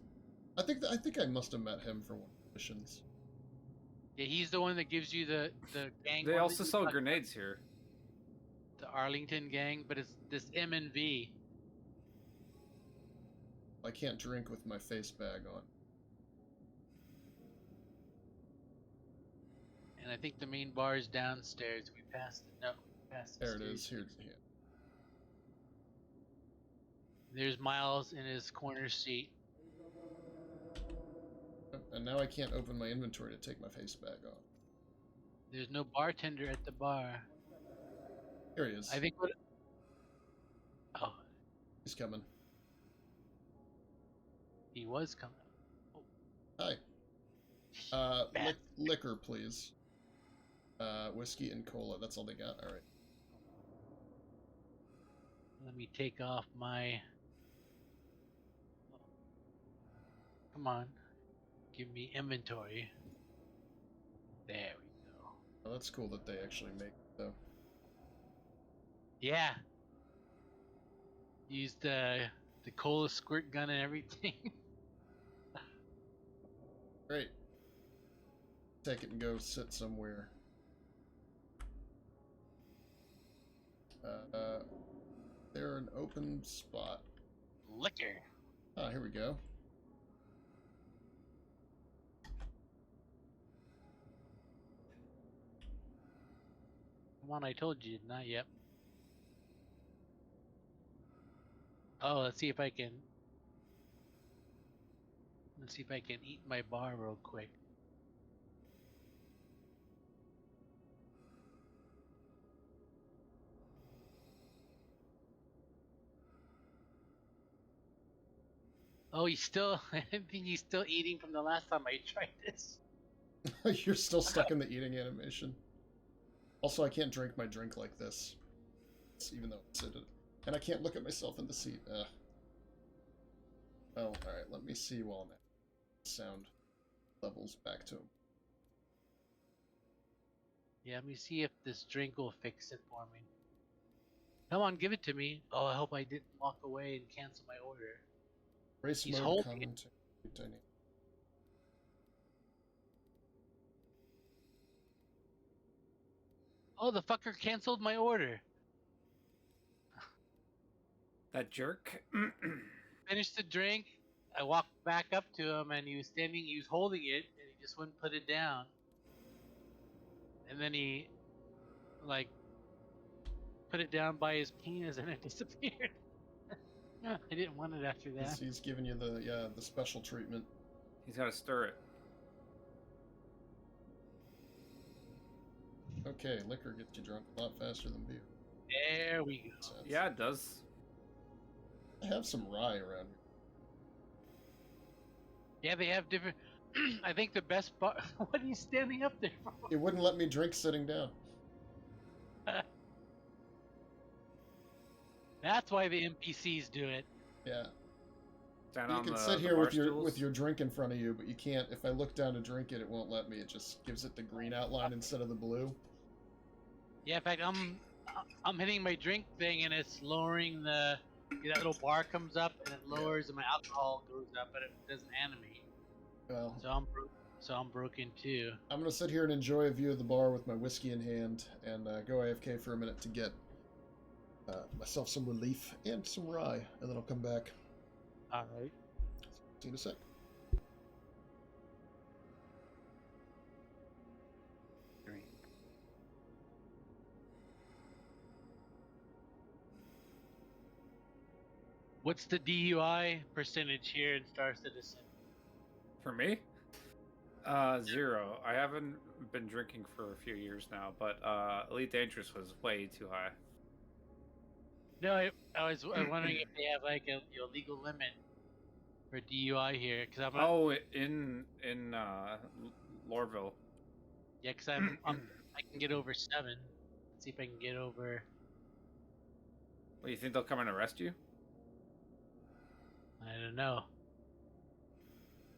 I think I must have met him for one of the missions. Yeah, he's the one that gives you the gang. They also sell grenades here. The Arlington gang, but it's this M and V. I can't drink with my face bag on. And I think the main bar is downstairs. We passed it. No, we passed the There it stairs. is. Here. There's Miles in his corner seat. And now I can't open my inventory to take my face bag off. There's no bartender at the bar. Here he is. I think what. Oh, He's coming. he was coming. Hi. Liquor, please. Whiskey and cola. That's all they got. All right. Let me take off my. Come on. Give me inventory. There we go. Oh, that's cool that they actually make it, though. Yeah. Used the cola squirt gun and everything. Great. Take it and go sit somewhere. There an open spot. Liquor. Ah, here we go. Come on, I told you, not yet. Oh, let's see if I can. Let's see if I can eat my bar real quick. Oh, he's still. I think he's still eating from the last time I tried this. You're still stuck in the eating animation. Also, I can't drink my drink like this. Even though it's seated. And I can't look at myself in the seat. Oh, alright, let me see while I'm at sound levels back to him. Yeah, let me see if this drink will fix it for me. Come on, give it to me. Oh, I hope I didn't walk away and cancel my order. Race He's mode holding it. commentary. Oh, the fucker canceled my order. That jerk. Finished the drink. I walked back up to him and he was holding it and he just wouldn't put it down. And then he, like, put it down by his penis and it disappeared. I didn't want it after that. He's giving you the special treatment. He's got to stir it. Okay, liquor gets you drunk a lot faster than beer. There we go. So Yeah, it does. I have some rye around here. Yeah, they have different. I think the best part. What are you standing up there for? It wouldn't let me drink sitting down. That's why the NPCs do it. Yeah. Stand You on can the, sit the here bar with stools. your drink in front of you, but you can't. If I look down to drink it, it won't let me. It just gives it the green outline instead of the blue. Yeah, in fact, I'm hitting my drink thing and it's lowering the. That little bar comes up and it lowers and my alcohol goes up, but it doesn't animate. Well, So I'm broken too. I'm gonna sit here and enjoy a view of the bar with my whiskey in hand and go AFK for a minute to get myself some relief and some rye, and then I'll come back. All right. See you in a sec. Drink. What's the DUI percentage here in Star Citizen? For me? 0. I haven't been drinking for a few years now, but Elite Dangerous was way too high. No, I was wondering if they have like a legal limit for DUI here, because I'm not, Oh, in Lorville. yeah, because I can get over 7. Let's see if I can get over. What, you think they'll come and arrest you? I don't know.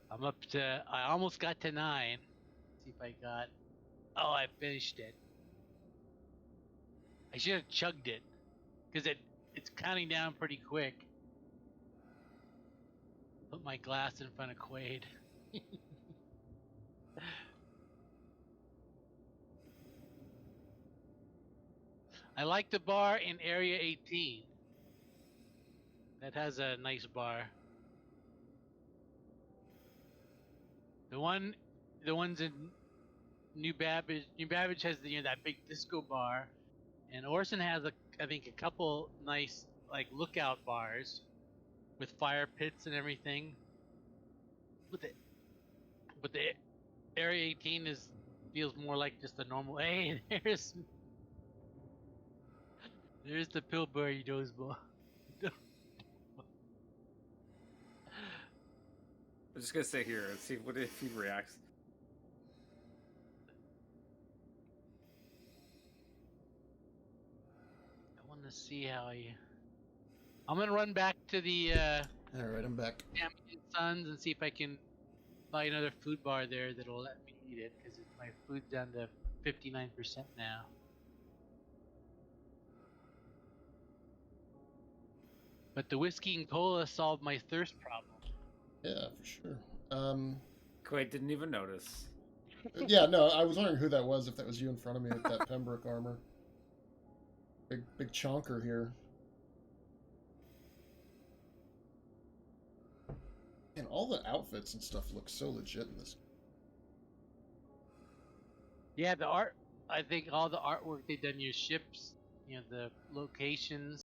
I'm up to. I almost got to 9. Let's see if I got. Oh, I finished it. I should have chugged it, because it's counting down pretty quick. Put my glass in front of Quade. I like the bar in Area 18. That has a nice bar. The ones in New Babbage has that big disco bar, and Orson has I think a couple nice like lookout bars with fire pits and everything. But the Area 18 feels more like just a normal. Hey, there's the Pillsbury Dozebo. I'm just gonna sit here and see what if he reacts. I want to see how he. I'm gonna run back to the All right, I'm back. Champion Sons and see if I can buy another food bar there that'll let me eat it, because my food's down to 59% now. But the whiskey and cola solved my thirst problem. Yeah, for sure. Quade didn't even notice. Yeah, no, I was wondering who that was, if that was you in front of me with that Pembroke armor. Big chonker here. And all the outfits and stuff look so legit in this. Yeah, the art. I think all the artwork they've done, your ships, the locations,